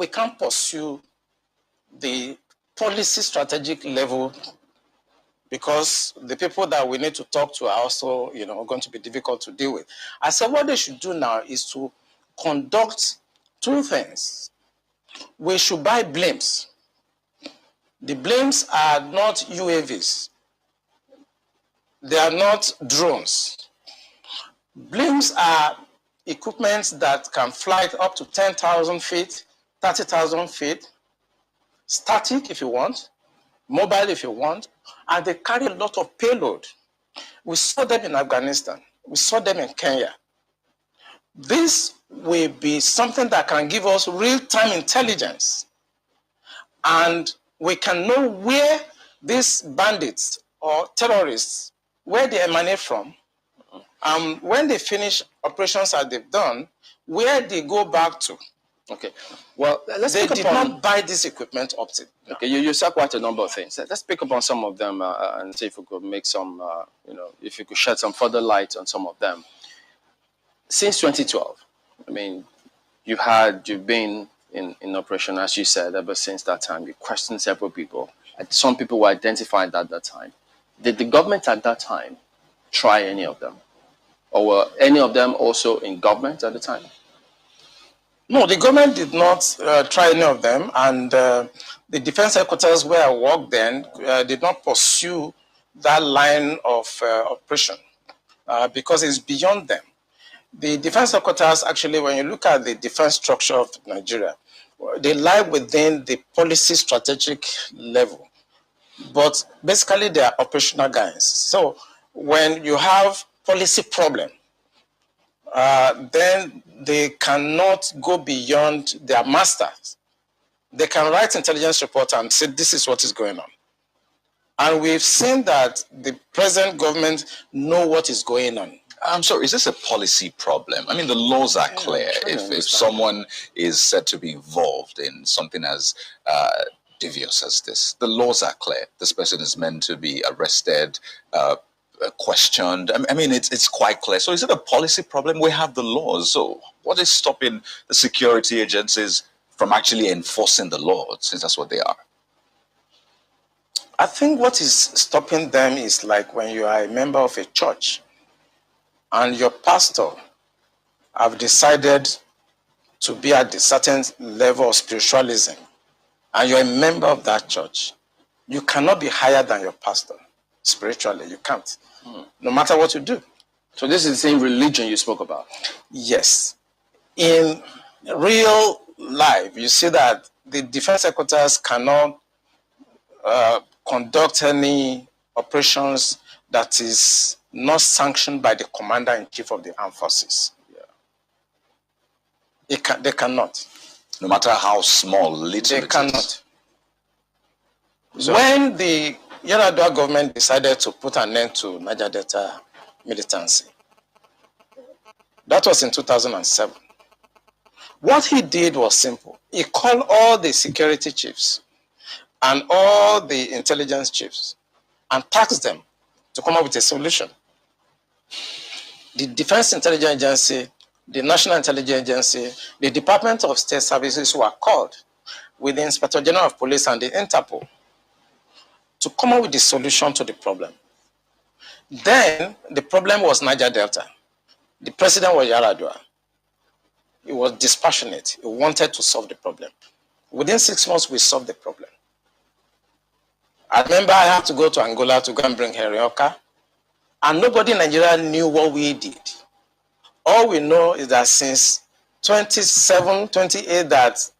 we can't pursue the policy strategic level because the people that we need to talk to are also, going to be difficult to deal with. I said what they should do now is to conduct two things. We should buy blames. The blames are not UAVs. They are not drones. Blames are equipment that can fly up to 10,000 feet, 30,000 feet, static if you want, mobile if you want, and they carry a lot of payload. We saw them in Afghanistan. We saw them in Kenya. This will be something that can give us real-time intelligence, and we can know where these bandits or terrorists, where they emanate from, when they finish operations as they've done, where they go back to. Okay. Well, they did not buy this equipment opted. No. Okay, you said quite a number of things. Let's pick up on some of them and see if we could make some, if you could shed some further light on some of them. Since 2012, I mean, you've been in operation, as you said, ever since that time. You questioned several people. Some people were identified at that time. Did the government at that time try any of them? Or were any of them also in government at the time? No, the government did not try any of them, and the defense headquarters where I worked then did not pursue that line of operation because it's beyond them. The defense headquarters, actually, when you look at the defense structure of Nigeria, they lie within the policy strategic level, but basically they are operational guys. So when you have policy problem, then they cannot go beyond their masters. They can write intelligence report and say, this is what is going on. And we've seen that the present government know what is going on. I'm sorry, is this a policy problem? I mean, the laws are clear. If someone is said to be involved in something as devious as this, the laws are clear. This person is meant to be arrested, questioned. I mean, it's quite clear. So is it a policy problem? We have the laws. So what is stopping the security agencies from actually enforcing the law, since that's what they are? I think what is stopping them is like when you are a member of a church and your pastor have decided to be at a certain level of spiritualism, and you're a member of that church, you cannot be higher than your pastor spiritually. You can't, no matter what you do. So this is the same religion you spoke about? Yes. In real life, you see that the defense headquarters cannot conduct any operations that is not sanctioned by the commander-in-chief of the armed forces. Yeah. They cannot. No matter how small, little they cannot. So when the Yar'Adua government decided to put an end to Niger Delta militancy, that was in 2007. What he did was simple. He called all the security chiefs and all the intelligence chiefs and tasked them to come up with a solution. The Defense Intelligence Agency, the National Intelligence Agency, the Department of State Services were called with the Inspector General of Police and the Interpol to come up with the solution to the problem. Then the problem was Niger Delta. The president was Yar'Adua. He was dispassionate. He wanted to solve the problem. Within 6 months, we solved the problem. I remember I had to go to Angola to go and bring Herioka, and nobody in Nigeria knew what we did. All we know is that since 27, 28, that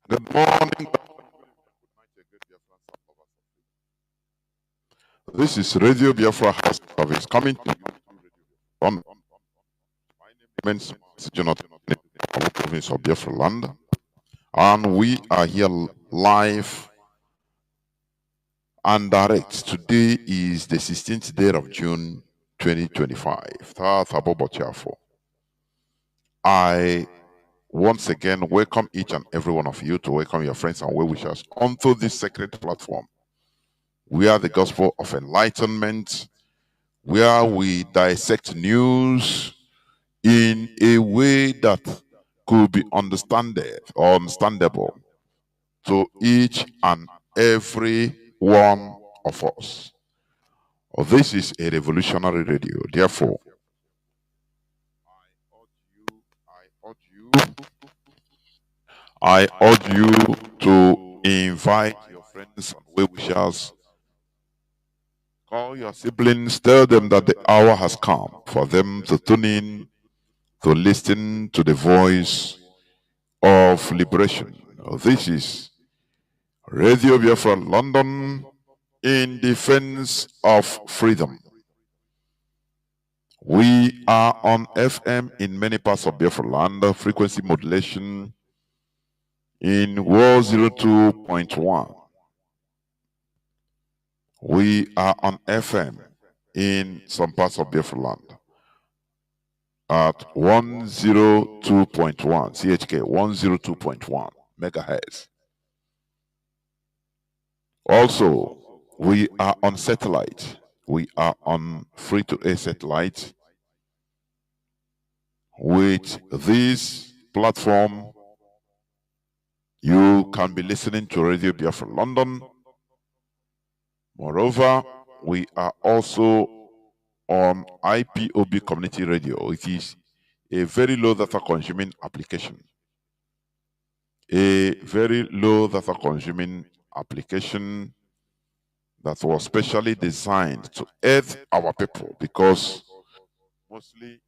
Good morning. This is Radio Biafra House Service coming to you on my name is Mazi Johnathan Chinedu from the province of Biafra land, and we are here live and direct. Today is the 16th day of June 2025. I once again welcome each and every one of you to welcome your friends and well wishers onto this sacred platform. We are the gospel of enlightenment, where we dissect news in a way that could be understandable to each and every one of us. This is a revolutionary radio. Therefore, I urge you to invite your friends and well wishers. Call your siblings, tell them that the hour has come for them to tune in to listen to the voice of liberation. This is Radio Biafra London in defense of freedom. We are on FM in many parts of Biafra land, frequency modulation in 102.1. We are on FM in some parts of Biafra land at 102.1 CHK, 102.1 megahertz. Also, we are on satellite. We are on free-to-air satellite. With this platform, you can be listening to Radio Biafra London. Moreover, we are also on IPOB Community Radio. It is a very low data consuming application. A very low data consuming application that was specially designed to aid our people, because mostly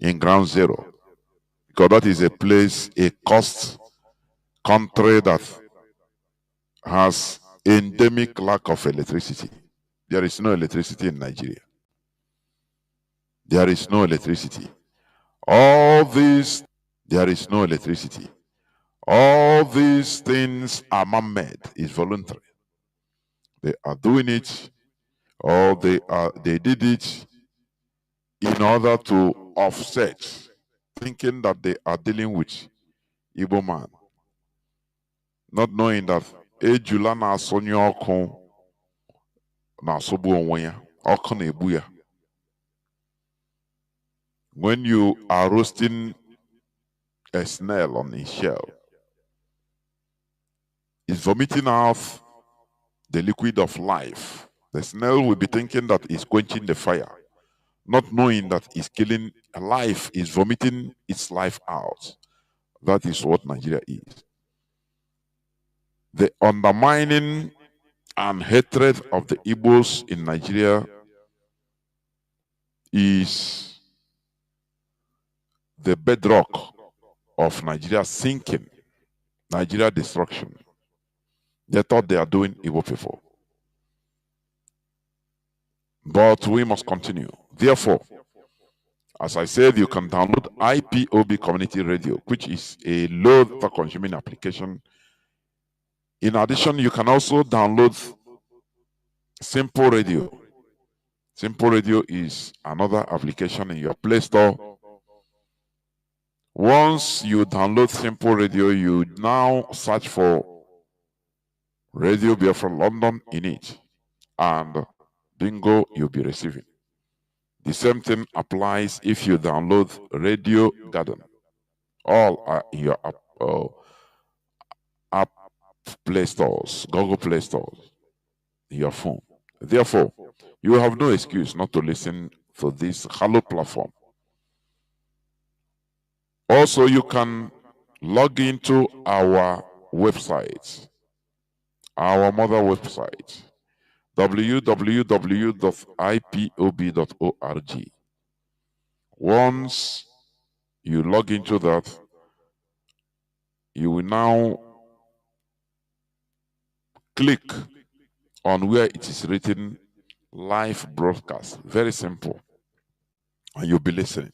in ground zero, because that is a place, a cost country that has endemic lack of electricity. There is no electricity in Nigeria. There is no electricity. There is no electricity. All these things are man-made. It's voluntary. They are doing it, or they did it in order to offset, thinking that they are dealing with Igbo man, not knowing that ejula na asonye ọkụ na asọgbu onwe ya, ọkụ na-egbu ya. When you are roasting a snail on its shell, it's vomiting out the liquid of life. The snail will be thinking that it's quenching the fire, not knowing that it's killing a life, is vomiting its life out. That is what Nigeria is. The undermining and hatred of the Igbos in Nigeria is the bedrock of Nigeria sinking, Nigeria destruction. They thought they are doing Igbo people. But we must continue. Therefore, as I said, you can download IPOB Community Radio, which is a low data consuming application. In addition, you can also download Simple Radio. Simple Radio is another application in your Play Store. Once you download Simple Radio, you now search for Radio Biafra London in it, and bingo, you'll be receiving. The same thing applies if you download Radio Garden. All are in your app Play Stores, Google Play Stores, in your phone. Therefore, you have no excuse not to listen to this Hello platform. Also, you can log into our website, our mother website, www.ipob.org. Once you log into that, you will now click on where it is written live broadcast. Very simple. And you'll be listening.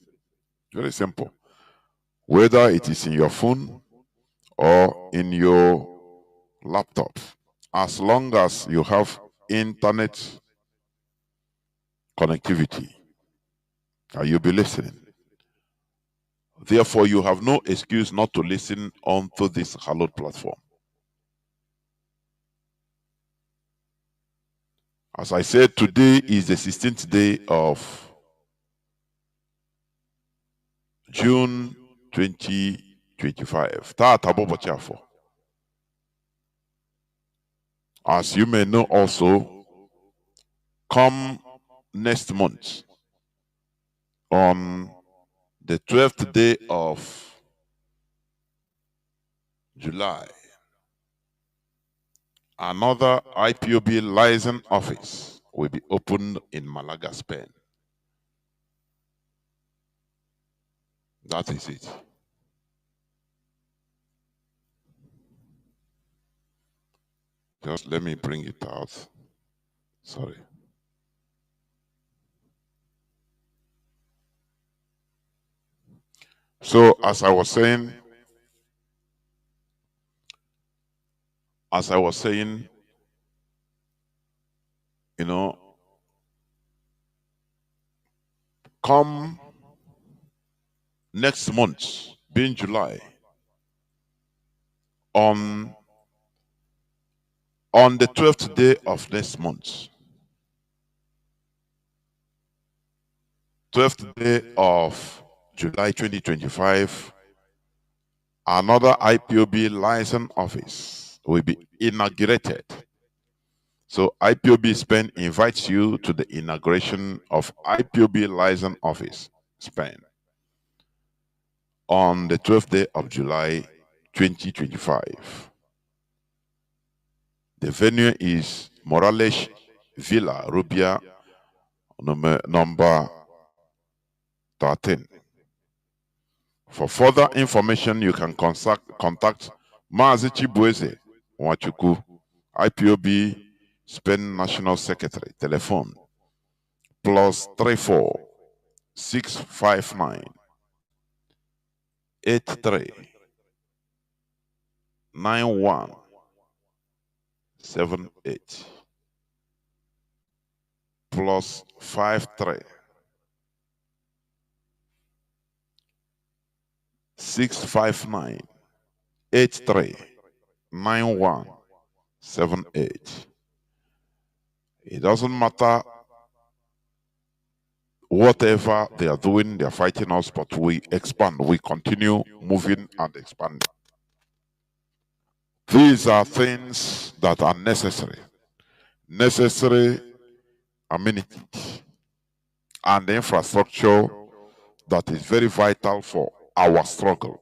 Very simple. Whether it is in your phone or in your laptop, as long as you have internet connectivity, you'll be listening. Therefore, you have no excuse not to listen onto this hallowed platform. As I said, today is the 16th day of June 2025. As you may know also, come next month, on the 12th day of July, another IPOB license office will be opened in Malaga, Spain. That is it. Just let me bring it out. Sorry. So, as I was saying, you know, come next month, being July, on the 12th day of next month, 12th day of July 2025, another IPOB license office will be inaugurated. So IPOB Spain invites you to the inauguration of IPOB license office Spain on the 12th day of July 2025. The venue is Morales Villa Rubia, number 13. For further information, you can contact Mazi Chibueze Wachuku, IPOB Spain National Secretary. Telephone +34 659 83 91 78 +53 659 83 91 78. It doesn't matter whatever they are doing, they are fighting us, but we expand, we continue moving and expanding. These are things that are necessary amenities and infrastructure that is very vital for our struggle,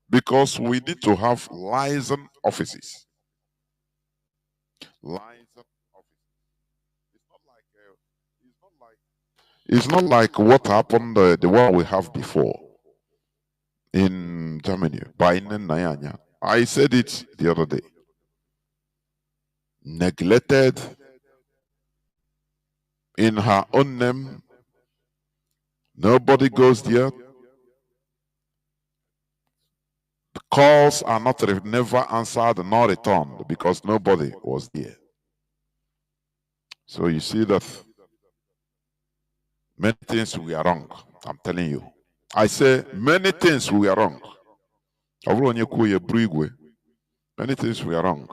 because we need to have liaison offices. It's not like what happened, the one we have before in Germany, by Nanyanya. I said it the other day. Neglected in her own name. Nobody goes there. The calls are never answered nor returned because nobody was there. So you see that many things we are wrong. I'm telling you. I say many things we are wrong. Many things we are wrong.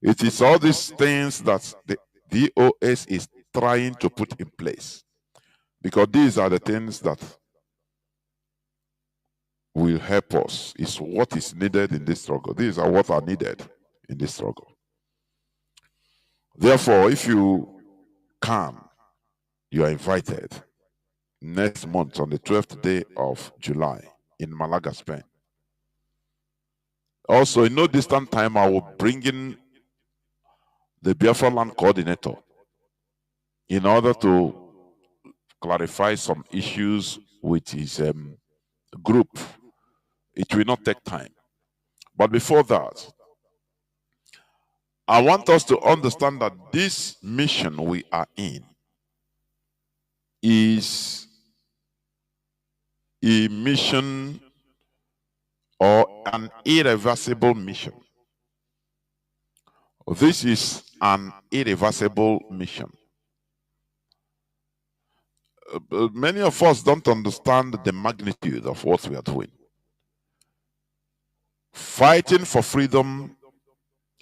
It is all these things that the DOS is trying to put in place. Because these are the things that will help us. It's what is needed in this struggle. These are what are needed in this struggle. Therefore, if you can, you are invited next month on the 12th day of July in Malaga, Spain. Also, in no distant time, I will bring in the Biafra land coordinator in order to clarify some issues with his group. It will not take time. But before that, I want us to understand that this mission we are in is a mission or an irreversible mission. This is an irreversible mission. Many of us don't understand the magnitude of what we are doing. Fighting for freedom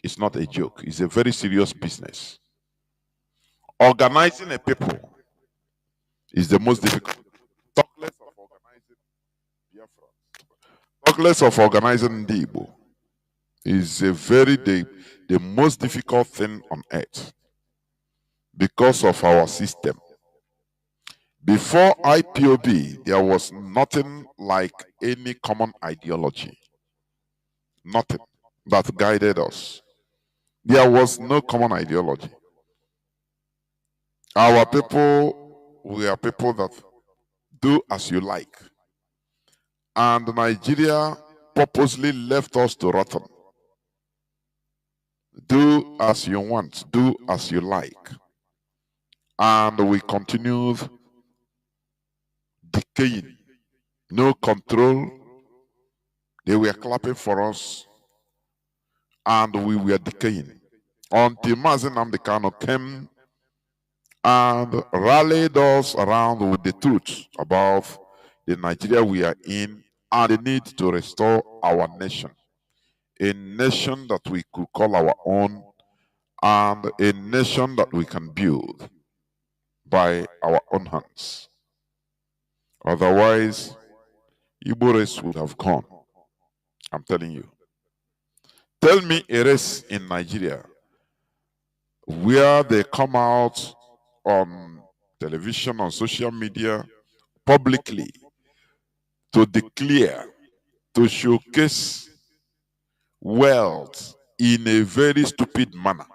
is not a joke. It's a very serious business. Organizing a people is the most difficult. Talk less of organizing Biafra. Talk less of organizing Ndibo. Is the most difficult thing on earth because of our system. Before IPOB, there was nothing like any common ideology. Nothing that guided us. There was no common ideology. Our people, we are people that do as you like. And Nigeria purposely left us to rotten. Do as you want, do as you like. And we continued decaying. No control. They were clapping for us. And we were decaying. Until Mazi Nnamdi Kanu came and rallied us around with the truth about the Nigeria we are in and the need to restore our nation. A nation that we could call our own and a nation that we can build by our own hands. Otherwise, Igbo race would have gone. I'm telling you. Tell me a race in Nigeria where they come out on television, on social media, publicly to declare, to showcase wealth in a very stupid manner.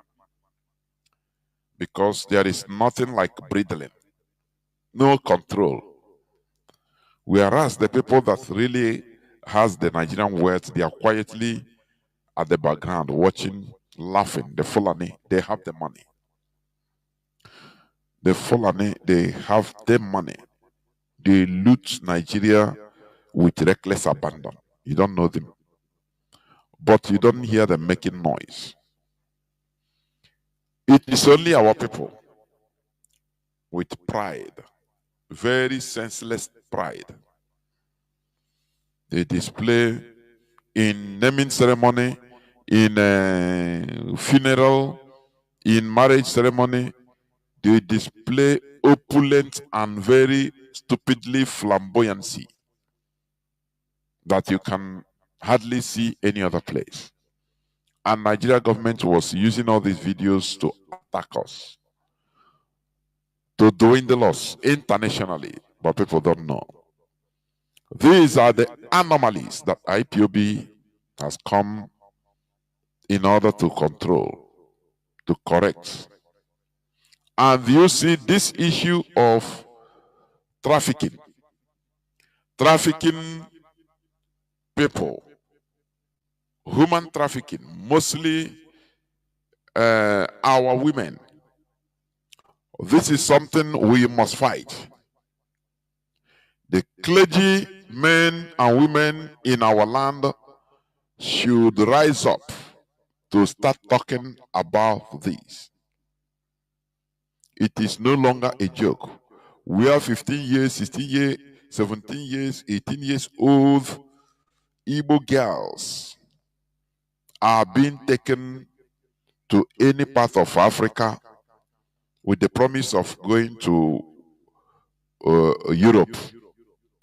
Because there is nothing like breeding, no control. Whereas the people that really has the Nigerian wealth, they are quietly at the background watching, laughing. The Fulani, they have the money. The Fulani, they have the money. They loot Nigeria with reckless abandon. You don't know them. But you don't hear them making noise. It is only our people with pride, very senseless pride. They display in naming ceremony, in a funeral, in marriage ceremony. They display opulent and very stupidly flamboyancy that you can hardly see any other place. And Nigeria government was using all these videos to attack us, to dwindle us internationally, but people don't know. These are the anomalies that IPOB has come in order to control, to correct. And you see this issue of trafficking people, human trafficking, mostly our women. This is something we must fight. The clergy, men and women in our land should rise up to start talking about this. It is no longer a joke. We are 15 years, 16 years, 17 years, 18 years old Igbo girls are being taken to any part of Africa with the promise of going to Europe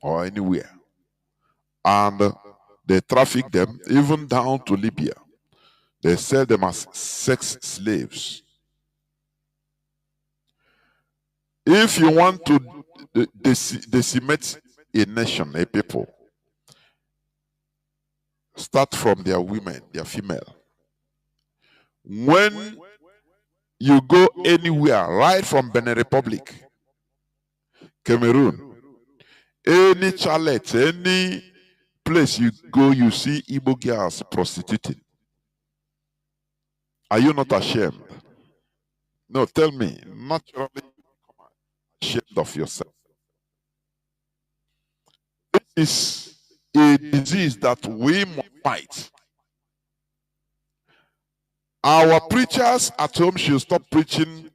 or anywhere. And they traffic them even down to Libya. They sell them as sex slaves. If you want to decimate a nation, a people, start from their women, their female. When you go anywhere, right from Benin Republic, Cameroon, any chalet, any place you go, you see Igbo girls prostituting. Are you not ashamed? No, tell me, naturally you become ashamed of yourself. This is a disease that we must fight. Our preachers at home should stop preaching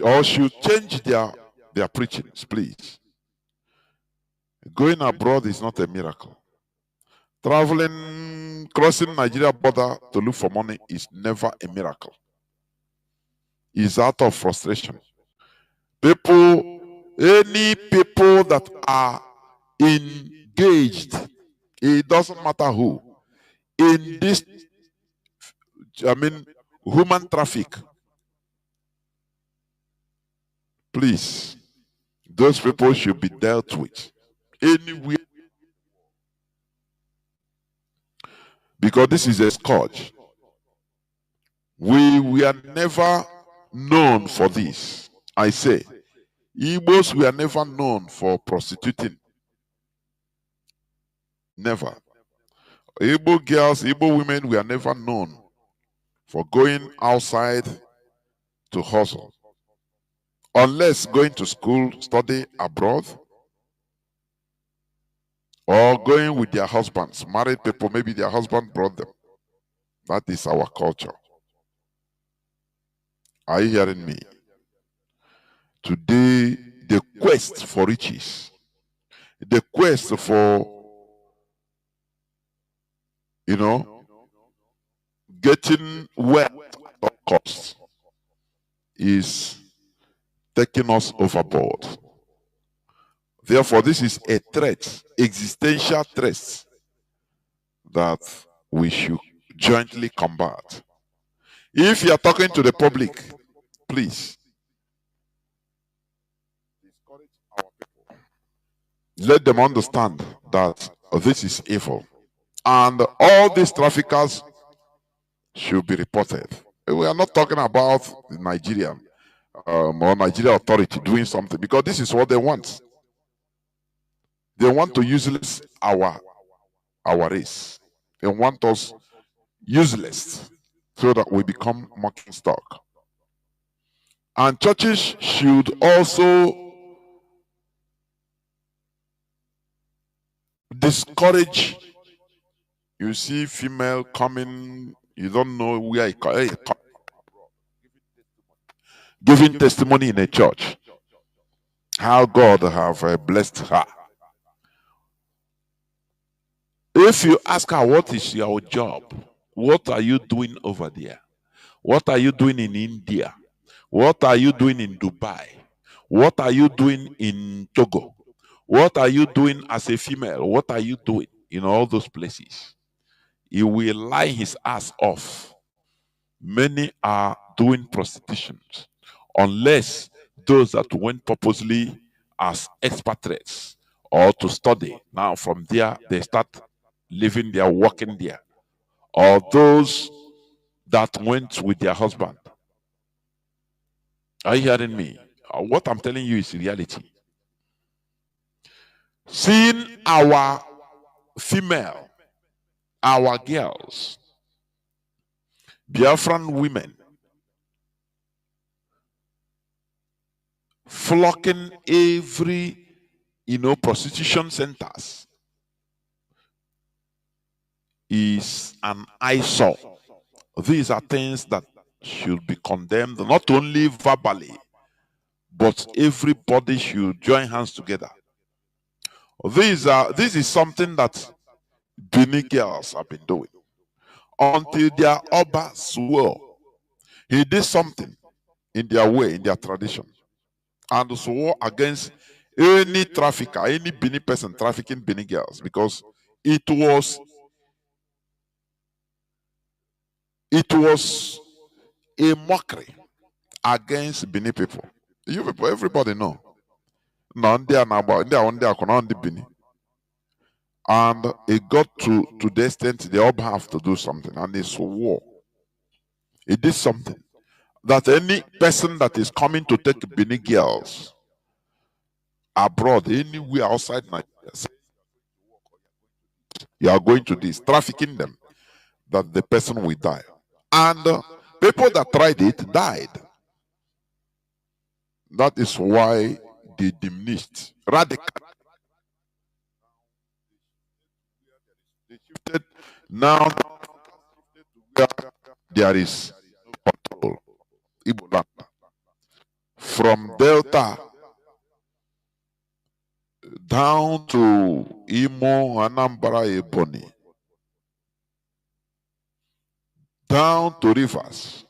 or should change their preachings, please. Going abroad is not a miracle. Traveling, crossing Nigeria border to look for money is never a miracle. It's out of frustration. Any people that are engaged, it doesn't matter who, in this, human traffic, please, those people should be dealt with anywhere. Because this is a scourge. We are never known for this. I say, Igbos were never known for prostituting. Never. Igbo girls, Igbo women were never known for going outside to hustle. Unless going to school, study abroad, or going with their husbands. Married people, maybe their husband brought them. That is our culture. Are you hearing me? Today, the quest for riches, the quest for, getting wealth at all costs is taking us overboard. Therefore, this is a threat, existential threat, that we should jointly combat. If you are talking to the public, please discourage our people. Let them understand that this is evil. And all these traffickers should be reported. We are not talking about the Nigerian or Nigeria authority doing something, because this is what they want. They want to useless our race. They want us useless so that we become mocking stock. And churches should also discourage. You see female coming, you don't know where it comes, giving testimony in a church, how God have blessed her. If you ask her, what is your job? What are you doing over there? What are you doing in India? What are you doing in Dubai? What are you doing in Togo? What are you doing as a female? What are you doing in all those places? He will lie his ass off. Many are doing prostitution, unless those that went purposely as expatriates or to study. Now from there, they start living there, working there. Or those that went with their husband. Are you hearing me? What I'm telling you is reality. Seeing our female, our girls, Biafran women, flocking every, prostitution centers is an eyesore. These are things that should be condemned, not only verbally, but everybody should join hands together. This is something that Benin girls have been doing until their Oba swore he did something in their way, in their tradition, and swore against any trafficker, any Benin person trafficking Benin girls, because it was a mockery against Benin people. You people, everybody know. No, they are not. They are on the Benin. And it got to the extent they all have to do something, and they swore. It did something that any person that is coming to take Benin girls abroad, anywhere outside Nigeria, you are going to this, trafficking them, that the person will die. And people that tried it died. That is why they diminished radically. They shifted now where there is control. Igbo land. From Delta down to Imo, Anambra, Ebonyi, down to rivers,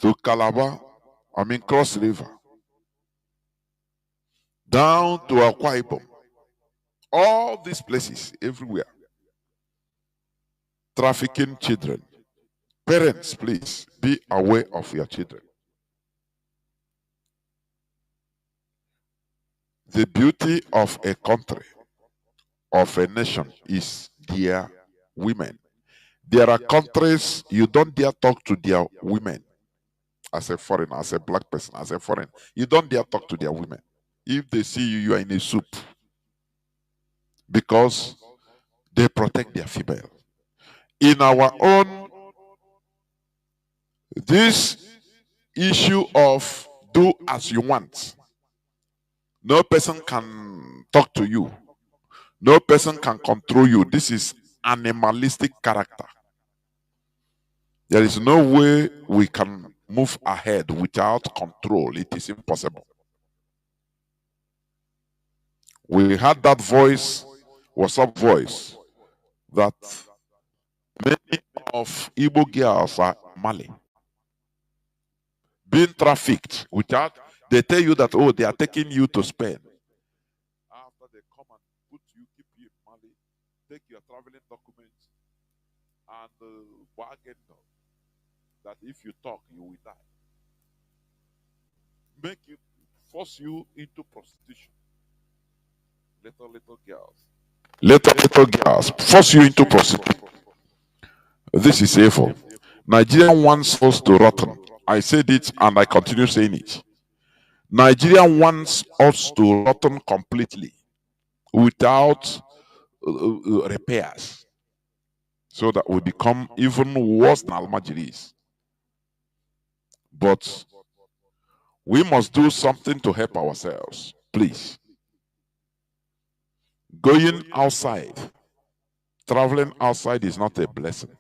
to Calabar, Cross River, down to Akwa Ibom, all these places, everywhere, trafficking children. Parents, please be aware of your children. The beauty of a country, of a nation, is their women. There are countries you don't dare talk to their women. As a foreigner, as a black person, as a foreigner, you don't dare talk to their women. If they see you, you are in a soup. Because they protect their female. In our own, this issue of do as you want, no person can talk to you. No person can control you. This is animalistic character. There is no way we can move ahead without control. It is impossible. We had that voice, WhatsApp voice, that many of Igbo girls are Mali, being trafficked without, they tell you that, oh, they are taking you to Spain. After they come and put you, keep you in Mali, take your traveling documents, and bargain that if you talk, you will die. Make you, force you into prostitution. Little girls, force you into prostitution. This is evil. Nigeria wants us to rotten. I said it and I continue saying it. Nigeria wants us to rotten completely without repairs, so that we become even worse than Almajiris. But we must do something to help ourselves, please. Going outside, traveling outside is not a blessing.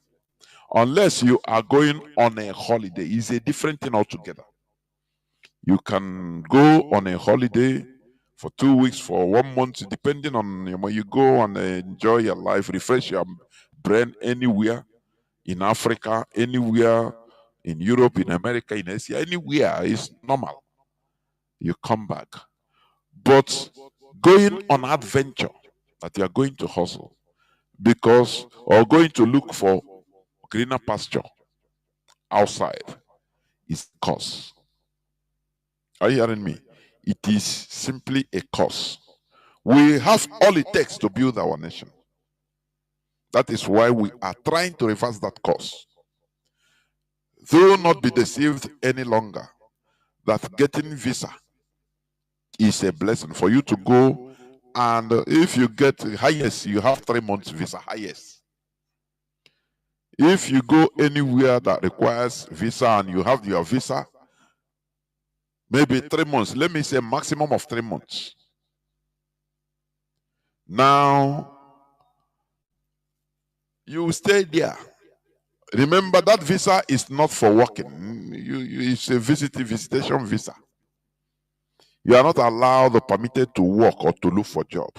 Unless you are going on a holiday, it's a different thing altogether. You can go on a holiday for 2 weeks, for 1 month, depending on where you go, and enjoy your life, refresh your brain anywhere in Africa, anywhere in Europe, in America, in Asia, anywhere is normal. You come back. But going on adventure, that you are going to hustle, or going to look for greener pasture outside, is a curse. Are you hearing me? It is simply a curse. We have all it takes to build our nation. That is why we are trying to reverse that curse. Do not be deceived any longer. that getting visa is a blessing for you to go, and if you get highest, you have 3 months visa, highest. If you go anywhere that requires visa and you have your visa, maybe 3 months, let me say maximum of 3 months. Now, you stay there. Remember that visa is not for working. It's a visitation visa. You are not allowed or permitted to work or to look for a job.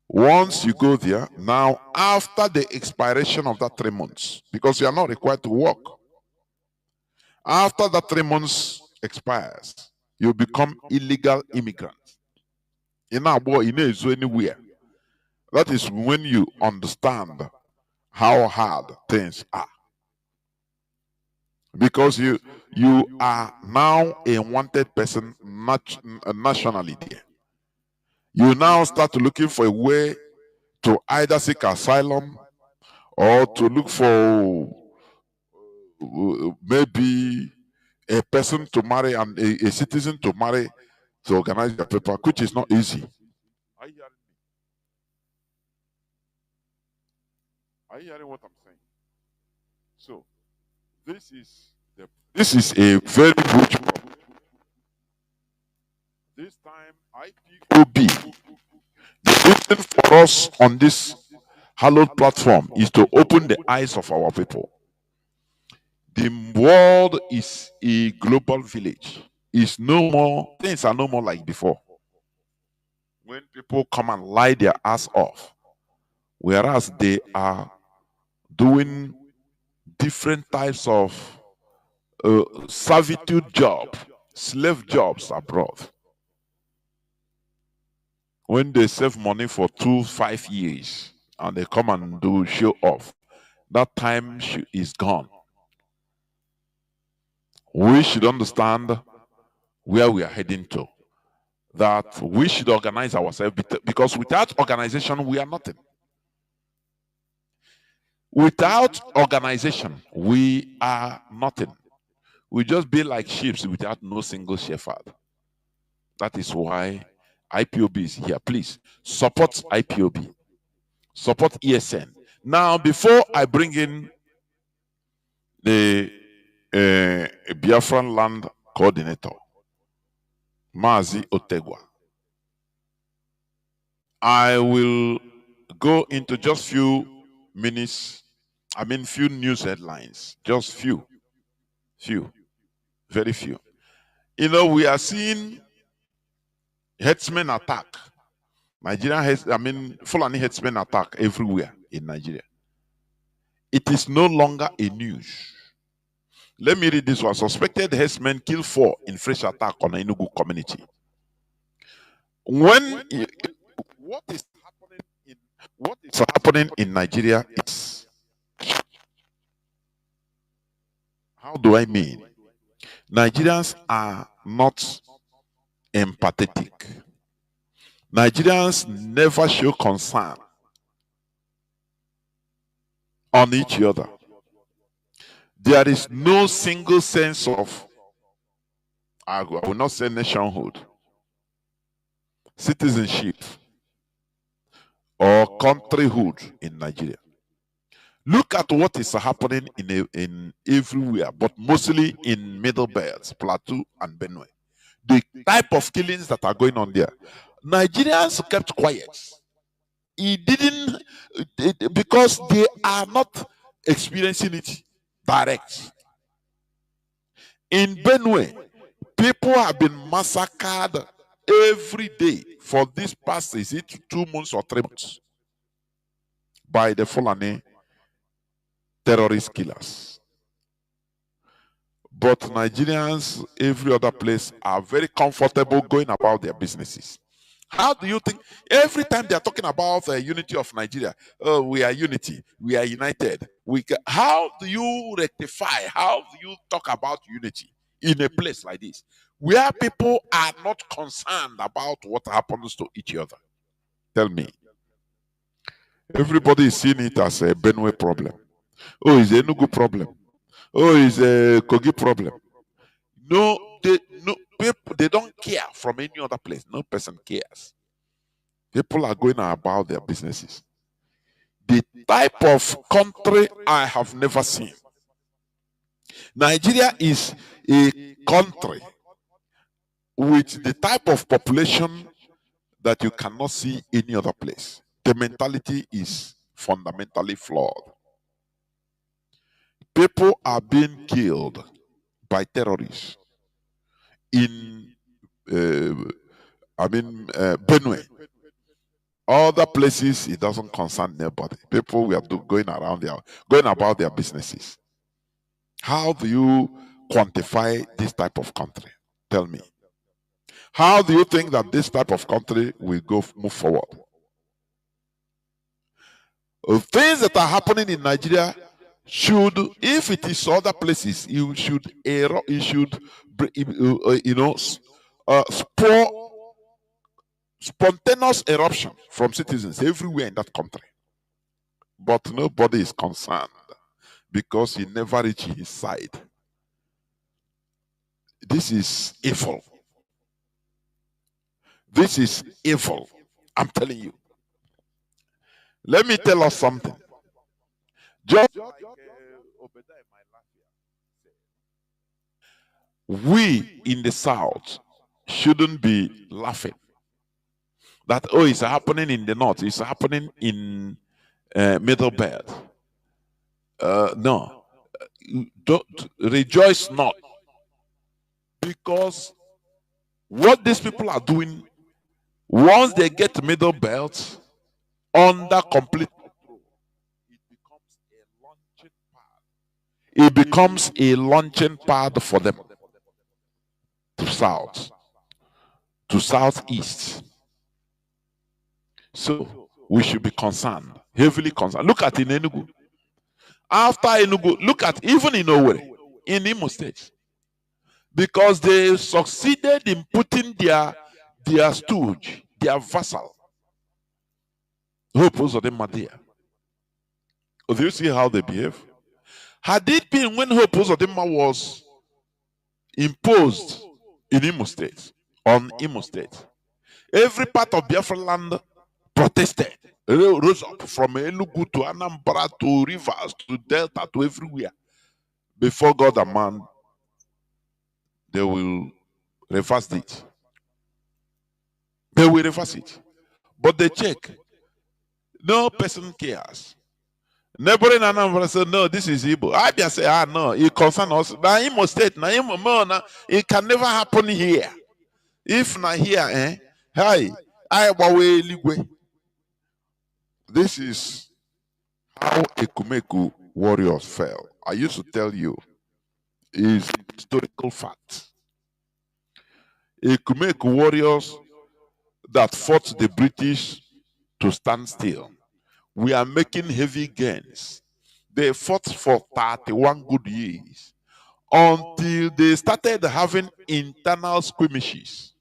Once you go there, now after the expiration of that 3 months, because you are not required to work, after that 3 months expires, you become illegal immigrant. Anywhere. That is when you understand how hard things are. Because you are now a wanted person nationally there. You now start looking for a way to either seek asylum or to look for maybe a person to marry and a citizen to marry to organize your paper, which is not easy. Are you hearing what I'm saying? So this is a very huge problem. This time IPOB, the reason for us on this hallowed platform is to open the eyes of our people. The world is a global village. It's no more, things are no more like before. When people come and lie their ass off, whereas they are doing different types of servitude job, slave jobs abroad. When they save money for 2-5 years and they come and do show off, that time is gone. We should understand where we are heading to. That we should organize ourselves, because without organization, we are nothing. Without organization, we are nothing. We just be like sheep without no single shepherd. That is why IPOB is here. Please support IPOB. Support ESN. Now, before I bring in the Biafran land coordinator, Mazi Otegwa, I will go into just few minutes, few news headlines, just few, very few. You know, we are seeing herdsmen attack. Fulani herdsmen attack everywhere in Nigeria. It is no longer a news. Let me read this one. Suspected herdsmen kill 4 in fresh attack on Enugu community. What is happening in Nigeria is, how do I mean? Nigerians are not empathetic. Nigerians never show concern on each other. There is no single sense of, I will not say nationhood, citizenship, or countryhood in Nigeria. Look at what is happening in everywhere, but mostly in Middle Belt, Plateau, and Benue. The type of killings that are going on there. Nigerians kept quiet. Because they are not experiencing it direct. In Benue, people have been massacred every day for this past, is it 2 months or 3 months, by the Fulani terrorist killers. But Nigerians, every other place, are very comfortable going about their businesses. How do you think, every time they are talking about the unity of Nigeria, oh, we are unity, we are united. How do you rectify, how do you talk about unity in a place like this, where people are not concerned about what happens to each other? Tell me. Everybody is seeing it as a Benue problem. Oh, it's a Enugu problem. Oh, it's a Kogi problem. No, people, they don't care from any other place. No person cares. People are going about their businesses. The type of country I have never seen. Nigeria is a country with the type of population that you cannot see any other place. The mentality is fundamentally flawed. People are being killed by terrorists in Benue. Other places it doesn't concern nobody. People were going about their businesses. How do you quantify this type of country? Tell me. How do you think that this type of country will move forward? Things that are happening in Nigeria should, if it is other places, spur spontaneous eruption from citizens everywhere in that country. But nobody is concerned because he never reached his side. This is evil. This is evil. I'm telling you. Let me tell us something. Just like we in the South shouldn't be laughing that, oh, it's happening in the North, it's happening in Middle Belt. No, don't rejoice not, because what these people are doing, once they get Middle Belt under complete control, it becomes a launching pad for them to south, to southeast. So we should be concerned, heavily concerned. Look at in Enugu. After Enugu, look at even in Owerri, in Imo State, because they succeeded in putting their stooge, their vassal, Hope Uzodinma there. Do you see how they behave? Had it been when Hope Uzodinma was imposed in Imo State, on Imo State, every part of Biafra land protested, rose up from Enugu to Anambra to Rivers to Delta to everywhere. Before God and man, they will reverse it. They will reverse it. But they check. No person cares. Neighboring Anambra said, no, this is Igbo. I just say, no, it concerns us. Now, Imo State, now, it can never happen here. If not here, hey, this is how Ekumeku warriors fell. I used to tell you, is historical fact. Ekumeku warriors that fought the British to stand still, we are making heavy gains. They fought for 31 good years until they started having internal skirmishes,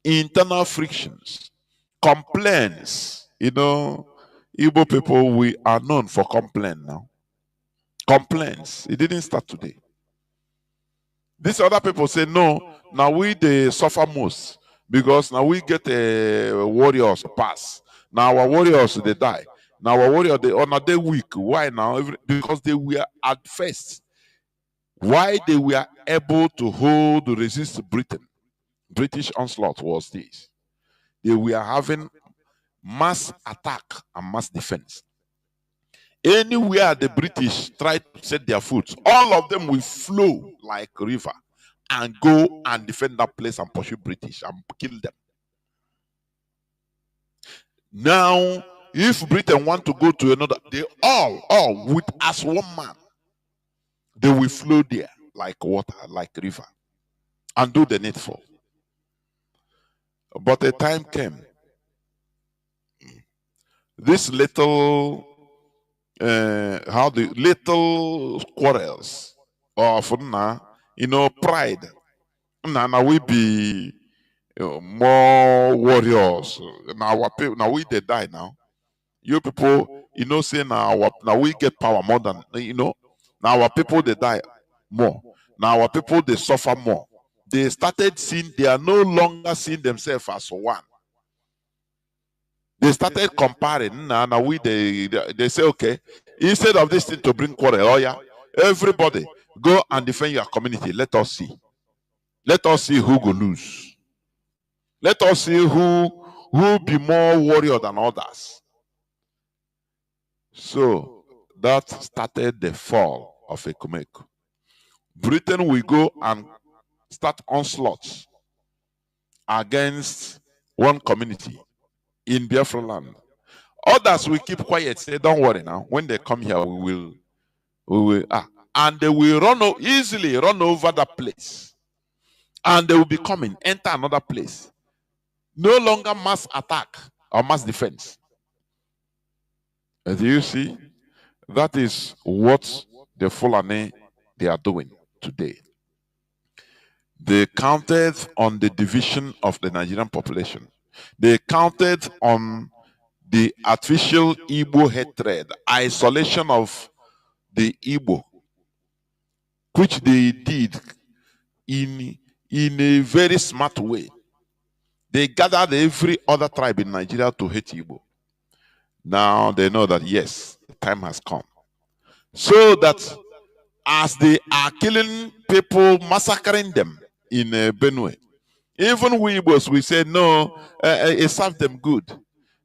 internal frictions, complaints. Igbo people, we are known for complaint now. Complaints. It didn't start today. These other people say, no, now we they suffer most because now we get warriors pass. Now our warriors, they die. Now our warriors, they weak. Why now? Because they were at first. Why they were able to resist Britain, British onslaught was this. They were having mass attack and mass defense. Anywhere the British tried to set their foot, all of them will flow like a river and go and defend that place and pursue British and kill them. Now, if Britain want to go to another, they all with as one man, they will flow there like water, like river, and do the needful. But a time came. This little little quarrels of pride. Now we be more warriors. Now we they die now. You people, say now we get power more than now our people they die more. Now our people they suffer more. they started seeing, they are no longer seeing themselves as one. They started comparing. Now they say, okay, instead of this thing to bring quarrel, oh yeah, everybody go and defend your community. Let us see. Let us see who go lose. Let us see who be more warrior than others. So that started the fall of Ekumeko. Britain will go and start onslaughts against one community in Biafra land. Others will keep quiet, say, don't worry now. When they come here, we will and they will easily run over that place. And they will be coming, enter another place. No longer mass attack or mass defense. Do you see? That is what the Fulani they are doing today. They counted on the division of the Nigerian population. They counted on the artificial Igbo hatred, isolation of the Igbo, which they did in a very smart way. They gathered every other tribe in Nigeria to hate Igbo. Now they know that yes, the time has come. So that as they are killing people, massacring them in Benue, even we Igbos, we say no, it served them good.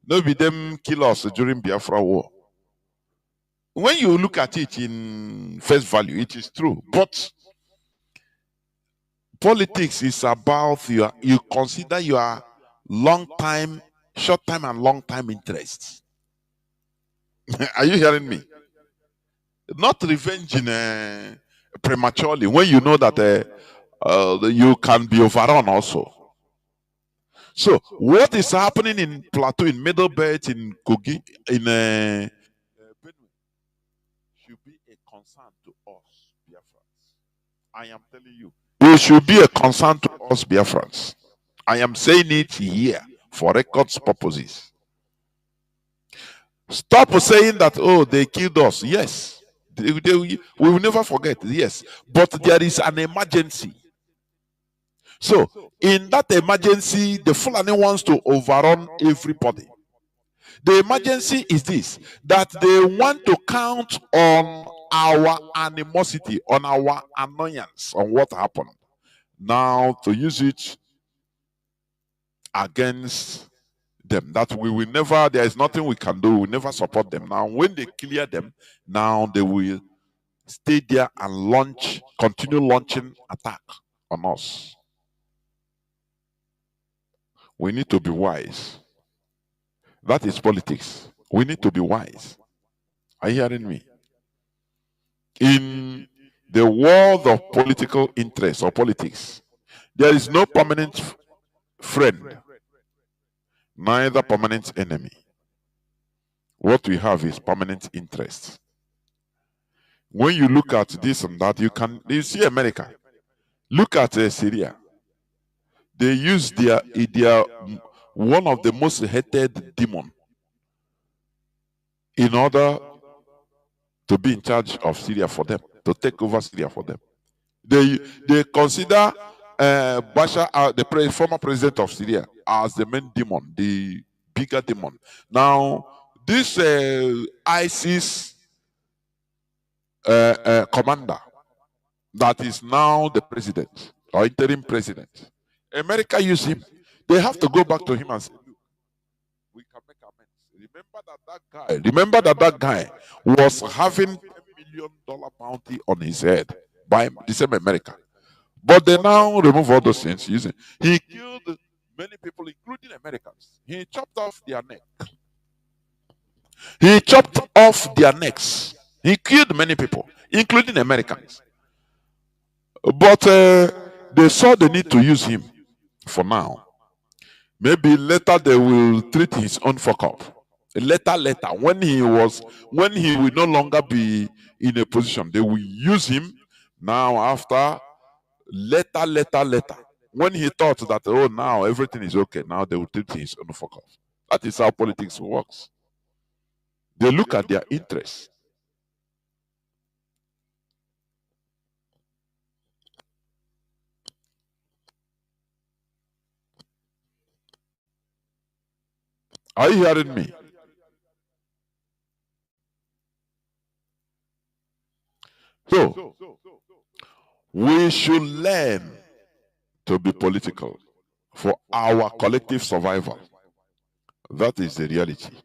No be them kill us during Biafra war. When you look at it in face value, it is true. But politics is about you consider your long time, short time, and long time interests. Are you hearing me? Not revenging prematurely when you know that you can be overrun also. So what is happening in Plateau, in Middle Belt, in Kogi, in Benue, should be a concern to us, Biafrans. I am telling you, it should be a concern to us, Biafrans. I am saying it here for records purposes. Stop saying that, oh, they killed us. Yes, we will never forget. Yes, but there is an emergency. So, in that emergency, the Fulani wants to overrun everybody. The emergency is this, that they want to count on our animosity, on our annoyance, on what happened. Now, to use it against them, that we will never, there is nothing we can do, we will never support them. Now, when they clear them, now they will stay there and continue launching attack on us. We need to be wise. That is politics. We need to be wise. Are you hearing me? In the world of political interest or politics, there is no permanent friend, neither permanent enemy. What we have is permanent interest. When you look at this and that, you see America. Look at Syria. They use their one of the most hated demon in order to be in charge of Syria for them, to take over Syria for them. They consider Bashar, the former president of Syria, as the main demon, the bigger demon. Now, this ISIS commander that is now the president or interim president, America use him. They have to go back to him and say, look, we can make amends. Remember that guy was having $10 million bounty on his head by the same America. But they now remove all those things using. He killed many people, including Americans. He chopped off their neck. He chopped off their necks. He killed many people, including Americans. But they saw the need to use him for now. Maybe later they will treat his own fuck up. Later, when he will no longer be in a position, they will use him now after. Later, when he thought that, oh, now everything is okay, now they will treat his own fuck off. That is how politics works. They look at their interests. Are you hearing me? So, we should learn to be political for our collective survival. That is the reality.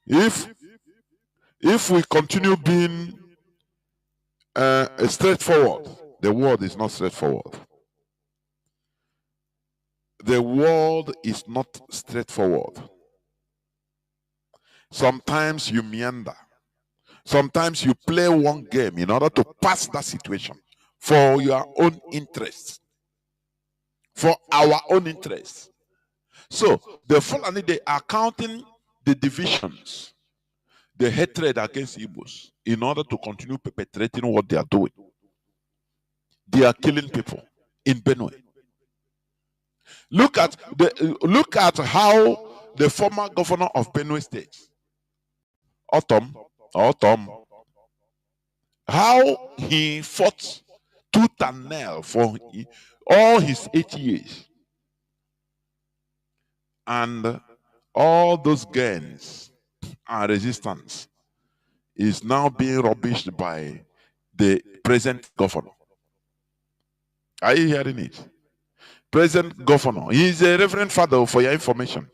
If we continue being straightforward, the world is not straightforward. The world is not straightforward. Sometimes you meander. Sometimes you play one game in order to pass that situation for your own interests. For our own interests. So, the Fulani, they are counting the divisions, the hatred against Igbos, in order to continue perpetrating what they are doing. They are killing people in Benue. Look at how the former governor of Benue State, Autumn, how he fought tooth and nail for all his 8 years. And all those gains and resistance is now being rubbished by the present governor. Are you hearing it? Present governor. He is a reverend father, for your information.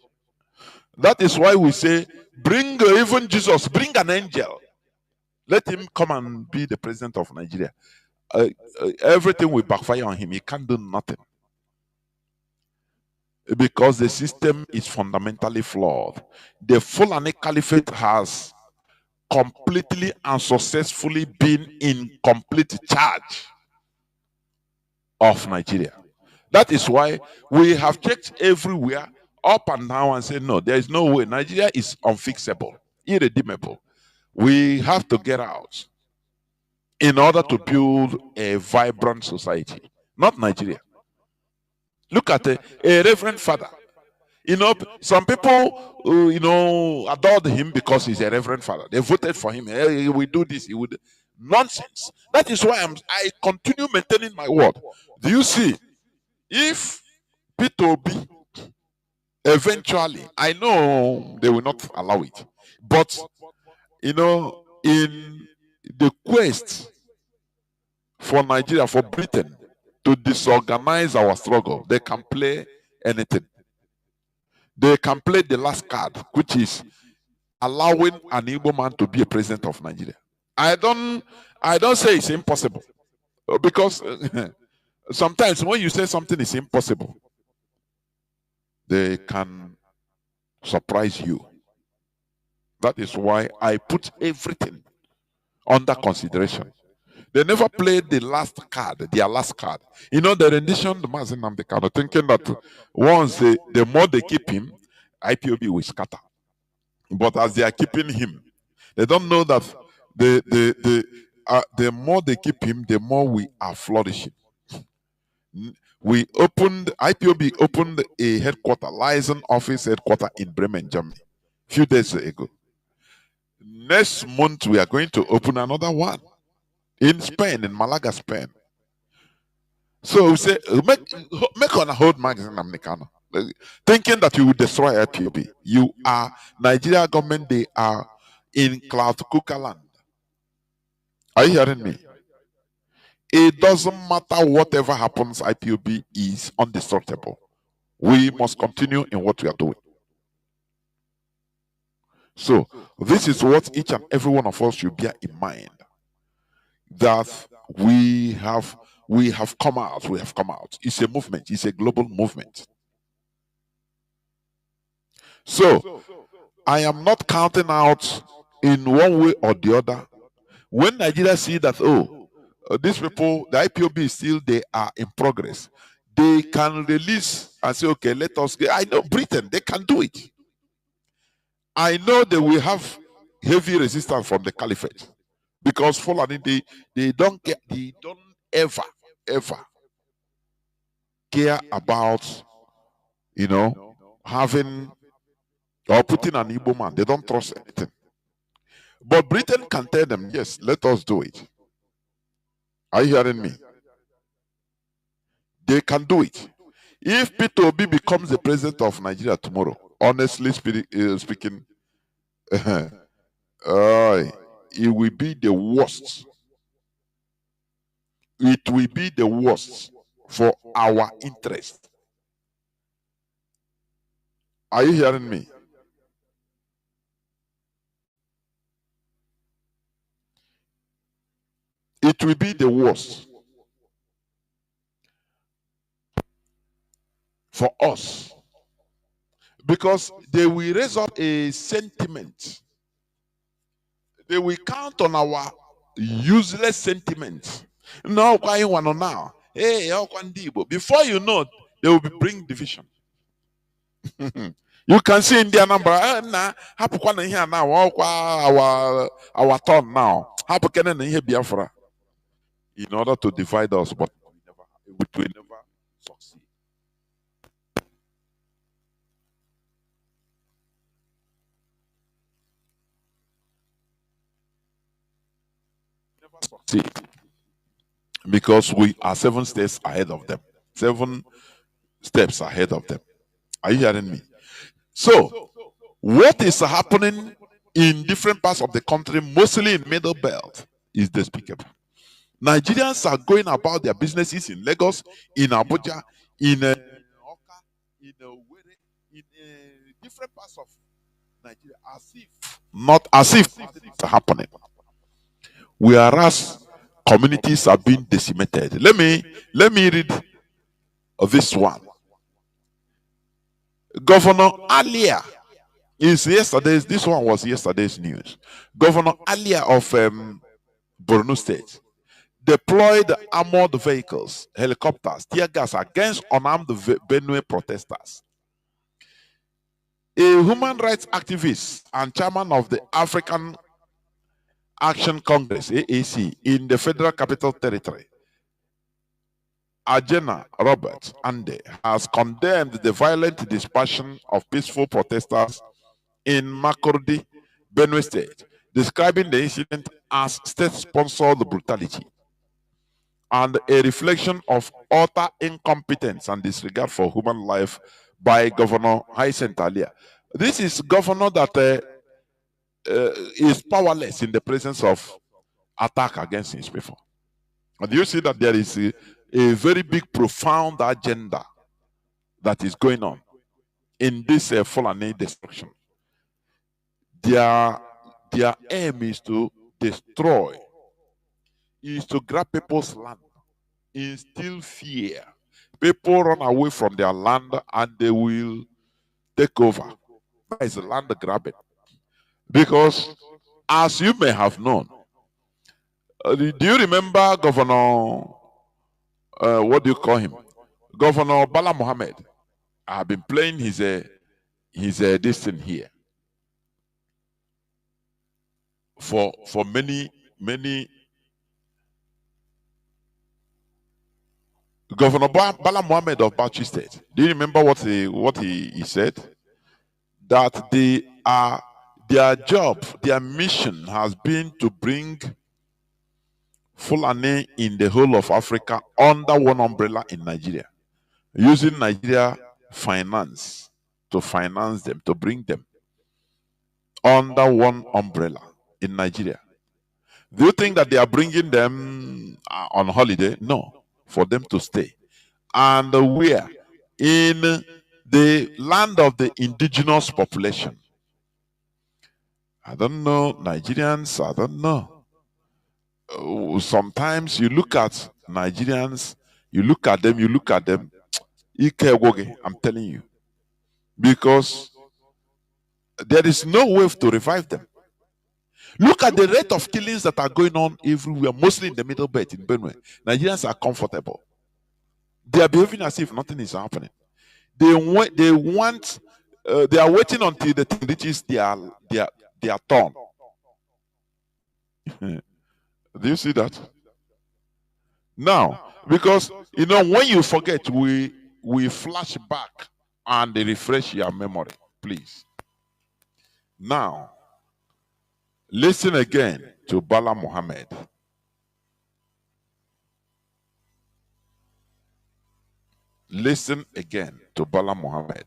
That is why we say, bring even Jesus, bring an angel. Let him come and be the president of Nigeria. Everything will backfire on him. He can't do nothing. Because the system is fundamentally flawed. The Fulani Caliphate has completely and successfully been in complete charge of Nigeria. That is why we have checked everywhere, up and down, and said, no, there is no way. Nigeria is unfixable, irredeemable. We have to get out in order to build a vibrant society, not Nigeria. Look at a reverend father. Some people, adored him because he's a reverend father. They voted for him. Hey, he will do this. He would. Nonsense. That is why I continue maintaining my word. Do you see? If P2B eventually, I know they will not allow it, but in the quest for Nigeria, for Britain to disorganize our struggle, they can play anything. They can play the last card, which is allowing an Igbo man to be a president of Nigeria. I don't say it's impossible, because sometimes when you say something is impossible, they can surprise you. That is why I put everything under consideration. They never played the last card, their last card. The rendition, the Mazi Nnamdi Kanu, thinking that once the more they keep him, IPOB will scatter. But as they are keeping him, they don't know that the more they keep him, the more we are flourishing. IPOB opened a headquarter, liaison office headquarter in Bremen, Germany, a few days ago. Next month, we are going to open another one in Spain, in Malaga, Spain. So we say, make on a hold magazine, Nnamdi Kanu, thinking that you will destroy IPOB. You are Nigeria government, they are in cloud cooker land. Are you hearing me? It doesn't matter whatever happens, IPOB is indestructible. We must continue in what we are doing. So this is what each and every one of us should bear in mind. That we have come out. We have come out. It's a movement. It's a global movement. So I am not counting out in one way or the other. When Nigeria see that, these people, the IPOB is still, they are in progress, they can release and say, okay, let us get. I know Britain, they can do it. I know they will have heavy resistance from the caliphate, because Fulani, they don't ever care about having or putting an Igbo man. They don't trust anything. But Britain can tell them, yes, let us do it. Are you hearing me? They can do it. If P2B becomes the president of Nigeria tomorrow, honestly speaking, it will be the worst. It will be the worst for our interest. Are you hearing me? It will be the worst for us because they will raise up a sentiment. They will count on our useless sentiments. No, why you want to now? Hey, before you know, they will bring division. You can see in their number. Nah, here now. Our turn now. Here Biafra. In order to divide us, but we will never succeed. Never succeed. Because we are 7 steps ahead of them. 7 steps ahead of them. Are you hearing me? So, what is happening in different parts of the country, mostly in Middle Belt, is despicable. Nigerians are going about their businesses in Lagos, in Abuja, in Oka, in Owerri, in different parts of Nigeria, as if nothing is happening. Whereas communities are being decimated. Let me read this one. Governor Alia is yesterday's. This one was yesterday's news. Governor Alia of Borno State deployed armored vehicles, helicopters, tear gas against unarmed Benue protesters. A human rights activist and chairman of the African Action Congress (AAC) in the Federal Capital Territory, Ajena Robert Ande, has condemned the violent dispersion of peaceful protesters in Makurdi, Benue State, describing the incident as state-sponsored brutality and a reflection of utter incompetence and disregard for human life by Governor Hyacinth Alia. This is governor that is powerless in the presence of attack against his people. And you see that there is a very big, profound agenda that is going on in this Fulani destruction. Their aim is to destroy, is to grab people's land, instill fear. People run away from their land and they will take over. That is land grabbing. Because, as you may have known, do you remember Governor, what do you call him? Governor Bala Mohammed. I have been playing his this thing here for many. Governor Bala Mohammed of Bauchi State. Do you remember what he said? That their job, their mission has been to bring Fulani in the whole of Africa under one umbrella in Nigeria, using Nigeria finance to finance them, to bring them under one umbrella in Nigeria. Do you think that they are bringing them on holiday? No, for them to stay. And where? In the land of the indigenous population. I don't know, Nigerians, I don't know. Sometimes you look at Nigerians, you look at them, I'm telling you. Because there is no way to revive them. Look at the rate of killings that are going on everywhere, mostly in the Middle Belt in Benue. Nigerians are comfortable. They are behaving as if nothing is happening. They are waiting until the thing reaches their turn. Do you see that? Now, because when you forget, we flash back and refresh your memory, please. Now, listen again to Bala Mohammed. Listen again to Bala Mohammed.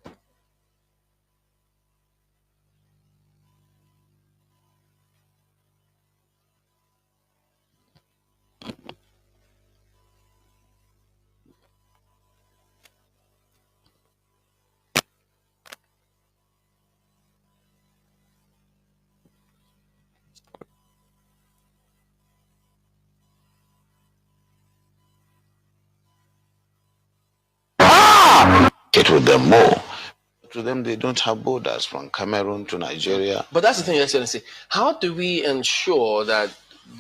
fight with them more. To them, they don't have borders from Cameroon to Nigeria. But that's the thing, Excellency. How do we ensure that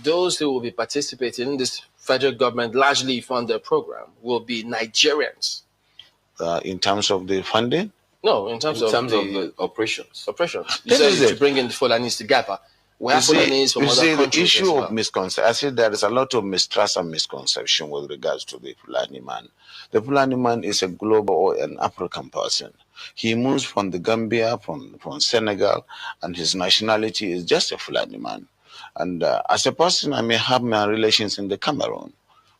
those who will be participating in this federal government largely funded program will be Nigerians? In terms of the funding? No, in terms of the operations. Operations. You said to bring in the Fulanis together. We have Fulanis from other countries. The issue of misconception, I said there is a lot of mistrust and misconception with regards to the Fulani man. The Fulani man is a global or an African person. He moves from the Gambia, from Senegal, and his nationality is just a Fulani man. And as a person, I may have my relations in the Cameroon,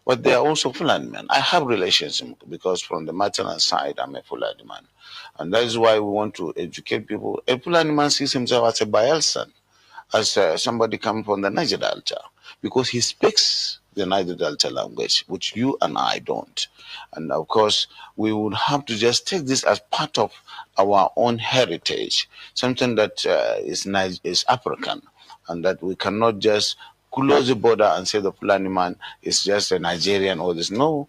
but they are also Fulani men. I have relations because from the maternal side, I'm a Fulani man. And that is why we want to educate people. A Fulani man sees himself as a Bayelsan, as somebody coming from the Niger Delta, because he speaks the Niger Delta language, which you and I don't. And of course, we would have to just take this as part of our own heritage, something that is African, and that we cannot just close the border and say the Fulani man is just a Nigerian or this. No.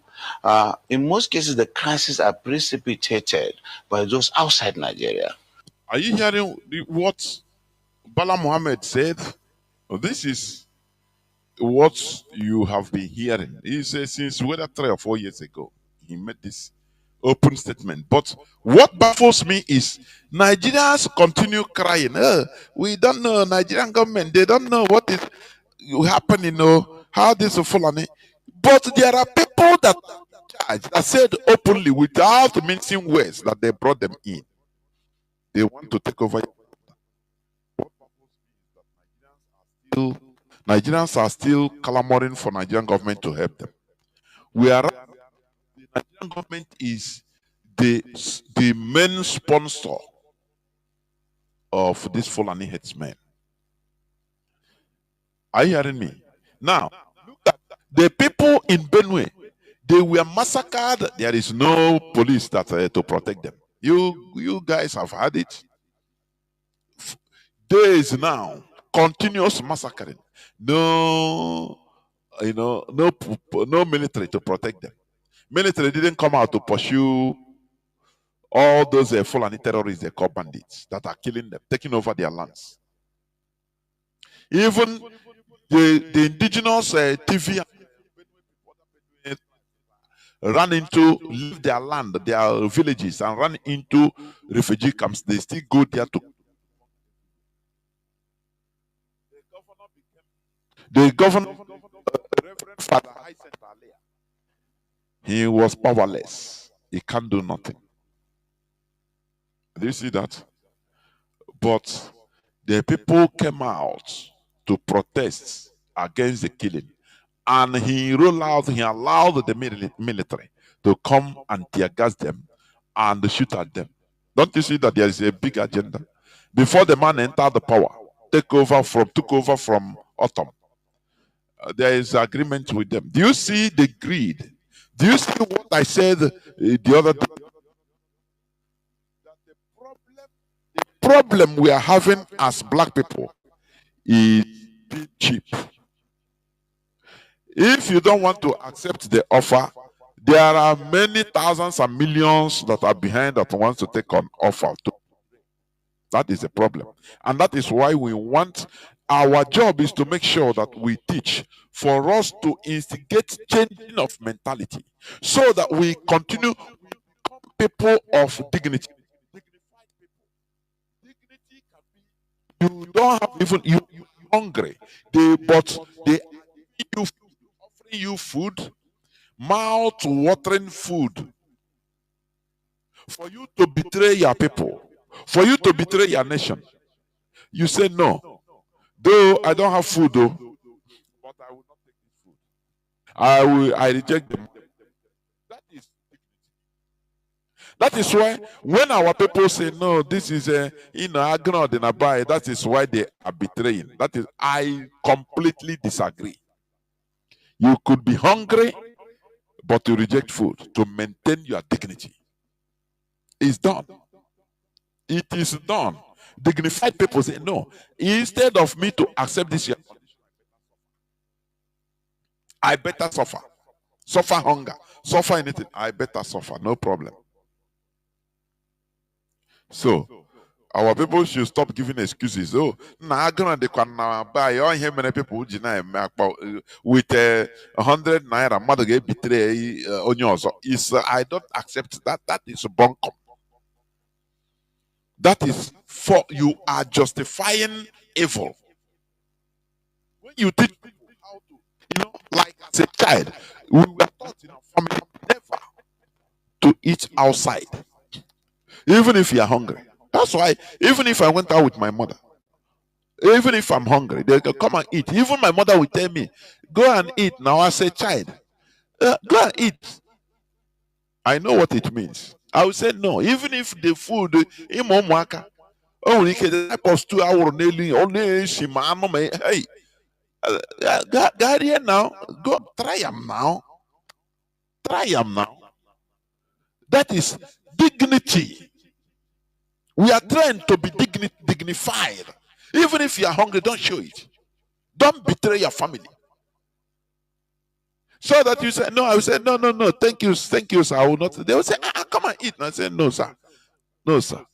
In most cases, the crises are precipitated by those outside Nigeria. Are you hearing what Bala Mohammed said? This is what you have been hearing. He says since whether 3 or 4 years ago, he made this open statement. But what baffles me is Nigerians continue crying. We don't know Nigerian government. They don't know what is happening. How this is Fulani. But there are people that said openly, without mincing words, that they brought them in. They want to take over. Nigerians are still clamoring for Nigerian government to help them. Whereas the Nigerian government is the main sponsor of this Fulani headsmen. Are you hearing me? Now, look at the people in Benue. They were massacred. There is no police that to protect them. You guys have had it. Days now, continuous massacring. No, no military to protect them. Military didn't come out to pursue all those Fulani terrorists, they call bandits, that are killing them, taking over their lands. Even the indigenous TV ran into, leave their land, their villages, and ran into refugee camps. They still go there to. The governor, Reverend Father he was powerless. He can't do nothing. Do you see that? But the people came out to protest against the killing. And he allowed the military to come and tear gas them and shoot at them. Don't you see that there is a big agenda? Before the man entered the power, took over from Autumn, there is agreement with them. Do you see the greed? Do you see what I said the other day? The problem we are having as black people is cheap. If you don't want to accept the offer, there are many thousands and millions that are behind that wants to take on offer. That is the problem. And that is why we want, our job is to make sure that we teach for us to instigate changing of mentality so that we continue to become people of dignity. Dignity can be, you don't have even, you're hungry, but they offering you food, mouth-watering food, for you to betray your people, for you to betray your nation. You say no. Though I don't have food, though, but I will not take this food. I reject them. That is why when our people say no, this is ignorant and abide, that is why they are betraying. That is, I completely disagree. You could be hungry, but you reject food to maintain your dignity. It's done. It is done. Dignified people say no. Instead of me to accept this, I better suffer. Suffer hunger. Suffer anything. I better suffer. No problem. So our people should stop giving excuses. Oh, now gonna they can buy all here many people with 100 naira. Mother get betray on yours. Is I don't accept that. That is bunkum. That is for you are justifying evil. When you teach people how to, like as a child, we were taught in our family never to eat outside, even if you are hungry. That's why, even if I went out with my mother, even if I'm hungry, they can come and eat. Even my mother will tell me, go and eat now as a child. Go and eat. I know what it means. I will say no, even if the food, oh, we can type of 2 hours nearly only hey, here now. Go try them now. Try them now. That is dignity. We are trained to be dignified. Even if you are hungry, don't show it. Don't betray your family. So that you say, no, I will say, no, no, no, thank you, sir. I will not. They will say, come and eat. And I say, no, sir. No, sir.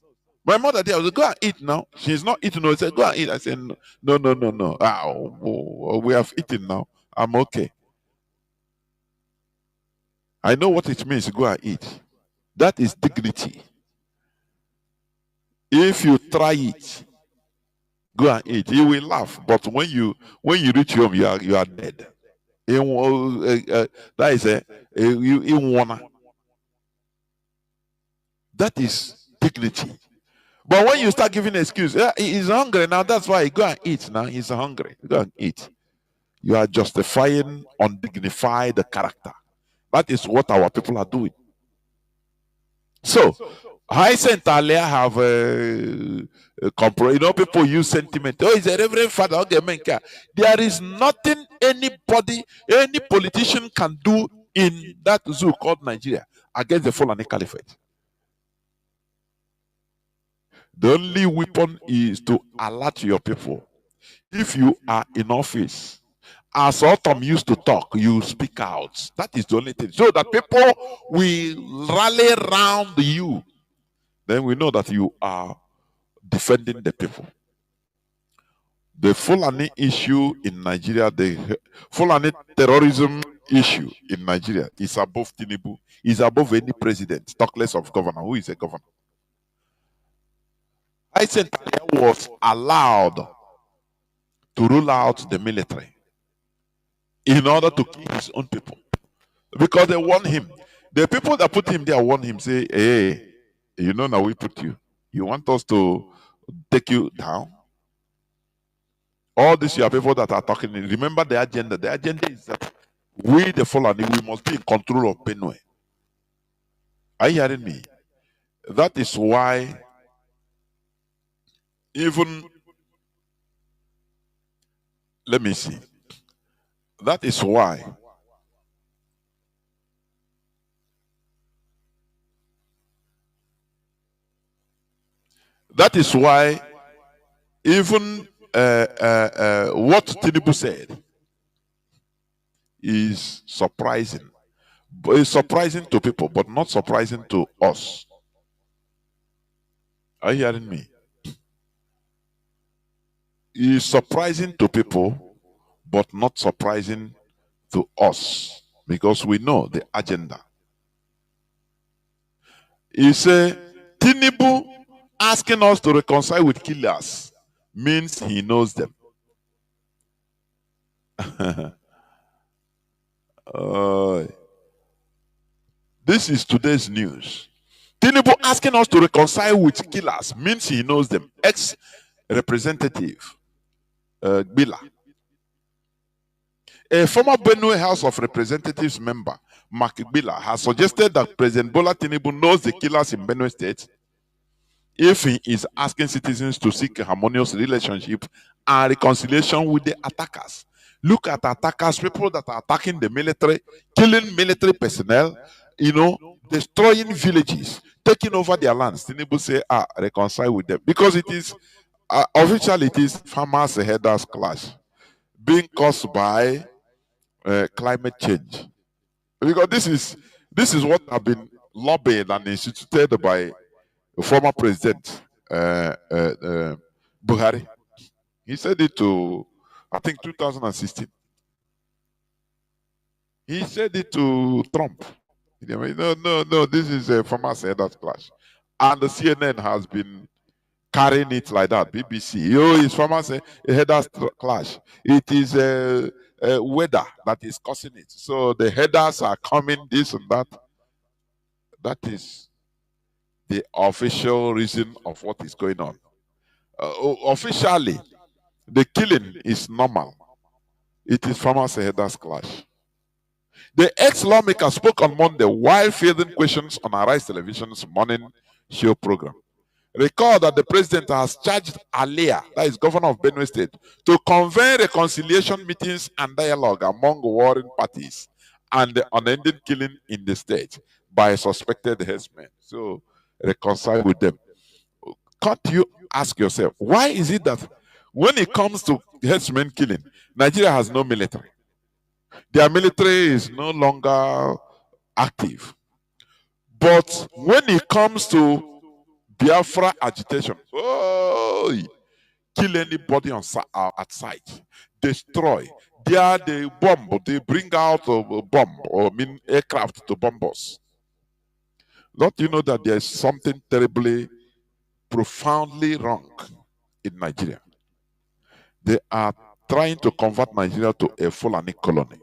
My mother there, I was go and eat now. She's not eating. No, I said, go and eat. I said, no, no, no, no, no. We have eaten now. I'm okay. I know what it means to go and eat. That is dignity. If you try it, go and eat. You will laugh, but when you reach home, you are dead. That is that is dignity. But when you start giving excuse, he's hungry now. That's why he go and eat now. He's hungry. Go and eat. You are justifying undignified character. That is what our people are doing. So, I sent earlier have people use sentiment. Oh, he's a reverend father. Okay, man. There is nothing anybody, any politician can do in that zoo called Nigeria against the Fulani Caliphate. The only weapon is to alert your people. If you are in office, as Autumn used to talk, you speak out. That is the only thing. So that people will rally around you. Then we know that you are defending the people. The Fulani issue in Nigeria, the Fulani terrorism issue in Nigeria is above Tinubu, is above any president, talk less of governor. Who is a governor? Eisenhower was allowed to rule out the military in order to kill his own people. Because they warned him. The people that put him there warned him, say, hey, you know now we put you. You want us to take you down? All these are people that are talking. Remember the agenda. The agenda is that we, the Fulani, we must be in control of Benue. Are you hearing me? That is why even, let me see. That is why even what Tinubu said is surprising. But it's surprising to people, but not surprising to us. Are you hearing me? It's surprising to people, but not surprising to us, because we know the agenda. He said, Tinubu asking us to reconcile with killers means he knows them. This is today's news. Tinubu asking us to reconcile with killers means he knows them. Ex-representative Bila, a former Benue House of Representatives member, Mark Bila, has suggested that President Bola Tinubu knows the killers in Benue State if he is asking citizens to seek a harmonious relationship and reconciliation with the attackers. Look at attackers, people that are attacking the military, killing military personnel, destroying villages, taking over their lands. Tinubu say, reconcile with them. Because it is, officially it is farmers herders clash being caused by climate change. Because this is what have been lobbied and instituted by former president Buhari. He said it to, I think, 2016. He said it to Trump. No, this is a farmers' headers clash. And the CNN has been carrying it like that. BBC, it's farmers' headers clash. It is weather that is causing it. So the headers are coming, this and that. That is the official reason of what is going on. Officially, the killing is normal. It is farmers' headers clash. The ex-lawmaker spoke on Monday while fielding questions on Arise Television's morning show program. Recall that the president has charged Alia, that is governor of Benue State, to convene reconciliation meetings and dialogue among warring parties and the unending killing in the state by suspected herdsmen. So reconcile with them. Can't you ask yourself, why is it that when it comes to herdsmen killing, Nigeria has no military? Their military is no longer active. But when it comes to Biafra agitation, kill anybody on at sight, destroy. There they bomb, they bring out a bomb or aircraft to bomb us. Don't you know that there is something terribly, profoundly wrong in Nigeria? They are trying to convert Nigeria to a Fulani colony.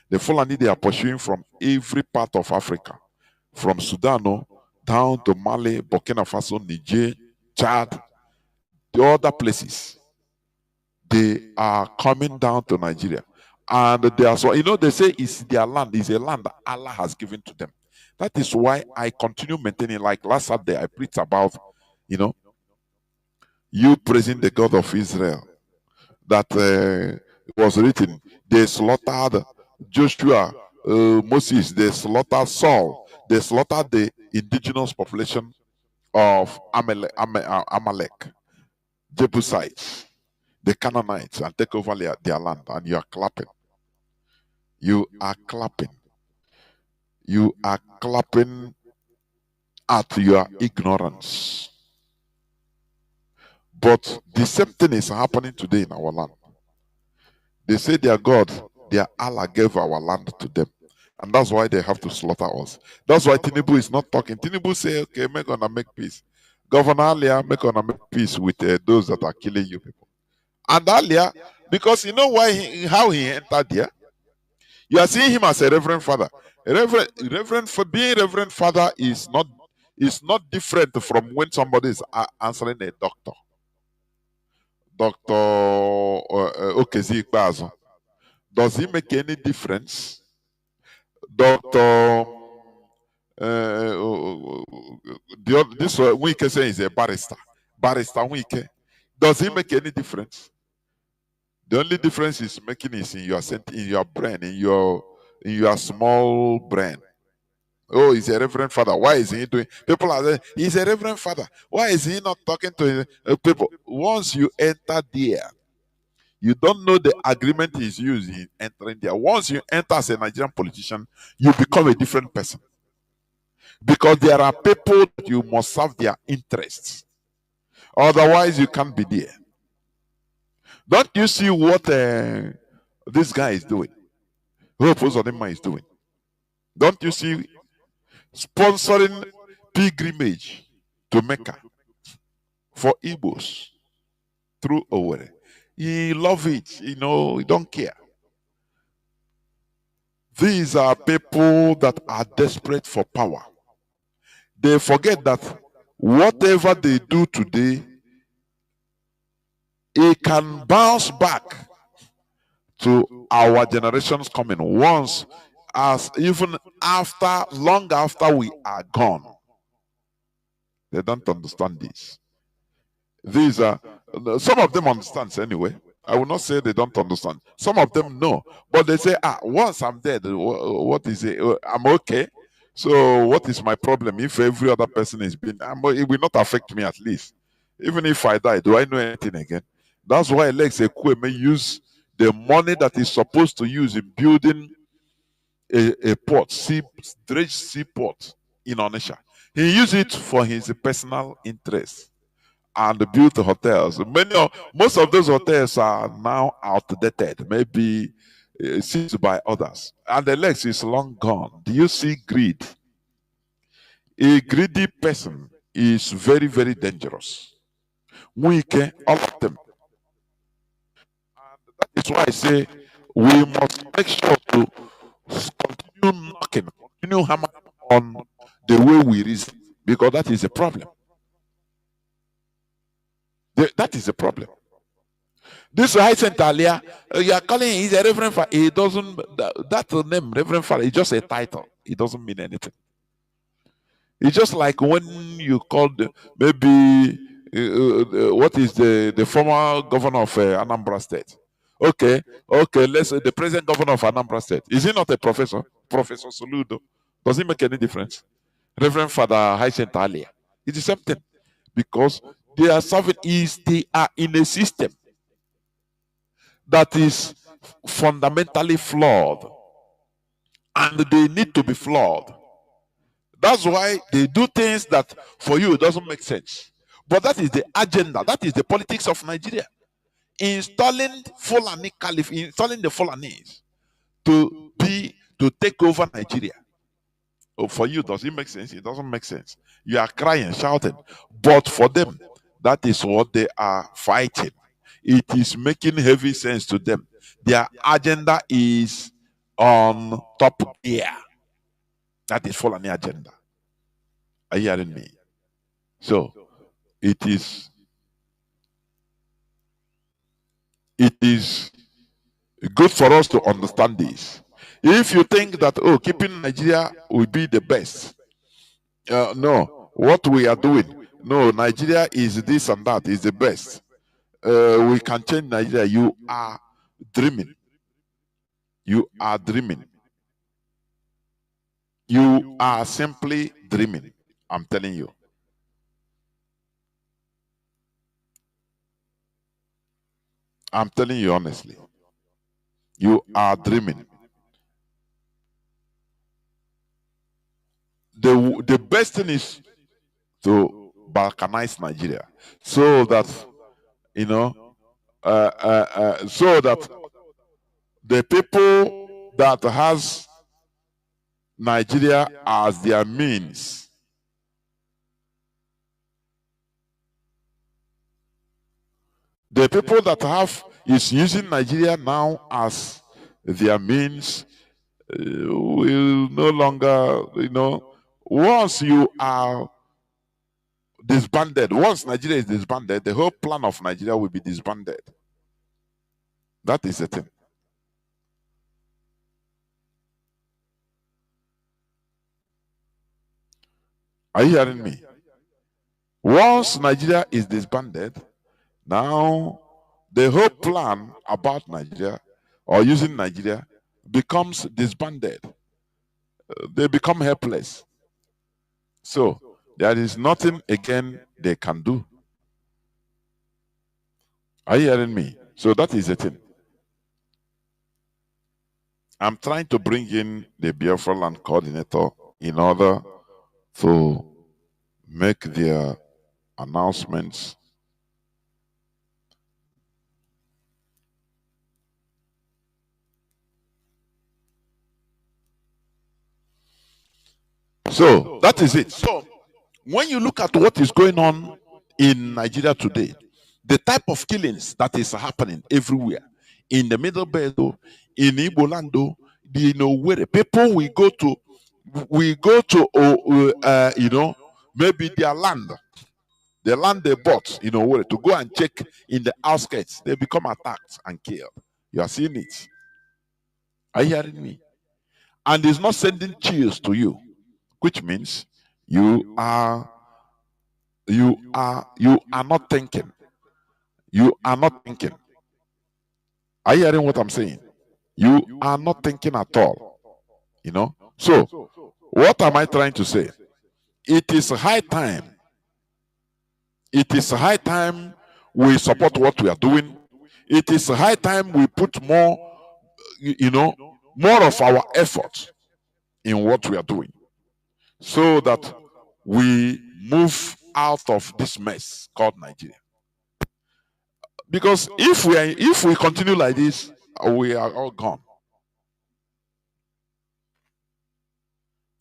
The Fulani they are pursuing from every part of Africa, from Sudan down to Mali, Burkina Faso, Niger, Chad, the other places. They are coming down to Nigeria. And they are so, they say it's their land, it's a land that Allah has given to them. That is why I continue maintaining, like last Saturday, I preached about, you praising the God of Israel. That was written, they slaughtered Joshua, Moses, they slaughtered Saul, they slaughtered the indigenous population of Amalek, Jebusites, the Canaanites, and take over their land, and you are clapping. You are clapping. You are clapping at your ignorance. But the same thing is happening today in our land. They say their God, their Allah gave our land to them. And that's why they have to slaughter us. That's why Tinubu is not talking. Tinubu say, okay, we're going to make peace. Governor Alia, we're going to make peace with those that are killing you people. And Alia, because you know why how he entered there? You are seeing him as a reverend father. Being reverend father is not different from when somebody is answering a doctor. Dr. Okezi Ikpeazu. Does he make any difference? Dr. This Wike say is a barrister. Barrister Wike. Does he make any difference? The only difference he's making is in your brain, in your small brain. Oh, he's a reverend father. Why is he doing? People are saying he's a reverend father. Why is he not talking to people? Once you enter there, you don't know the agreement he's using in entering there. Once you enter as a Nigerian politician, you become a different person. Because there are people that you must serve their interests. Otherwise, you can't be there. Don't you see what this guy is doing? Hope Uzodinma is doing. Don't you see sponsoring pilgrimage to Mecca for Igbos through Owerri? He love it, he don't care. These are people that are desperate for power. They forget that whatever they do today, it can bounce back to our generations coming once, as even long after we are gone. They don't understand this. These are, some of them understand anyway. I will not say they don't understand. Some of them know. But they say, once I'm dead, what is it? I'm okay. So what is my problem if every other person is being, it will not affect me at least. Even if I die, do I know anything again? That's why Lex Ekwueme may use the money that is supposed to use in building a port, dredge seaport in Onitsha. He used it for his personal interest and built hotels. Most of those hotels are now outdated, maybe seized by others, and the legs is long gone. Do you see greed? A greedy person is very, very dangerous. Wike, all of them. And that is why I say we must make sure to continue knocking, continue hammering on the way we reason, because that is a problem. That is a problem. This Hyacinth Alia, you are calling him, he's a reverend father. He doesn't, that name, reverend father, is just a title. It doesn't mean anything. It's just like when you called maybe what is the former governor of Anambra State? Okay, let's say the present governor of Anambra State. Is he not a professor? Professor Soludo. Does it make any difference? Reverend Father Hyacinth Alia. It's the same thing. Because they are serving they are in a system that is fundamentally flawed. And they need to be flawed. That's why they do things that for you doesn't make sense. But that is the agenda. That is the politics of Nigeria. Installing Fulani Caliph, installing the Fulanis to take over Nigeria. Oh, for you, does it make sense? It doesn't make sense. You are crying, shouting. But for them, that is what they are fighting. It is making heavy sense to them. Their agenda is on top gear. That is Fulani agenda. Are you hearing me? So it is good for us to understand this. If you think that keeping Nigeria will be the best, no, what we are doing, no, Nigeria is this and that is the best. We can change Nigeria. You are dreaming. You are dreaming. You are simply dreaming. I'm telling you. I'm telling you honestly. You are dreaming. The best thing is to balkanize Nigeria, so that so that the people that has Nigeria as their means the people that is using Nigeria now as their means will no longer, once you are disbanded, once Nigeria is disbanded, the whole plan of Nigeria will be disbanded. That is the thing. Are you hearing me? Once Nigeria is disbanded, now the whole plan about Nigeria or using Nigeria becomes disbanded. They become helpless. So there is nothing again they can do. Are you hearing me? So that is the thing. I'm trying to bring in the Biafra land coordinator in order to make their announcements. So that is it. So when you look at what is going on in Nigeria today, the type of killings that is happening everywhere, in the Middle Belt, in Igbo land, where people we go to maybe their land, the land they bought, where to go and check in the outskirts, they become attacked and killed. You are seeing it. Are you hearing me? And it's not sending chills to you, which means you are not thinking. You are not thinking. Are you hearing what I'm saying? You are not thinking at all. So what am I trying to say? It is high time. It is high time we support what we are doing. It is high time we put more of our effort in what we are doing, so that we move out of this mess called Nigeria. Because if we continue like this, we are all gone.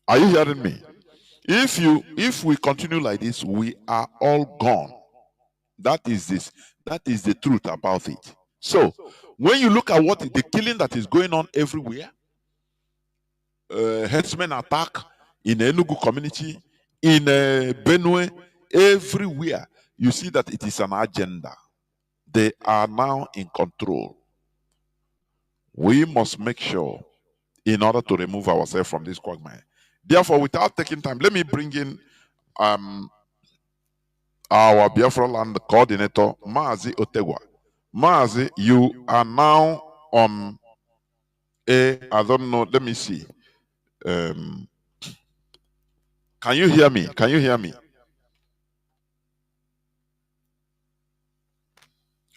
Are you hearing me? If we continue like this, we are all gone. That is the truth about it. So when you look at what the killing that is going on everywhere, herdsmen attack in Enugu community, in Benue, everywhere, you see that it is an agenda. They are now in control. We must make sure, in order to remove ourselves from this quagmire. Therefore, without taking time, let me bring in our Biafra land coordinator, Mazi Otegwa. Mazi, you are now on I don't know, let me see. Can you hear me? Can you hear me?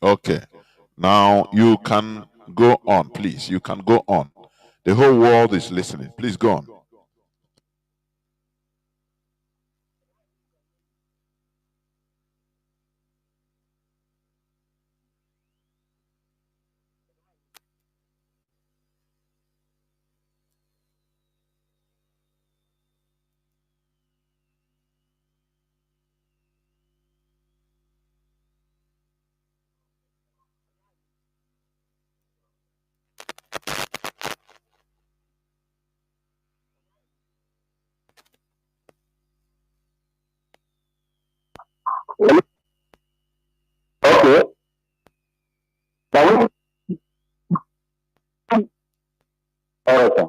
Okay. Now you can go on, please. You can go on. The whole world is listening. Please go on. Okay. Now, all right, sir.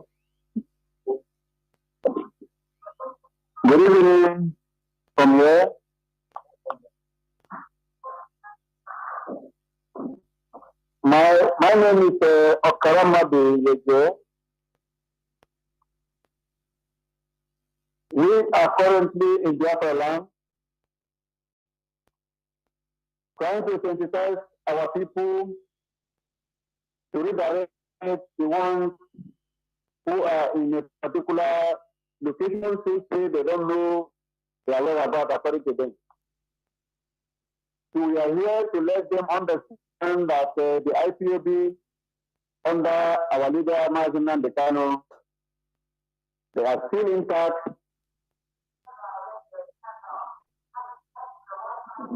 Good evening from here. My name is Okaramade Yejo. We are currently in Biafra land, trying to sensitize our people to redirect the ones who are in a particular location, so say they don't know their whereabouts according to them. So we are here to let them understand that the IPOB under our leader Mazi Johnathan Kanu, they are still intact.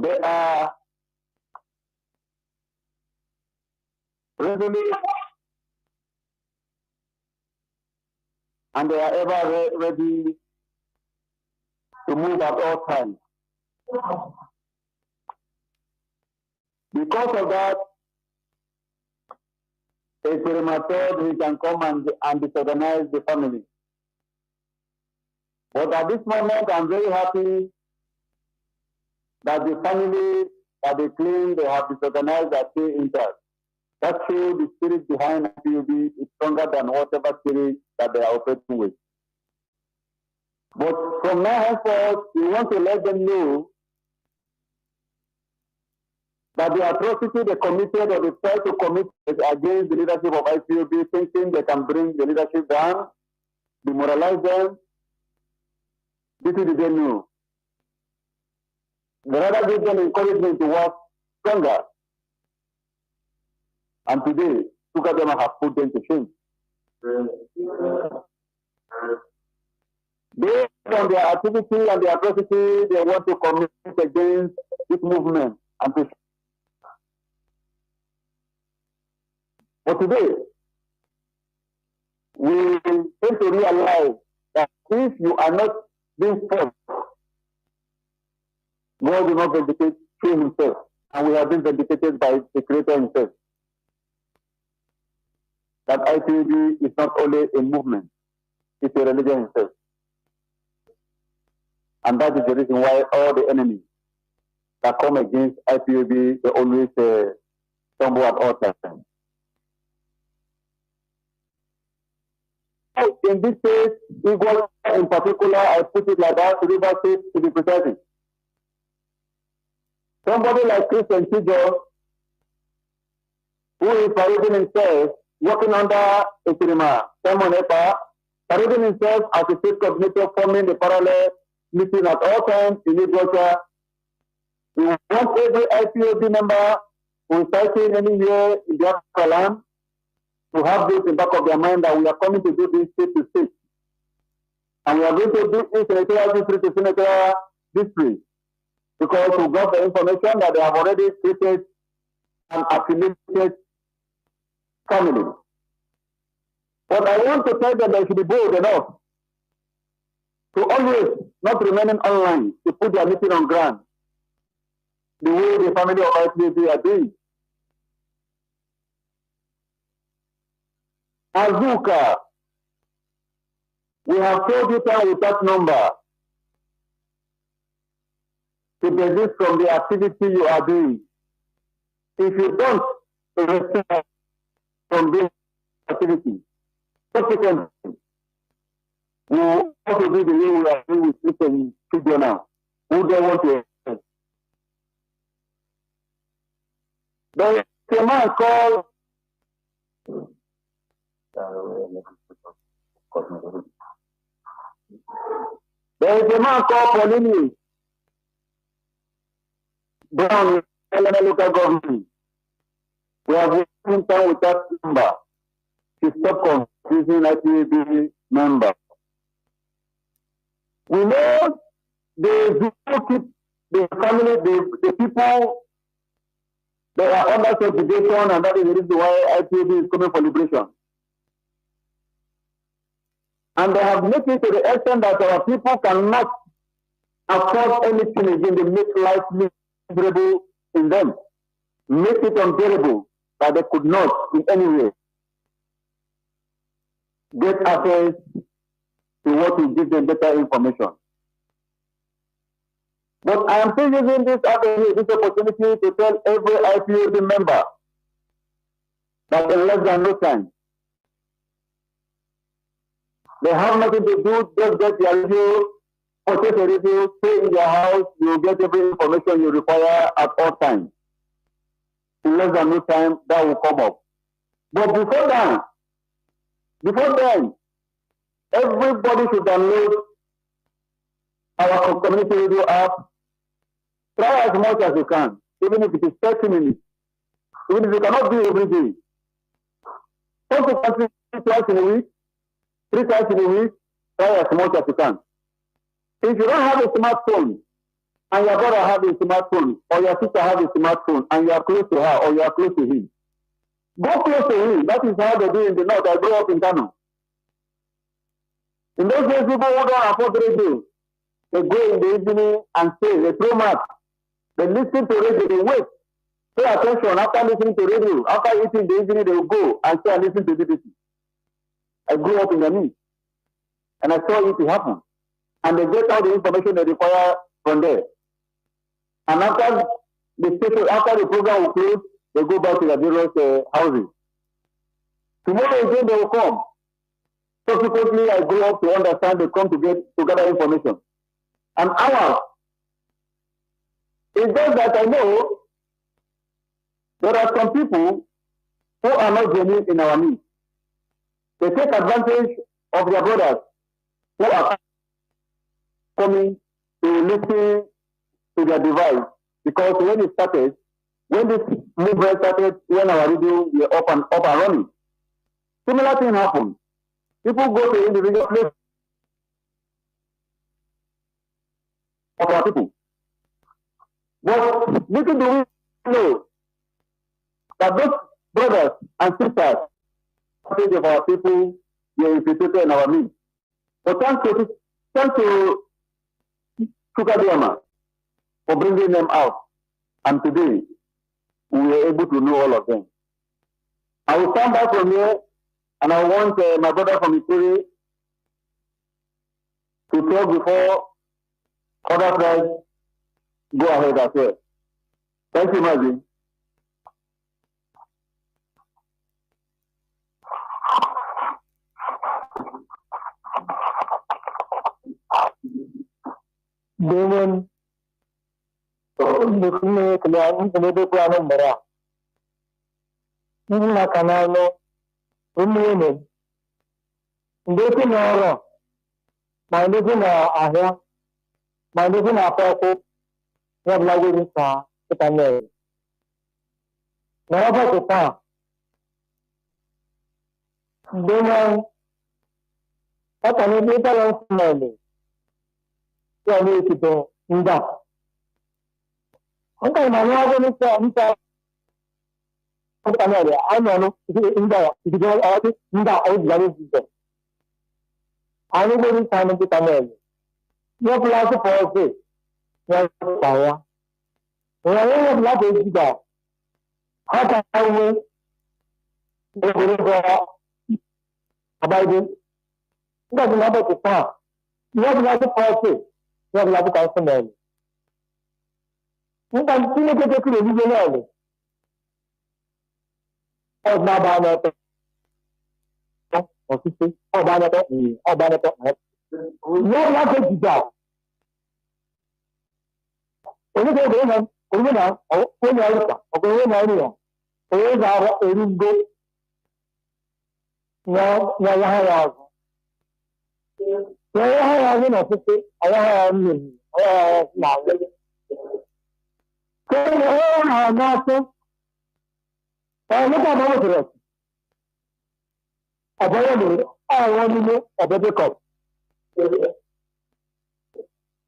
They are resolute and they are ever ready to move at all times. Because of that, a method he can come and disorganize the family. But at this moment, I'm very happy that the family that they claim they have disorganized are still intact. That shows the spirit behind IPOB is stronger than whatever spirit that they are operating with. But from now henceforth, we want to let them know that the atrocity they committed or they tried to commit against the leadership of IPOB, thinking they can bring the leadership down, demoralize them, this is the day new. They rather give them encouragement to work stronger. And today, two of them have put them to shame. Based on their activity and the atrocity they want to commit against this movement. And to but today, we came to realize that if you are not being forced, God will not vindicate himself. And we have been vindicated by the Creator himself. That IPOB is not only a movement, it's a religion itself. And that is the reason why all the enemies that come against IPOB, they always stumble at all times. In this case, Igor in particular, I put it like that, River State to be precise. Somebody like Christian Chijo, who is parading himself, working under Simon Epa, parading himself as a state coordinator, forming the parallel meeting at all times in agriculture. We want every IPOB member who is fighting anywhere in Biafra land to have this in the back of their mind that we are coming to do this state to state. And we are going to do this senatorial district to senatorial district because we got the information that they have already created an affiliated family. But I want to tell them they should be bold enough to always not remaining online, to put their meeting on ground, the way the family of IPOB are doing. Azuka, we have told you time with that number to desist from the activity you are doing. If you don't respect from this activity, subsequently, we will also do the way we are doing with Mr. Studio now. Who don't want to accept. There is a man called Paulini Brown in the local government. We have been time with that number to stop confusing IPAB members. We know they do keep the family, the people that are under segregation, and that is the reason why IPAB is coming for liberation. And they have made it to the extent that our people cannot afford anything again. They make life miserable in them, make it unbearable that they could not in any way get access to what will give them better information. But I am still using this avenue, this opportunity to tell every IPOB member that in less than no time, they have nothing to do, just get their radio, purchase a radio, stay in their house, you will get every information you require at all times. In less than no time, that will come up. But before then, everybody should download our community radio app. Try as much as you can, even if it is 30 minutes. Even if you cannot do it every day. Come to country twice in a week, 3 times in a week, try as much as you can. If you don't have a smartphone, and your brother has a smartphone, or your sister has a smartphone, and you are close to her, or you are close to him, go close to him. That is how they do in the north. I grew up in Kanu. In those days, people who don't afford radio, they go in the evening and say, they throw math. They listen to radio, they wait. Pay attention after listening to radio. After eating in the evening, they will go and say, I listen to BBC. I grew up in the midst, and I saw it happen. And they get all the information they require from there. And after the station, after the program will close, they go back to their various houses. Tomorrow again they will come. Subsequently, I grew up to understand they come to gather information. And ours, it's just that I know there are some people who are not genuine in our midst. They take advantage of their brothers who are coming to listen to their device. Because when it started, when this movement started, when our radio were up and running, similar thing happened. People go to individual places of our people. But little do we know that those brothers and sisters of our people were infiltrated in our midst. But thanks to Sukadiyama for bringing them out. And today, we were able to know all of them. I will stand back from here, and I want my brother from Ikuri to talk before other tribes go ahead as well. Thank you, Mazi. Dengan dukne kalian kemudian pulang merah. Ini makanan lo, ini. Ini pun orang, mana pun ahya, Manduku na poko, ya blago ni sa kitane. Na hapa kupa. Dena hata ni bita la smele. Ya ni kito nda. Hanga manago ni sa nda. Kitane ya ano nda kito awati nda au blago kito. Ani ko ni sa ni kitane. Ya blago pose. Ya saya. Ya blago kito. Hata awe abiding. Nggak kenapa kita, nggak kenapa pasti, nggak kenapa kau sendiri. Nggak sini kita sudah di mana ni? Oh mana tu? Oh sih, oh mana tu? Oh mana tu? Nggak kenapa kita? Ini kau dengan, kau mana? Oh kau ni apa? Oh kau ni apa? Oh jawab eringo. Nggak yang Saya ni nak cakap, ayah ni, ayah nak. Kalau nak tu, kalau tak mahu terus. Apa yang ni? Awak ni apa dekor?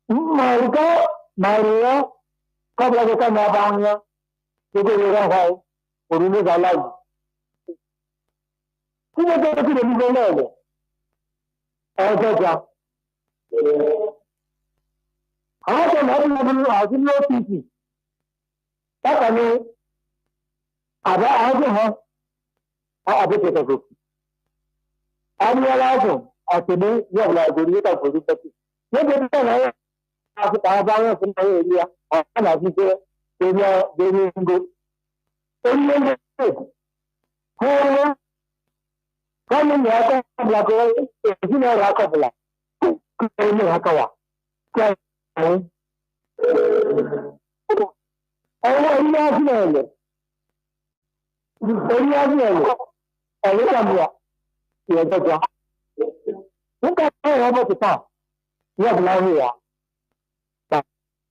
Mereka, Maria, kau lagi kan abangnya, juga orang hal, orang ni galai. Kita tak boleh digalai. Aja. Ada orang yang tinggi. Tak ada. Ada aja ada kita tu. Ada lagi. Asli dia lagi dia tak boleh tapi. Dia betul lah. Aku tahu bahawa sebenarnya dia ada juga dia minggu. Ini Kami ni akan melakukan ini rakyat pula. Ini rakyat. Allah ini asal ni. Ini asal ni. Allah kami ya. Ia saja. Bukan apa kita. Ia belanja ya.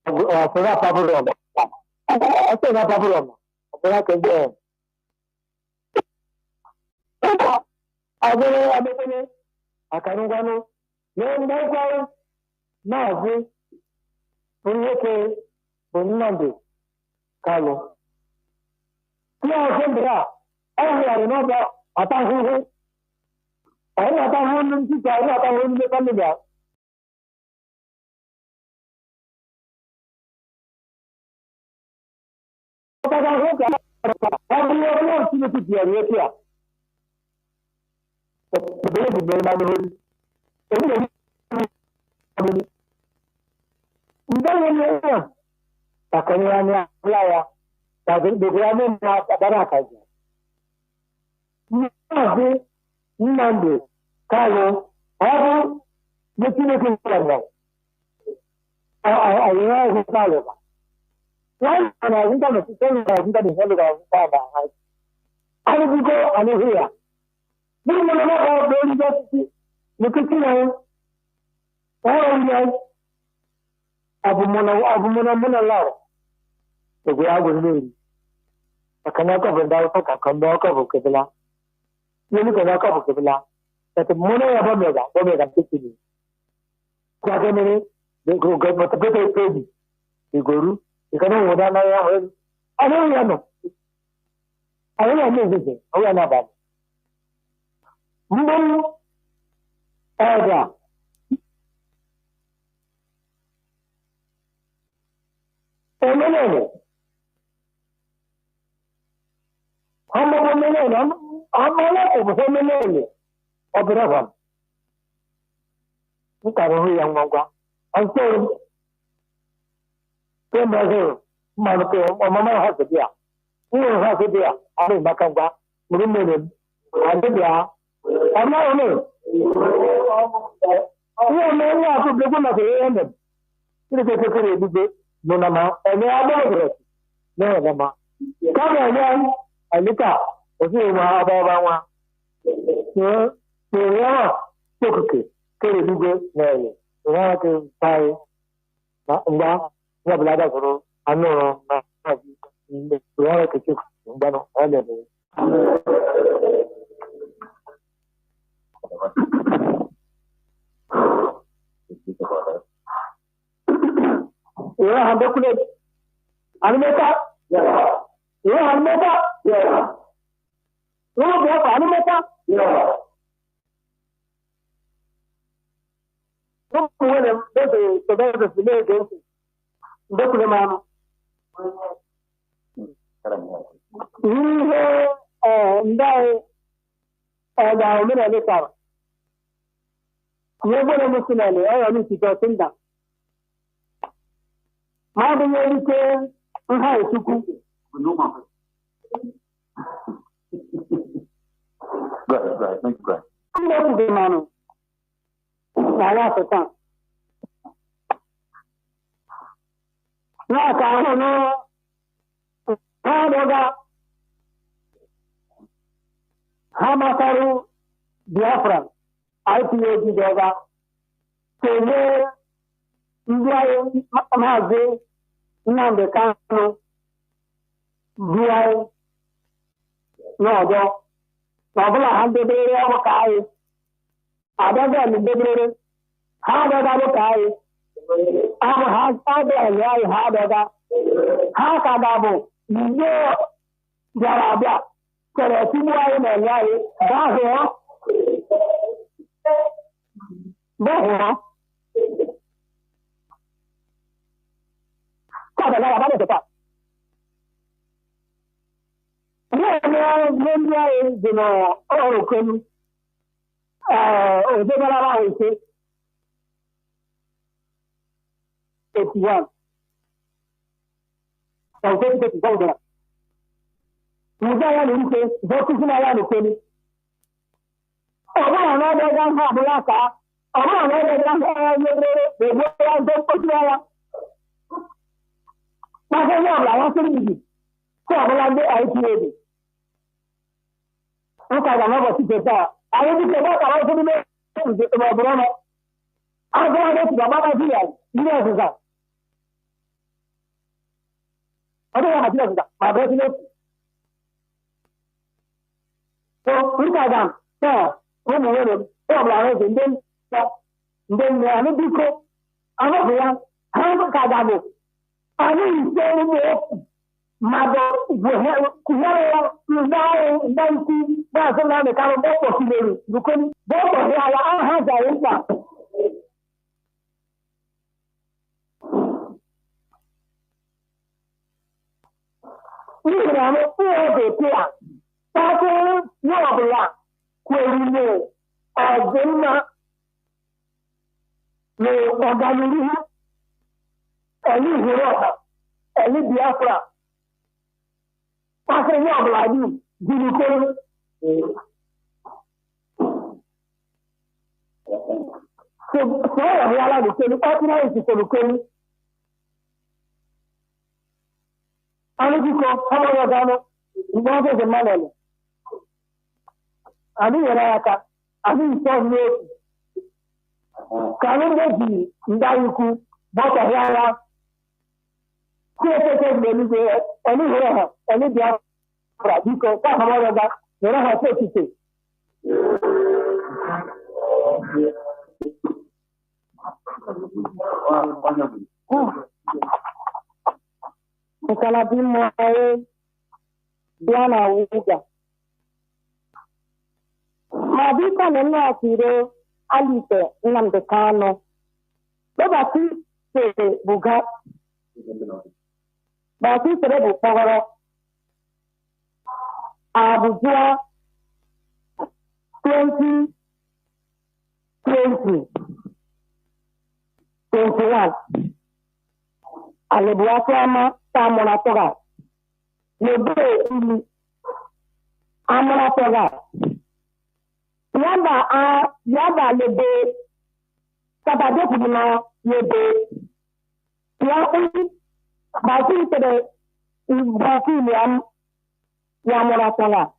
Apa problem? Apa problem? Apa kerja? Ada ni, Kanu, yang baik Mazi, Nnamdi, Kanu. Dia sendiri, orang yang ada atasan, orang atasan ni juga atasan ni kan dia. Atasan dia, orang sini dia. Sebelum bermain ini, ini pakaiannya pelaya, tapi beberapa nak darah saja. Mazi, Nnamdi, Kanu, aku mesti nak keluar. Ayah kita lupa. Lain orang kita mesti kita di sana kita. Aku juga anu dia. Ini mana boleh jadi mungkin orang yang abu mana lah. Jadi aku ni, kerana aku benda apa kerana aku bekerja. Ini kerana aku bekerja. Tapi mana apa mereka fikir. Jadi ni, guru betul betul di guru. Ikan orang yang ada yang ni, orang apa? Ada. Pemenang. Hamba pemenang. Amalah pemenang. Apa? Bukan yang mangga. Asal. Pemenang. Mana hak dia? Ini hak dia. Ada makan gua. Mungkin ada dia. Ama ini, ini aku belum nak ini. Ini kita juga nama. Ini apa beres? Nama. Kalau yang alika, usia apa orang? Saya cukup. Kita juga ni. Orang tu saya Ngwa blada soro anoro na tuwa ke ke ngano ale ne. Ya hande kule anmeta ya anmeta ya Biafra anmeta ya Bueno, desde todo el desfile que es de Culemano. La mera de Saba. Yo voy a mencionarle, a mi situación. Más de lo que un high suku. Right, thank you, no de mano. Nada, está. No, Hamakaru Biafra, IPOG Doga, Kele, Mazi, Nnamdi Kanu, Biafra, no, Nabla Handebere Wakai, Adaga Libere, Hadaga Wakai, Hadaga, Hakadabo, no Jarabia. Kẹ̀rẹ̀ tí wọ́n ayé nàìjíríà yìí báhùn kọ́ọ̀dọ̀ lára bá lè tẹ́ta. Ní ní ayé jùlọ ọrùn kẹnu òjò lára ìṣe 81 ọ̀gbẹ́ ti tẹ́tì Mujaya ni mke, zote zina ya nukeli. Ọba na ọdọ ẹgbẹ́ ń àbúrò àká, ọba na ọdọ ẹgbẹ́ ń ẹgbẹ́ gbogbo ya ń tó kójú ya. Pàṣẹ ní ọ̀bùrà wọn sí ìdí, kí ọ̀bùrà gbé IPAD. Wọ́n kàgbà náà bọ̀ sí ìjẹta. Àwọn ibi tẹ̀lé ọ̀tà wọn fún ilé ọ̀bùrà náà. Àwọn ọdọ ti bàbá bá sílẹ̀ nílẹ̀ ọ̀sùnjà. Ọdún wọn àti ọ̀sùnjà, bàbá sílẹ̀. Nkaga ụmụ nwere ọbụla eze ndị anyị biko anọbụ ya ha nkaga bụ anyị ise ụmụ okwu mmadụ kụnyere ya ndị isi na-azụ na amịkarị bọkpọsilere bukoni bọkpọsi ala aha jara mkpa n'ihi na ụmụ oge a Pàṣẹ ní ọ̀bùnà pẹ̀lú ní ọ̀gbẹ́nà ní ọ̀gánirú ẹ̀lú ìhòrò ọ̀hà ẹ̀lú Biafra. Pàṣẹ ní ọ̀bùnà yìí dìrì pé sọ́ọ̀rọ̀ ní aládùúgbò ní pàṣẹ ìsìnkú pé alùpùpù ọmọ ọ̀gánà ìgbọ́n tó ṣe máa lẹ̀lẹ̀. Anyị nyere aka, anyị nso n'otu. Ka anyị meji ndị anyị ukwu gbasahịa ya. Chineke mgbe eluigwe, anyị hụrụ ha, anyị Biafra, biko, ka ha mara ga, nyere ha echiche. Nkala dị mma bịa na Wuga. Ma dịka na nnaghachiri Alite Nnamdi Kanu, Bati sere buga, Bati sere bu kpọrọ Abuja 2021. Alibuasama Samona Toga, Nebe Ili Amona Toga. Yaba lebe sabade kuna lebe ya basi tere basi ya moratala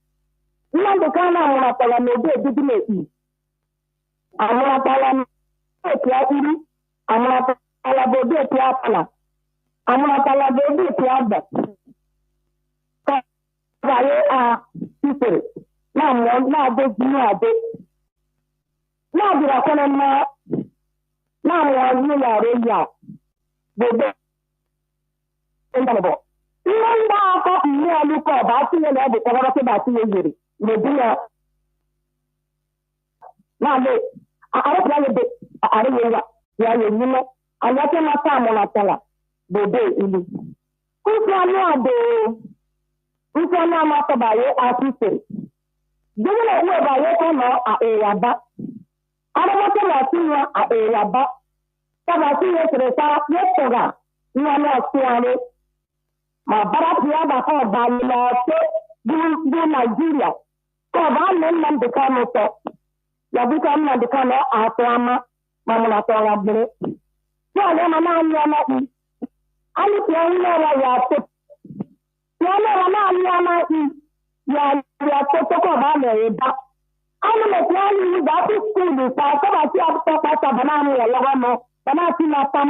Nnamdi Kanu moratala lebe dibile i amoratala ya iri amoratala Alabode Piapala. Amunapalabode Piaba. Kaye a Sister. Now they do not. Now there are Kanama. Now you are Ria. The Incredible. Even now, you look about you and the cover about you. You do now, I don't play a bit. I don't know. I let him a time on a teller. The day in it. Who's one day? Who's one master by your assistant? Do you know where by your corner at a yaba? I don't want to see you at a yaba. Come I see you to the south, yes, program. You are not seeing it. My brother, the other part by the Nigeria. Come on, men become a Yabuka Nnamdi Kanu atama mamuna tola bere. So ya mama nyama ali tiana ya te. Tiana mama nyama ya to ko ba le ba. Ani me tiani da ti school sa so ba ti apata ta bana mu ya no. Bana ti na tam.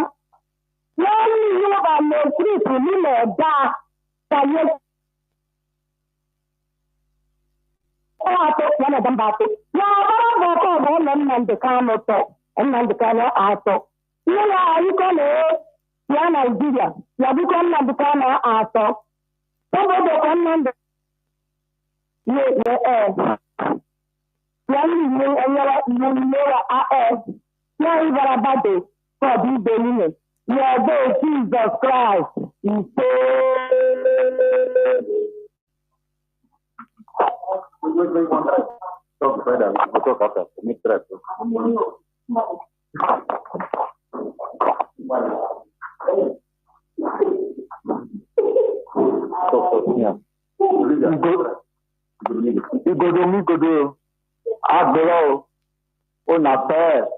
Yoni yo ba le street ni le da. Ta ye one of them back. No, I don't know Nnamdi Kanu talk. Nnamdi Kanu ato. You know, you can ya Nigeria. Ya become Nnamdi Kanu ato. Somebody come Nnamdi. Jesus Christ. Igodo agbero onafe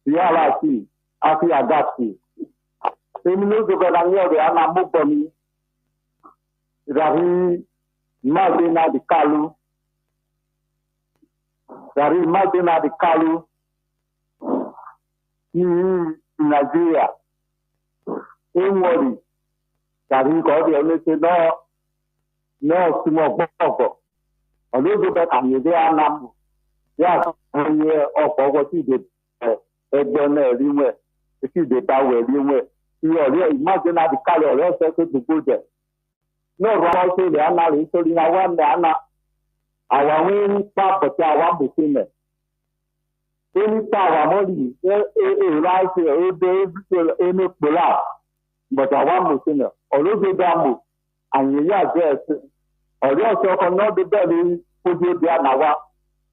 yalasi afi agati emino gogoda ni ore ana mobomi Dari Mazi Johnathan Chinedu in Nigeria. Enwori Dari God onese no small boko. Ologo be anyede anamu. Ya onye ofowo ti de egbe na riwe. Ti de bawe riwe. Ti ore Mazi Johnathan Chinedu ore se ko dugoje. No wrong say the ana so na one the ana awa pa but awa bukime any power money right any pola but awa bukime ologo damu and you address or also can not the belly put you there now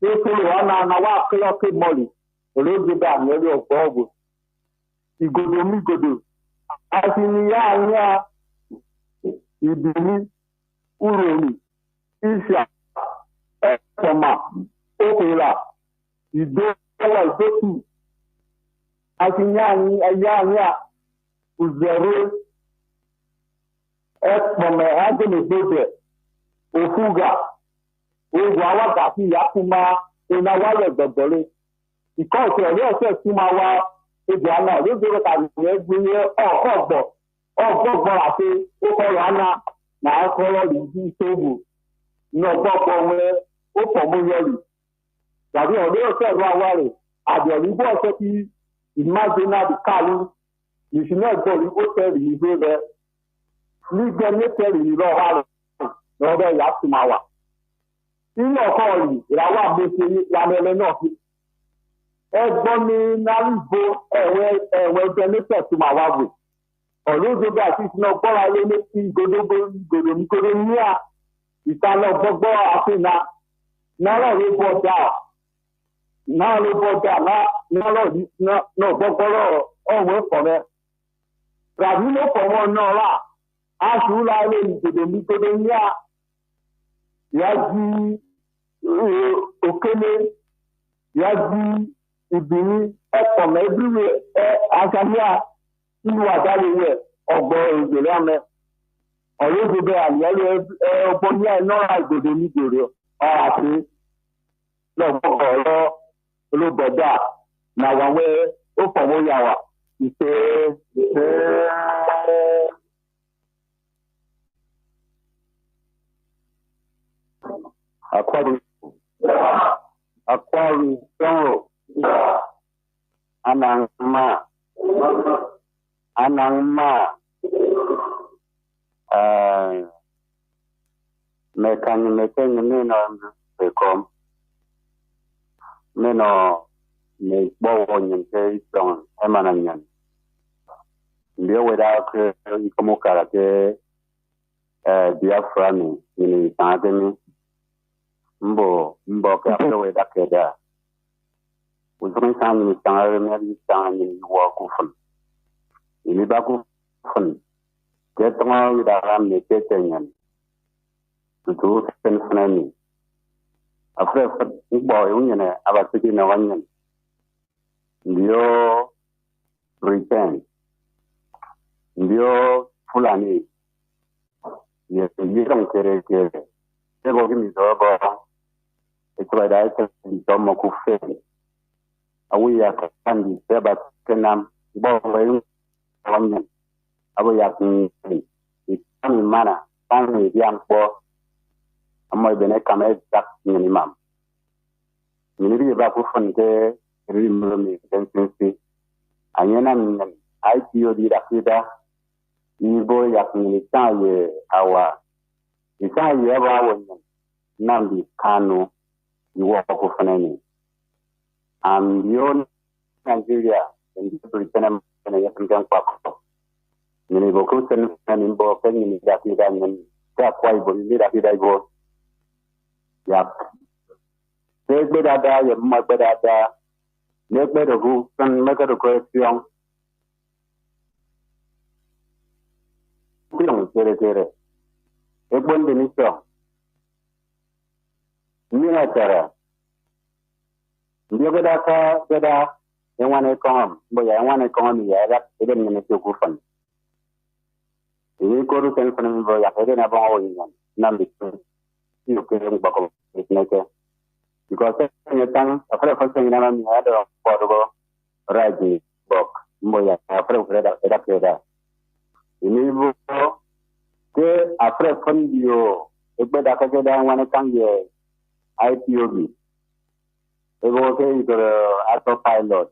so na wa clock money ologo damu ere ogogo igodo asini ya Ibini, Uroni, Isha, Ekoma, Opera, Idotu, Asinyani, Ayanya, Uzere, Ekoma, Agene Bote, Ofuga, Owawa Gati Yakuma, Inawale Dodole, because yourself Sumawa, Idiana, you do it every year, or ọgbọgbọ àti ụkọrọ anya na akọrọ ìdí ìṣòwò ní ọgbọgbọ nwere ụkọmụnyeri tàbí ọdún ọsẹ ẹrọ awárẹ àbẹ̀rẹ̀ ìbú ọsẹ tí Mazi Johnathan Chinedu ìṣúná ìbọ̀lì ó tẹ̀lé ìwé rẹ nígbẹ́ ní tẹ̀lé ìrọ̀ ọ̀hárẹ̀ lọ́dọ̀ ìyá tó máa wà. nínú ọkọ̀ yìí ìràwọ̀ àgbèsè ìyàmẹ̀lẹ̀ náà fi ẹgbọ́n ní nàlùbọ̀ ẹ̀wẹ̀ jẹ́nẹ́tẹ̀ tó máa wá wò. Ọ̀lọ́dọ̀dọ̀ àti ìsinà gbọ́ra lé ní ti gòdòmígòdò ní à ìtàlọ́ gbọ́gbọ́ àfihàn náà ló bọ́jà náà gbọ́gbọ́rọ̀ ọ̀wọ́ ìfọ̀rẹ́. Ràbí ló fọwọ́ náà rà á ṣùúrà lé ní gòdòmígòdò ní à ìyá jí òkèlè ìyá jí ìbìrín ẹ̀pọ̀mọ̀ ẹ̀bírí àṣàyà. Nínú àdáyé rẹ̀ ọ̀gbọ̀n ìgbèrè àmẹ́ ọ̀lọ́dọ̀dọ̀ àyẹ̀lẹ̀ ọgbọ́n ní ẹ̀nà ìgbòdò nígbèrè ọ̀rà sí lọ́gbọ̀n ọ̀rọ̀ olóbọ̀dá na wawe ufowo yawa ise akwaru so anangma mekanyi mino bekom mino ne bowo nyente don emananyan ndio weda ke ikomo karate Biafra ni tangeni mbo ka weda keda uzun san ni tangare ni tangani wa kufun ini ba kufun ke tonga wida ram ne ke tenyan tu sen fanani afre bo yunyane abasiki na wanyan ndio return ndio fulani yes yirong kere ego kimi zobo etwa da ita ndomo kufe awi ya kandi seba kenam bo wayu wanyan abo ya kini ikani mana tani yang bo amoy bene kame tak ni mam ni ri ba ku fonte ri mi tensi anyena ni IPO di dakida ibo ya kini taye awa itaye ba wonye Nnamdi Kanu iwo ku fonani yo Nigeria ndi Britain na ya kan kwa ni bo ku sen ni bo kan ni dakida ni ta kwa ibo ni dakida ibo ya segbe dada ya magbe dada negbe dogu kan mega do question tiong tere egbon de ni so ni na tara ndio beda enwane kom boya enwane kom ya da eden ni ko fan ni ko ru ten fan boya eden na ba o yin Nnamdi you can back up with nature because you can after first thing na mi ada portable raji book moya after fredaeda ini bu ke after fund yo ebe da ka da wana kan ye IPOB ego ke ito autopilot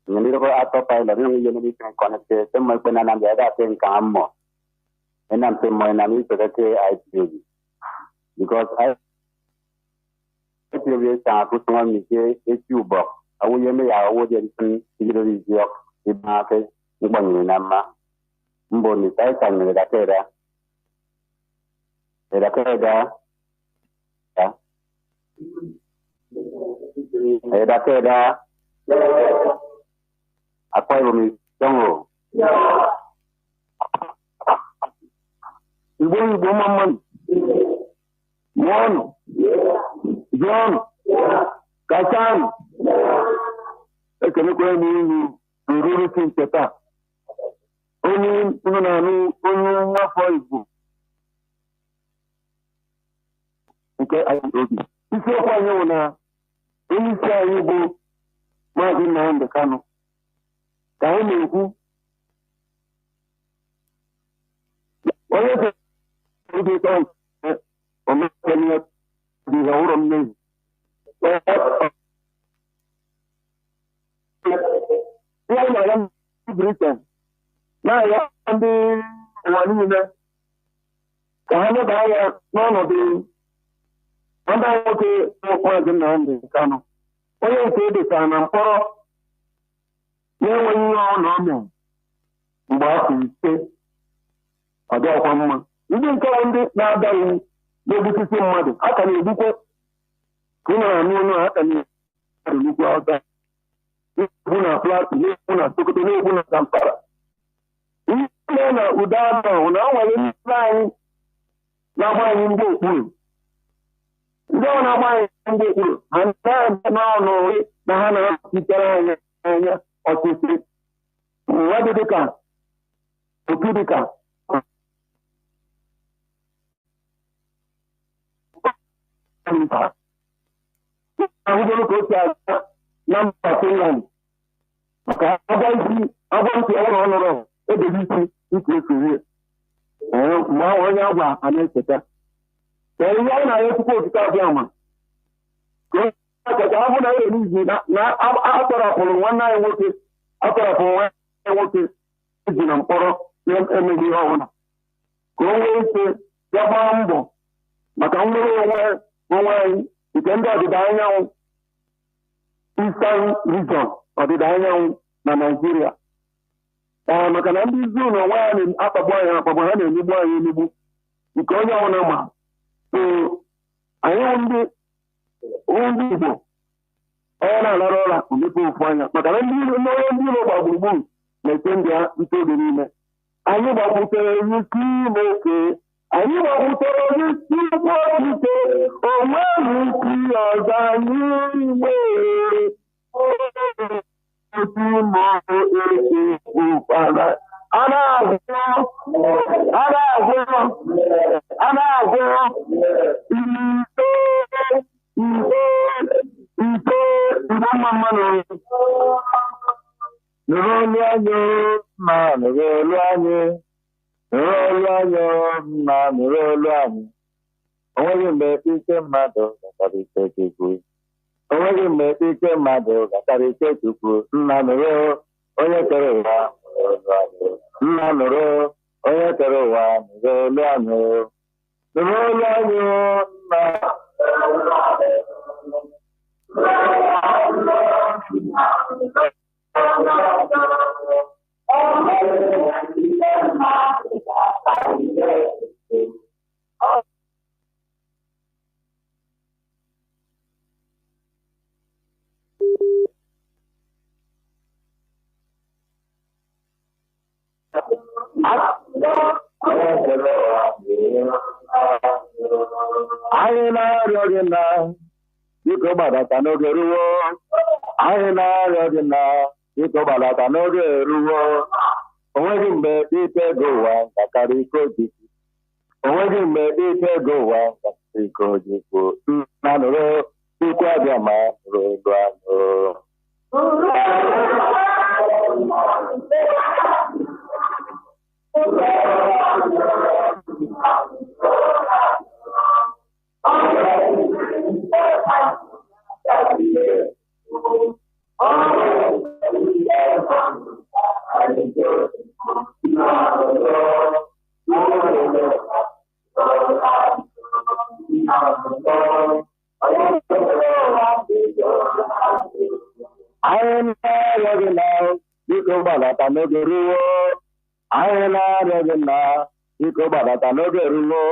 ni ro autopilot ni yo ni kan connect te mo pe na ya da ten kan mo enam te mo na mi to ke IPOB because IPOB ta ku to mi ke etu box awu ye me ya awu de tin igiro di yok iba ke ngban ni nama mbo ni tai kan ni da keda apa yang mi jongo ibu mamman mon John kasan ekene ko ni ruru tin teta oni nanu oni na fo ibu nke ayi obi isi kwa nyo na oni si ayi bu Mazi Nnamdi Kanu ka o na-ekwu onye se obi to o me kenye di hawro mmezi ya na ya Britain na ya ndị ụwa niile ka ha leba anya n'ọnọdụ ndị nwoke Mazi Nnamdi Kanu onye nke edetara na mkpọrọ na-enweghị ihe ọ na-eme mgbe afọ 5 ọ dị ọkwa mma ndị nke ndị na-adaghị na-egbusisi mmadụ a ka na-egbukwa ka ị na-anụ ọnụ a ka na-egbukwa ọta na-egbu na Plateau na-egbu na Sokoto na-egbu na Zamfara ihe na ụda ahụ na o nwere ndị anyị na-agba anyị ndị okpuru ndị ọ na-agba anyị ndị okpuru ha na-abịa n'ọnụ na ha na-apụtere anyị anya ọchịchị mmadụ dịka otu dịka ahụgoro ka o si aga number Finland. Maka agwa ntị ọhụrụ ebeghị isi ike esori ma onye agwa a na-echeta. Ka ihe anyị na-arịọ tupu okike abịa ma ka ahụ na ya n'izi na atọrapụrụ nwanne anyị nwoke eji na mkpọrọ emeghị ihe ọbụla ka o nwee ike ya gbaa mbọ maka nnwere onwe anyị nke ndị ọdịda anyanwụ Eastern Region ọdịda anyanwụ na Nigeria. Maka na ndị Zuu na onwe ya na-akpagbu anyị akpagbu, ha na-emegbu anyị emegbu nke onye ọbụla ma. Anyị ndị Igbo onye na-alara ụra omepe ofu anya maka na ndị Igbo gba gburugburu na-eche ndị ha ike oge niile. Anyị gbagbutere ike ime anyị gbagbutere isi ụgbọ ike onweghị isi ọzọ anyị nwere a na-agụ ite mmanụ nụrụ olu anyị ma nụrụ olu anyị ma nụrụ olu anyị. Onweghị mgbe ike mmadụ gatara ike Chukwu. Onweghị mgbe ike mmadụ gatara ike Chukwu. Nna nụrụ onye kere ụwa nụrụ olu anyị. Nna nụrụ onye kere ụwa nụrụ olu anyị. Nụrụ olu anyị nna. Anyị na-arịọ gị na biko gbadata n'oge ruo. Anyị na-arịọ gị na biko gbadata n'oge ruo. Onweghị mgbe ike ego ụwa ntakarị iko ojiji. Onweghị mgbe ike ego ụwa ntakarị iko ojiji. Nna nụrụ ikwu abịa ma nụrụ elu anụ. Anyị na-arịọ gị na biko gbadata n'oge ruo. Anyị na-arịọ gị na biko gbadata n'oge ruo.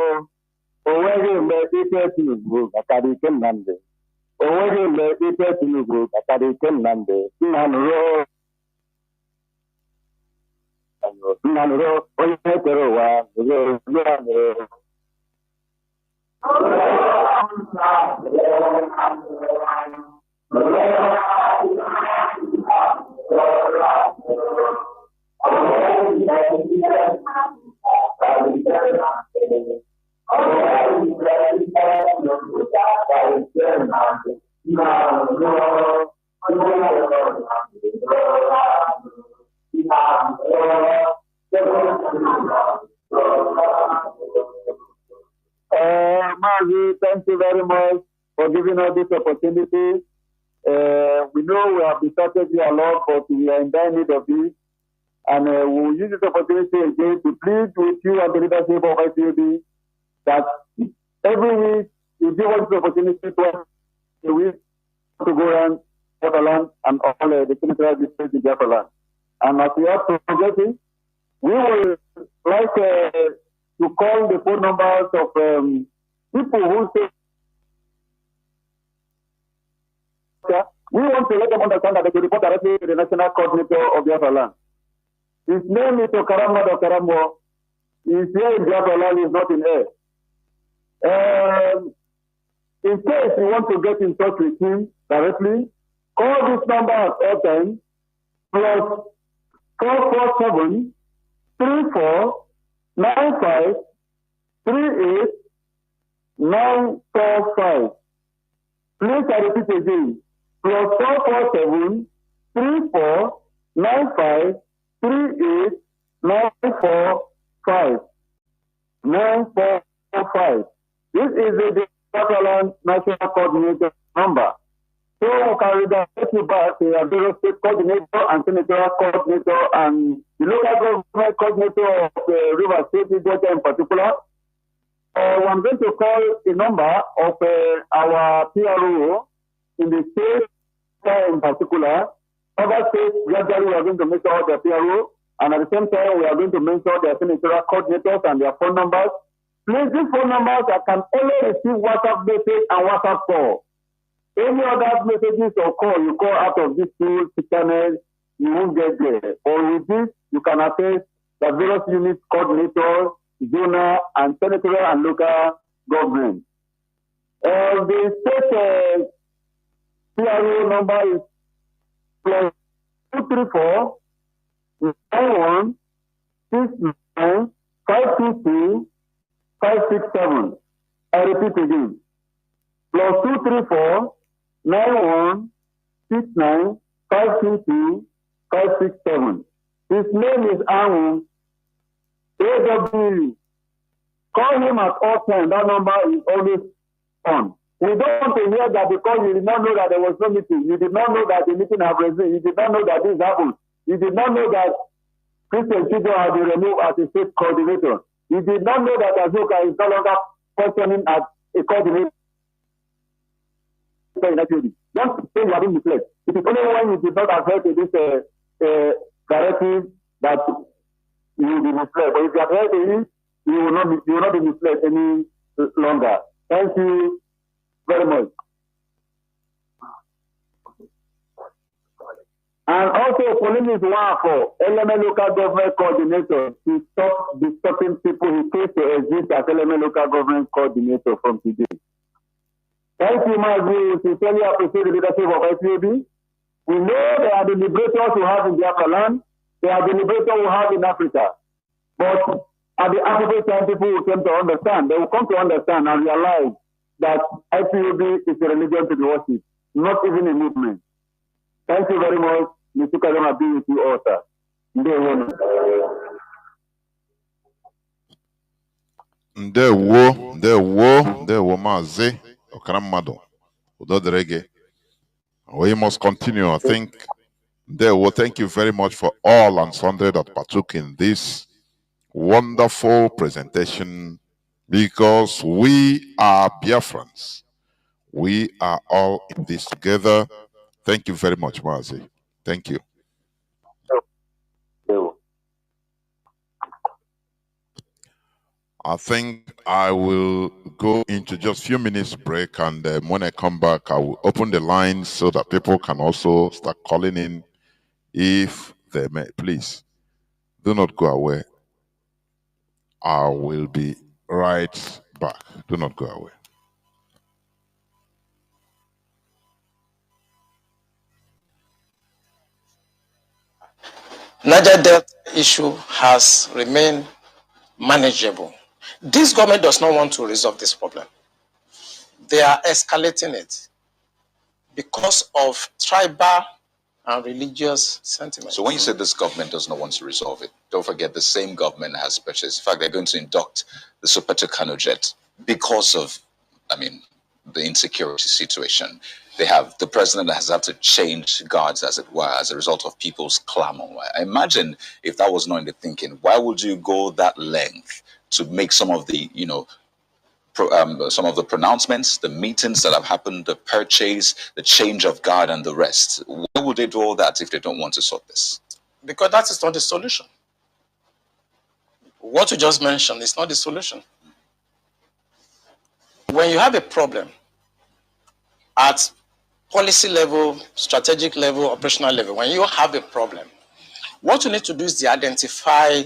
Onweghị mgbe ike Tinubu gatara ike Nnamdi. Onweghị mgbe ike Tinubu gatara ike Nnamdi. Nna nụrụ onye kere ụwa nụrụ olu anyị. Mazi, thank you very much for giving us this opportunity. We know we have discussed you a lot, but we are in dire need of this. And we'll use this opportunity again to plead with you and the leadership of ICUB that every week you give us the opportunity to go around Biafra and all the senatorial districts in Biafra. And as we are progressing, we will like to call the phone numbers of people who say we want to let them understand that they can report directly to the National Coordinator of Biafra. His name is Okaramo Okaramo. He is here in Biafra, he is not in air. In case you want to get in touch with him directly, call this number at all times, plus 447 34 95 38 945. Please I repeat again, plus 447 34 95 38 945 945. This is the Biafra National Coordinator number. So we can redirect you back to the Bureau State Coordinator and Senatorial Coordinator and the local government coordinator of River State, in particular. I'm going to call the number of our PRO in the state in particular. Other states, gradually we are going to make out their PRO, and at the same time we are going to make out their senatorial coordinators and their phone numbers. Please, these phone numbers I can only receive WhatsApp message and WhatsApp call. Any other messages or call you call out of this two channels, you won't get there. Or with this, you can access the various unit coordinators, zonal and senatorial and local government. The state PRO number is plus 234 91 69 522 567. I repeat again. Plus 234 91 69 522 567. His name is Anu. AW. Call him at all times. That number is always on. We don't want to hear that because you did not know that there was no meeting. You did not know that the meeting had resumed. You did not know that this happened. You did not know that Christian Chido had been removed as a state coordinator. You did not know that Azuka is no longer functioning as a coordinator. Don't say you have been misled. It is only when you did not adhere to this directive that you will be misled. But if you adhere to it, you will not be misled any longer. Thank you very much. And also, police is one for element local government coordinator to stop disturbing people who case to exist as element local government coordinator from today. Thank you, Mazi. We sincerely appreciate the leadership of IPOB. We know there are the liberators who have in Biafra land, there are the liberators who have in Africa. But at the appropriate time, people will come to understand. They will come to understand and realize that IPOB is a religion to be worshipped, not even a movement. Thank you very much. Mr. Kalama, be with you all, sir. Ndewo Mazi Okarammadu Udoderege. We must continue, I think. Ndewo, thank you very much for all and sundry that partook in this wonderful presentation, because we are Biafrans. We are all in this together. Thank you very much, Mazi. Thank you. I think I will go into just a few minutes break, and when I come back, I will open the lines so that people can also start calling in if they may. Please, do not go away. I will be right back. Do not go away. Niger Delta issue has remained manageable. This government does not want to resolve this problem. They are escalating it because of tribal and religious sentiments. So when you say this government does not want to resolve it, don't forget the same government has purchased. In fact, they're going to induct the Kanu jet because of, the insecurity situation. They have, the president has had to change guards, as it were, as a result of people's clamor. I imagine if that was not in the thinking, why would you go that length to make some of the, some of the pronouncements, the meetings that have happened, the purchase, the change of guard and the rest? Why would they do all that if they don't want to sort this? Because that is not the solution. What you just mentioned is not the solution. When you have a problem at policy level, strategic level, operational level, when you have a problem, what you need to do is to identify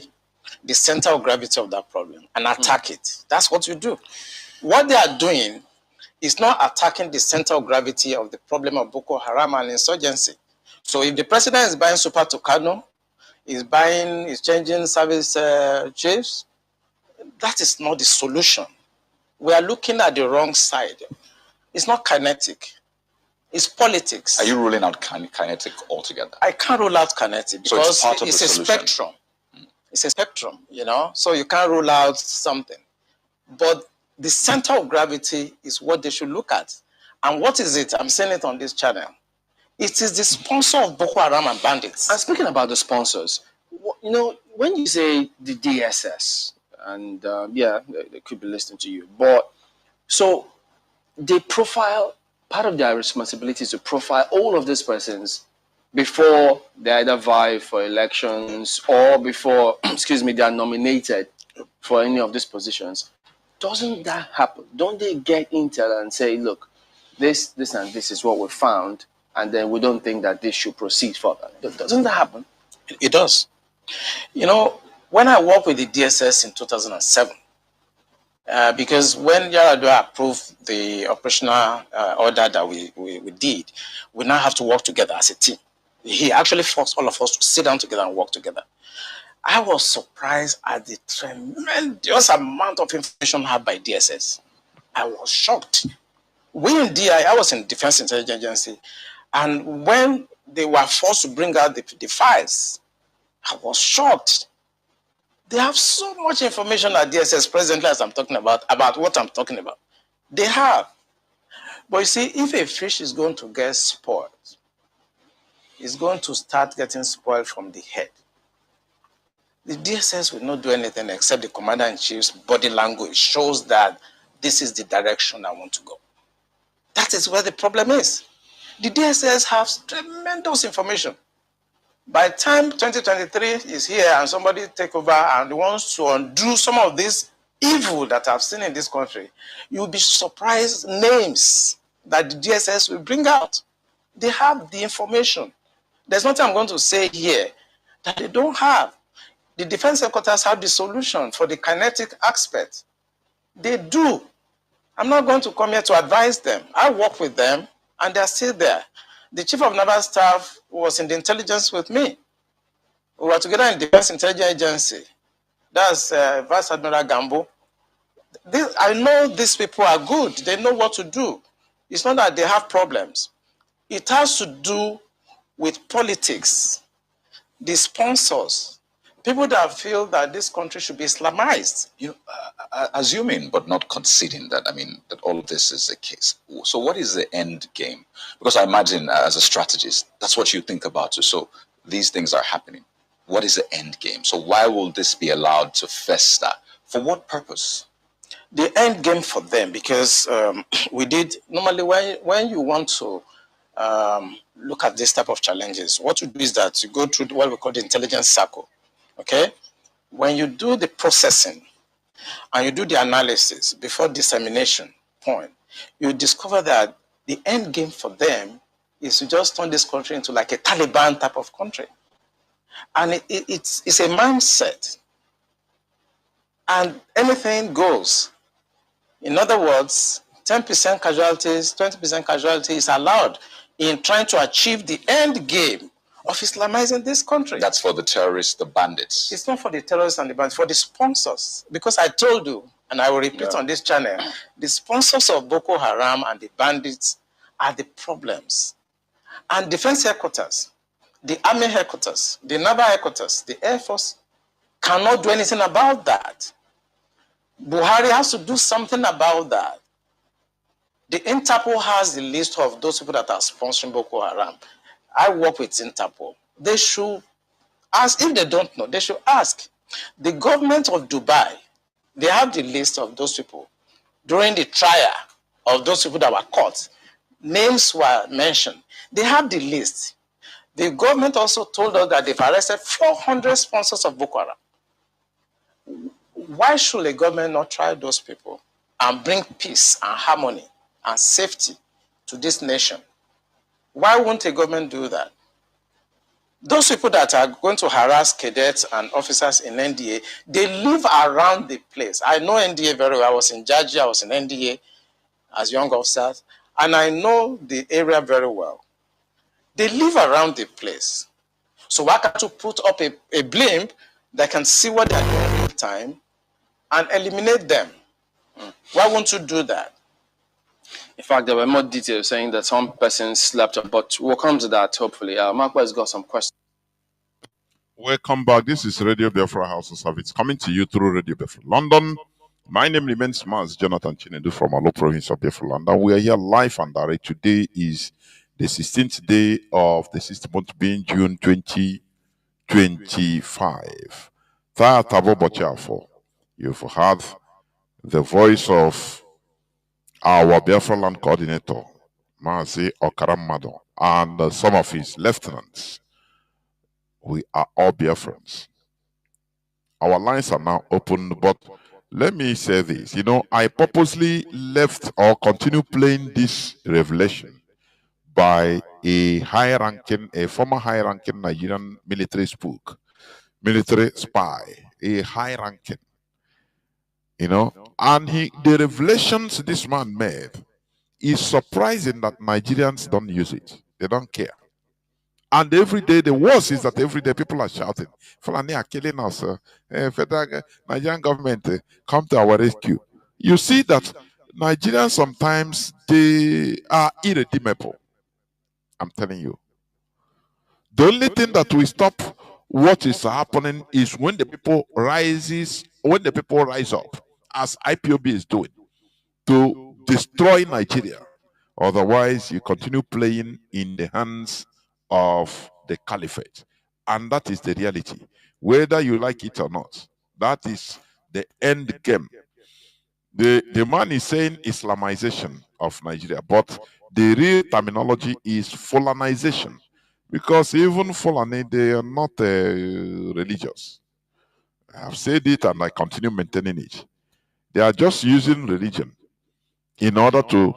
the center of gravity of that problem and attack it. That's what you do. What they are doing is not attacking the center of gravity of the problem of Boko Haram and insurgency. So if the president is buying super to Kanu, is changing service chiefs, that is not the solution. We are looking at the wrong side. It's not kinetic. It's politics. Are you ruling out kinetic altogether? I can't rule out kinetic because so it's part of it's the a solution. spectrum. It's a spectrum, you know, so you can't rule out something. But the center of gravity is what they should look at. And what is it? I'm saying it on this channel. It is the sponsor of Boko Haram and bandits. And speaking about the sponsors, you know, when you say the DSS, and yeah, they could be listening to you, but so they profile, part of their responsibility is to profile all of these persons before they either vie for elections or before, excuse me, they are nominated for any of these positions. Doesn't that happen? Don't they get intel and say, look, this, and this is what we found, and then we don't think that this should proceed further? Doesn't that happen? It does. You know, when I worked with the DSS in 2007, because when Yaradua approved the operational order that we did, we now have to work together as a team. He actually forced all of us to sit down together and work together. I was surprised at the tremendous amount of information had by DSS. I was shocked. We in DI, I was in Defense Intelligence Agency, and when they were forced to bring out the files, I was shocked. They have so much information at DSS presently, as I'm talking about what I'm talking about. They have. But you see, if a fish is going to get spoiled, it's going to start getting spoiled from the head. The DSS will not do anything except the commander-in-chief's body language shows that this is the direction I want to go. That is where the problem is. The DSS has tremendous information. By the time 2023 is here and somebody take over and wants to undo some of this evil that I've seen in this country, you'll be surprised names that the DSS will bring out. They have the information. There's nothing I'm going to say here that they don't have. The defense headquarters have the solution for the kinetic aspect. They do. I'm not going to come here to advise them. I work with them and they're still there. The chief of naval staff was in the intelligence with me. We were together in Defense Intelligence Agency. That's Vice Admiral Gambo. I know these people are good. They know what to do. It's not that they have problems. It has to do with politics, the sponsors, people that feel that this country should be Islamized. You know, assuming but not conceding that, I mean, that all of this is the case. So what is the end game? Because I imagine as a strategist, that's what you think about too. So these things are happening. What is the end game? So why will this be allowed to fester? For what purpose? The end game for them, because we did, normally when you want to look at this type of challenges, what you do is that you go through what we call the intelligence circle. Okay? When you do the processing and you do the analysis before dissemination point, you discover that the end game for them is to just turn this country into like a Taliban type of country. And it's a mindset. And anything goes. In other words, 10% casualties, 20% casualties is allowed in trying to achieve the end game of Islamizing this country. That's for the terrorists, the bandits. It's not for the terrorists and the bandits, for the sponsors. Because I told you, and I will repeat on this channel, the sponsors of Boko Haram and the bandits are the problems. And defense headquarters, the army headquarters, the naval headquarters, the air force cannot do anything about that. Buhari has to do something about that. The Interpol has the list of those people that are sponsoring Boko Haram. I work with Interpol. They should ask, if they don't know, they should ask. The government of Dubai, they have the list of those people. During the trial of those people that were caught, names were mentioned. They have the list. The government also told us that they've arrested 400 sponsors of Boko Haram. Why should a government not try those people and bring peace and harmony and safety to this nation? Why won't a government do that? Those people that are going to harass cadets and officers in NDA, they live around the place. I know NDA very well. I was in Georgia, I was in NDA as young officers, and I know the area very well. They live around the place. So why can't you put up a blimp that can see what they're doing in real time and eliminate them? Why won't you do that? In fact, there were more details saying that some persons slept on, but we'll come to that hopefully. Mark has got some questions. Welcome back. This is Radio Biafra House of Service coming to you through Radio Biafra London. My name remains Mazi Johnathan Chinedu from Alo province of Biafra London. We are here live and direct. Today is the 16th day of the 6th month being June 2025. You've heard the voice of our Biafra Land coordinator, Mazi Okaramado, and some of his lieutenants. We are all Biafrans. Our lines are now open, but let me say this. I purposely left or continue playing this revelation by a former high-ranking Nigerian military spook, military spy, a high-ranking, and the revelations this man made is surprising that Nigerians don't use it. They don't care. And every day, the worst is that every day people are shouting, Fulani are killing us. Federal Nigerian government, come to our rescue. You see that Nigerians sometimes, they are irredeemable. I'm telling you. The only thing that will stop what is happening is when the people rise up, as IPOB is doing, to destroy Nigeria. Otherwise, you continue playing in the hands of the caliphate. And that is the reality. Whether you like it or not, that is the end game. The man is saying Islamization of Nigeria, but the real terminology is Fulanization. Because even Fulani, they are not religious. I have said it and I continue maintaining it. They are just using religion in order to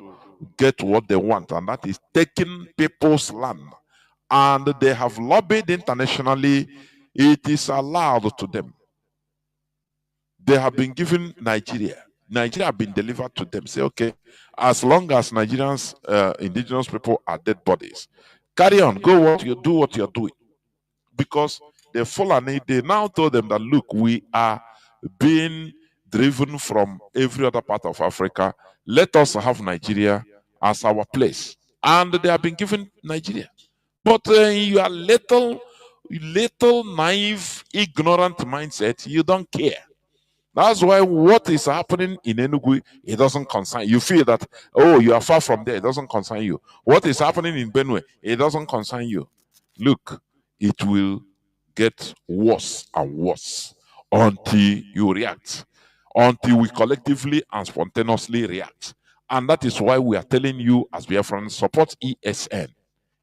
get what they want, and that is taking people's land. And they have lobbied internationally. It is allowed to them. They have been given Nigeria. Nigeria have been delivered to them. Say, okay, as long as Nigerians, indigenous people are dead bodies, carry on, do what you're doing. Because the Fulani, they now told them that, look, we are being driven from every other part of Africa. Let us have Nigeria as our place. And they have been given Nigeria. But you are little naive, ignorant mindset. You don't care. That's why what is happening in Enugu, it doesn't concern you. You feel that, oh, you are far from there, it doesn't concern you. What is happening in Benue, it doesn't concern you. Look, it will get worse and worse until you react, until we collectively and spontaneously react. And that is why we are telling you, as Biafrans, support ESN.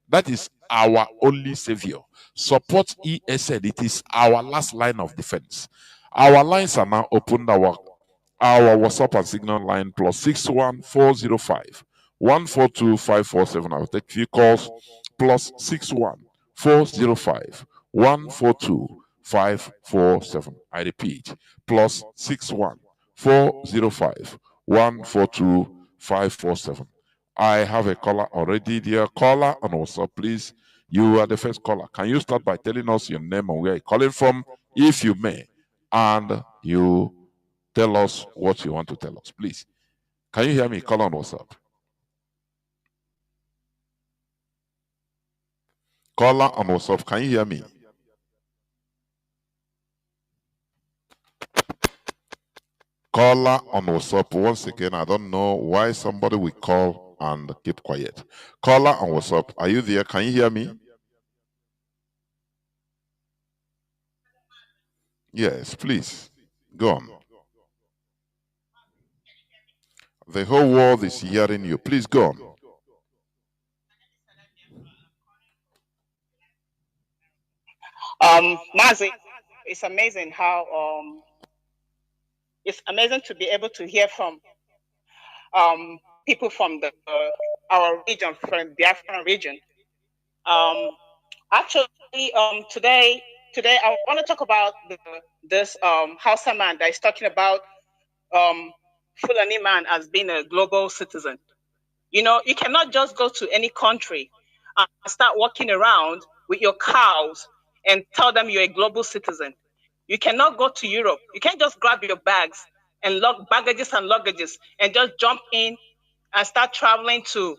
That is our only savior. Support ESN. It is our last line of defense. Our lines are now opened. Our WhatsApp and Signal line +61 405 142 547. I will take few calls. +61 405 142 547. I repeat, +61 405 142 547. I have a caller already. Dear caller on WhatsApp, please. You are the first caller. Can you start by telling us your name and where you're calling from, if you may, and you tell us what you want to tell us, please. Can you hear me? Call on WhatsApp. Caller on WhatsApp, can you hear me? Caller on WhatsApp, once again, I don't know why somebody will call and keep quiet. Caller on WhatsApp, are you there? Can you hear me? Yes, please. Go on. The whole world is hearing you. Please go on. Mazi, it's amazing how it's amazing to be able to hear from people from our region, from the Biafran region. Actually, today I want to talk about this Hausa man that is talking about Fulani man as being a global citizen. You know, you cannot just go to any country and start walking around with your cows and tell them you're a global citizen. You cannot go to Europe. You can't just grab your bags and baggages and luggages and just jump in and start traveling to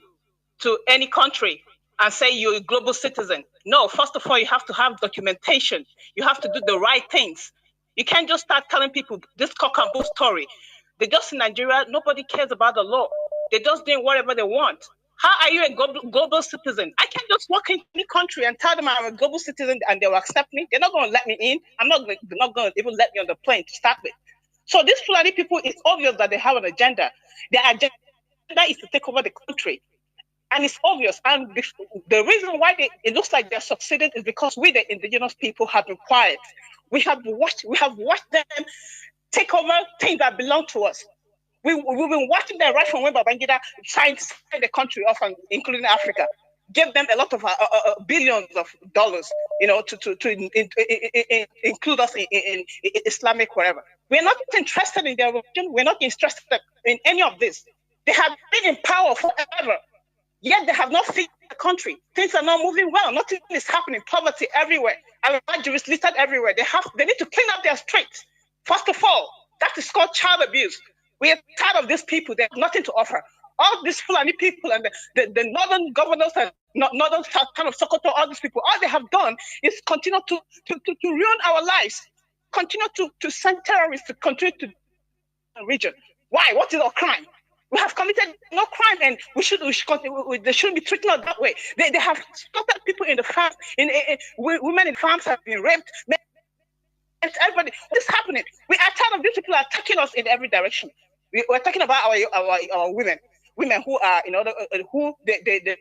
any country and say you're a global citizen. No, first of all, you have to have documentation. You have to do the right things. You can't just start telling people this cock and bull story. They just in Nigeria, nobody cares about the law. They're just doing whatever they want. How are you a global citizen? I can't just walk into any country and tell them I'm a global citizen and they will accept me. They're not going to let me in. They're not going to even let me on the plane to start with. So these Fulani people, it's obvious that they have an agenda. Their agenda is to take over the country. And it's obvious. And the reason why it looks like they're succeeding is because we, the indigenous people, have been quiet. We have watched them take over things that belong to us. We've been watching them right from when Babangida signed the country off, including Africa, gave them a lot of billions of dollars, to include us in Islamic whatever. We're not interested in their religion. We're not interested in any of this. They have been in power forever. Yet they have not fixed the country. Things are not moving well. Nothing is happening. Poverty everywhere. Jews listed everywhere. They need to clean up their streets. First of all, that is called child abuse. We are tired of these people. They have nothing to offer. All these Fulani people and the northern governors and northern kind of Sokoto, all these people, all they have done is continue to ruin our lives. Continue to send terrorists to continue to the region. Why? What is our crime? We have committed no crime, and we should continue. They shouldn't be treated that way. They have slaughtered people in the farms. Women in farms have been raped. Everybody, what is happening? We are tired of these people attacking us in every direction. We're talking about our women who are they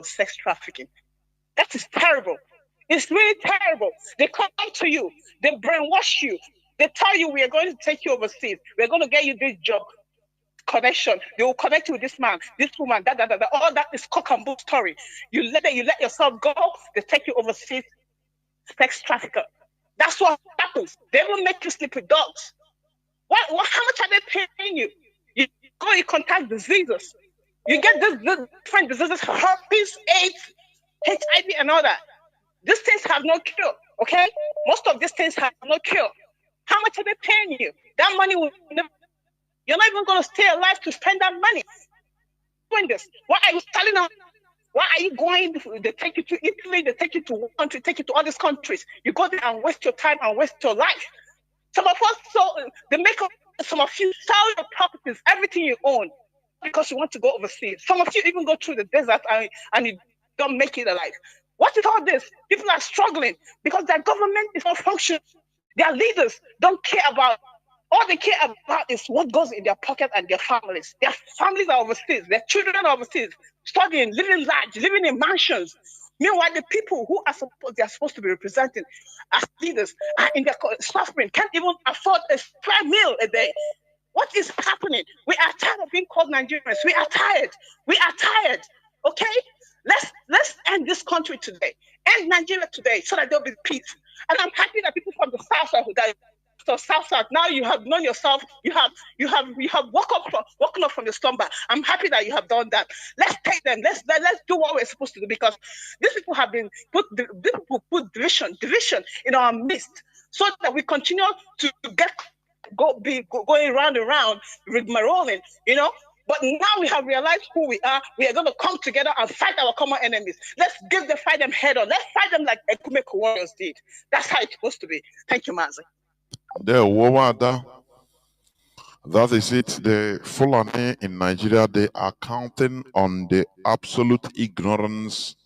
sex trafficking. That is terrible. It's really terrible. They come to you. They brainwash you. They tell you we are going to take you overseas. We're going to get you this job. Connection. They will connect you with this man, this woman, all that is cock and bull story. You let yourself go, they take you overseas, sex trafficker. That's what happens. They will make you sleep with dogs. How much are they paying you? You go, you contact diseases. You get this different diseases, herpes, AIDS, HIV, and all that. These things have no cure, okay? Most of these things have no cure. How much are they paying you? That money will never. You're not even going to stay alive to spend that money doing this. Why are you telling them? Why are you going? They take you to Italy, they take you to one country, take you to all these countries. You go there and waste your time and waste your life. Some of us, they make some of you sell your properties, everything you own, because you want to go overseas. Some of you even go through the desert and you don't make it alive. What is all this? People are struggling because their government is not functioning. Their leaders don't care about. All they care about is what goes in their pocket and their families. Their families are overseas. Their children are overseas, studying, living large, living in mansions. Meanwhile, the people who are supposed to be representing as leaders are in their suffering, can't even afford a spare meal a day. What is happening? We are tired of being called Nigerians. We are tired. We are tired. Okay? Let's end this country today. End Nigeria today so that there'll be peace. And I'm happy that people from the south are so South. Now you have known yourself. You have woken up from your slumber. I'm happy that you have done that. Let's take them. Let's do what we're supposed to do, because these people have been put division in our midst, so that we continue to going round and round, rigmaroling, But now we have realized who we are. We are going to come together and fight our common enemies. Let's fight them head on. Let's fight them like Ekumeko warriors did. That's how it's supposed to be. Thank you, Mazi. That is it. The Fulani in Nigeria, they are counting on the absolute ignorance,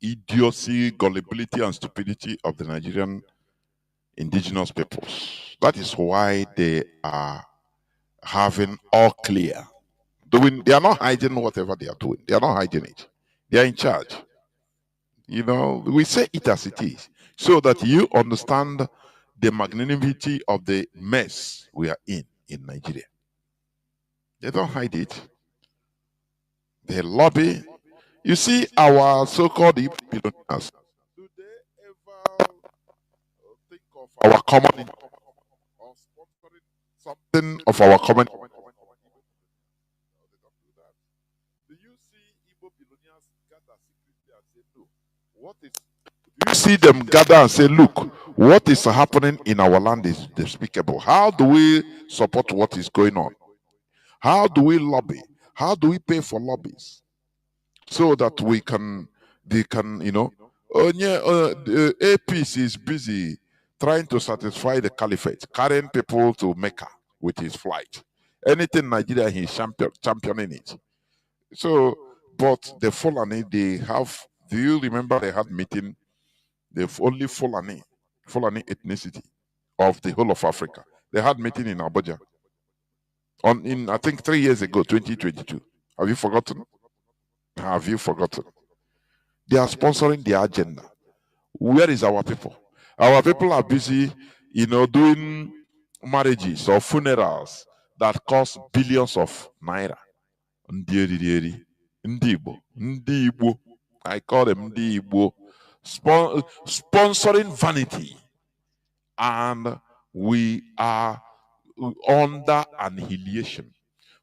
idiocy, gullibility, and stupidity of the Nigerian indigenous peoples. That is why they are having all clear. They are not hiding whatever they are doing. They are not hiding it. They are in charge. We say it as it is, so that you understand the magnanimity of the mess we are in Nigeria. They don't hide it. They lobby. You see, our so-called billionaires, do they ever think of our common income or sponsoring something of our common income? No, they don't do that. Do you see Igbo billionaires gather secretly and say, no, what is... You see them gather and say, look, what is happening in our land is despicable. How do we support what is going on? How do we lobby? How do we pay for lobbies so that they can, the APC is busy trying to satisfy the caliphate, carrying people to Mecca with his flight. Anything Nigeria, he's championing it. So, but the Fulani, they have, do you remember they had meeting? They've only Fulani ethnicity of the whole of Africa. They had meeting in Abuja in I think 3 years ago, 2022. Have you forgotten? Have you forgotten? They are sponsoring the agenda. Where is our people? Our people are busy, doing marriages or funerals that cost billions of naira. Ndi Igbo. I call them Ndi Igbo. Sponsoring vanity. And we are under annihilation.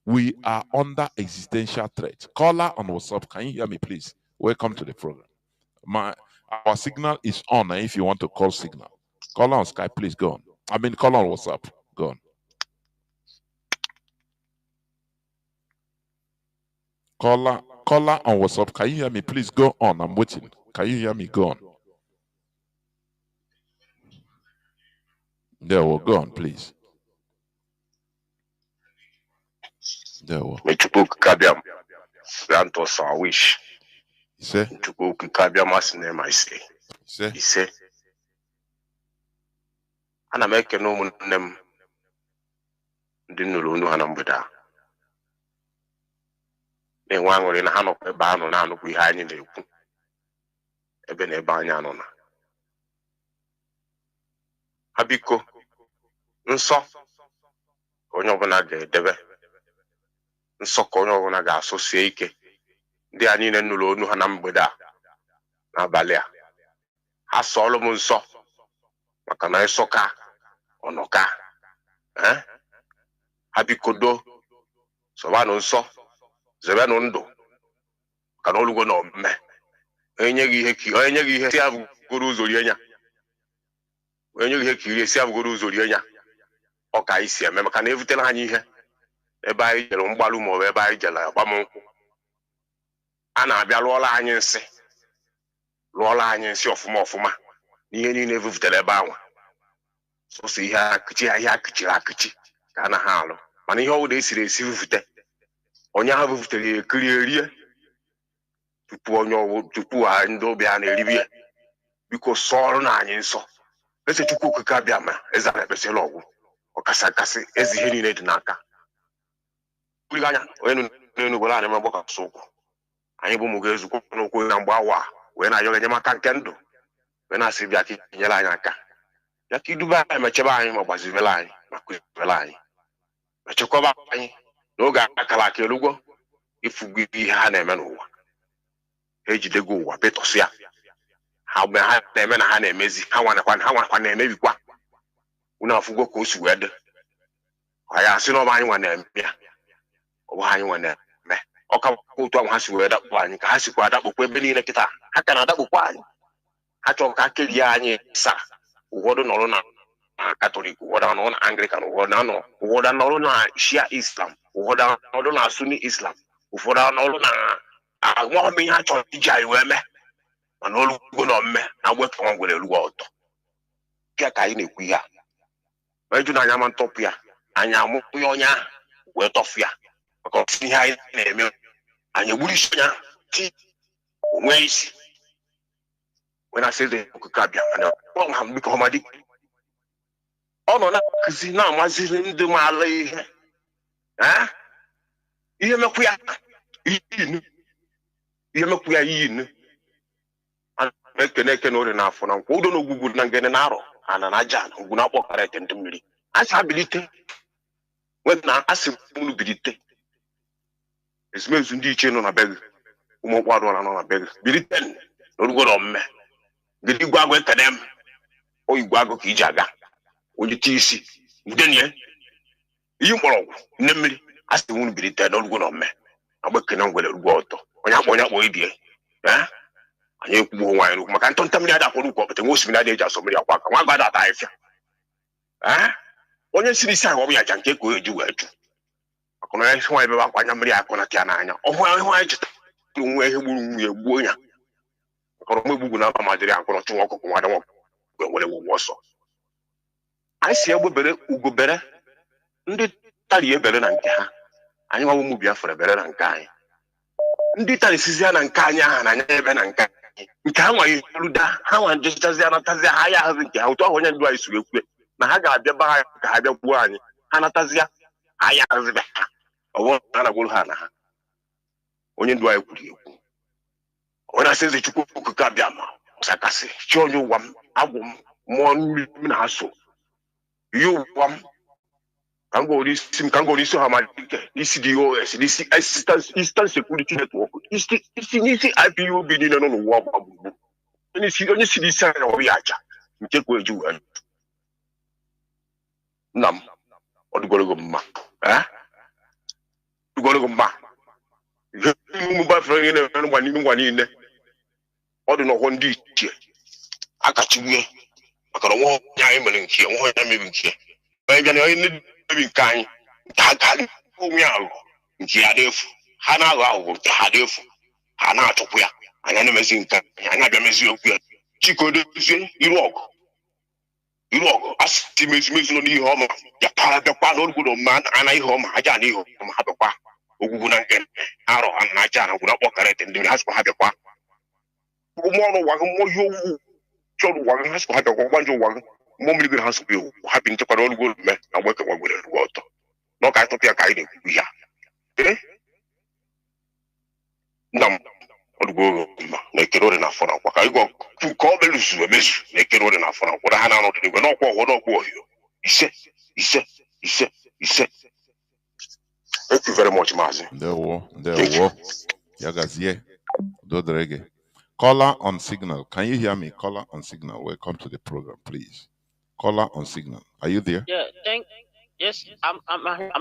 We are under existential threat. Caller on WhatsApp, can you hear me, please? Welcome to the program. Our signal is on. If you want to call signal, caller on Skype, please go on. Caller on WhatsApp, go on. Caller on WhatsApp, can you hear me? Please go on. I'm waiting. Can you hear me? Go on. There we go on, please. There we go. Santos I wish. Say. To go to Kabiamas name I say. Say. He say. And I make no name. Didn't know Anambada. Then one were in a hand of a ban on Anu behind in the Eben a banana. Habiko. Nso. Onyogana de debe. Nsokonyo gona ga associate ndị anyị na-enụlọ onu ha na mgbede a n'abalị a ha sọọlụ m nsọ maka na ịsọka ọnọka ha bikodo sọbanụ nsọ zebenụ ndụ ka na olugo na omume onye gị ihe si abụgoro ụzọ rie nya onye gị ihe ka iri si abụgoro ụzọ rie nya ọ ka isi eme maka na evutela anyị ihe ebe anyị jere mgbalụ ma ọ bụ ebe anyị jere agbamnkwụ a na-abịa lụọla anyị nsị ọfụma n'ihe niile evuvutere ebe ahụ sọsọ ihe akụchiri ka a na ha alụ mana ihe ọbụla esiri esi vuvute onye ha vuvutere ekiri erie tupu ndị obi ha na-eribi ya biko sọọrụ na anyị nsọ eze Chukwu okike abịa ma eze a na-ekpesịla ọgwụ ọkasị akasị eze ihe niile dị n'aka anya onye n'enugwere anyị magbakasị ụkwụ anyị bụ ụmụ ga-ezukọ n'okwu na mgbe awa wee na-ayọ enyemaka nke ndụ wee na-asị bịa ka nyere anyị aka bịa ka iduba anyị mechebe anyị ma gbazivela anyị ma kụzivela anyị ma chekwaba anyị n'oge akara aka elugwo ifugo ihe ha na-eme n'ụwa ha ejidego ụwa betọsịa ha mgbe ha na-eme na ha na-emezi ha nwanakwa na-emebikwa unu afụgo ka o si wee dị anyị asị na ọba anyị nwa na-eme ya ọ bụ anyị nwa na-eme ọka otu ahụ ha si wee dakpụ anyị ka ha sikwa adakpụkwa ebe niile kịta ha ka na-adakpụkwa anyị ha chọrọ ka kerie anyị saa ụfọdụ nọrọ na Katọlik, ụfọdụ nọrọ na Anglican, ụfọdụ nọrọ na Shia Islam, ụfọdụ nọrọ na Sunni Islam, ụfọdụ nọrọ na agwọm ihe ha chọrọ iji anyị wee mee mana olugo na omume na agweka nwa gwere elugo ọtọ pịa ka anyị na-ekwu ihe a eju na anya ma ntọpụ ya anyị amụpụ ya onye ahụ wee tọfụ ya maka ọtụtụ ihe anyị na-eme anyị egburu isi ya ti onwe isi wee na-asị eze okike abịa mana ọ ha biko ọmadị ọ nọ na-akụzi na-amaziri ndị maara ihe ihe mekwu ya iyi inu ekene ori n'afọ na nkwa udo na ogwugwu na ngene na-arọ ana na aja na ugwu na-akpọ kara ete ndị mmiri asị abilite na asị unu bilite ezumezu ndị iche nọ na be gị ụmụ ụkwadụ nọ na be gị bilite n'orugo na omume gịdị igwe agụ ekene m oyigwe agụ ka iji aga onye ti isi udenye iyi mkpọrọgwụ nne mmiri asị unu bilite n'orugo na omume agba ekene ngwere rugwo ọtọ onye akpọ ibie anyị ekwugbo onwe anyị n'ukwu maka ntọnta mmiri ada akwụrụ ukwu ọpụta nwe osimiri ada eji asọ mmiri akwa aka nwa gada ata afịa onye siri isi ahụ ọ bụ ya ja nke ka o eji wee jụ Kuna esi wa ebe ba kwanya mmiri akona tia na anya. Ohu ahu ajita nwe ihe gburu nwe egbuo ya. Koro mo egbugu na ba madiri akona tu okoko wa da wo wele wo so. Ai si egbebere ugobere ndị tali ebere na nke ha. Anyị nwa ụmụ Biafra ebere na nke anyị. Ndị tali sizia na nke anyị aha na anya ebe na nke anyị. Nke ha nwa iluda ha nwa njechazia na tazia ha ya hazi nke ha otu ahụ onye ndu anyị suru ekwe na ha ga-abịa ba ha ka ha bịa gbuo anyị. Ha natazia aya hazi be ha. Ọwụ ha na gwuru ha na ha. Onye ndu anyị kwuru ekwu. Ọ na-asị Chukwu ka bịa ma ọsakasị chi onye ụwa m agwụ m mmụọ mmiri m na ha so. You Kangolisi Hamadike, ECDOS, this Eastern Security Network, is the IPUB in a war. And if you only see this side of Yacha, you take where you and Nam or the Gorgoma, eh? The Gorgoma. You move back from one in there. I don't know one day. I got you. I got a one here, one time here. Maybe kind, Tagan, Umiao, Giadefu, Hana Rao, Tadefu, Hana Topia, and Animazin, and Adamazio, Chico de Irok. Irok, as Timis Misoni Homa, the Pano good man, and I home, Hajani, Hapapa, Ugunan, Arrow, and Najana would not walk at it, and the husband had a quack. Umono, Wagamoyo, John Wagan has to have a one. Mommy has to be having to put good men and work with the water. No, I thought you're guiding. Yeah. Eh? Nam, or go, make it enough for now. I go to call the Lusu, miss, make it enough for now. What I know to do, no, what no go you. He said. Thank you very much, Mazi. There were. Yagazie. Dodrege. Caller on signal. Can you hear me? Caller on signal. Welcome to the program, please. Caller on signal. Are you there? Yeah, yes, I'm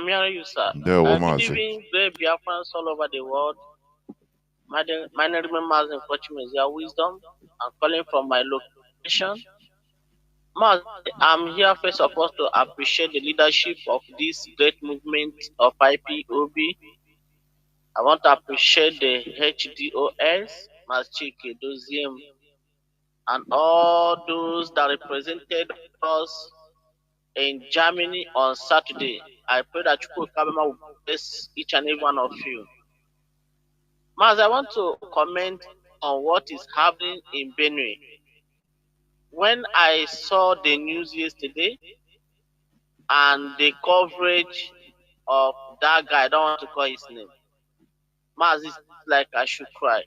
hearing you, sir. Good evening, brave Biafrans all over the world. My name is Mazi Johnathan Wisdom. I'm calling from my location. Mazi, I'm here first of all to appreciate the leadership of this great movement of IPOB. I want to appreciate the HDOS, Mazi Johnathan, and all those that represented us in Germany on Saturday. I pray that Chukwu Kabema will bless each and every one of you. Mas, I want to comment on what is happening in Benue. When I saw the news yesterday and the coverage of that guy, I don't want to call his name, Mas, it's like I should cry.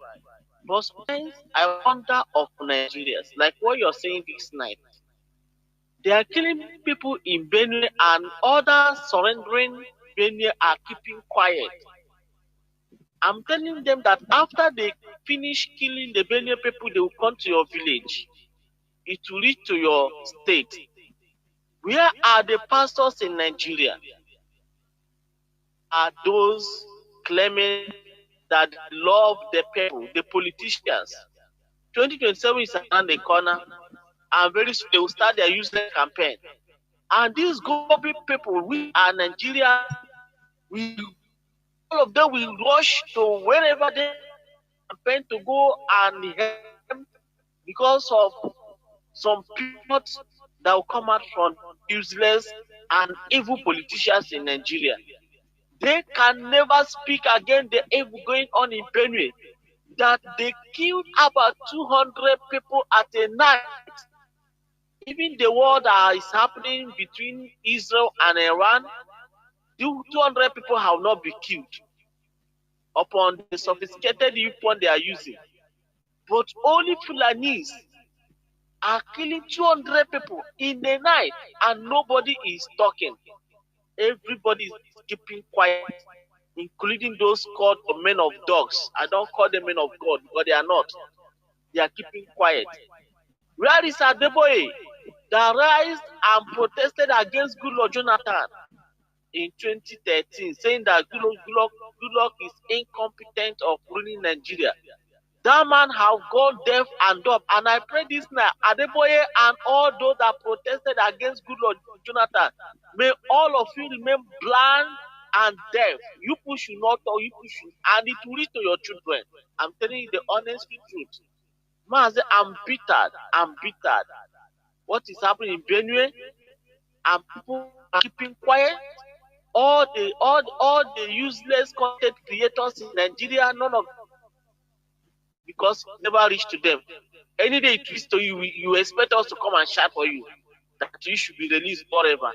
But sometimes I wonder of Nigerians, like what you're saying this night. They are killing people in Benue and others surrendering Benue are keeping quiet. I'm telling them that after they finish killing the Benue people, they will come to your village. It will reach to your state. Where are the pastors in Nigeria? Are those claiming that love the people, the politicians? 2027 is around the corner, and very soon they will start their useless campaign. And these gullible people, we are Nigerians, all of them will rush to wherever they campaign to go and help because of some people that will come out from useless and evil politicians in Nigeria. They can never speak against the evil going on in Benue, that they killed about 200 people at a night. Even the war that is happening between Israel and Iran, 200 people have not been killed upon the sophisticated weapon they are using. But only Fulanis are killing 200 people in the night and nobody is talking. Everybody is keeping quiet, including those called the men of dogs. I don't call them men of God, but they are not. They are keeping quiet. Where is Adeboye that raised and protested against Goodluck Jonathan in 2013, saying that Goodluck is incompetent of ruling Nigeria? That man have gone deaf and dumb. And I pray this now, Adeboye and all those that protested against Goodluck Jonathan, may all of you remain blind and deaf. You people should not talk, you people should, and it will reach to your children. I'm telling you the honest truth. Mazi, I'm bitter. I'm bitter. What is happening in Benue? And people are keeping quiet. All the useless content creators in Nigeria, none of because never reach to them. Any day it reaches to you, you expect us to come and shout for you that you should be released forever.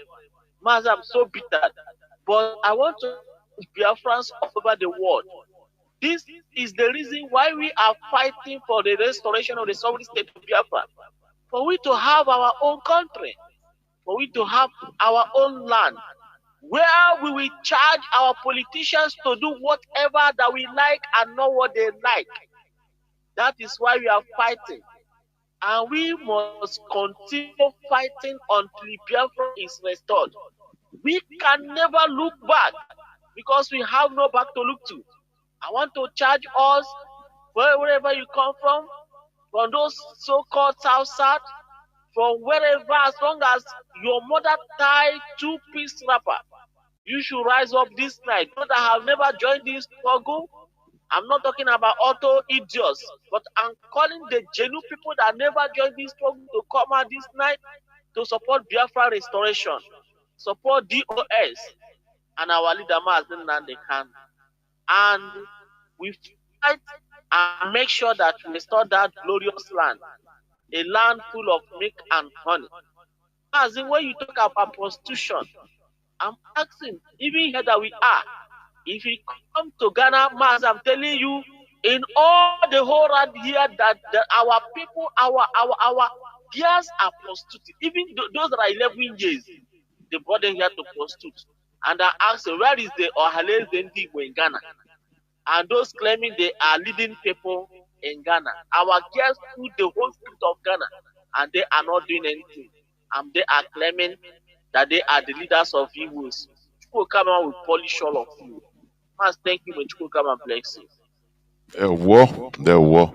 Mazi, I'm so bitter. But I want to Biafrans all over the world. This is the reason why we are fighting for the restoration of the sovereign state of Biafra. For we to have our own country, for we to have our own land, where we will charge our politicians to do whatever that we like and not what they like. That is why we are fighting. And we must continue fighting until Biafra is restored. We can never look back because we have no back to look to. I want to charge us, wherever you come from those so-called South, from wherever, as long as your mother tied two-piece wrapper, you should rise up this night. Those that have never joined this struggle, I'm not talking about auto idiots, but I'm calling the genuine people that never joined this struggle to come out this night to support Biafra restoration, support DOS, and our leader Mazi Nnamdi Kanu. And we fight and make sure that we restore that glorious land, a land full of milk and honey. As in, when you talk about prostitution, I'm asking, even here that we are, if you come to Ghana, Mazi, I'm telling you, in all the whole round here, that our people, our girls are prostituted. Even those that are 11 years, they brought them here to prostitute. And I asked, where is the Ohale Zendigbo in Ghana? And those claiming they are leading people in Ghana. Our girls do the whole street of Ghana, and they are not doing anything. And they are claiming that they are the leaders of evils. Chukwu come out will polish all of you. Mas, thank you, but Chukwu come and bless you. There were.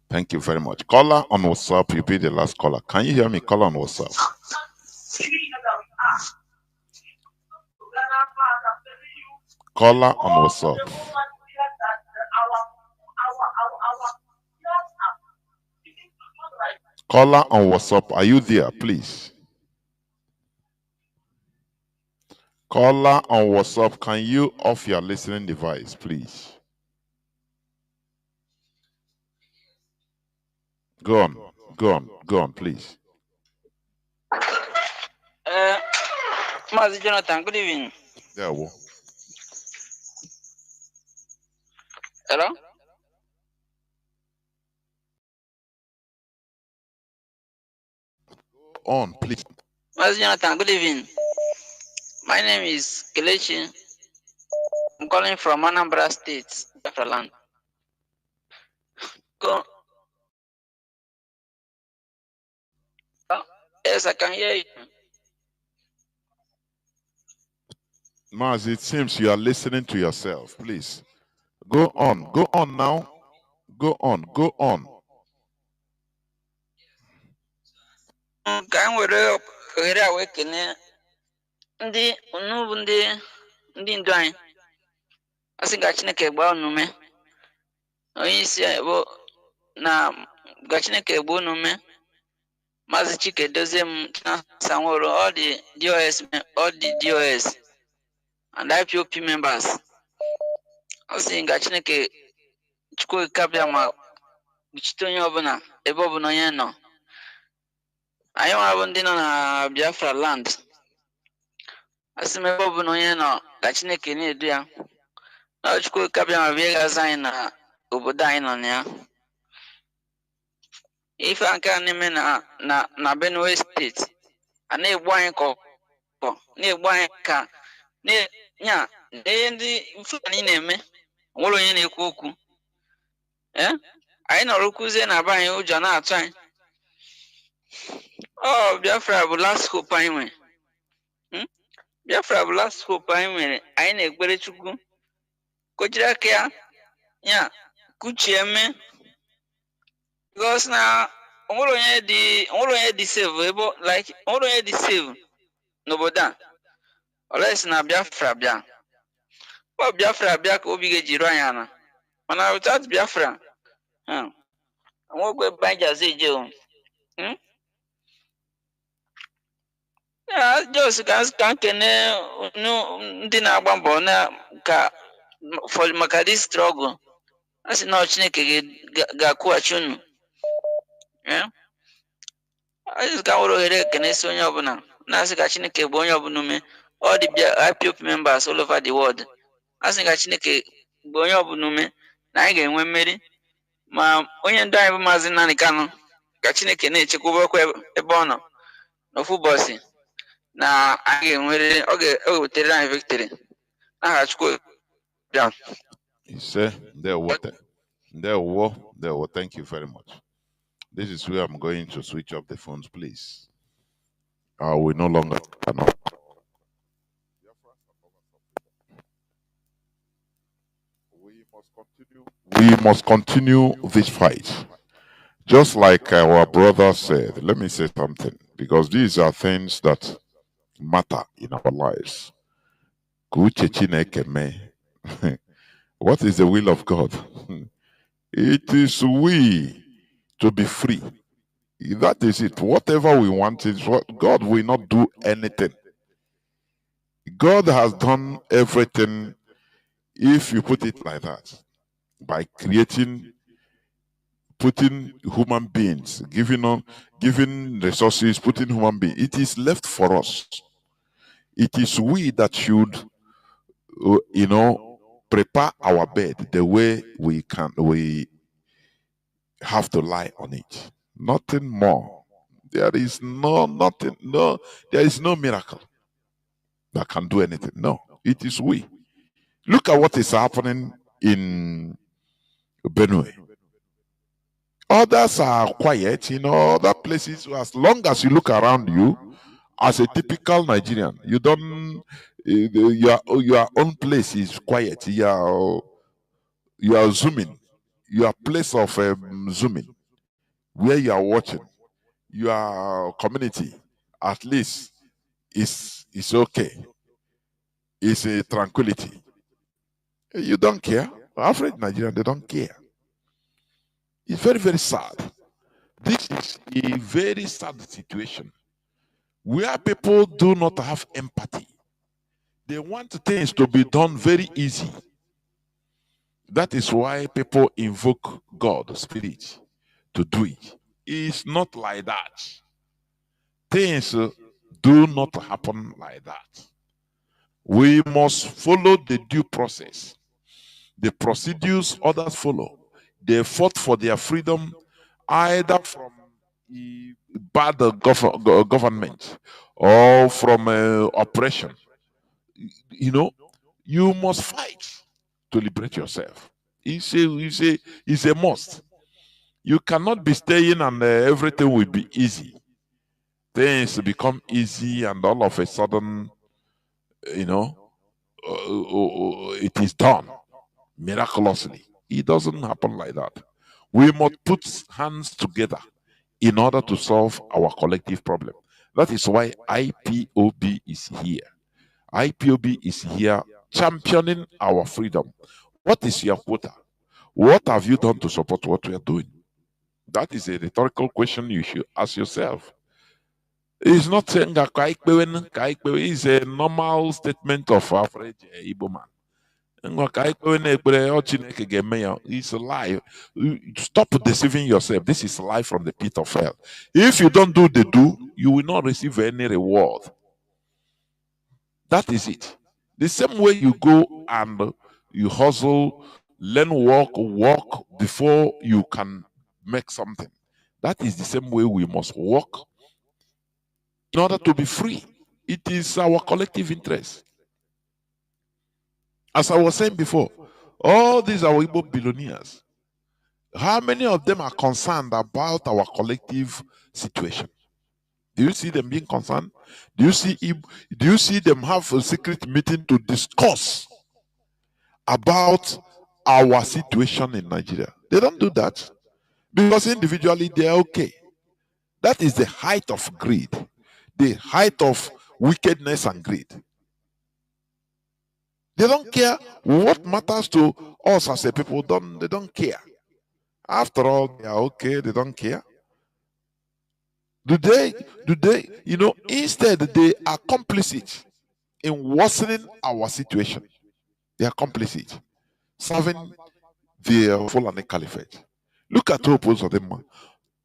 Thank you very much. Caller on WhatsApp, you be the last caller. Can you hear me? Caller on WhatsApp. Caller on WhatsApp. Caller on WhatsApp, are you there, please? Caller on WhatsApp, can you off your listening device, please? Go on, please. Mazi Johnathan, good evening. There we. Hello? On, please. Mazi Johnathan, good evening. My name is Kelechi. I'm calling from Anambra State, Biafra land. Go. Yes, I can hear you. Maz, it seems you are listening to yourself. Please. Go on now. Go on. Ka m were ohere a wee kene ndị unu bụ ndị ndu anyị. Asị ka Chineke gbaa unu ume. Onye isi bụ na ka Chineke gbaa unu ume. Mazi Chike dozie m Sanworo, all the DOS and IPOP members. Asị ka Chineke Chukwu kabịa ma kpuchite onye ọbụla ebe ọbụla onye nọ. Anyị nwa bụ ndị nọ na Biafra land. Asị m ebe ọbụla onye nọ ka Chineke na-edu ya. Na Chukwu kabịa ma bịa gaza anyị na obodo anyị nọ na ya. Ife nke a na-eme na Benue steeti a na-egbu anyị na-egbu anyị ka na ihe ndị Fulani na-eme, nwere onye na-ekwu okwu. Anyị nọrọ kwuzie na be anyị, ụjọ na-atụ anyị. Biafra bụ last hope anyị nwere. Biafra bụ last hope anyị nwere. Anyị na-ekpere Chukwu ka o jiri aka ya kuchie eme. Because na onwere onye dị save ebe like onwere onye dị save n'obodo a. Oles na Biafra bia. Well, Biafra bia ka obi ga-eji ruo anya na. Mana without Biafra, nwogwe banja zeje o. Ya just ka nkene ndị na-agba mbọ na ka for maka this struggle. Asị na Chineke ga-akwụghachi unu. Anyị ka nwere ohere ekene si onye ọbụla na-asị ka Chineke bụ onye ọbụla ume all the IPOB members all over the world. Asị ka Chineke bụ onye ọbụla ume na anyị ga-enwe mmeri ma onye ndu anyị bụ Mazi Nnamdi Kanu ka Chineke na-echekwubekwa ebe ọ nọ n'ofu ụbọchị na anyị ga-enwere ọ ga-ewetara anyị victory n'aha Chukwu. Ise, thank you very much. This is where I'm going to switch off the phones, please. We no longer cannot. We must continue this fight. Just like our brother said, let me say something, because these are things that matter in our lives. What is the will of God? It is we to be free. That is it. Whatever we want is what God will not do anything. God has done everything, if you put it like that, by putting human beings, giving resources, putting human beings. It is left for us. It is we that should, prepare our bed the way we have to lie on it. Nothing more. There is no miracle that can do anything. No, it is we. Look at what is happening in Benue. Others are quiet, other places. As long as you look around you, as a typical Nigerian, you don't. Your own place is quiet. You are zooming. Your place of zooming, where you are watching, your community, at least is okay. It's a tranquility. You don't care. Average Nigerian, they don't care. It's very, very sad. This is a very sad situation where people do not have empathy. They want things to be done very easy. That is why people invoke God, Spirit, to do it. It's not like that. Things do not happen like that. We must follow the due process. The procedures others follow. They fought for their freedom either from bad government or from oppression. You must fight to liberate yourself. It's a must. You cannot be staying and everything will be easy. Things become easy and all of a sudden, it is done miraculously. It doesn't happen like that. We must put hands together in order to solve our collective problem. That is why IPOB is here. IPOB is here championing our freedom. What is your quota? What have you done to support what we are doing? That is a rhetorical question you should ask yourself. It's not saying that it's a normal statement of average Igbo man. It's a lie. Stop deceiving yourself. This is life from the pit of hell. If you don't do the you will not receive any reward. That is it. The same way you go and you hustle, learn work before you can make something. That is the same way we must work in order to be free. It is our collective interest. As I was saying before, all these are Igbo billionaires. How many of them are concerned about our collective situation? Do you see them being concerned? Do you see them have a secret meeting to discuss about our situation in Nigeria? They don't do that because individually they are okay. That is the height of greed, the height of wickedness and greed. They don't care. What matters to us as a people, they don't care. After all, they are okay, they don't care. Do they, instead they are complicit in worsening our situation. They are complicit, serving the Fulani Caliphate. Look at Hope Uzodinma.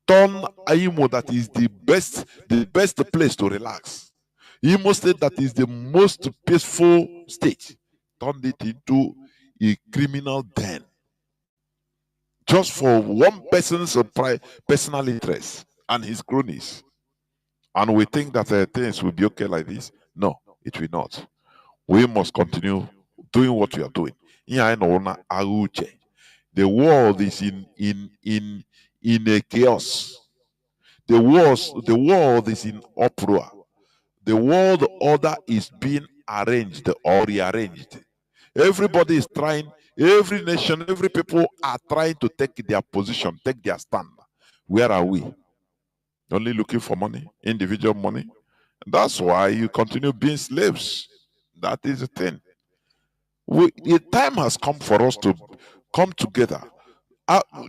Turn Imo, that is the best place to relax. Imo State, that is the most peaceful state, turned it into a criminal den. Just for one person's personal interest and his cronies. And we think that things will be okay like this. No, it will not. We must continue doing what we are doing. The world is in a chaos. The world is in uproar. The world order is being arranged or rearranged. Everybody is trying, every nation, every people are trying to take their position, take their stand. Where are we? Only looking for money, individual money. That's why you continue being slaves. That is the thing. The time has come for us to come together.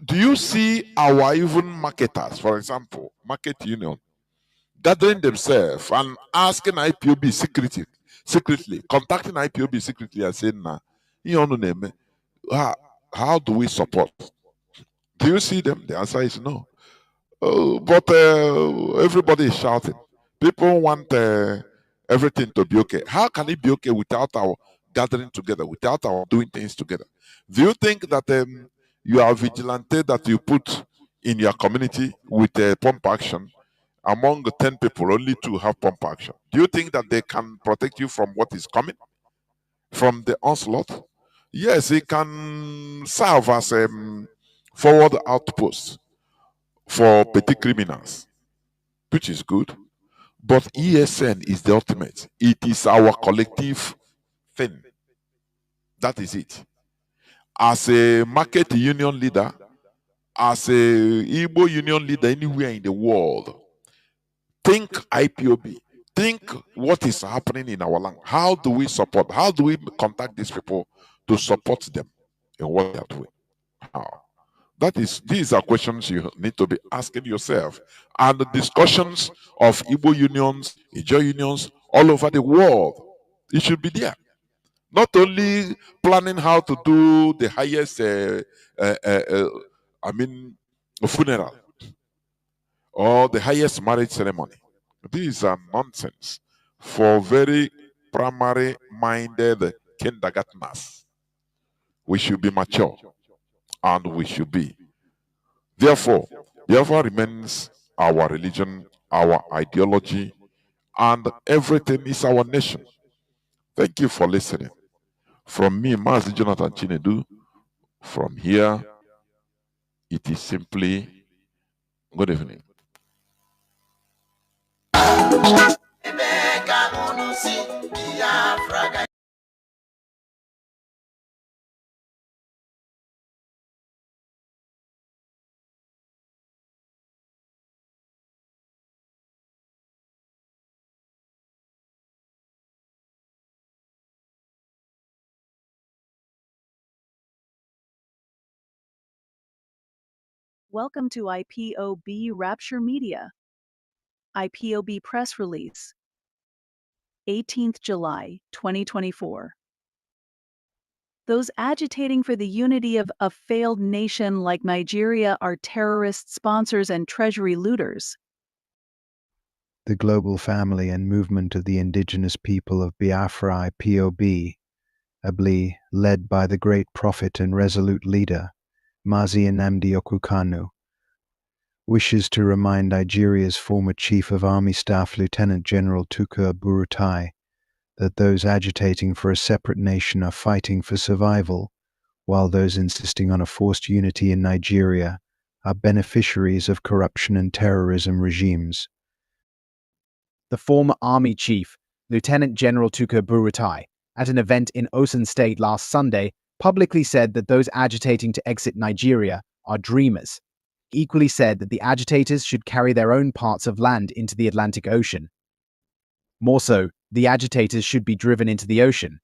Do you see our even marketers, for example, market union, gathering themselves and asking IPOB secretly, contacting IPOB secretly and saying, nah, how do we support? Do you see them? The answer is no. But everybody is shouting. People want everything to be okay. How can it be okay without our gathering together, without our doing things together? Do you think that you are vigilante that you put in your community with pump action? Among the 10 people, only 2 have pump action. Do you think that they can protect you from what is coming? From the onslaught? Yes, it can serve as a forward outpost for petty criminals, which is good. But ESN is the ultimate. It is our collective thing. That is it. As a market union leader, as a Igbo union leader anywhere in the world, think IPOB. Think what is happening in our land. How do we support? How do we contact these people to support them in what they are doing? How? These are questions you need to be asking yourself. And the discussions of Igbo unions, Ijo unions, all over the world, it should be there. Not only planning how to do the highest, funeral or the highest marriage ceremony. These are nonsense for very primary-minded kindergartners. We should be mature, and we should be. Therefore, Biafra remains our religion, our ideology, and everything is our nation. Thank you for listening. From me, Mazi Johnathan Chinedu, from here, it is simply good evening. Welcome to IPOB Rapture Media. IPOB Press Release. 18th July, 2024. Those agitating for the unity of a failed nation like Nigeria are terrorist sponsors and treasury looters. The global family and movement of the indigenous people of Biafra IPOB, ably led by the great prophet and resolute leader, Mazi Nnamdi Kanu, wishes to remind Nigeria's former Chief of Army Staff Lieutenant General Tukur Buratai that those agitating for a separate nation are fighting for survival, while those insisting on a forced unity in Nigeria are beneficiaries of corruption and terrorism regimes. The former Army Chief, Lieutenant General Tukur Buratai, at an event in Osun State last Sunday, publicly said that those agitating to exit Nigeria are dreamers. He equally said that the agitators should carry their own parts of land into the Atlantic Ocean. More so, the agitators should be driven into the ocean.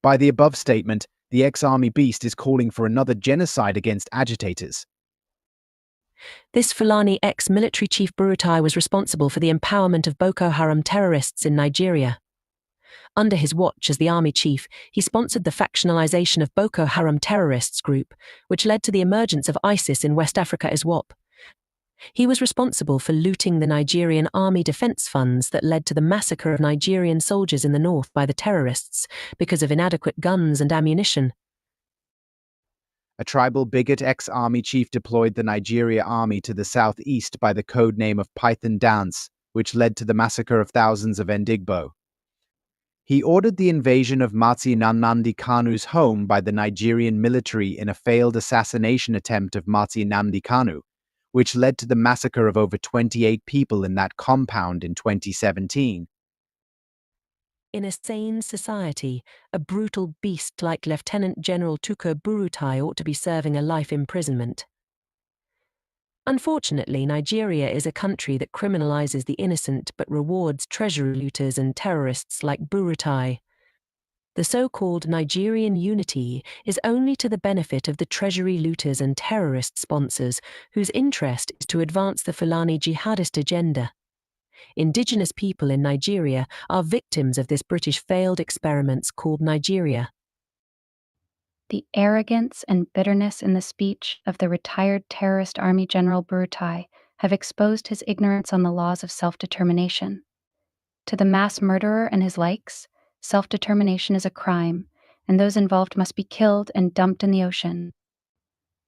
By the above statement, the ex-army beast is calling for another genocide against agitators. This Fulani ex-military chief Burutai was responsible for the empowerment of Boko Haram terrorists in Nigeria. Under his watch as the army chief, he sponsored the factionalization of Boko Haram terrorists group, which led to the emergence of ISIS in West Africa ISWAP. He was responsible for looting the Nigerian army defense funds that led to the massacre of Nigerian soldiers in the north by the terrorists because of inadequate guns and ammunition. A tribal bigot ex-army chief deployed the Nigeria army to the southeast by the code name of Python Dance, which led to the massacre of thousands of Ndigbo. He ordered the invasion of Mazi Nnamdi Kanu's home by the Nigerian military in a failed assassination attempt of Mazi Nnamdi Kanu, which led to the massacre of over 28 people in that compound in 2017. In a sane society, a brutal beast like Lieutenant General Tukur Burutai ought to be serving a life imprisonment. Unfortunately, Nigeria is a country that criminalizes the innocent but rewards treasury looters and terrorists like Burutai. The so-called Nigerian unity is only to the benefit of the treasury looters and terrorist sponsors whose interest is to advance the Fulani jihadist agenda. Indigenous people in Nigeria are victims of this British failed experiments called Nigeria. The arrogance and bitterness in the speech of the retired terrorist Army General Burutai have exposed his ignorance on the laws of self-determination. To the mass murderer and his likes, self-determination is a crime, and those involved must be killed and dumped in the ocean.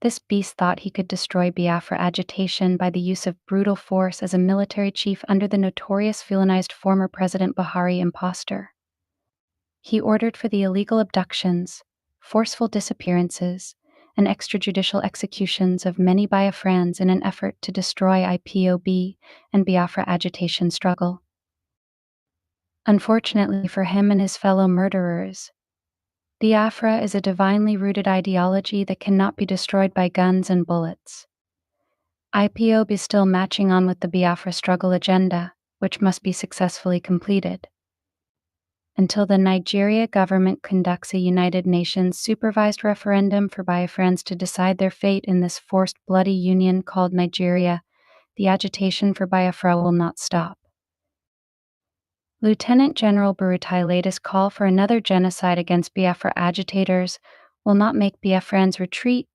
This beast thought he could destroy Biafra agitation by the use of brutal force as a military chief under the notorious villainized former President Buhari imposter. He ordered for the illegal abductions, forceful disappearances, and extrajudicial executions of many Biafrans in an effort to destroy IPOB and Biafra agitation struggle. Unfortunately for him and his fellow murderers, Biafra is a divinely rooted ideology that cannot be destroyed by guns and bullets. IPOB is still matching on with the Biafra struggle agenda, which must be successfully completed. Until the Nigeria government conducts a United Nations supervised referendum for Biafrans to decide their fate in this forced bloody union called Nigeria, the agitation for Biafra will not stop. Lieutenant General Burutai's latest call for another genocide against Biafra agitators will not make Biafrans retreat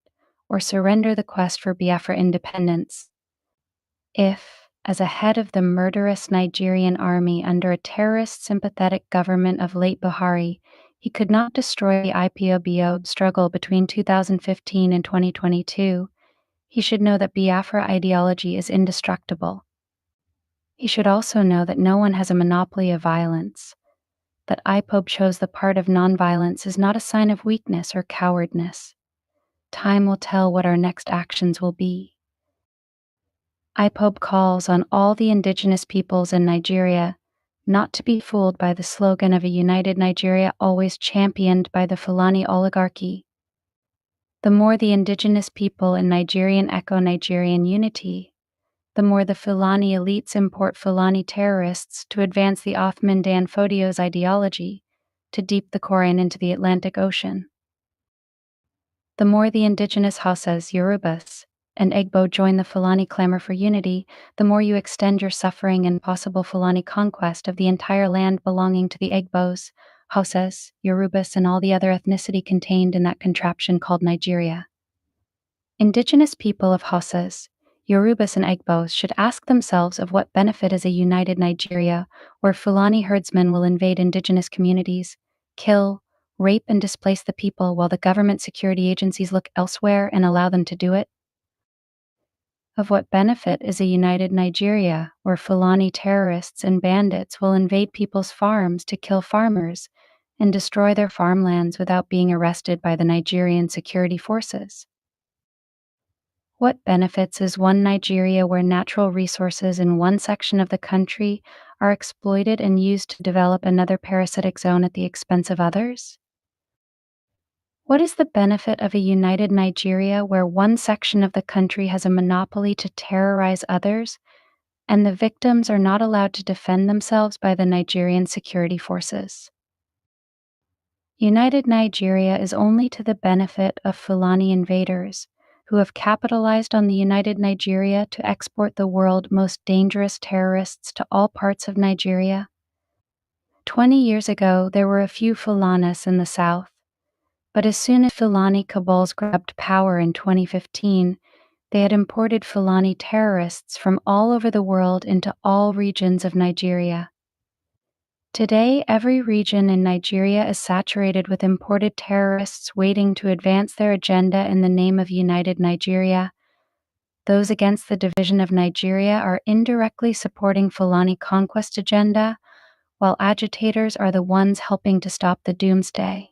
or surrender the quest for Biafra independence. If, as a head of the murderous Nigerian army under a terrorist-sympathetic government of late Buhari, he could not destroy the IPOB struggle between 2015 and 2022, he should know that Biafra ideology is indestructible. He should also know that no one has a monopoly of violence, that IPOB chose the part of nonviolence is not a sign of weakness or cowardness. Time will tell what our next actions will be. IPOB calls on all the indigenous peoples in Nigeria not to be fooled by the slogan of a united Nigeria always championed by the Fulani oligarchy. The more the indigenous people in Nigerian echo Nigerian unity, the more the Fulani elites import Fulani terrorists to advance the Othman Dan Fodio's ideology to deep the Koran into the Atlantic Ocean. The more the indigenous Hausas, Yorubas, and Igbo join the Fulani clamor for unity, the more you extend your suffering and possible Fulani conquest of the entire land belonging to the Igbos, Hausas, Yorubas, and all the other ethnicity contained in that contraption called Nigeria. Indigenous people of Hausas, Yorubas, and Igbos should ask themselves of what benefit is a united Nigeria where Fulani herdsmen will invade indigenous communities, kill, rape, and displace the people while the government security agencies look elsewhere and allow them to do it? Of what benefit is a united Nigeria where Fulani terrorists and bandits will invade people's farms to kill farmers and destroy their farmlands without being arrested by the Nigerian security forces? What benefits is one Nigeria where natural resources in one section of the country are exploited and used to develop another parasitic zone at the expense of others? What is the benefit of a united Nigeria where one section of the country has a monopoly to terrorize others, and the victims are not allowed to defend themselves by the Nigerian security forces? United Nigeria is only to the benefit of Fulani invaders, who have capitalized on the United Nigeria to export the world's most dangerous terrorists to all parts of Nigeria. 20 years ago, there were a few Fulanis in the south, but as soon as Fulani cabals grabbed power in 2015, they had imported Fulani terrorists from all over the world into all regions of Nigeria. Today, every region in Nigeria is saturated with imported terrorists waiting to advance their agenda in the name of United Nigeria. Those against the division of Nigeria are indirectly supporting Fulani conquest agenda, while agitators are the ones helping to stop the doomsday.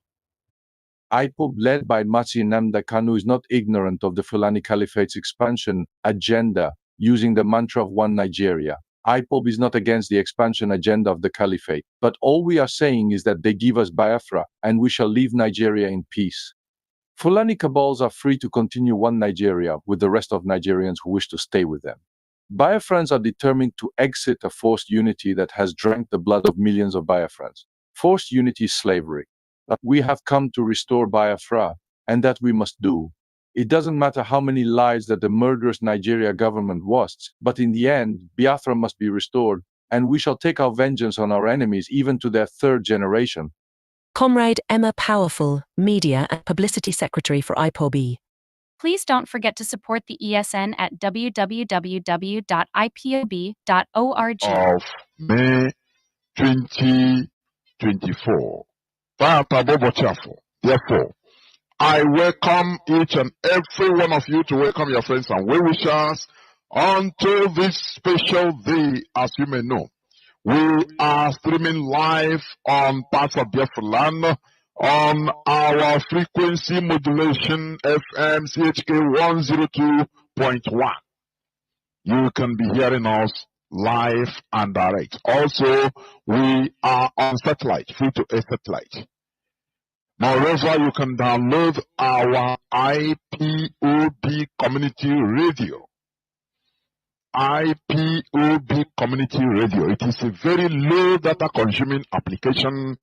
IPOB, led by Mazi Nnamdi Kanu, is not ignorant of the Fulani Caliphate's expansion agenda using the mantra of one Nigeria. IPOB is not against the expansion agenda of the Caliphate, but all we are saying is that they give us Biafra and we shall leave Nigeria in peace. Fulani cabals are free to continue one Nigeria with the rest of Nigerians who wish to stay with them. Biafrans are determined to exit a forced unity that has drank the blood of millions of Biafrans. Forced unity is slavery. But we have come to restore Biafra, and that we must do. It doesn't matter how many lies that the murderous Nigeria government wastes, but in the end, Biafra must be restored, and we shall take our vengeance on our enemies even to their third generation. Comrade Emma Powerful, Media and Publicity Secretary for IPOB. Please don't forget to support the ESN at www.ipob.org. Of May 2024. Therefore, I welcome each and every one of you to welcome your friends and well-wishers unto this special day. As you may know, we are streaming live on parts of Biafra land on our frequency modulation FM CHK 102.1. You can be hearing us live and direct. Also, we are on satellite, free to air satellite. Moreover, you can download our IPOB community radio. IPOB community radio. It is a very low data consuming application.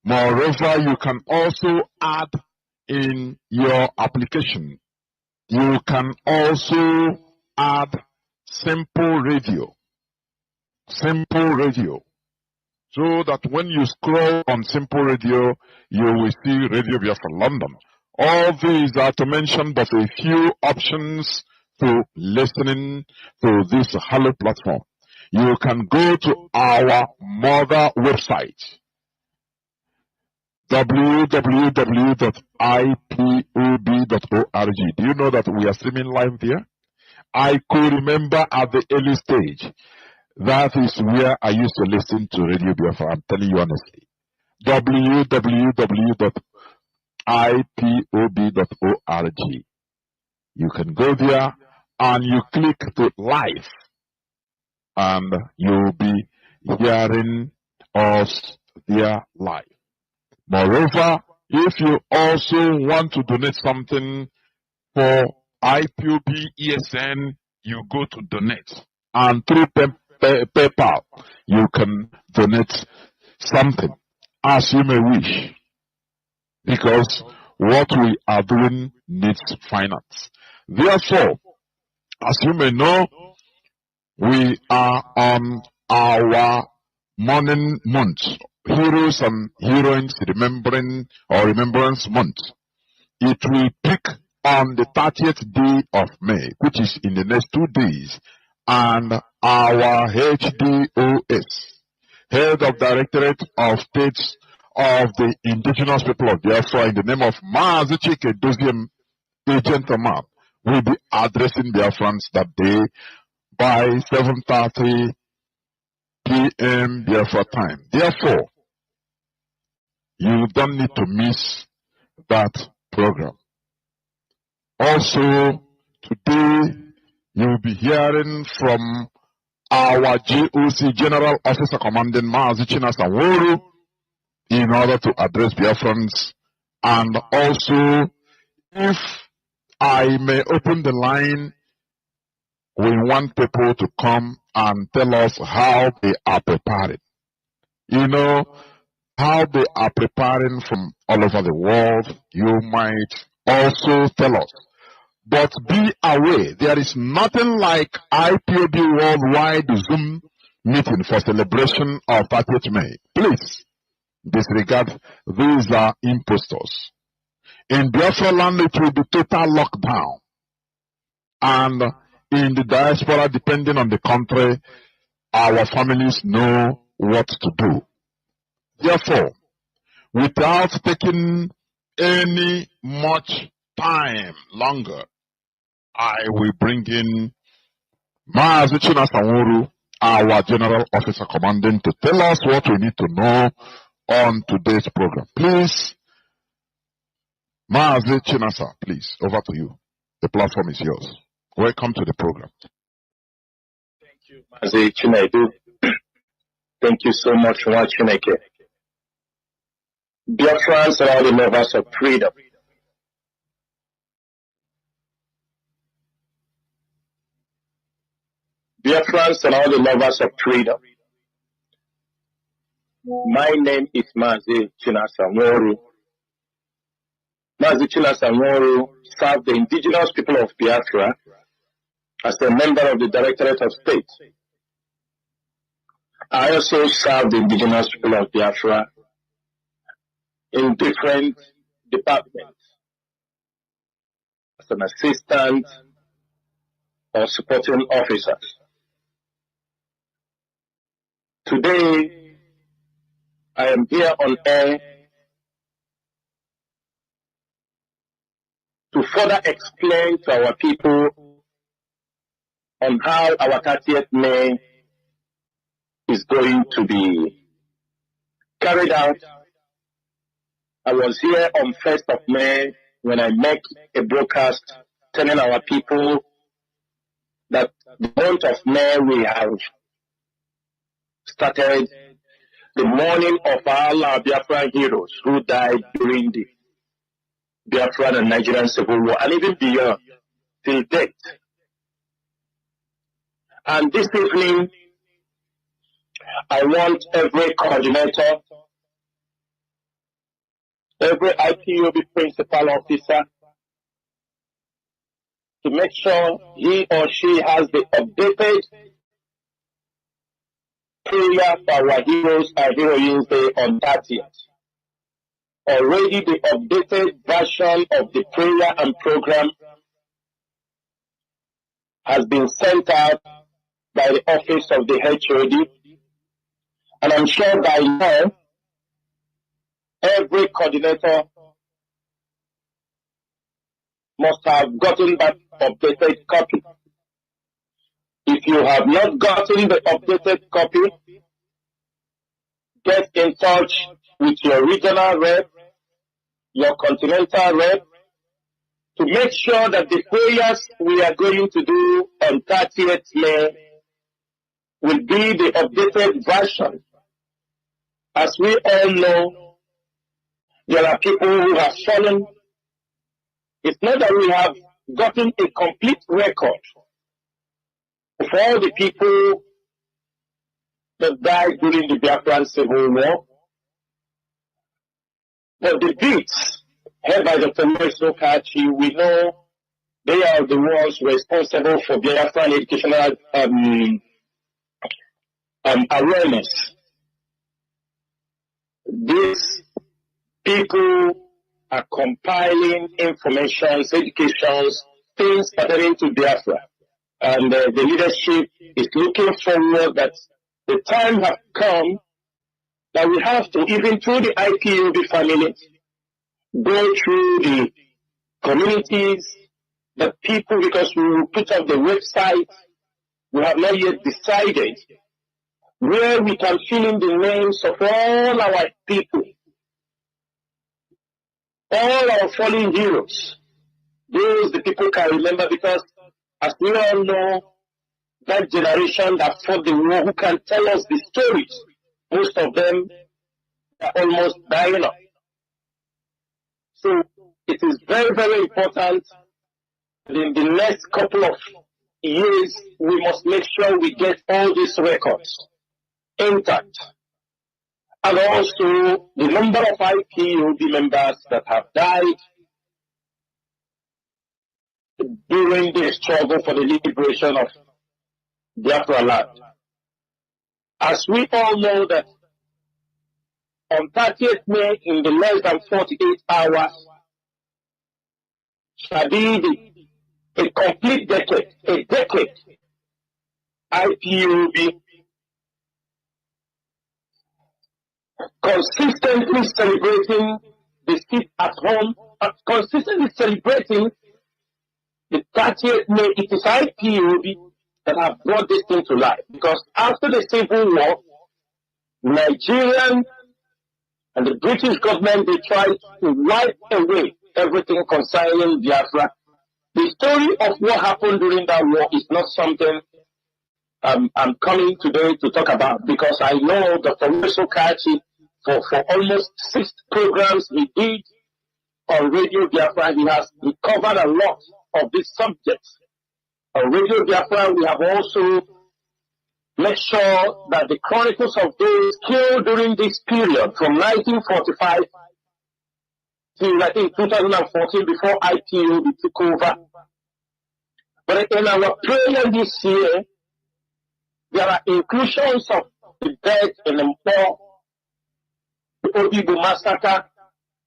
Moreover, you can also add in your application. You can also add simple radio. Simple radio. So that when you scroll on Simple Radio, you will see Radio Biafra London. All these are to mention but a few options to listening to this Hello platform. You can go to our mother website, www.ipob.org. Do you know that we are streaming live there? I could remember at the early stage, that is where I used to listen to Radio Biafra. I'm telling you honestly. www.ipob.org. You can go there and you click to live, and you'll be hearing us there live. Moreover, if you also want to donate something for IPOB ESN, you go to donate, and through PayPal, you can donate something as you may wish, because what we are doing needs finance. Therefore, as you may know, we are on our mourning month, Heroes and Heroines Remembrance Month. It will peak on the 30th day of May, which is in the next 2 days, and our HDOS, Head of Directorate of States of the Indigenous People of Biafra, in the name of Mazi Johnathan Chinedu, will be addressing Biafrans that day by 7:30 p.m. Biafra time. Therefore, you don't need to miss that program. Also, today you will be hearing from our GOC General Officer Commanding Mazi Johnathan Chinedu in order to address Biafrans. And also, if I may open the line, we want people to come and tell us how they are preparing. You know, how they are preparing from all over the world, you might also tell us. But be aware, there is nothing like IPOB Worldwide Zoom meeting for celebration of 30th May. Please disregard, these are impostors. In Biafra land, it will be total lockdown. And in the diaspora, depending on the country, our families know what to do. Therefore, without taking any much time longer, I will bring in Mazi Johnathan, our General Officer Commanding, to tell us what we need to know on today's program. Please, Mazi Johnathan, please, over to you. The platform is yours. Welcome to the program. Thank you, Mazi Chinedu. Thank you so much, Chineke. Biafrans and all the lovers of freedom. Biafrans and all the lovers of freedom. My name is Mazi Johnathan. Mazi Johnathan served the indigenous people of Biafra as a member of the Directorate of State. I also served the indigenous people of Biafra in different departments as an assistant or supporting officers. Today, I am here on air to further explain to our people on how our 30th May is going to be carried out. I was here on 1st of May when I made a broadcast telling our people that the month of May we have started the mourning of all our Biafran heroes who died during the Biafran and Nigerian Civil War, and even beyond, till death. And this evening, I want every coordinator, every IPOB principal officer to make sure he or she has the updated prayer for our heroes and heroines day on 30th. Already the updated version of the prayer and program has been sent out by the office of the HOD, and I'm sure by now every coordinator must have gotten that updated copy. If you have not gotten the updated copy, get in touch with your regional rep, your continental rep, to make sure that the prayers we are going to do on 30th May will be the updated version. As we all know, there are people who have fallen. It's not that we have gotten a complete record of all the people that died during the Biafran Civil War, but the deeds held by Dr. Mauricio Kachi, we know they are the ones responsible for Biafran educational awareness. These people are compiling information, educations, things pertaining to Biafra. And the leadership is looking forward that the time has come that we have to, even through the IPOB family, go through the communities, the people, because we will put up the website. We have not yet decided where we can fill in the names of all our people, all our fallen heroes. Those the people can remember, because as we all know, that generation that fought the war, who can tell us the stories, most of them are almost dying off. So it is very, very important that in the next couple of years, we must make sure we get all these records intact. and also the number of IPOB members that have died during the struggle for the liberation of Biafra land. As we all know that on 30th May, in the less than 48 hours, shall be a complete decade, IPOB consistently celebrating the sit at home, consistently celebrating the 30th May. It is IPOB that have brought this thing to life, because after the Civil War, Nigerian and the British government, they tried to wipe away everything concerning Biafra. The story of what happened during that war is not something I'm coming today to talk about, because I know Dr. Wilson Kachi, for almost 6 programs he did on Radio Biafra, he covered a lot of these subjects. On Radio Biafra, we have also made sure that the chronicles of those killed during this period, from 1945 till I think 2014, before IPOB took over. But in our prayer this year, there are inclusions of the dead in the Mpo, the Obibu massacre,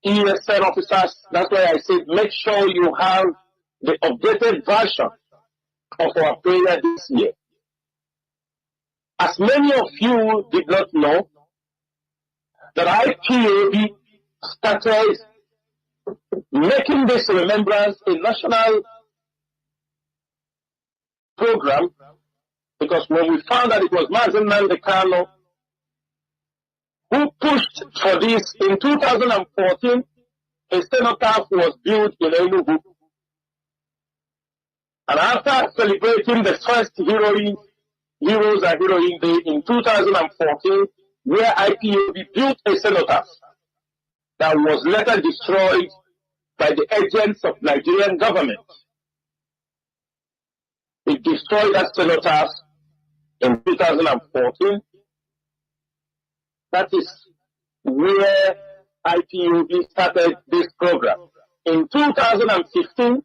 ESN officers. That's why I said make sure you have the updated version of our prayer this year. As many of you did not know, that IPOB started making this remembrance a national program, because when we found that it was Mazi Johnathan who pushed for this, in 2014, a cenotaph was built in Enugu. And after celebrating the first Heroes and Heroine Day in 2014, where IPOB built a cenotaph that was later destroyed by the agents of Nigerian government. It destroyed that cenotaph in 2014. That is where IPOB started this program. In 2015,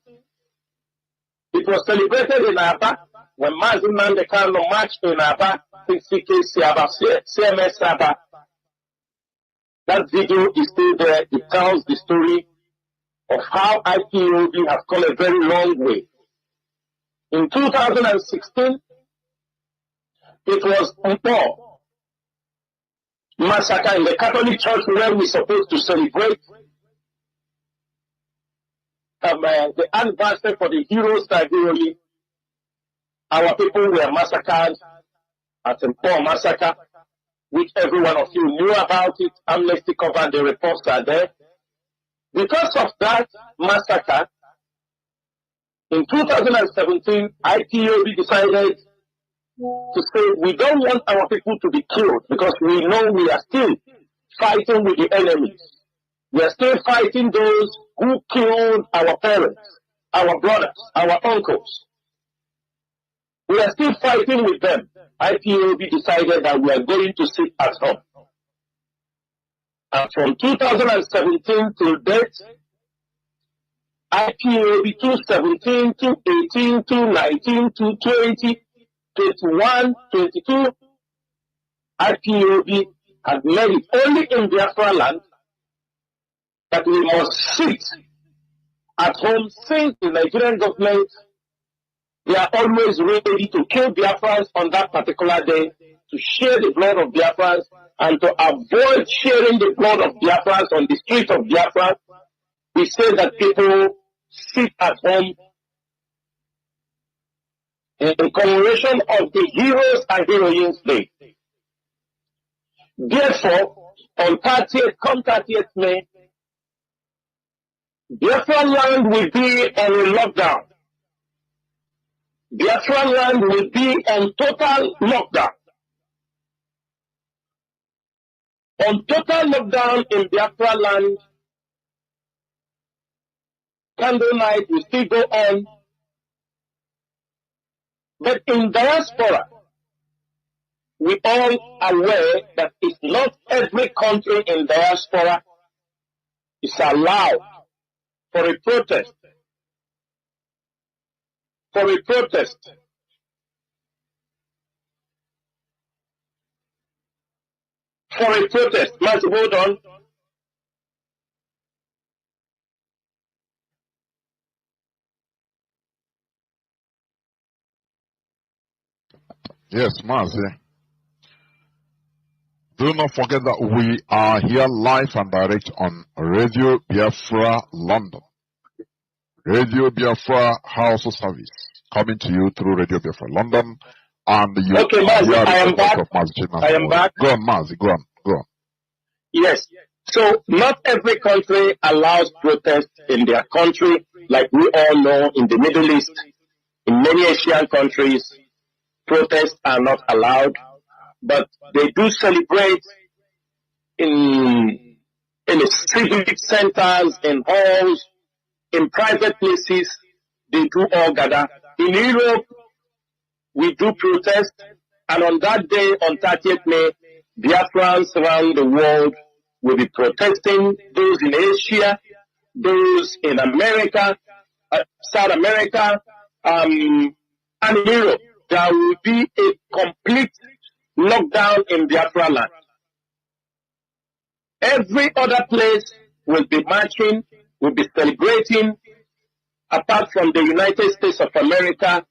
it was celebrated in Aba, when Mazi Johnathan marched in Aba, CMS Aba. That video is still there. It tells the story of how IPOB have come a very long way. In 2016, it was Mpo massacre in the Catholic Church, where we're supposed to celebrate the anniversary for the Heroes and Heroine. Our people were massacred at Mpo massacre, which every one of you knew about it. Amnesty covered the reports are there. Because of that massacre, in 2017, IPOB decided to say we don't want our people to be killed, because we know we are still fighting with the enemies. We are still fighting those who killed our parents, our brothers, our uncles. We are still fighting with them. IPOB decided that we are going to sit at home. And from 2017 till date, IPOB 217, 218, 219, 220, 21, 22, IPOB had made it only in Biafra land that we must sit at home, since the Nigerian government, they are always ready to kill Biafrans on that particular day, to share the blood of Biafrans, and to avoid sharing the blood of Biafrans on the streets of Biafra. We say that people sit at home in commemoration of the Heroes and Heroines Day. Therefore, on 30th May, Biafra land will be on a lockdown. Biafra land will be on total lockdown. On total lockdown in Biafra land, candle night will still go on. But in diaspora, we all aware that it's not every country in diaspora is allowed for a protest. For a protest. For a protest. Mazi, hold on. Yes, Mazi. Do not forget that we are here live and direct on Radio Biafra London. Radio Biafra House of Service. Coming to you through Radio Biafra London. And you okay, Mazi, I am back. I am back. Go on, Mazi, go on, go on. Yes. So not every country allows protests in their country. Like we all know, in the Middle East, in many Asian countries, protests are not allowed. But they do celebrate in civic centers, in halls, in private places. They do all gather. In Europe, we do protest, and on that day, on 30th May, Biafrans around the world will be protesting, those in Asia, those in America, South America, and Europe. There will be a complete lockdown in Biafra land. Every other place will be marching, will be celebrating, apart from the United States of America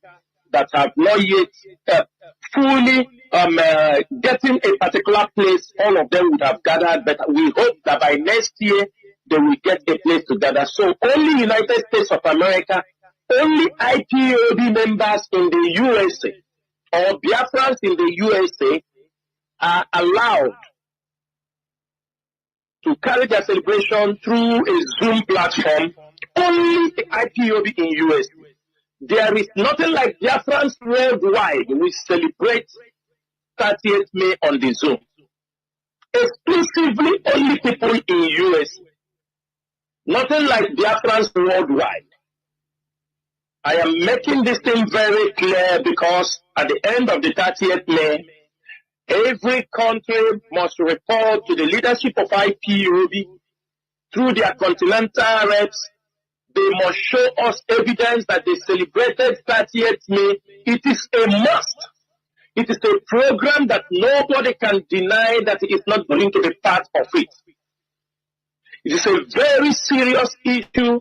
that have not yet fully getting a particular place. All of them would have gathered, but we hope that by next year they will get a place to gather. So only United States of America, only IPOB members in the USA or Biafrans in the USA are allowed to carry their celebration through a Zoom platform. Only the IPOB in US. There is nothing like Biafrans worldwide. We celebrate 30th May on the Zoom. Exclusively only people in US. Nothing like Biafrans worldwide. I am making this thing very clear because at the end of the 30th May, every country must report to the leadership of IPOB through their continental reps. They must show us evidence that they celebrated 30th May. It is a must. It is a program that nobody can deny that it is not going to be part of it. It is a very serious issue.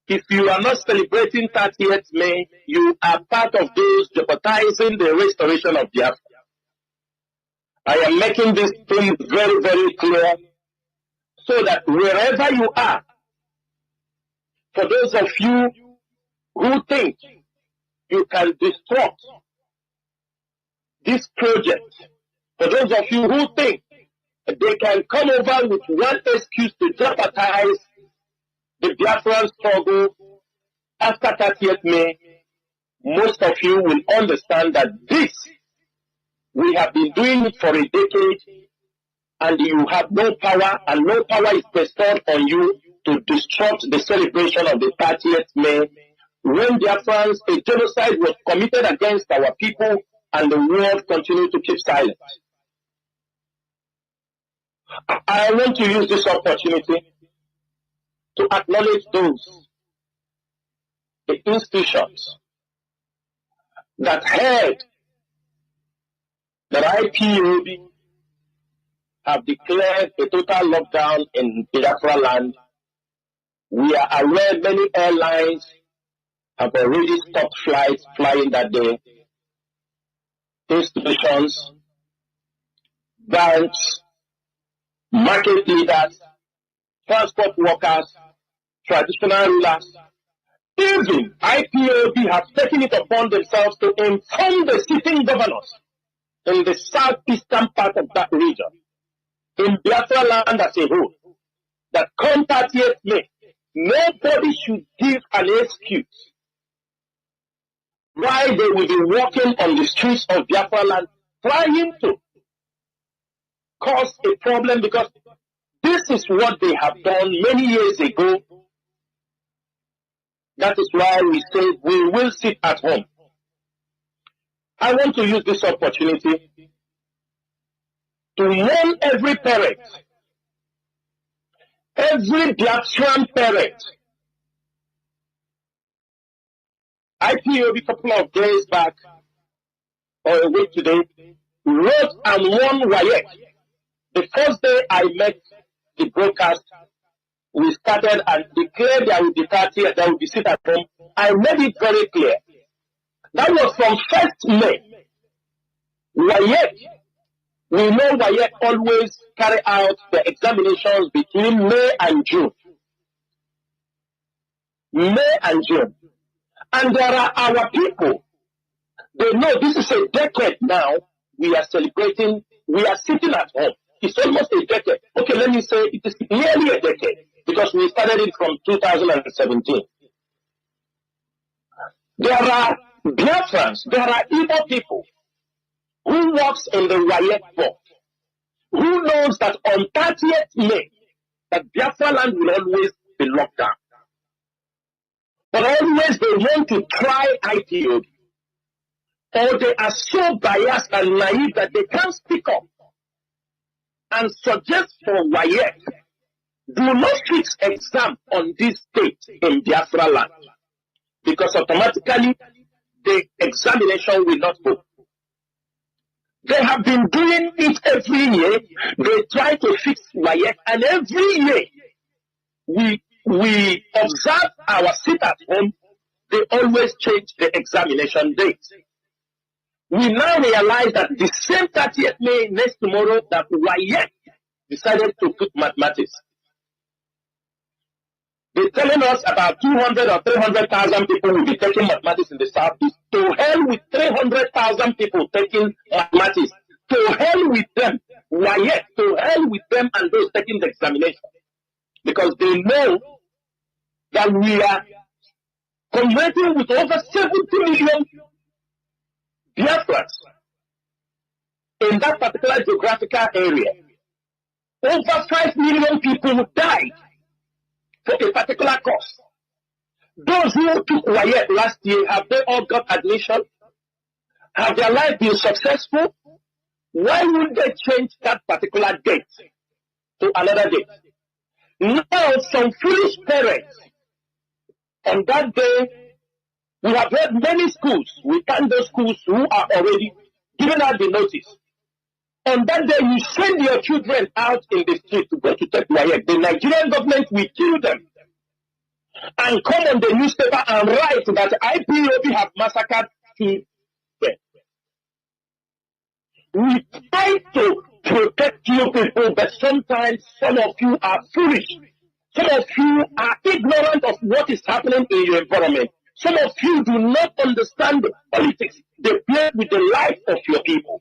If you are not celebrating 30th May, you are part of those jeopardizing the restoration of Biafra. I am making this thing very, very clear so that wherever you are, for those of you who think you can disrupt this project, for those of you who think they can come over with one excuse to jeopardize the Biafran struggle after 30th May, most of you will understand that this, we have been doing it for a decade, and you have no power, and no power is bestowed on you to disrupt the celebration of the 30th May, when Biafrans, a genocide was committed against our people, and the world continued to keep silent. I want to use this opportunity to acknowledge those, the institutions that heard that IPOB have declared a total lockdown in Biafra land. We are aware many airlines have already stopped flights flying that day. Institutions, banks, market leaders, transport workers, traditional rulers, even IPOB have taken it upon themselves to inform the sitting governors in the southeastern part of that region, in Biafra land as a whole, that come 30th May, nobody should give an excuse why they will be walking on the streets of Biafra land trying to cause a problem, because this is what they have done many years ago. That is why we say we will sit at home. I want to use this opportunity to warn every parent, every Biafran parent. IPOB a couple of days back, or a week today, wrote and warned Wayek. The first day I met the broadcast, we started and declared there would be 30 and there would be sit at home. I made it very clear. That was from 1st May. Wayek, we know Wayek always carry out the examinations between May and June. May and June. And there are our people. They know this is a decade now. We are celebrating. We are sitting at home. It's almost a decade. Okay, let me say it is nearly a decade because we started it from 2017. There are Biafrans, there are Igbo people who works in the Wayek board, who knows that on 30th May, that Biafra land will always be locked down. But always they want to try IPOB. Or they are so biased and naive that they can't speak up and suggest for Wayek, do not fix exam on this date in Biafra land, because automatically the examination will not go. They have been doing it every year. They try to fix Wayek, and every year we observe our sit at home. They always change the examination date. We now realize that the same 30th May next tomorrow that Wayek decided to put mathematics. They're telling us about 200 or 300,000 people will be taking mathematics in the Southeast. To hell with 300,000 people taking mathematics. To hell with them. Wayek, to hell with them and those taking the examination. Because they know that we are converting with over 70 million Biafrans in that particular geographical area. Over 5 million people died for a particular cause. Those who took Wayek last year, have they all got admission? Have their life been successful? Why would they change that particular date to another date? Now, some foolish parents, on that day, we have heard many schools, we thank those schools who are already giving out the notice. On that day, you send your children out in the street to go to take Wayek. The Nigerian government will kill them and come on the newspaper and write that IPOB have massacred children. We try to protect you people, but sometimes some of you are foolish. Some of you are ignorant of what is happening in your environment. Some of you do not understand the politics. They play with the life of your people.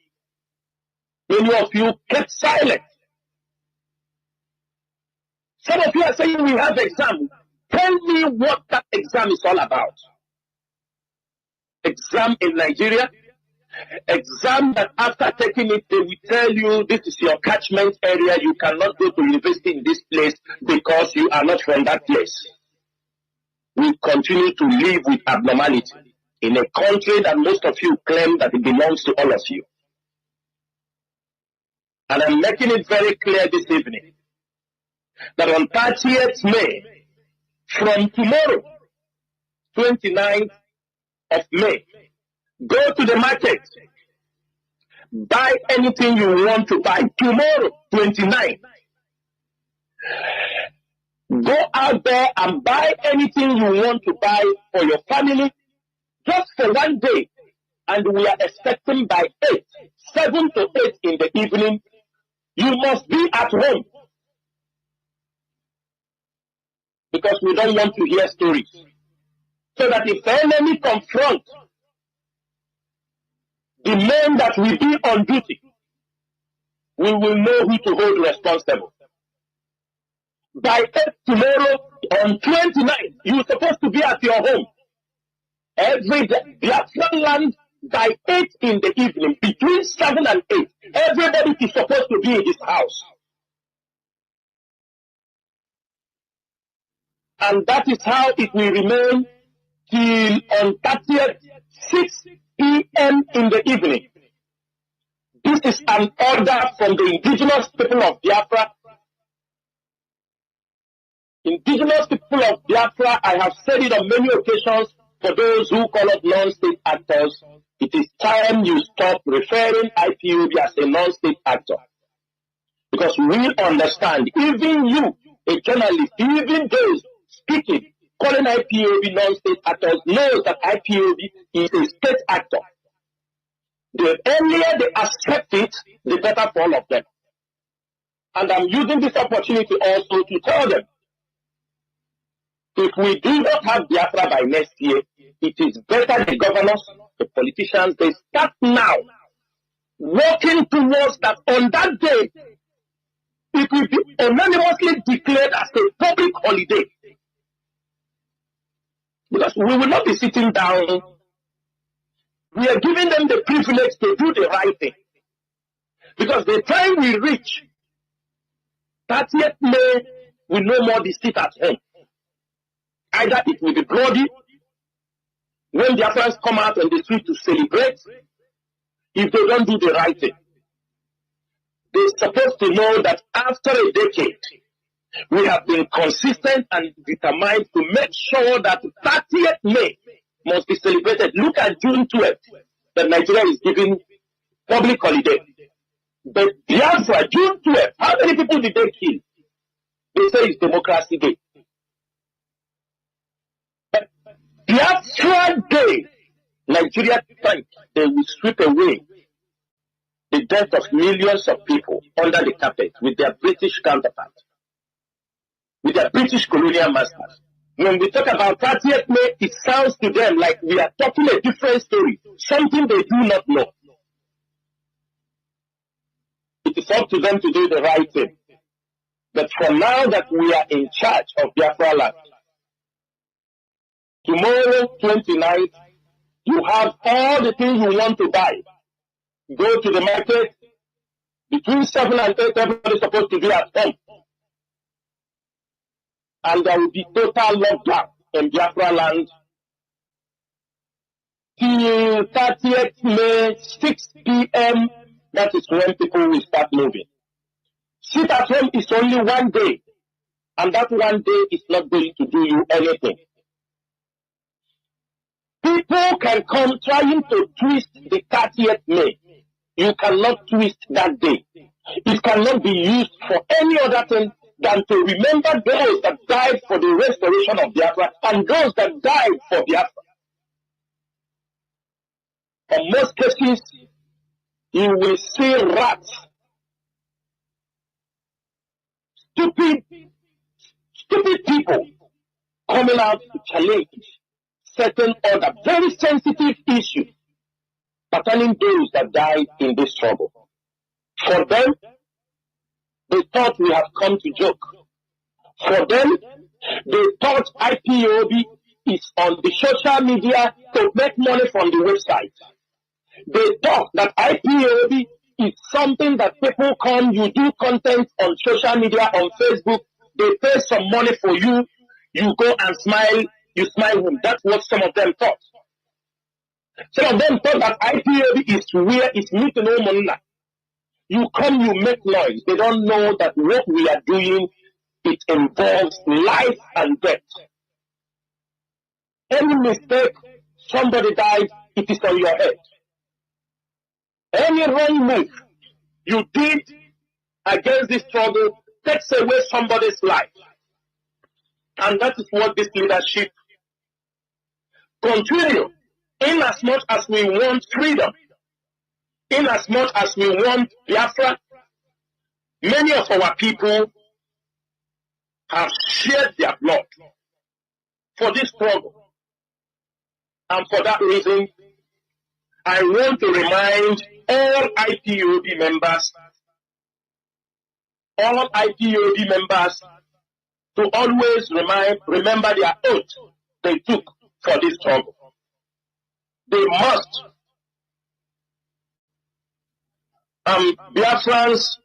Many of you kept silent. Some of you are saying we have exam. Tell me what that exam is all about. Exam in Nigeria. Exam that after taking it, they will tell you this is your catchment area. You cannot go to university in this place because you are not from that place. We continue to live with abnormality in a country that most of you claim that it belongs to all of you. And I'm making it very clear this evening that on 30th May, from tomorrow, 29th of May, go to the market, buy anything you want to buy. Tomorrow, 29th, go out there and buy anything you want to buy for your family, just for one day. And we are expecting by 7 to 8 in the evening, you must be at home. Because we don't want to hear stories. So that if the enemy confront the men that will be on duty, we will know who to hold responsible. By 8 tomorrow, on 29th, you're supposed to be at your home. Every day, Biafran land, by 8 in the evening, between 7 and 8, everybody is supposed to be in his house. And that is how it will remain till on 30th, 6 p.m. in the evening. This is an order from the indigenous people of Biafra. Indigenous people of Biafra, I have said it on many occasions, for those who call us non-state actors, it is time you stop referring IPOB as a non-state actor. Because we understand, even you, a journalist, even those speaking, calling IPOB non-state actors, knows that IPOB is a state actor. The earlier they accept it, the better for all of them. And I'm using this opportunity also to tell them, if we do not have Biafra by next year, it is better the governors, the politicians, they start now working towards that on that day, it will be unanimously declared as a public holiday. Because we will not be sitting down. We are giving them the privilege to do the right thing. Because the time we reach, 30th May, we no more be sit at home. Either it will be bloody, when their friends come out on the street to celebrate, if they don't do the right thing. They're supposed to know that after a decade, we have been consistent and determined to make sure that 30th May must be celebrated. Look at June 12th, that Nigeria is giving public holiday. But Biafra, June 12th, how many people did they kill? They say it's Democracy Day. But Biafra Day, Nigeria think they will sweep away the death of millions of people under the carpet with their British counterparts, with their British colonial masters. When we talk about 30th May, it sounds to them like we are talking a different story, something they do not know. It is up to them to do the right thing. But for now that we are in charge of Biafra land, tomorrow, 29th, you have all the things you want to buy. Go to the market, between 7 and 8, everybody is supposed to be at home. And there will be total lockdown in Biafra land till 30th May, 6 p.m. That is when people will start moving. Sit at home is only one day, and that one day is not going to do you anything. People can come trying to twist the 30th May. You cannot twist that day. It cannot be used for any other thing than to remember those that died for the restoration of Biafra and those that died for Biafra. In most cases, you will see rats, stupid people coming out to challenge certain other very sensitive issues pertaining those that died in this struggle. For them, they thought we have come to joke. For them, they thought IPOB is on the social media to make money from the website. They thought that IPOB is something that people come, you do content on social media, on Facebook, they pay some money for you, you go and smile, you smile with. That's what some of them thought. Some of them thought that IPOB is where it's meeting no money. You come, you make noise. They don't know that what we are doing, it involves life and death. Any mistake, somebody died, it is on your head. Any wrong move you did against this struggle takes away somebody's life. And that is what this leadership continue. In as much as we want freedom, in as much as we want Biafra, many of our people have shed their blood for this struggle. And for that reason, I want to remind all IPOB members to always remember their oath they took for this struggle. They must. Biafrans,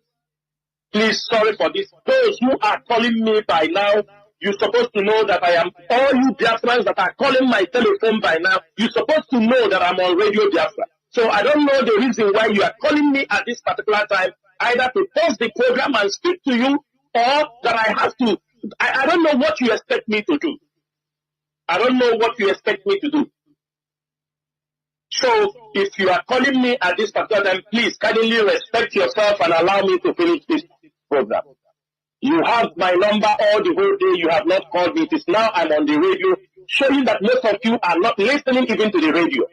please, sorry for this. Those who are calling me by now, you're supposed to know that I am, all you Biafrans that are calling my telephone by now, you're supposed to know that I'm on Radio Biafra. So I don't know the reason why you are calling me at this particular time, either to pause the program and speak to you, or that I have to. I don't know what you expect me to do. I don't know what you expect me to do. So if you are calling me at this particular time, please kindly respect yourself and allow me to finish this program. You have my number all the whole day. You have not called me. It is now I'm on the radio, showing that most of you are not listening even to the radio.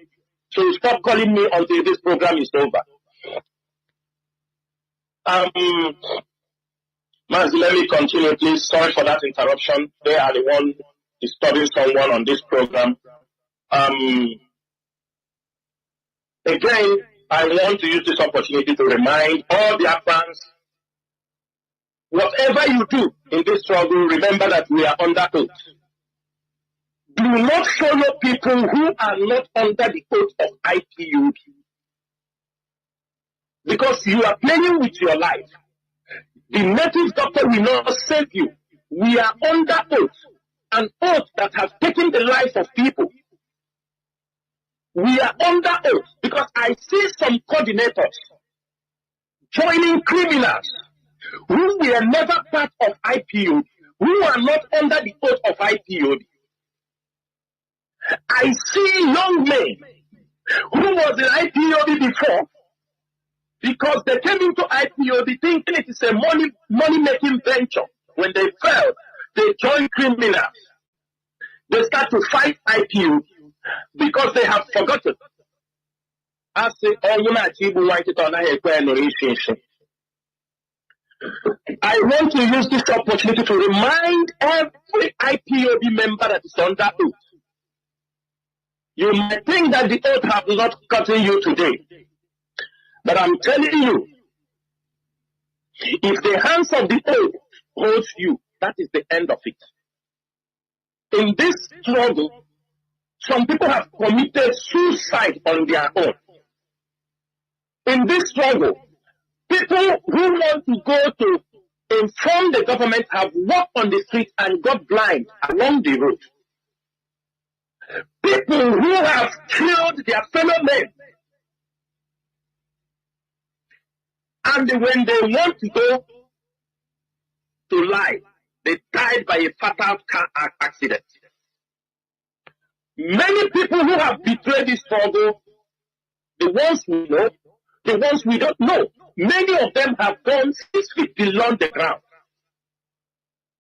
So stop calling me until this program is over. Mazi, let me continue, please. Sorry for that interruption. They are the one disturbing someone on this program. Again, I want to use this opportunity to remind all Biafrans, whatever you do in this struggle, remember that we are under oath. Do not follow people who are not under the oath of IPOB, because you are playing with your life. The native doctor will not save you. We are under oath, an oath that has taken the life of people. We are under oath because I see some coordinators joining criminals who were never part of IPOB, who are not under the oath of IPOB. I see young men who was in IPOB before, because they came into IPOB thinking it is a money-making venture. When they fell, they joined criminals. They start to fight IPOB because they have forgotten. I say, I want to use this opportunity to remind every IPOB member that is under oath. You might think that the oath have not gotten you today. But I'm telling you, if the hands of the oath holds you, that is the end of it. In this struggle, some people have committed suicide on their own. In this struggle, people who want to go to inform the government have walked on the street and got blind along the road. People who have killed their fellow men, and when they want to go to lie, they died by a fatal car accident. Many people who have betrayed this struggle, the ones we know, the ones we don't know, many of them have gone 6 feet below the ground.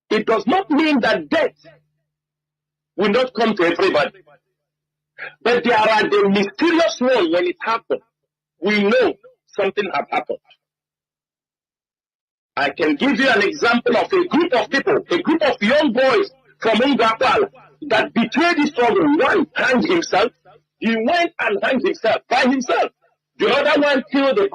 It does not mean that death will not come to everybody. But there are the mysterious ones when it happens. We know something has happened. I can give you an example of a group of people, a group of young boys from Ungapal that betrayed the struggle. One hanged himself. He went and hanged himself by himself. The other one killed the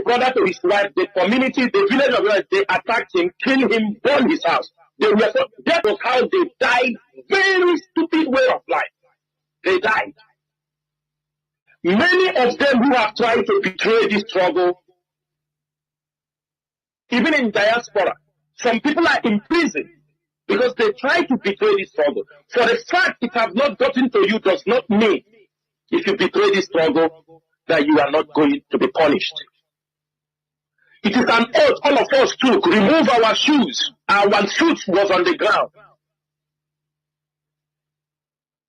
brother to his wife. The community, the village of Israel, they attacked him, killed him, burned his house. That was how they died. Very stupid way of life. They died. Many of them who have tried to betray this struggle, even in diaspora, some people are in prison because they try to betray this struggle. For the fact it has not gotten to you does not mean, if you betray this struggle, that you are not going to be punished. It is an oath all of us took. Remove our shoes. Our foot was on the ground.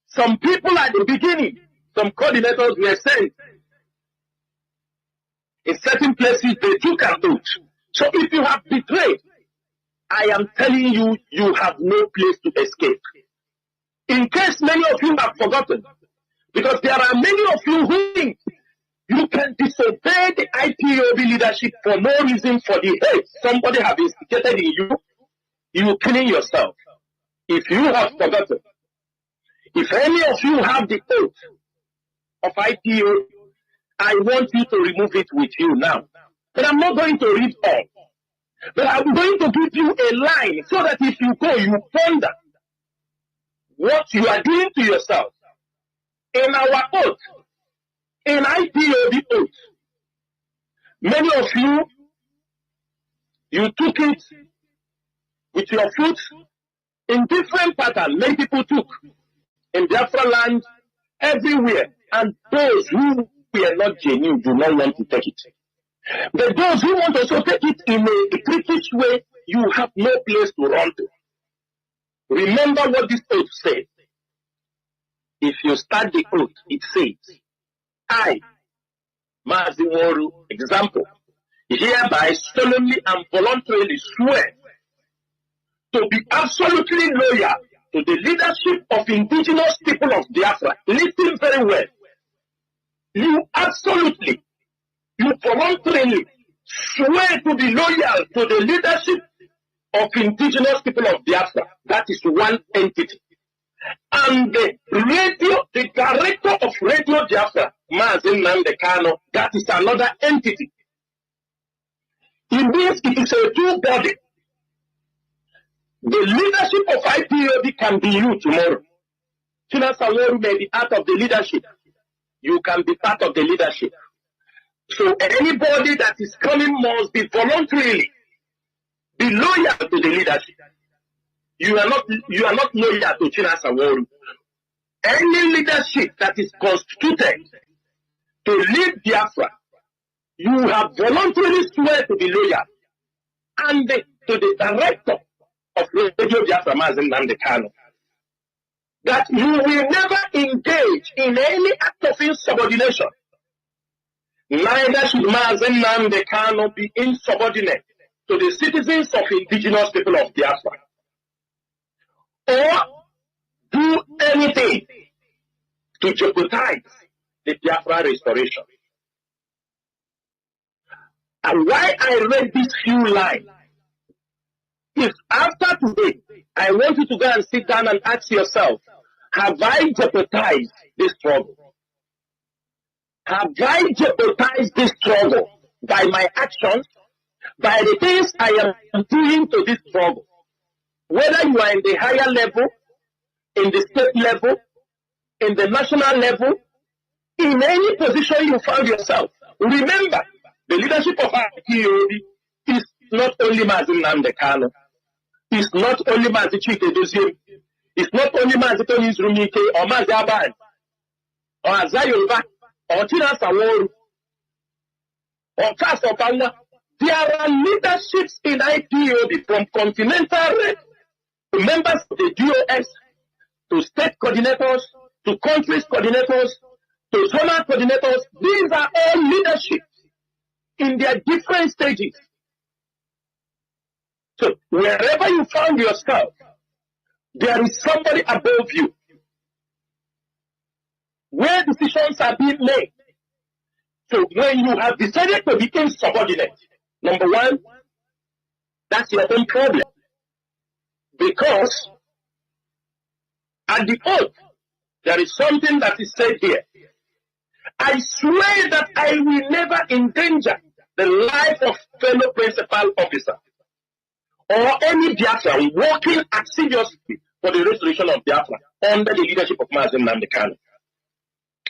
Some people at the beginning, some coordinators were sent. In certain places, they took an oath. So if you have betrayed, I am telling you, you have no place to escape. In case many of you have forgotten, because there are many of you who think you can disobey the IPOB leadership for no reason, for the hate somebody has instigated in you, you killing yourself. If you have forgotten, if any of you have the oath of IPOB, I want you to remove it with you now. But I'm not going to read all. But I'm going to give you a line so that if you go, you ponder what you are doing to yourself. In our oath, in IPOB oath, many of you took it with your foot in different patterns. Many people took in Biafra land, everywhere. And those who we are not genuine do not want to take it. But those who want to also take it in a critical way, you have no place to run to. Remember what this oath says. If you start the oath, it says, I, Mazi Moru, example, hereby solemnly and voluntarily swear to be absolutely loyal to the leadership of indigenous people of Biafra. Listen very well. You absolutely, you voluntarily swear to be loyal to the leadership of indigenous people of Biafra. That is one entity. And the director of Radio Biafra, Mazi Nnamdi Kanu, that is another entity. It means it is a two-body. The leadership of IPOB can be you tomorrow. Tina Saworu may be part of the leadership. You can be part of the leadership. So anybody that is coming must be voluntarily be loyal to the leadership. You are not loyal to Tina Saworu. Any leadership that is constituted to lead Biafra, you have voluntarily swear to be loyal. And to the director of Radio Biafra, Mazi Nnamdi Kanu, that you will never engage in any act of insubordination. Neither should Mazi Nnamdi Kanu be insubordinate to the citizens of indigenous people of Biafra, or do anything to jeopardize the Biafra restoration. And why I read these few lines is after today, I want you to go and sit down and ask yourself, have I jeopardized this struggle? Have I jeopardized this struggle by my actions, by the things I am doing to this struggle? Whether you are in the higher level, in the state level, in the national level, in any position you find yourself, remember, the leadership of IPOB is not only Mazi Nnamdi Kanu, it's not only Mazi Chinedu, it's not only Mazi Tony Zrumike or Mazi Aban or Azayoba or Tina Saworu or Kas Opanga. There are leaderships in IPOB from continental red to members of the DOS to state coordinators to countries coordinators to zonal coordinators. These are all leaderships in their different stages. So wherever you find yourself, there is somebody above you. Where decisions are being made. So when you have decided to become subordinate, number one, that's your own problem. Because at the oath, there is something that is said here. I swear that I will never endanger the life of fellow principal officer or any Biafra working assiduously for the restoration of Biafra under the leadership of Mazi Nnamdi Kanu.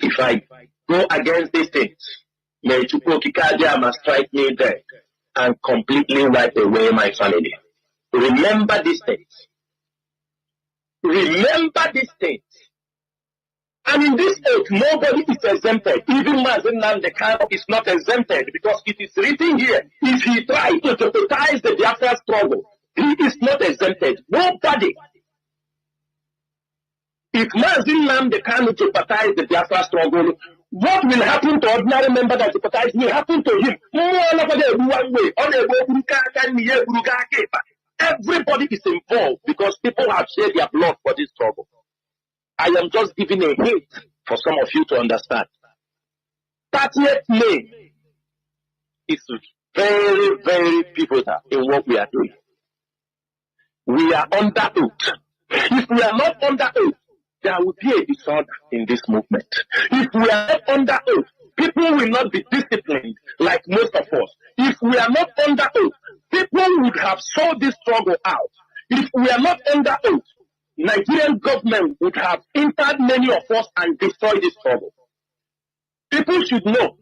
If I go against these things, may Chukwokikadia must strike me dead and completely wipe away my family. Remember these things. Remember these things. And in this oath, nobody is exempted. Even Mazi Nnamdi Kanu is not exempted because it is written here. If he tries to jeopardize the Biafra struggle, he is not exempted. Nobody. If Mazi Nnamdi Kanu jeopardizes the Biafra struggle, what will happen to ordinary member that jeopardize will happen to him? Everybody is involved because people have shed their blood for this struggle. I am just giving a hint for some of you to understand. 30th May is very, very pivotal in what we are doing. We are under oath. If we are not under oath, there will be a disorder in this movement. If we are not under oath, people will not be disciplined like most of us. If we are not under oath, people would have sold this struggle out. If we are not under oath, Nigerian government would have entered many of us and destroyed this struggle. People should know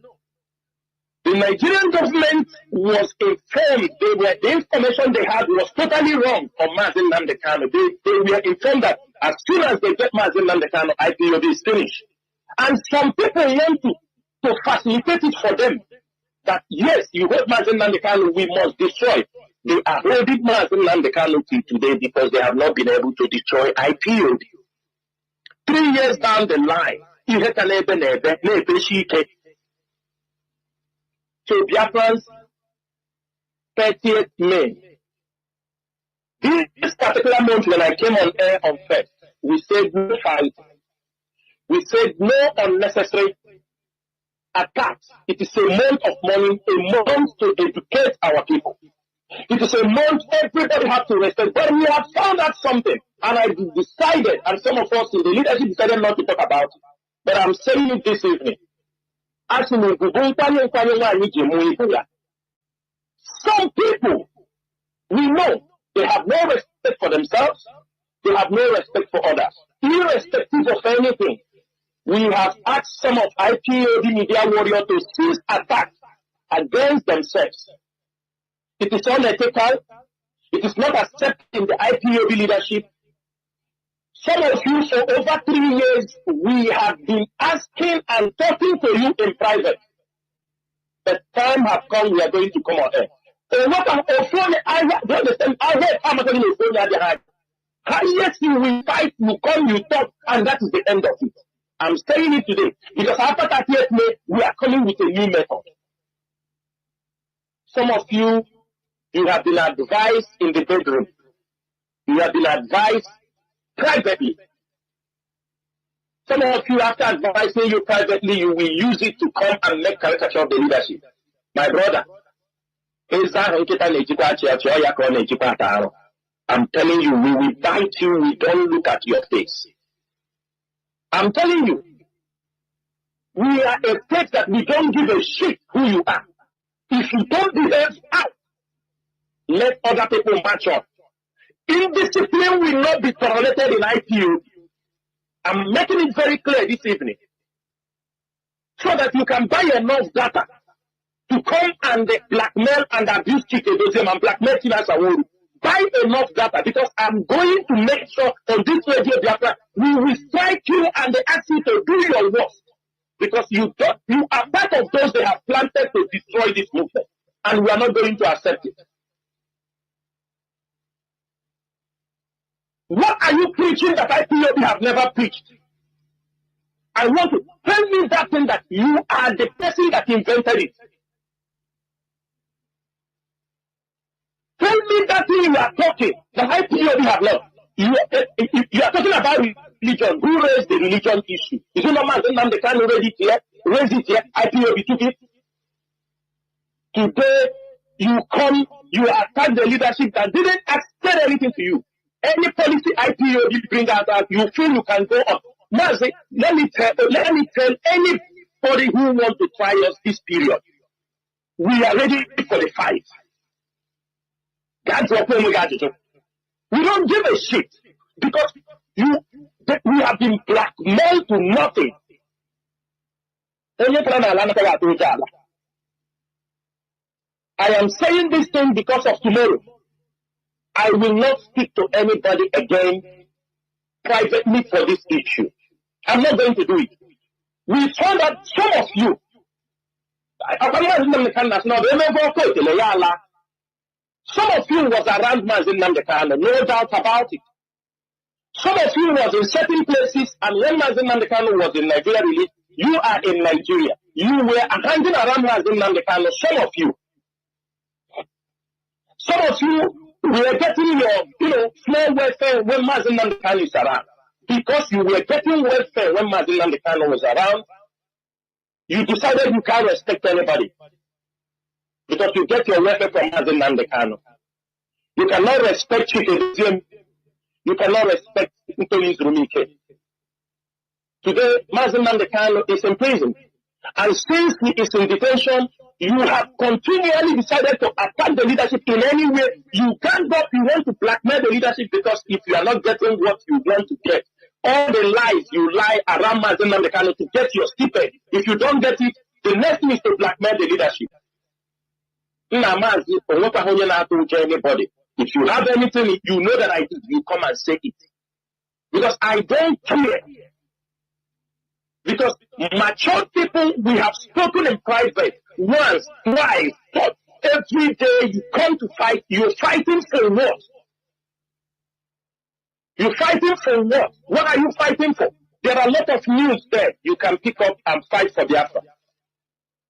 the Nigerian government was informed. The information they had was totally wrong on Mazi Nnamdi Kanu. They were informed that as soon as they get Mazi Nnamdi Kanu, IPOB is finished. And some people want to to facilitate it for them. That yes, you hold Mazi Nnamdi Kanu, we must destroy. They are holding Mazi Nnamdi Kanu till today because they have not been able to destroy IPOB. 3 years down the line, so Biafrans, 30th May. This particular month when I came on air on first, we said no fight. We said no unnecessary attacks. It is a month of mourning, a month to educate our people. It is a month everybody has to respect. But we have found out something, and I decided, and some of us in the leadership decided not to talk about it. But I'm saying it this evening. Some people, we know, they have no respect for themselves, they have no respect for others. Irrespective of anything, we have asked some of IPOB media warriors to cease attacks against themselves. It is unethical. It is not accepted in the IPOB leadership. Some of you, for over 3 years, we have been asking and talking to you in private. The time has come, we are going to come on air. Yes, you will fight, you come, you talk, and that is the end of it. I'm saying it today because after 30th May, we are coming with a new method. Some of you, you have been advised in the bedroom. You have been advised privately. Some of you, after advising you privately, you will use it to come and make caricature of the leadership. My brother, I'm telling you, we will bite you, we don't look at your face. I'm telling you, we are a state that we don't give a shit who you are. If you don't behave out, let other people match up. Indiscipline will not be tolerated in IPU. I'm making it very clear this evening. So that you can buy enough data to come and blackmail and abuse Chikedozium and blackmail Tina Saworu. Buy enough data because I'm going to make sure on this radio Biafra, we will strike you and they ask you to do your worst. Because you are part of those they have planted to destroy this movement. And we are not going to accept it. What are you preaching that IPOB have never preached? I want to tell me that thing that you are the person that invented it. Tell me that thing you are talking that IPOB have not. You are talking about religion. Who raised the religion issue? Is it not Nnamdi Kanu raise it here? Raise it here. IPOB took it. Today, you come, you attack the leadership that didn't say anything to you. Any policy IPOB bring out, you feel you can go on. Mazi, let me tell anybody who wants to try us this period, we are ready for the fight. We don't give a shit because we have been blackmailed to nothing. I am saying this thing because of tomorrow. I will not speak to anybody again privately for this issue. I'm not going to do it. We found out some of you. Some of you was around Mazi Nnamdi Kanu, no doubt about it. Some of you was in certain places, and when Mazi Nnamdi Kanu was in Nigeria released, you are in Nigeria. You were hanging around Mazi Nnamdi Kanu, some of you. Some of you were getting your, small welfare when Mazi Nnamdi Kanu is around. Because you were getting welfare when Mazi Nnamdi Kanu was around, you decided you can't respect anybody. Because you get your welfare from Mazi Nnamdi Kanu. You cannot respect Chikedozium. You cannot respect Ntoni's Rumike. Today, Mazi Nnamdi Kanu is in prison. And since he is in detention, you have continually decided to attack the leadership in any way. You can't go, you want to blackmail the leadership because if you are not getting what you want to get, all the lies you lie around Mazi Nnamdi Kanu to get your stipend, if you don't get it, the next thing is to blackmail the leadership. Anybody. If you have anything, you know that I did, you come and say it. Because I don't care. Because mature people, we have spoken in private once, twice, but every day you come to fight, you're fighting for what? You're fighting for what? What are you fighting for? There are a lot of news there you can pick up and fight for Biafra.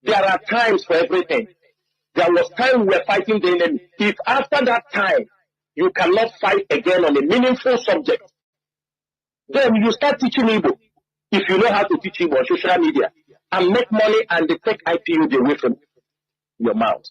There are times for everything. There was time we were fighting the enemy. If after that time you cannot fight again on a meaningful subject, then you start teaching Igbo. If you know how to teach Igbo on social media and make money and they take IPOB away from your mouth.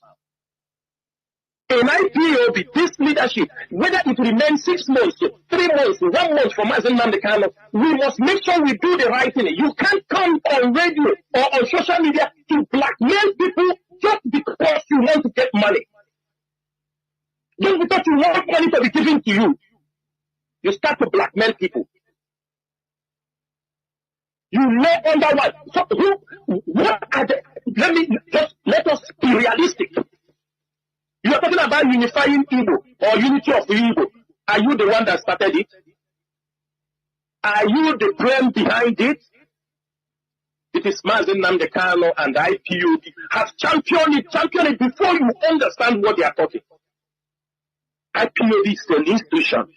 In IPOB, this leadership, whether it remains 6 months, 3 months, 1 month from Mazi Johnathan Chinedu, we must make sure we do the right thing. You can't come on radio or on social media to blackmail people just because you want to get money. Just because you want money to be given to you, you start to blackmail people. You know under what? So what are the, let us be realistic. You are talking about unifying Igbo or unity of Igbo. Are you the one that started it? Are you the brain behind it? It is Mazi Nnamdi Kanu and IPOB have championed it before you understand what they are talking. IPOB is an institution.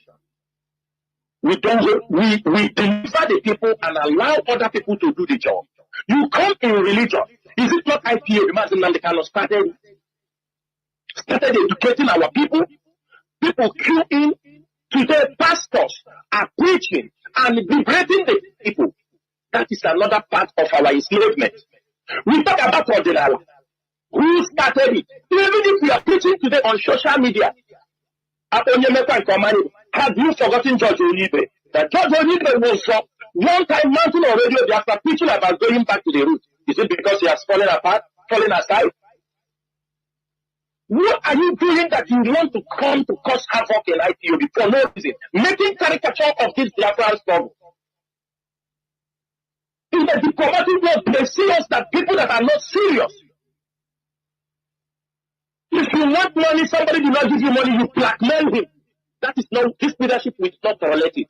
We deliver the people and allow other people to do the job. You come in religion. Is it not IPOB? Mazi Nnamdi Kanu started educating our people. People queue in. Today, pastors are preaching and liberating the people. That is another part of our enslavement. We talk about Ordinala. Who started it? Even if we are preaching today on social media, have you forgotten George Onibe? That George Onibe was one time mountain on radio Biafra preaching about going back to the root. Is it because he has fallen apart, fallen aside? What are you doing that you want to come to cause havoc in IPOB for no reason? Making caricature of this Biafran struggle. In the diplomatic world, they see us that people that are not serious. If you want money, somebody will not give you money, you blackmail him. That is not, this leadership will not tolerate it.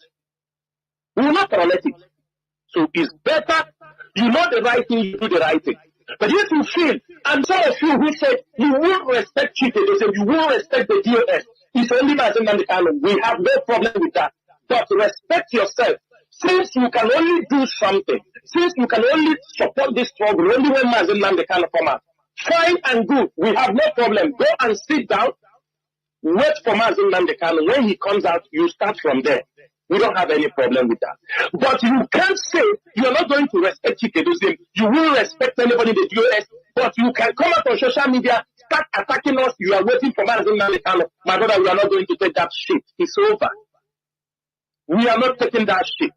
We will not tolerate it. So it's better, you know the right thing, you do the right thing. But if you feel, and some of you who said you won't respect Chike, they said you won't respect the DOS, it's only Mazi Nnamdi Kanu. We have no problem with that. But respect yourself. Since you can only do something, since you can only support this struggle, only when Mazi Nnamdi Kanu come out, fine and good. We have no problem. Go and sit down. Wait for Mazi Nnamdi Kanu. When he comes out, you start from there. We don't have any problem with that. But you can't say you're not going to respect Chikedusim. You will respect anybody in the US, but you can come out on social media, start attacking us. You are waiting for Mazi Nnamdi Kanu. My brother, we are not going to take that shit. It's over. We are not taking that shit.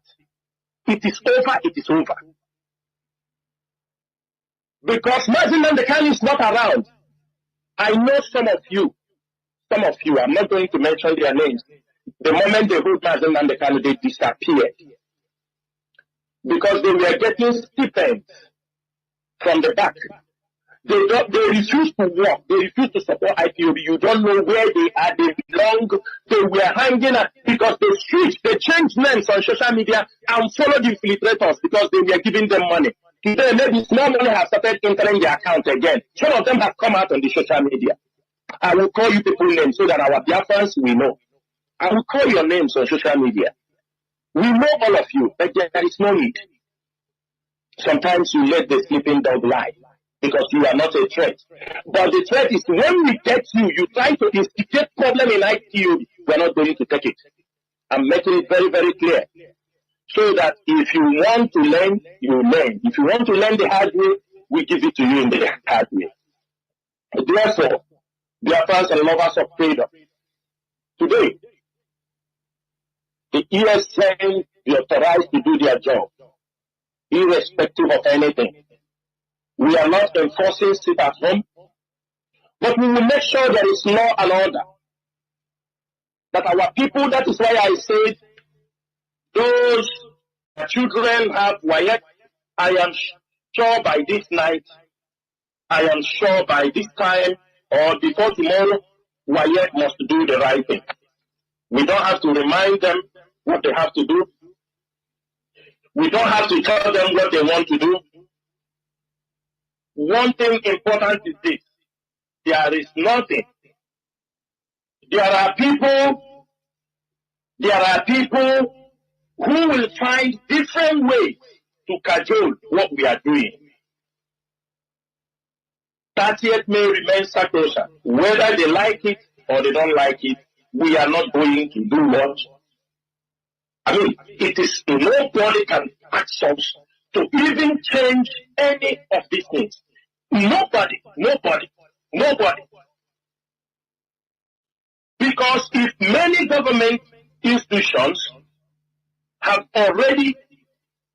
It is over. It is over. Because Mazi Nnamdi Kanu is not around. I know some of you, I'm not going to mention their names. The moment they hold Mazi Nnamdi Kanu, they disappeared. Because they were getting stipends from the back. They refuse to work. They refuse to support IPOB. You don't know where they are. They belong. They were hanging out because they switched. They changed names on social media and followed the infiltrators because they were giving them money. Today, maybe small money have started entering their account again. Some of them have come out on the social media. I will call you people names so that our Biafrans will know. I will call your names on social media. We know all of you, but there is no need. Sometimes you let the sleeping dog lie because you are not a threat. But the threat is when we get you, you try to instigate problem in ITU, we are not going to take it. I'm making it very, very clear. So that if you want to learn, you learn. If you want to learn the hard way, we give it to you in the hard way. Therefore, Biafrans and lovers of freedom, today, the ESN is authorized to do their job, irrespective of anything. We are not enforcing sit at home, but we will make sure there is law and order. That our people, that is why I said, those children have wired, I am sure by this night, I am sure by this time, or before tomorrow, Wayek must do the right thing. We don't have to remind them what they have to do. We don't have to tell them what they want to do. One thing important is this. There is nothing. There are people who will find different ways to cajole what we are doing. 30th May remains sacrosanct. Whether they like it or they don't like it, we are not going to do what? I mean, it is nobody can ask us to even change any of these things. Nobody. Because if many government institutions have already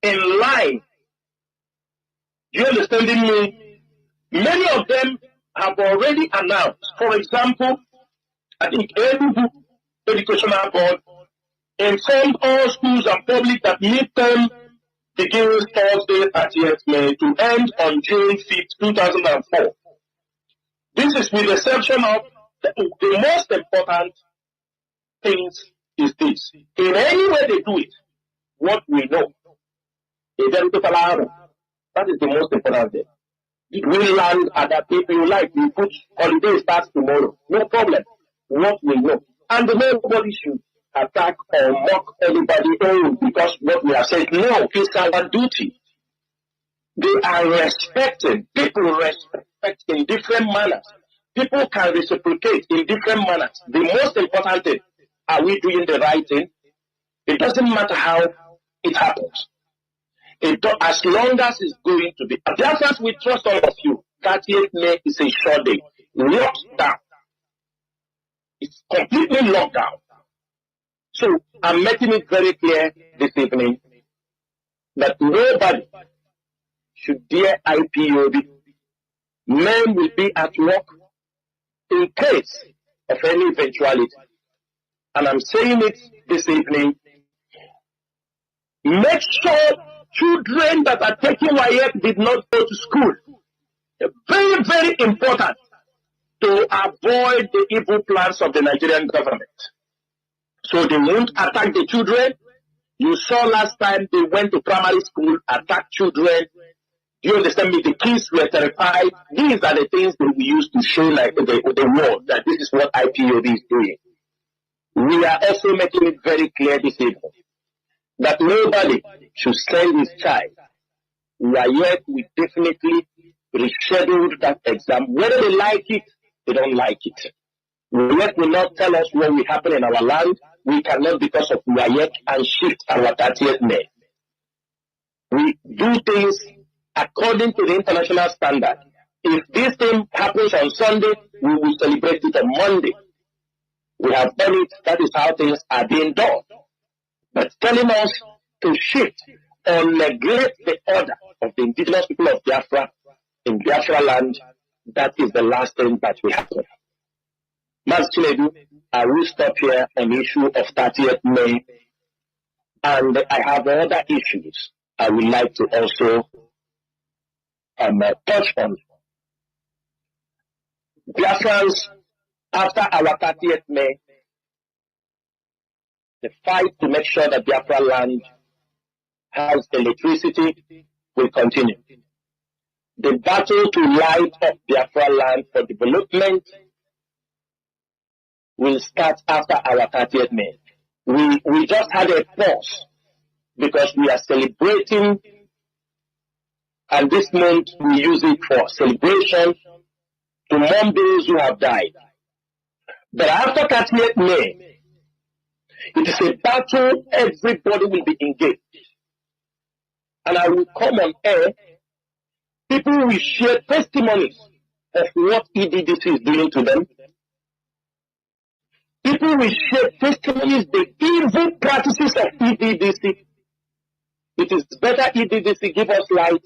in line, you understanding me? Many of them have already announced. For example, I think Enugu Educational Board informed all schools and public that midterm begins Thursday, 30th May, to end on June 5th, 2004. This is with the exception of the most important things is this. In any way they do it, what we know, that is the most important thing. Did we land at that people you like? We put holiday starts tomorrow. No problem. What we know. And nobody should attack or mock anybody because what we are saying, no, it's our duty. They are respected. People respect in different manners. People can reciprocate in different manners. The most important thing, are we doing the right thing? It doesn't matter how it happens. As long as it's going to be. Biafrans, we trust all of you. 30th May is a short day. Locked down. It's completely locked down. So I'm making it very clear this evening that nobody should dare IPOB. Men will be at work in case of any eventuality. And I'm saying it this evening. Make sure children that are taking WAEC did not go to school. Very, very important to avoid the evil plans of the Nigerian government. So they won't attack the children. You saw last time they went to primary school, attacked children. Do you understand me? The kids were terrified. These are the things that we use to show like the world that this is what IPOB is doing. We are also making it very clear this evening that nobody should send his child. Yet we definitely rescheduled that exam. Whether they like it, they don't like it. Yet will not tell us what will happen in our land. We cannot, because of WAEC, and shift our 30th May. We do things according to the international standard. If this thing happens on Sunday, we will celebrate it on Monday. We have done it. That is how things are being done. But telling us to shift or neglect the order of the indigenous people of Biafra in Biafra land, that is the last thing that will happen. Mazi Chinedu, I will stop here on the issue of 30th May, and I have other issues I would like to also touch on. Biafrans, after our 30th May, the fight to make sure that Biafra land has electricity will continue. The battle to light up Biafra land for development will start after our 30th May. We just had a pause because we are celebrating, and this month we use it for celebration to mourn those who have died. But after 30th May, it is a battle everybody will be engaged. And I will come on air. People will share testimonies of what EDDC is doing to them. People will share testimonies, the evil practices of EDDC. It is better EDDC give us light,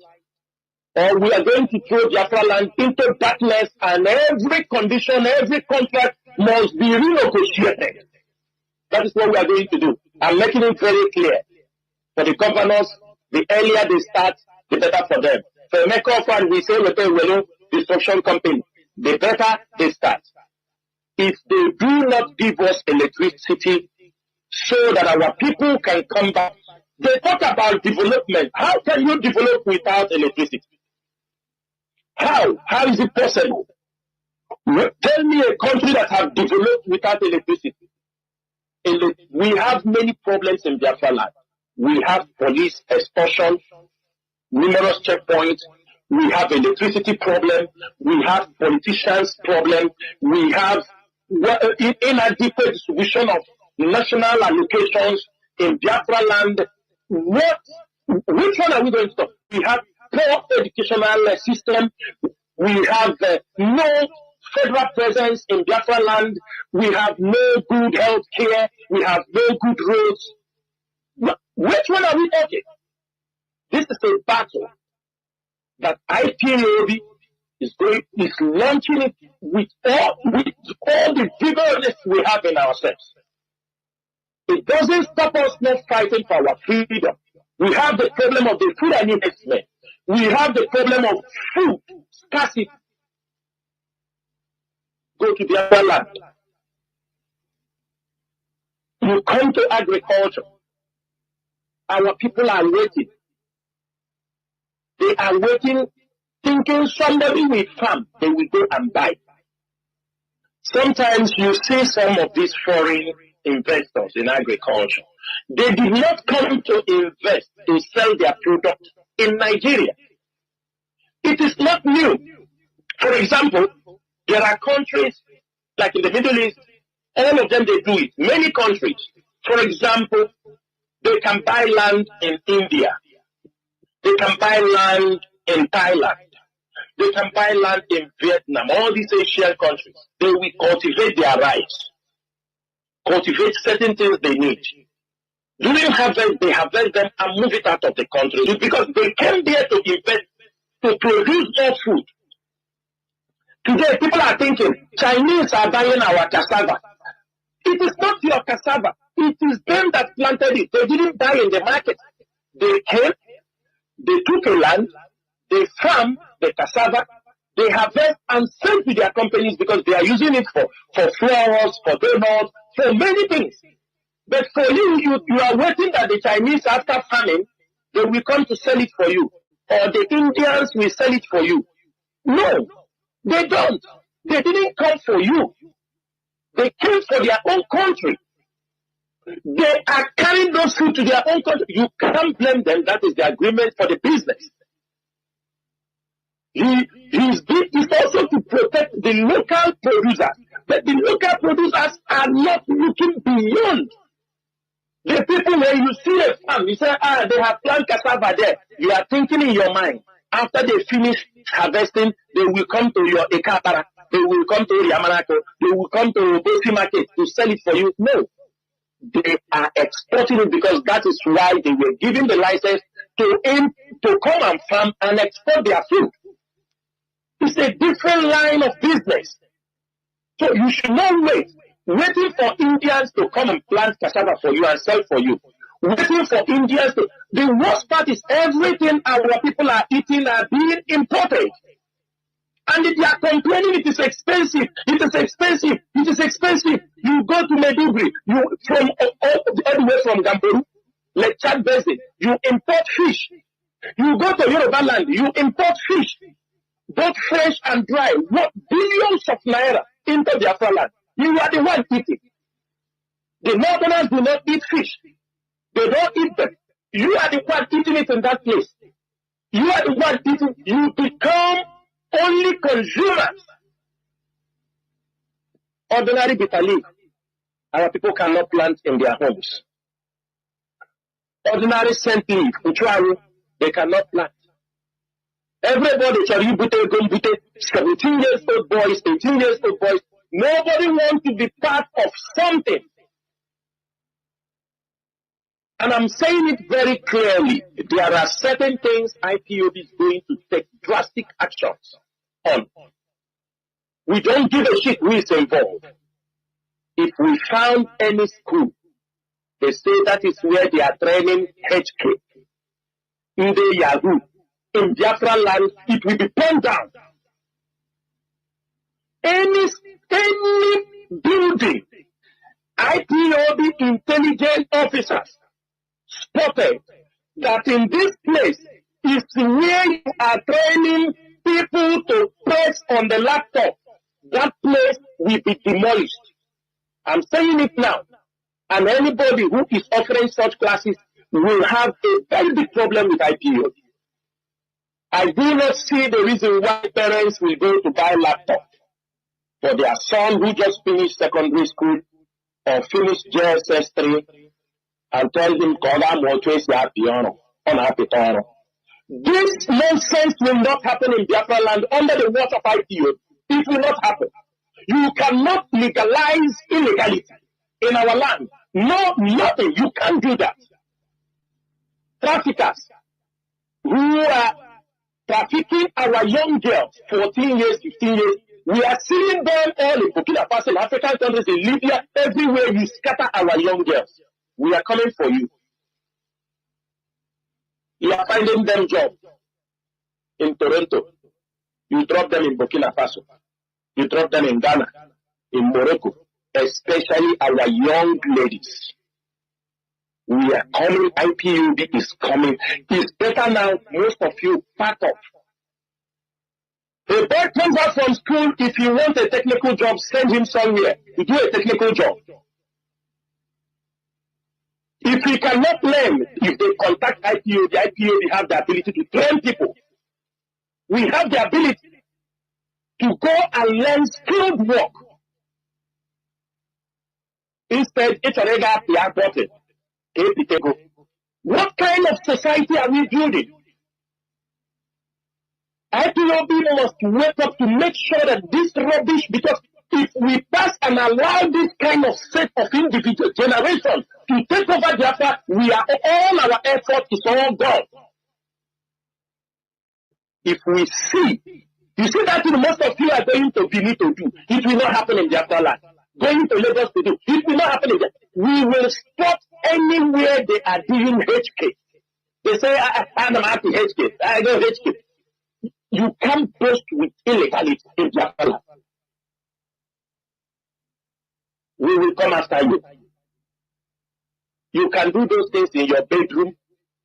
or we are going to throw Biafra land into darkness, and every condition, every contract must be renegotiated. That is what we are going to do. I'm making it very clear. For the governors, the earlier they start, the better for them. For Mecca, we say with a destruction company, the better they start. If they do not give us electricity so that our people can come back They talk about development. How can you develop without electricity? How? How is it possible? Tell me a country that have developed without electricity. We have many problems in Biafra land. We have police extortion, numerous checkpoints. We have electricity problem. We have politicians problem. We have inadequate distribution of national allocations in Biafra land. Which one are we going to stop? We have poor educational system. We have no federal presence in Biafra land. We have no good health care. We have no good roads. Which one are we talking? This is a battle that IPOB is launching it with all the vigor we have in ourselves. It doesn't stop us not fighting for our freedom. We have the problem of the food and investment. We have the problem of food scarcity. Go to the other land. You come to agriculture. Our people are waiting. They are waiting, thinking somebody will farm, they will go and buy. Sometimes you see some of these foreign investors in agriculture. They did not come to invest to sell their product in Nigeria. It is not new. For example, there are countries like in the Middle East, all of them they do it. Many countries, for example, they can buy land in India. They can buy land in Thailand. They can buy land in Vietnam. All these Asian countries, they will cultivate their rice, cultivate certain things they need. During harvest, they harvest them and move it out of the country because they came there to invest, to produce more food. Today, people are thinking, Chinese are buying our cassava. It is not your cassava. It is them that planted it. They didn't buy in the market. They came, they took a land, they farm the cassava, they harvest and sell to their companies because they are using it for flours, for donuts, for many things. But for you are waiting that the Chinese, after farming, they will come to sell it for you. Or the Indians will sell it for you. No, they don't. They didn't come for you. They came for their own country. They are carrying those food to their own country. You can't blame them. That is the agreement for the business. His bid is also to protect the local producers. But the local producers are not looking beyond. The people, when you see a farm, you say, they have planted cassava there. You are thinking in your mind, after they finish harvesting, they will come to your Ekapara, they will come to Yamanako, they will come to Bosi Market to sell it for you. No. They are exporting it because that is why they were given the license to come and farm and export their food. It's a different line of business. So you should not waiting for Indians to come and plant cassava for you and sell for you. Waiting for Indians to... The worst part is everything our people are eating are being imported. And they are complaining it is expensive. It is expensive. It is expensive. You go to Maiduguri, from all the way from Gamboru, like Chad Basin, you import fish. You go to Yoruba land, you import fish, both fresh and dry. What billions of naira into Biafra land? You are the one eating. The Northerners do not eat fish. They don't eat them. You are the one eating it in that place. You are the one eating. You become only consumers. Ordinary bitter leaf, our people cannot plant in their homes. Ordinary scent leaf, they cannot plant. Everybody, 17 years old boys, 18 years old boys, nobody wants to be part of something. And I'm saying it very clearly. There are certain things IPOB is going to take drastic actions on. We don't give a shit who is involved. If we found any school, they say that is where they are training HK. In the Yahoo, in Biafra land, it will be torn down. Any building, IPOB intelligent officers spotted that in this place is where you are training people to press on the laptop, that place will be demolished. I'm saying it now. And anybody who is offering such classes will have a very big problem with IPO. I do not see the reason why parents will go to buy laptop for their son who just finished secondary school or finished JSS 3 and tell him, this nonsense will not happen in Biafra land under the watch of IPO. It will not happen. You cannot legalize illegality in our land. No, nothing. You can't do that. Traffickers who are trafficking our young girls, 14 years, 15 years, we are seeing them all in Burkina Faso, in African countries, in Libya, everywhere you scatter our young girls. We are coming for you. You are finding them jobs in Toronto. You drop them in Burkina Faso. You drop them in Ghana, in Morocco, especially our young ladies. We are coming, IPUB is coming. It's better now, most of you pack up. A boy comes out from school, if you want a technical job, send him somewhere to do a technical job. If he cannot learn, if they contact IPO, the IPO have the ability to train people. We have the ability to go and learn skilled work. Instead, it's a regular button. What kind of society are we building? IPOB must wake up to make sure that this rubbish, because if we pass and allow this kind of set of individual generation to take over Biafra, we are all our effort is all gone. If we see, you see that most of you are going to Benin to do, it will not happen in Biafra land. Going to Lagos to do, it will not happen in Biafra. We will stop anywhere they are doing HK. They say, I'm happy HK, I know HK. You can't boast with illegality in Biafra land. We will come after you. You can do those things in your bedroom,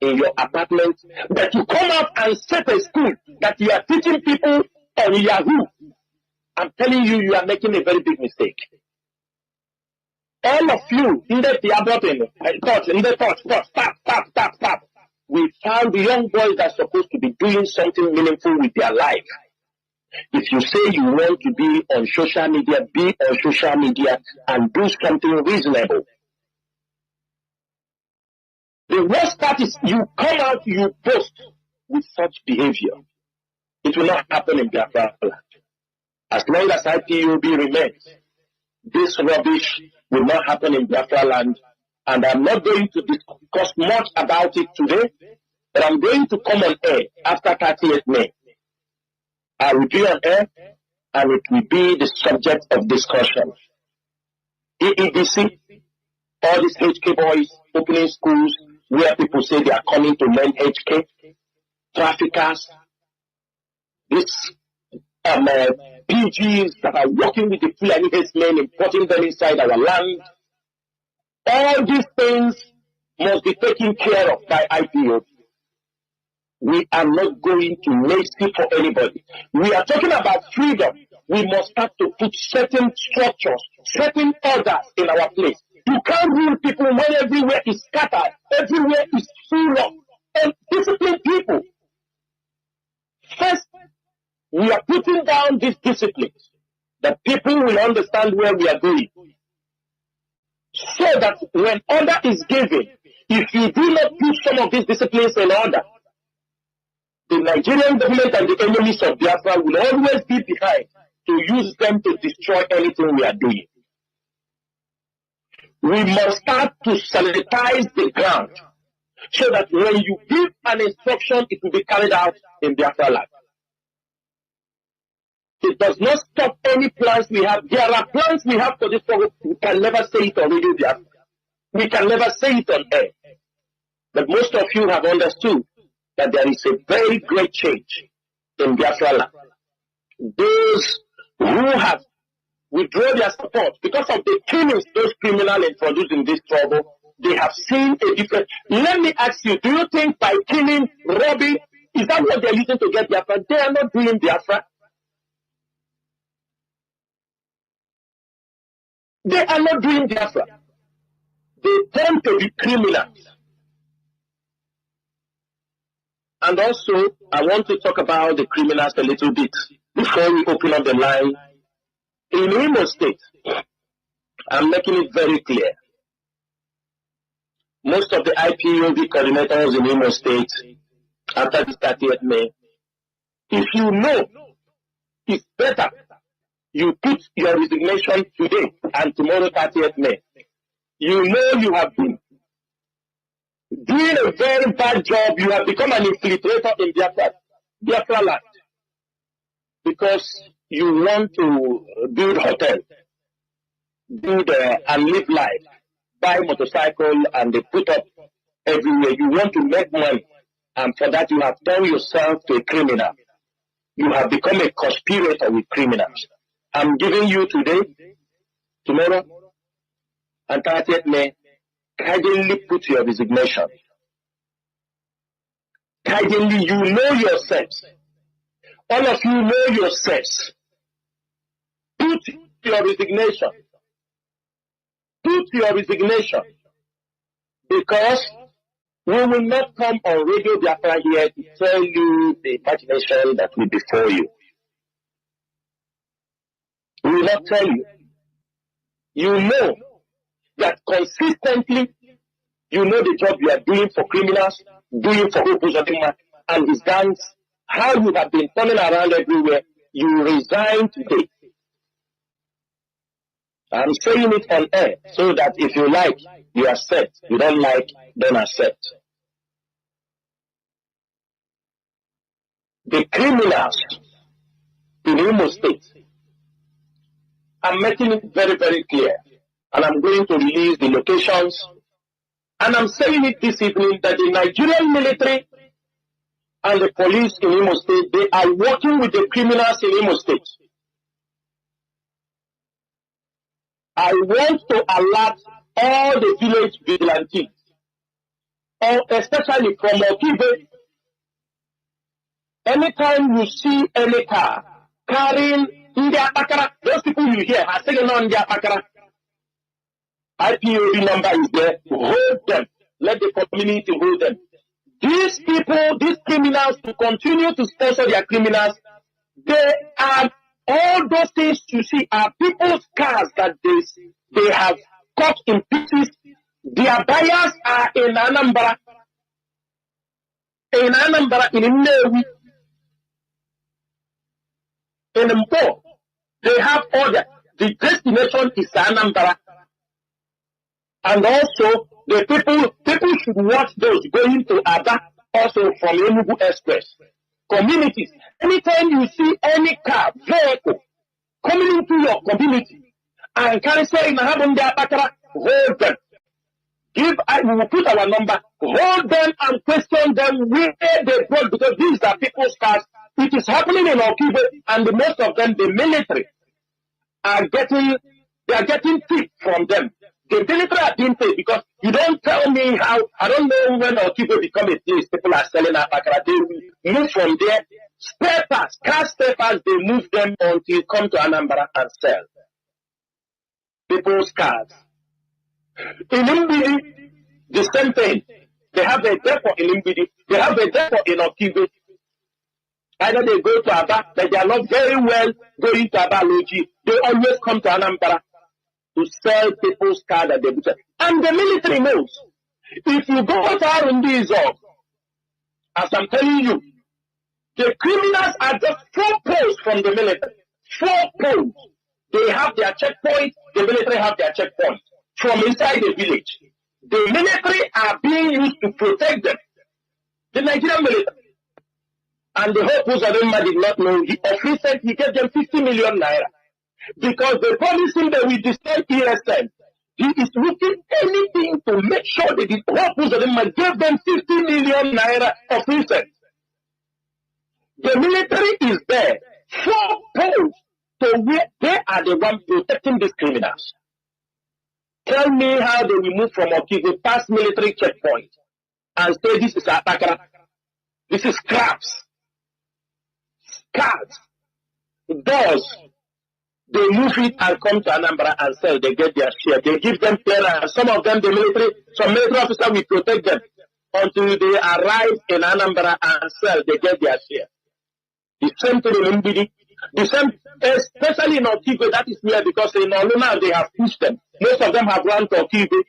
in your apartment, but you come out and set a school that you are teaching people on Yahoo. I'm telling you, you are making a very big mistake. All of you in the tap. We found young boys that are supposed to be doing something meaningful with their life. If you say you want to be on social media, be on social media and do something reasonable. The worst part is you come out, you post with such behavior. It will not happen in Biafra land. As long as IPOB remains, this rubbish will not happen in Biafra land. And I'm not going to discuss much about it today, but I'm going to come on air after 30th May. I will be on air, and it will be the subject of discussion. EEDC, all these HK boys opening schools where people say they are coming to learn HK, traffickers, these PGs that are working with the Fulani men, importing them inside our land. All these things must be taken care of by IPO. We are not going to mercy for anybody. We are talking about freedom. We must start to put certain structures, certain orders in our place. You can't rule people when everywhere is scattered, everywhere is full of undisciplined people. First, we are putting down these disciplines that people will understand where we are going. So that when order is given, if you do not put some of these disciplines in order, the Nigerian government and the enemies of Biafra will always be behind to use them to destroy anything we are doing. We must start to sanitize the ground so that when you give an instruction, it will be carried out in Biafra land. It does not stop any plans we have. There are plans we have for this program. We can never say it on Radio Biafra. We can never say it on air. But most of you have understood that there is a very great change in Biafra land. Those who have withdrawn their support because of the killings those criminals introduced in this trouble, they have seen a difference. Let me ask you, do you think by killing, robbing, is that what they're using to get Biafra? They are not doing Biafra. They are not doing Biafra. They tend to be criminals. And also, I want to talk about the criminals a little bit before we open up the line. In Imo State, I'm making it very clear. Most of the IPOB coordinators in Imo State, after the 30th May, if you know it's better you put your resignation today and tomorrow 30th May, you know you have been doing a very bad job. You have become an infiltrator in Biafra land because you want to build hotels, build and live life, buy motorcycle and they put up everywhere. You want to make money, and for that you have turned yourself to a criminal. You have become a conspirator with criminals. I'm giving you today, tomorrow, and 30th May, kindly put your resignation. Kindly, you know yourselves. All of you know yourselves. Put your resignation. Put your resignation. Because we will not come on Radio Biafra here to tell you the imagination that will be before you. We will not tell you. You know that consistently, you know the job you are doing for criminals, doing for Opuzodima and his gangs, how you have been turning around everywhere. You resign today. I'm saying it on air so that if you like, you accept. You don't like, don't accept. The criminals in Imo State, I'm making it very, very clear. And I'm going to release the locations. And I'm saying it this evening that the Nigerian military and the police in Imo State, they are working with the criminals in Imo State. I want to alert all the village vigilantes, especially from Okibe. Anytime you see any car carrying India Pakara, those people you hear are saying on India Pakara. IPOB number is there. Hold them. Let the community hold them. These people, these criminals, to continue to sponsor their criminals, they are all those things you see are people's cars that they have cut in pieces. Their buyers are in Anambra, in Nnewi, in Mpo. They have all that. The destination is Anambra. And also, the people should watch those going to Ada, also from Enugu Express. Communities, anytime you see any car, vehicle, coming into your community, and can say, hold them. We will put our number, hold them and question them where they brought, because these are people's cars. It is happening in Okibe, and most of them, the military, are getting tips from them. The military are being paid because you don't tell me how. I don't know when Okibe become a place. People are selling Apakara. They move from there. Spare parts, car spare parts, they move them until come to Anambra and sell. People's cars. In Mbidi, the same thing. They have a depot in Mbidi. They have a depot in Okibe. Either they go to Aba, but they are not very well going to Aba Loji. They always come to Anambra to sell people's cars that they butcher. And the military knows. If you go to R&D Zone, as I'm telling you, the criminals are just 4 posts from the military. 4 posts. They have their checkpoint, the military have their checkpoint from inside the village. The military are being used to protect them. The Nigerian military. And the whole Uzadema did not know. He offered, he gave them 50 million naira. Because they promised him that we destroy ESN. He is looking anything to make sure that the whole Uzadema gave them 50 million naira of research. The military is there. 4 posts to where they are the ones protecting these criminals. Tell me how they will move from Okigo past military checkpoint and say this is Atakara. This is scraps. Cards. Doors. They move it and come to Anambra and sell. They get their share. They give them clearance. Some of them, some military officer will protect them until they arrive in Anambra and sell. They get their share. The same thing in Mbidi. The same, especially in Okigo, that is where, because in Oluna they have pushed them. Most of them have run to Okigo.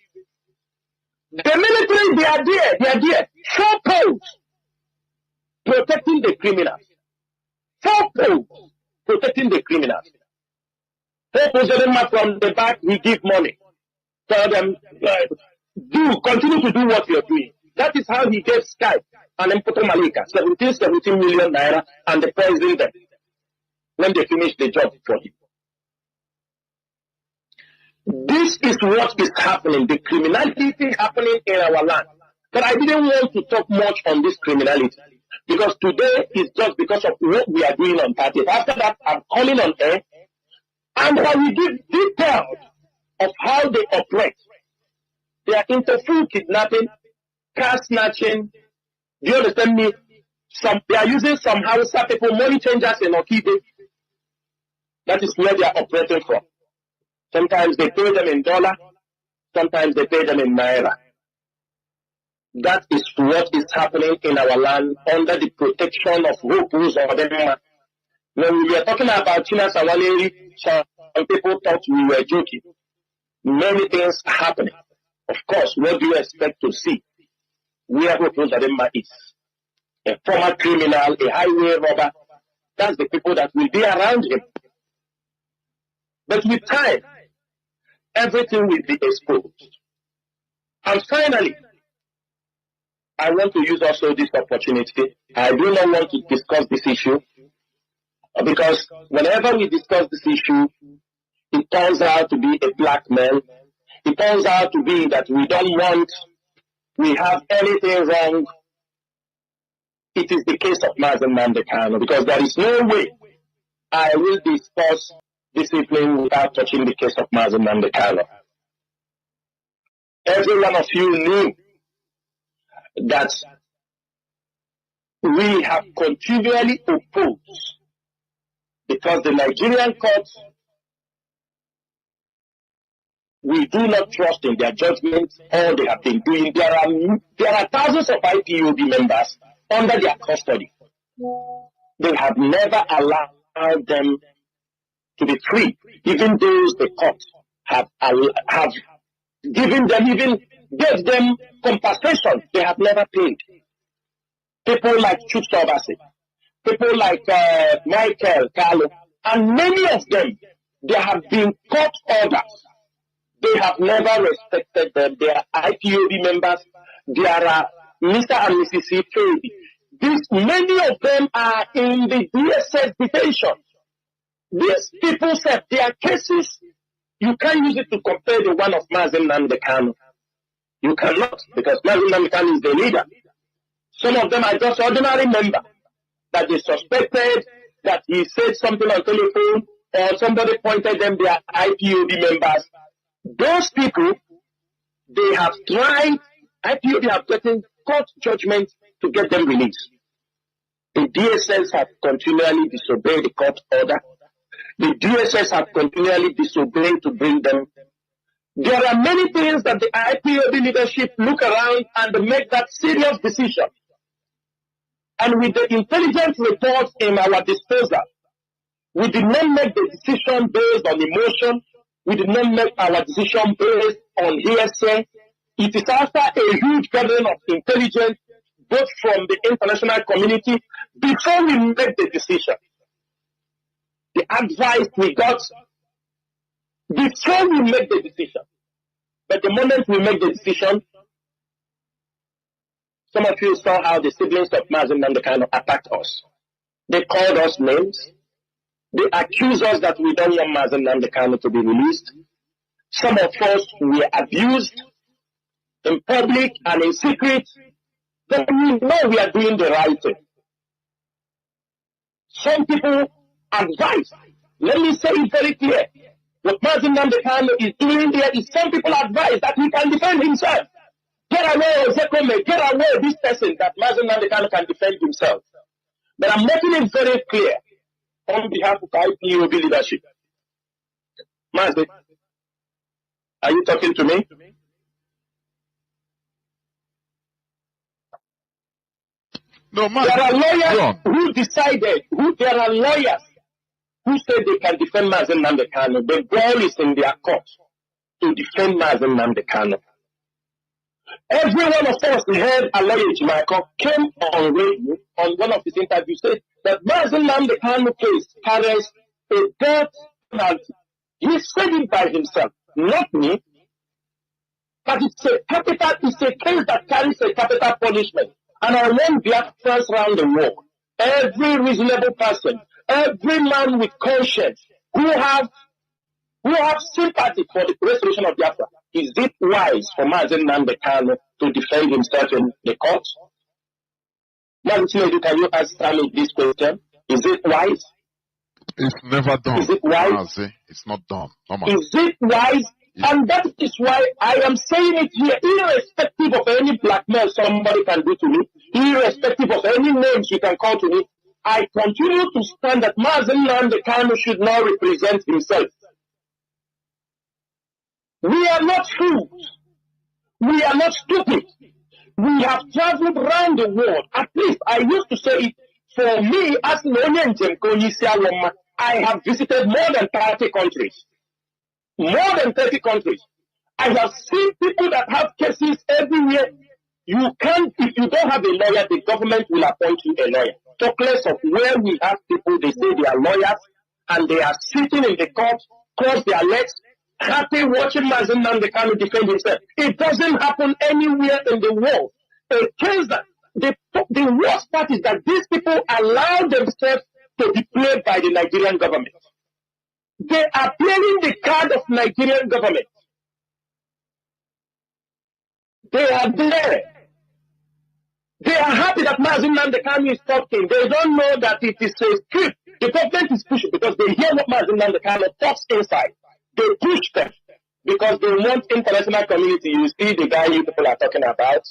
The military, they are there. They are there. 4 poles protecting the criminals. 4 poles protecting the criminals. 4 poles from the back, we give money. Tell them, continue to do what you're doing. That is how he gave Skype and Mpoto Malika 17 million naira and the president when they finish the job for him. This is what is happening, the criminality happening in our land. But I didn't want to talk much on this criminality because today is just because of what we are doing on 30th. After that, I'm calling on air and I will give details of how they operate. They are into full kidnapping, car snatching. Do you understand me? They are using some Hausa people, money changers in Okibe. That is where they are operating from. Sometimes they pay them in dollar, sometimes they pay them in naira. That is what is happening in our land under the protection of Hopus or them. When we were talking about China Sawaleri, some people thought we were joking. Many things are happening. Of course, what do you expect to see? Where Hopus Adema is. A former criminal, a highway robber. That's the people that will be around him. But with time, everything will be exposed. And finally, I want to use also this opportunity. I do not want to discuss this issue because whenever we discuss this issue, it turns out to be a blackmail. It turns out to be that we have anything wrong. It is the case of Mazi Nnamdi Kanu because there is no way I will discuss this evening without touching the case of Mazi Nnamdi Kanu. Every one of you knew that we have continually opposed because the Nigerian courts, we do not trust in their judgment, all they have been doing. There are thousands of IPOB members under their custody. They have never allowed them to be free, even those the courts have given them, even gave them compensation they have never paid. People like Chukwuobasi, people like Michael Kanu, and many of them, there have been court orders. They have never respected them. They are IPOB members. They are Mr. and Mrs. Fedi. Many of them are in the DSS detention. These people said their cases, you can't use it to compare the one of Mazi Nnamdi Kanu. You cannot, because Mazi Nnamdi Kanu is the leader. Some of them are just ordinary members that they suspected that he said something on telephone or somebody pointed them, they are IPOB members. Those people, they have tried, IPOB have gotten court judgment to get them released. The DSS have continually disobeyed the court order. The DSS have continually disobeyed to bring them. There are many things that the IPOB leadership look around and make that serious decision. And with the intelligence reports in our disposal, we did not make the decision based on emotion. We did not make our decision based on hearsay. It is after a huge gathering of intelligence, both from the international community, before we make the decision. The advice we got before we make the decision. But the moment we make the decision, some of you saw how the siblings of Mazi Nnamdi Kanu attacked us. They called us names. They accused us that we don't want Mazi Nnamdi Kanu to be released. Some of us were abused in public and in secret. But we know we are doing the right thing. Some people advise. Let me say it very clear. What Mazi Nnamdi Kanu is doing there is some people advise that he can defend himself. Get away, Zekome, get away this person that Mazi Nnamdi Kanu can defend himself. But I'm making it very clear on behalf of IPOB leadership. Mazi, are you talking to me? No, Mazi. There are lawyers who decided, there are lawyers who say they can defend Mazi Nnamdi Kanu. The ball is in their court to defend Mazi Nnamdi Kanu. Every one of us heard a lawyer, Michael, came on radio on one of his interviews, said that Mazi Nnamdi Kanu case carries a death penalty. He said it by himself, not me. But it's a case that carries a capital punishment. And I want Biafrans around the world, every reasonable person, every man with conscience who have sympathy for the restoration of Biafra. Is it wise for Mazi Nnamdi Kanu to defend himself in the court? Mazi Chinedu, can you answer me this question? Is it wise? It's never done. Is it wise? Mazi, it's not done. Is it wise? And that is why I am saying it here, irrespective of any blackmail somebody can do to me, irrespective of any names you can call to me, I continue to stand that Mazi Nnamdi Kanu should not represent himself. We are not fools. We are not stupid. We have traveled around the world. At least I used to say it for me as an I have visited more than 30 countries. More than 30 countries. I have seen people that have cases everywhere. You can't, if you don't have a lawyer, the government will appoint you a lawyer. Talk less of where we have people, they say they are lawyers, and they are sitting in the court, cross their legs, happy watching Mazi Nnamdi Kanu defend himself. It doesn't happen anywhere in the world. A case that the worst part is that these people allow themselves to be played by the Nigerian government. They are playing the card of Nigerian government. They are there. They are happy that Mazi Nnamdi Kanu is talking. They don't know that it is a script. The government is pushing because they hear what Mazi Nnamdi Kanu talks inside. They push them because they want international community. You see the guy you people are talking about.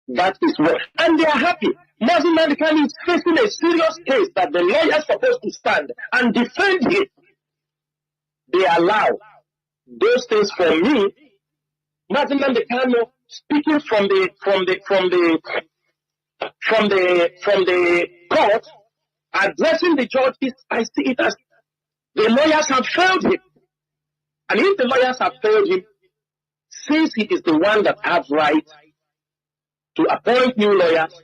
That is what. And they are happy. Mazi Nnamdi Kanu is facing a serious case that the lawyer is supposed to stand and defend him. They allow those things for me. Mazi Nnamdi Kanu speaking from the court, addressing the judges. I see it as the lawyers have failed him. And if the lawyers have failed him, since he is the one that has right to appoint new lawyers,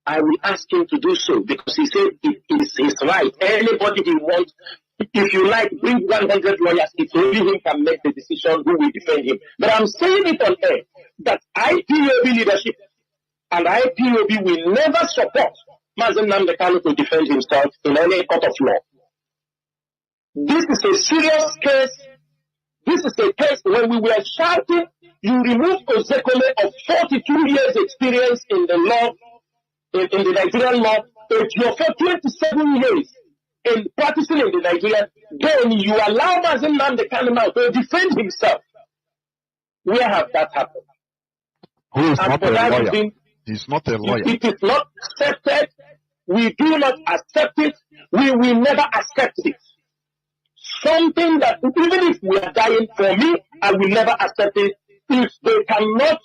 I will ask him to do so because he said it is his right. Anybody he wants, if you like, bring 100 lawyers, if only him can make the decision who will defend him. But I'm saying it on air that IPOB leadership and IPOB will never support Mazi Nnamdi Kanu to defend himself in any court of law. This is a serious case. This is a case when we were shouting, you remove Ozekome of 42 years experience in the law, in the Nigerian law, for 27 years in practicing in the Nigerian, then you allow Mazi Nnamdi Kanu now to defend himself. Where has that happened? Who is not a lawyer? He's not a lawyer. It is not accepted. We do not accept it. We will never accept it. Something that even if we are dying, for me, I will never accept it. If they cannot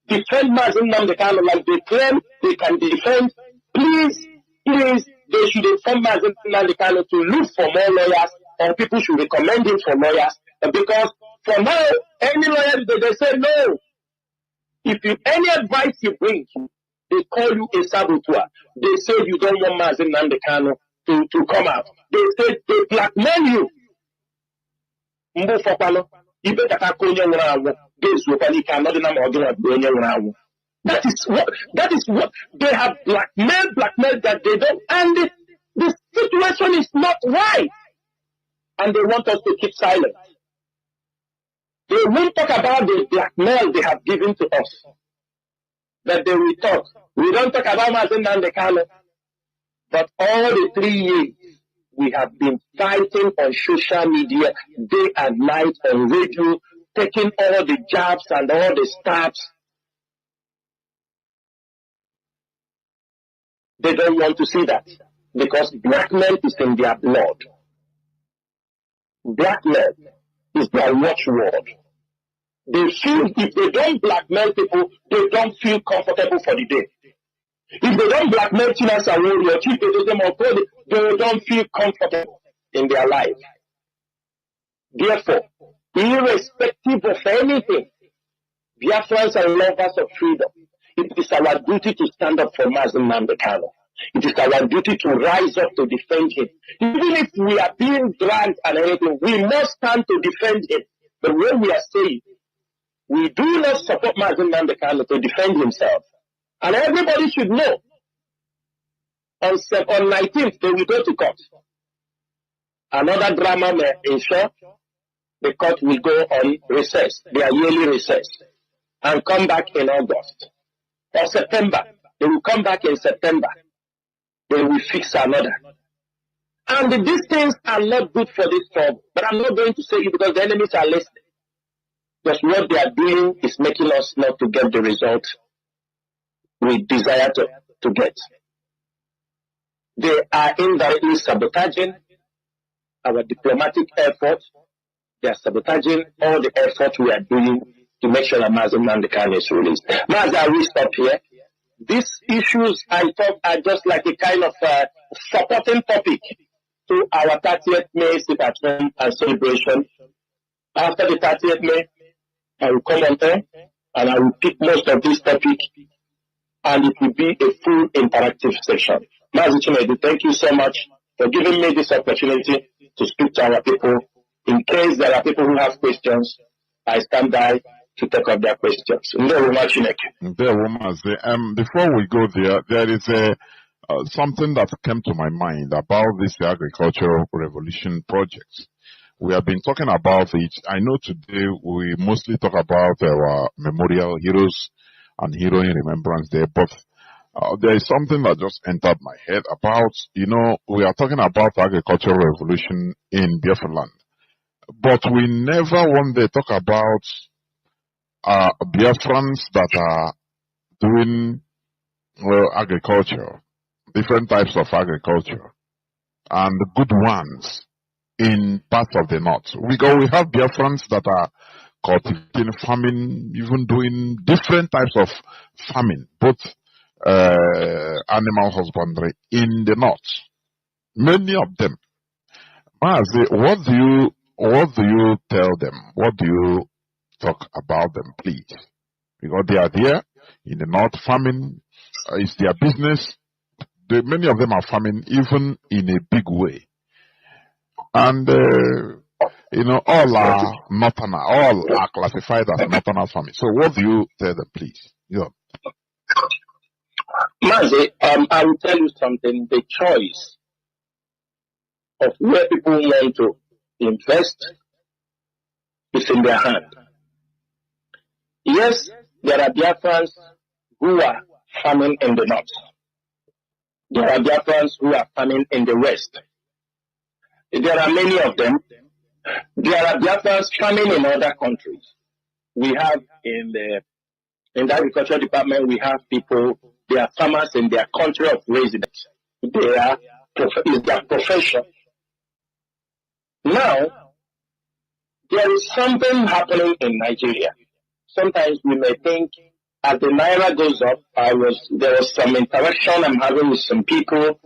defend Mazi Nnamdi Kanu like they claim they can defend, please, they should inform Mazi Nnamdi Kanu to look for more lawyers, or people should recommend him for lawyers. Because for now, any lawyer, they say no. If any advice you bring, they call you a saboteur. They say you don't want Mazi Nnamdi Kanu to come out. They say they blackmail you. That is what they have blackmailed that they don't, and the situation is not right, and they want us to keep silent. They won't talk about the blackmail they have given to us, that they will talk. We don't talk about Mazi Nnamdi Kanu, but all the 3 years we have been fighting on social media day and night, on radio, taking all the jabs and all the stabs. They don't want to see that because blackmail is in their blood. Blackmail is their watchword. They feel if they don't blackmail people, they don't feel comfortable for the day. If they don't blackmail Chinas and warrior, they don't feel comfortable in their life. Therefore, irrespective of anything, Biafrans and lovers of freedom, it is our duty to stand up for Mazi Nnamdi Kanu. It is our duty to rise up to defend him. Even if we are being dragged and anything, we must stand to defend him. The way we are saying, we do not support Mazi Nnamdi Kanu to defend himself. And everybody should know, on 19th, they will go to court. Another drama may ensure the court will go on recess, their yearly recess, and come back in August or September. They will come back in September. They will fix another. And these things are not good for this trouble. But I'm not going to say it because the enemies are listening. Because what they are doing is making us not to get the result we desire to get. They are indirectly sabotaging our diplomatic efforts. They are sabotaging all the efforts we are doing to make sure that Mazi Nnamdi Kanu is released. Mazi, I will stop here. These issues, I thought, are just like a kind of supporting topic to our 30th May sit-at-home and celebration. After the 30th May, I will come on there and I will pick most of these topics, and it will be a full interactive session. Mazi Chinedu, thank you so much for giving me this opportunity to speak to our people. In case there are people who have questions, I stand by to take up their questions. Before we go there, there is something that came to my mind about this agricultural revolution project. We have been talking about it. I know today we mostly talk about our memorial heroes and heroine remembrance day, but there is something that just entered my head about, we are talking about agricultural revolution in Biafra land. But we never one day talk about Biafrans that are doing agriculture, different types of agriculture, and the good ones in parts of the north. We have Biafrans that are cultivating, farming, even doing different types of farming, both animal husbandry in the north. Many of them. Mazi, what do you tell them? What do you talk about them, please? Because they are there in the north farming. It's their business. Many of them are farming even in a big way. And, all are northern, all are classified as northern farming. So what do you tell them, please? Yeah. Mazi, I will tell you something. The choice of where people want to invest is in their hand. Yes, there are Biafrans who are farming in the north. There are Biafrans who are farming in the west. There are many of them. There are Biafrans farming in other countries. We have in the agriculture department, we have people, they are farmers in their country of residence. It's their profession. Now, there is something happening in Nigeria. Sometimes we may think as the Naira goes up, there was some interaction I'm having with some people,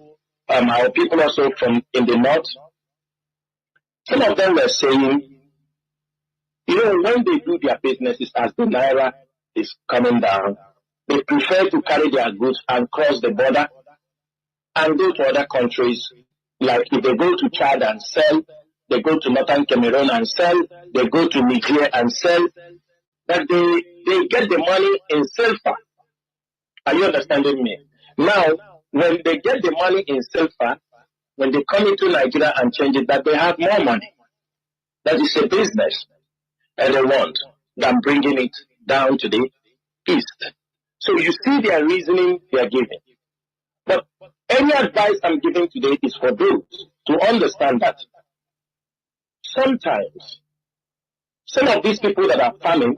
our people also from in the north. Some of them were saying, when they do their businesses as the Naira is coming down, they prefer to carry their goods and cross the border and go to other countries. Like if they go to Chad and sell, they go to northern Cameroon and sell, they go to Niger and sell, but they get the money in silver. Are you understanding me? Now, when they get the money in silver, when they come into Nigeria and change it, that they have more money. That is a business and they want than bringing it down to the east. So you see their reasoning they are giving. But any advice I'm giving today is for those to understand that sometimes some of these people that are farming,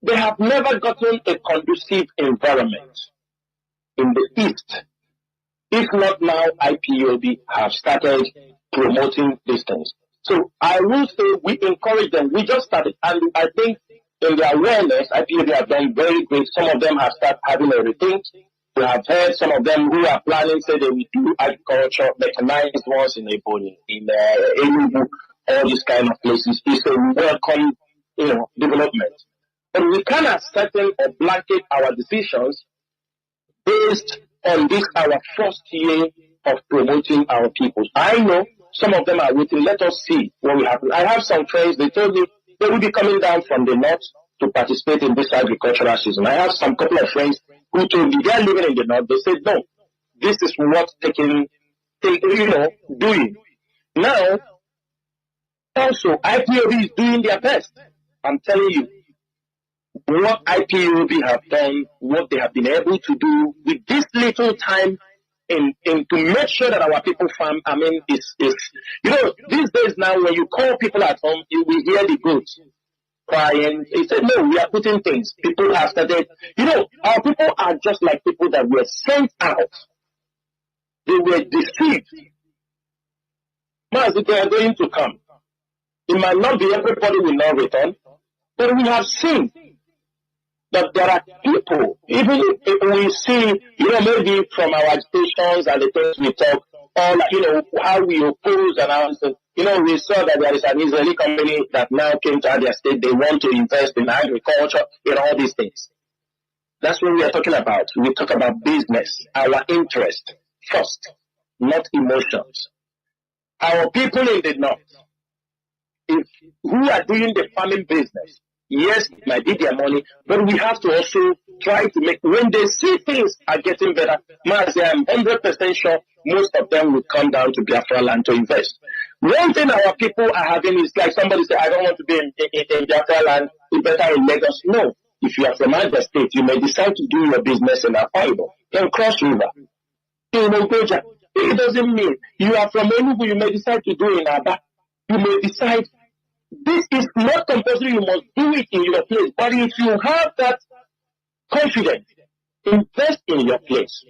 they have never gotten a conducive environment in the East. If not now, IPOB have started promoting these things. So I will say we encourage them. We just started, and I think in their awareness, IPOB have done very great. Some of them have started having a rethink. We have heard some of them who are planning, say they will do agriculture, mechanized ones in Ebony, in Enugu, all these kind of places. It's a welcome, development. But we cannot settle or blanket our decisions based on this our first year of promoting our people. I know some of them are waiting. Let us see what will happen. I have some friends, they told me they will be coming down from the north to participate in this agricultural season. I have some couple of friends who told me they are living in the north. They said, no, this is what doing. Now, also, IPOB is doing their best. I'm telling you, what IPOB have done, what they have been able to do with this little time in to make sure that our people farm, is these days now when you call people at home, you will hear the goats crying. They said, no, we are putting things. People have started, our people are just like people that were sent out. They were deceived. Mazi, they are going to come. It might not be everybody will not return, but we have seen that there are people, even if we see, maybe from our agitations and the things we talk, or how we oppose and answer. We saw that there is an Israeli company that now came to their state. They want to invest in agriculture, in all these things. That's what we are talking about. We talk about business, our interest first, not emotions. Our people in the north, who are doing the farming business, yes, it might be their money, but we have to also try to make, when they see things are getting better, I'm 100% sure most of them will come down to Biafra land to invest. One thing our people are having is like somebody say, I don't want to be in Biafra land, it's better in Lagos. No, if you are from other state, you may decide to do your business in Akwa in Cross River, in Ogoja. It doesn't mean you are from Enugu, you may decide to do in Aba. You may decide. This is not compulsory, you must do it in your place. But if you have that confidence, invest in your place.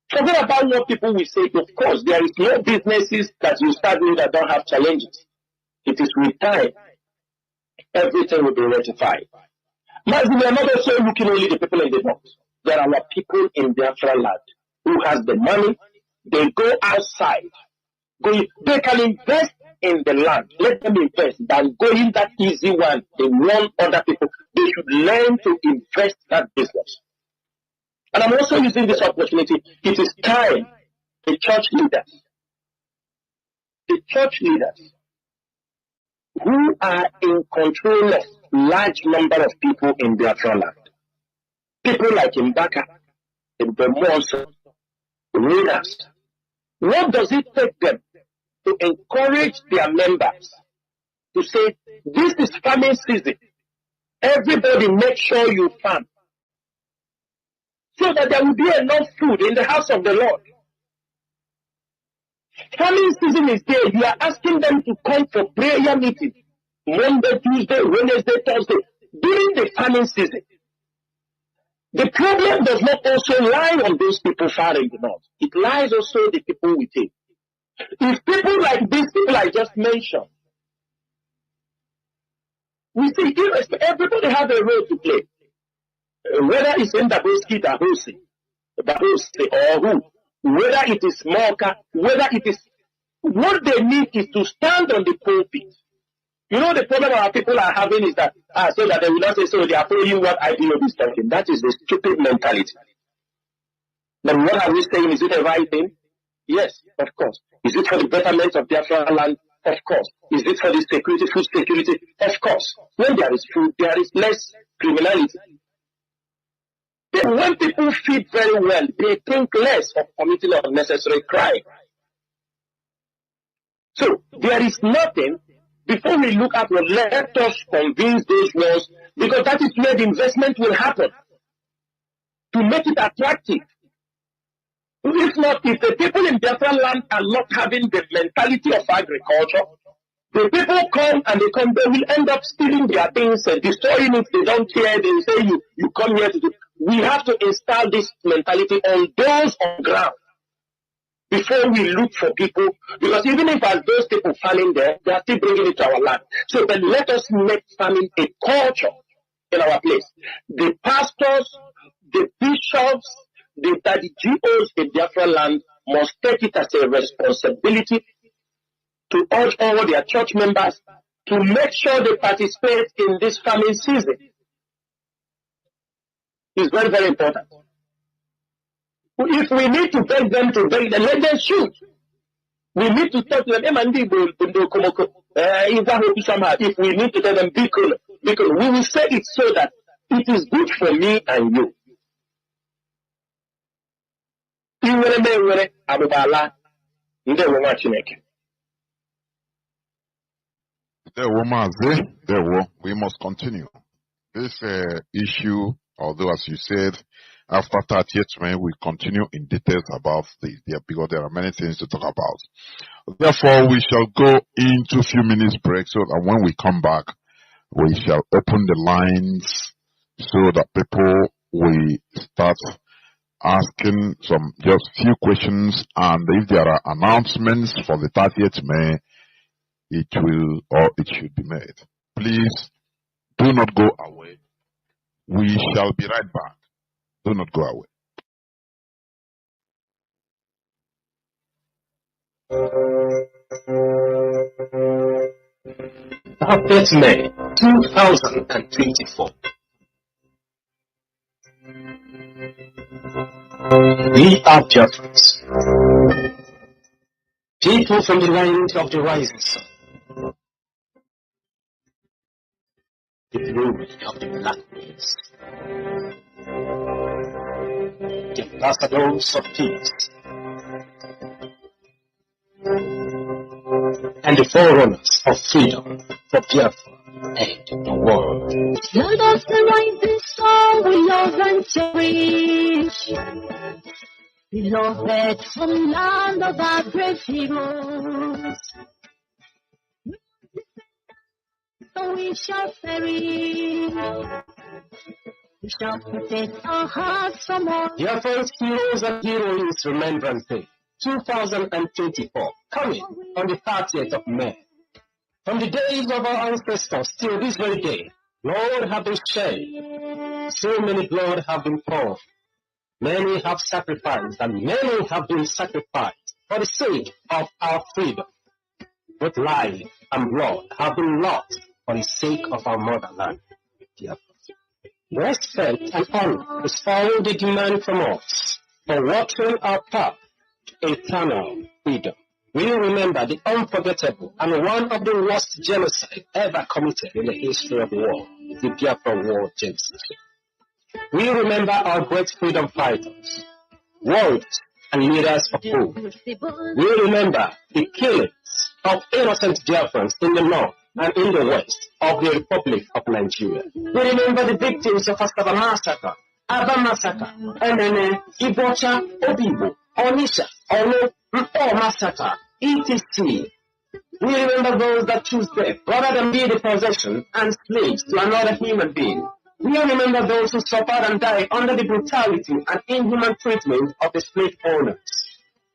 Forget about what people will say. Of course, there is no businesses that you start doing that don't have challenges. It is with time, everything will be rectified. Mazi, we are not also looking only the people in the north. There are people in Biafra land who has the money. They go outside. They can invest in the land. Let them invest than going that easy one. They want other people. They should learn to invest that business. And I'm also using this opportunity. It is time the church leaders who are in control of large number of people in Biafra land, people like Mbaka, the leaders, what does it take them to encourage their members to say, this is farming season. Everybody make sure you farm. So that there will be enough food in the house of the Lord. Farming season is there. You are asking them to come for prayer meeting. Monday, Tuesday, Wednesday, Thursday. During the farming season. The problem does not also lie on those people far in the north. It lies also the people within. If people like these people I just mentioned, we see everybody has a role to play. Whether it's in Daboski, or who, whether it is Moka, whether it is, what they need is to stand on the pulpit. The problem our people are having is that, so that they will not say, so they are following what IPOB is talking. That is a stupid mentality. But what are we saying? Is it the right thing? Yes, of course. Is it for the betterment of Biafra land? Of course. Is it for the security, food security? Of course. When there is food, there is less criminality. Then when people feed very well, they think less of committing unnecessary crime. So there is nothing, before we look at what, let us convince those ones, because that is where the investment will happen, to make it attractive. If not, if the people in Biafra land are not having the mentality of agriculture, the people come and they will end up stealing their things and destroying it. They don't care. They say you come here to do. We have to install this mentality on those on ground before we look for people. Because even if as those people farming there, they are still bringing it to our land. So then let us make farming a culture in our place. The pastors, the bishops, the GOs in Biafra land must take it as a responsibility to urge all their church members to make sure they participate in this farming season. It's very, very important. If we need to beg them to beg them, let them shoot. We need to talk to them. If we need to tell them, because we will say it so that it is good for me and you. We must continue. This issue, although as you said, after 30th May, we continue in details about this, because there are many things to talk about. Therefore, we shall go into a few minutes break so that when we come back, we shall open the lines so that people will start asking some just few questions, and if there are announcements for the 30th May, it will or it should be made. Please do not go away. We shall be right back. Do not go away. 30th May 2024. We are Biafrans, people from the land of the rising sun, the glory of the black race, the ambassadors of peace, and the forerunners of freedom for Biafra and the world. Land of the rising sun, we love and cherish. Beloved from land of our brave heroes, so we shall perish. We shall protect our hearts from all. Biafran's Heroes and Heroines Remembrance Day 2024, coming on the 30th of May. From the days of our ancestors till this very day, blood have been shed, so many blood have been poured. Many have sacrificed, and many have been sacrificed for the sake of our freedom. Both life and blood have been lost for the sake of our motherland. Respect and honor is all they demand from us for watering our path to eternal freedom. We remember the unforgettable and one of the worst genocide ever committed in the history of the world, the Biafra War genocide. We remember our great freedom fighters, warriors, and leaders of hope. We remember the killings of innocent Biafrans in the north and in the west of the Republic of Nigeria. We remember the victims of Asaba Massacre, Aba Massacre, Emene, Ibocha, Obibo, Onisha, Ono, Mpo Massacre, etc. We remember those that choose death rather than be the possession and slaves to another human being. We remember those who suffered and died under the brutality and inhuman treatment of the slave owners.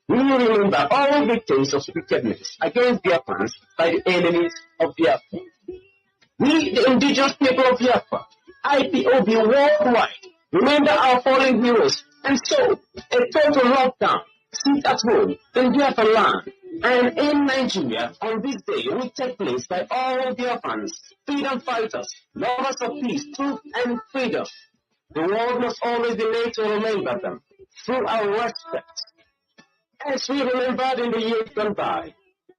We remember all victims of wickedness against Biafrans by the enemies of Biafra. We, the indigenous people of Biafra, IPOB worldwide, remember our fallen heroes, and so a total lockdown, sit at home in Biafra land and in Nigeria on this day will take place by all Biafrans, freedom fighters, lovers of peace, truth, and freedom. The world must always be made to remember them through our respect. As we remembered in the years gone by,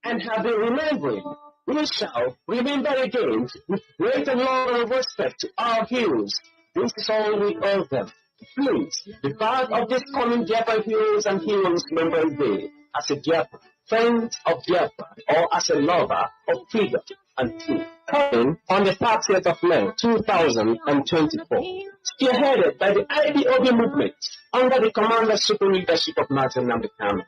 and have been remembering, we shall remember again with greater love and respect to our heroes. This is all we owe them. Please, be part of this coming Biafra Heroes and Heroes Remembrance Day as a Biafra, friend of Biafra, or as a lover of freedom. 2002, coming on the 30th of May 2024, spearheaded by the IPOB movement under the commander-super leadership of Nnamdi Kanu.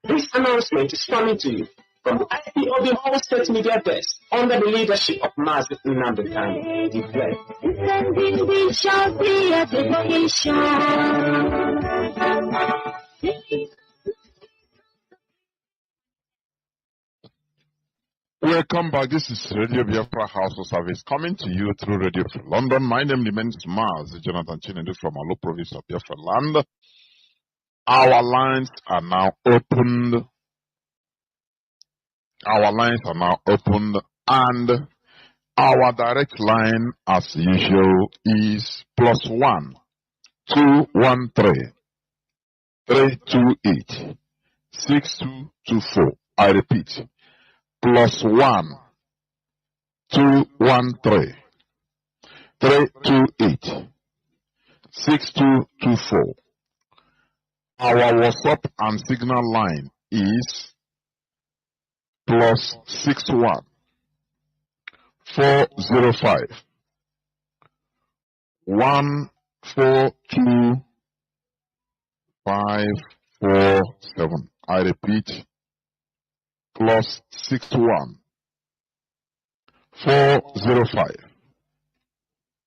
This announcement is coming to you from the IPOB Whole State Media Desk under the leadership of Mazi Nnamdi Kanu. Declare. We shall be a dedication. Welcome back. This is Radio Biafra House of Service coming to you through Radio from London. My name remains Mazi Johnathan Chinedu from Alo province of Biafra land. Our lines are now opened. Our lines are now opened, and our direct line, as usual, is +1 213 328 6224. I repeat, +1 213 328 6224. Our WhatsApp and Signal line is +61 405 142 547. I repeat, +61 405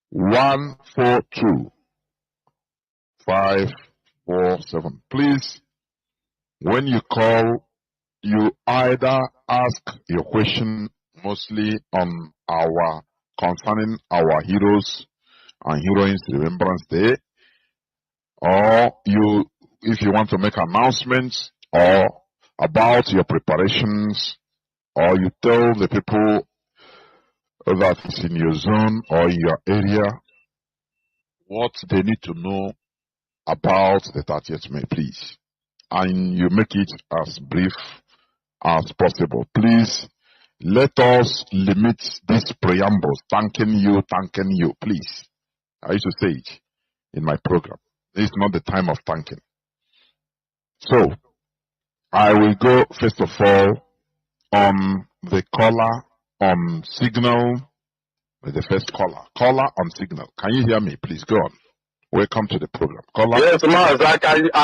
142 547. Please, when you call, you either ask your question mostly on concerning our heroes and heroines Remembrance Day, or if you want to make announcements or about your preparations, or you tell the people that is in your zone or in your area what they need to know about the 30th May, please. And you make it as brief as possible. Please, let us limit these preambles. Thanking you, please. I used to say it in my program. It's not the time of thanking. So, I will go first of all on the caller on Signal. The first caller. Caller on Signal. Can you hear me? Please go on. Welcome to the program. Caller. Yes, Maz, I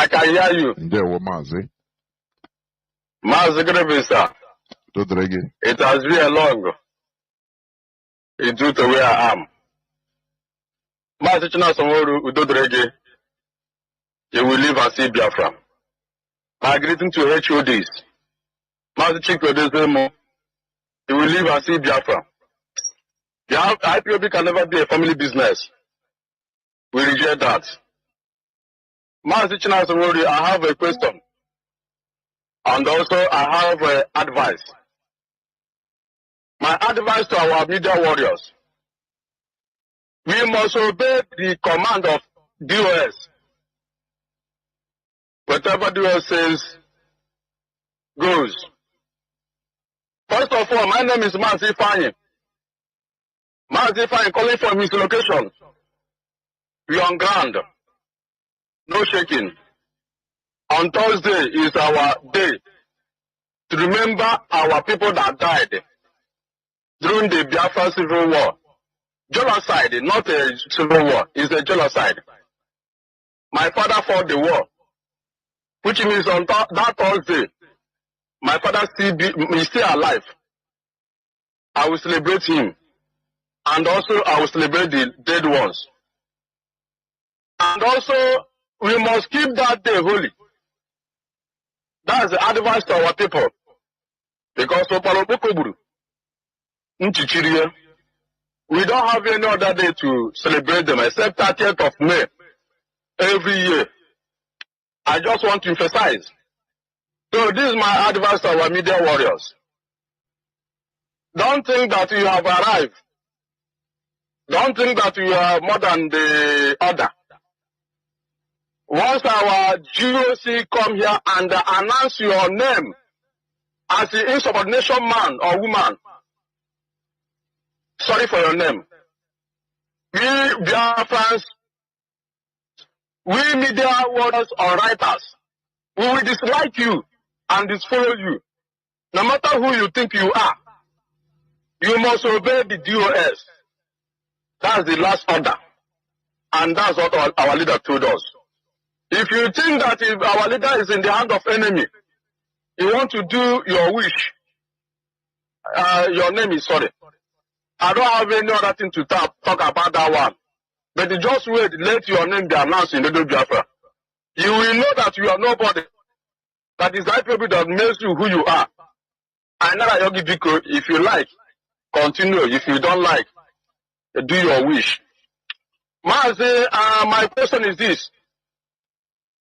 can hear you. Mazi. Maz, good evening, sir. It has been a long due to where I am. Maz, you will live and see Biafra. My greeting to HODs. Maz, you will live and see Biafra. The IPOB can never be a family business. We reject that. Mazi Johnathan, I have a question. And also I have advice. My advice to our media warriors. We must obey the command of DOS. Whatever DOS says, goes. First of all, my name is Mazi Fine. Mazi Fine calling from his location. We are on ground. No shaking. On Thursday is our day to remember our people that died during the Biafra Civil War. Genocide, not a civil war, it's a genocide. My father fought the war, which means on that Thursday, my father is still alive. I will celebrate him. And also I will celebrate the dead ones. And also, we must keep that day holy. That's the advice to our people. Because we don't have any other day to celebrate them except 30th of May every year. I just want to emphasize. So this is my advice to our media warriors. Don't think that you have arrived. Don't think that you are more than the other. Once our GOC come here and announce your name as the insubordination man or woman, sorry for your name. We Biafrans, we media warriors or writers, we will dislike you and disfollow you, no matter who you think you are. You must obey the DOS. That's the last order. And that's what our leader told us. If you think that if our leader is in the hand of enemy, you want to do your wish, your name is sorry. I don't have any other thing to talk about that one. But just wait, let your name be announced in the Biafra. You will know that you are nobody. That is that people that makes you who you are. And now if you like, continue. If you don't like, do your wish. Mazi, my question is this.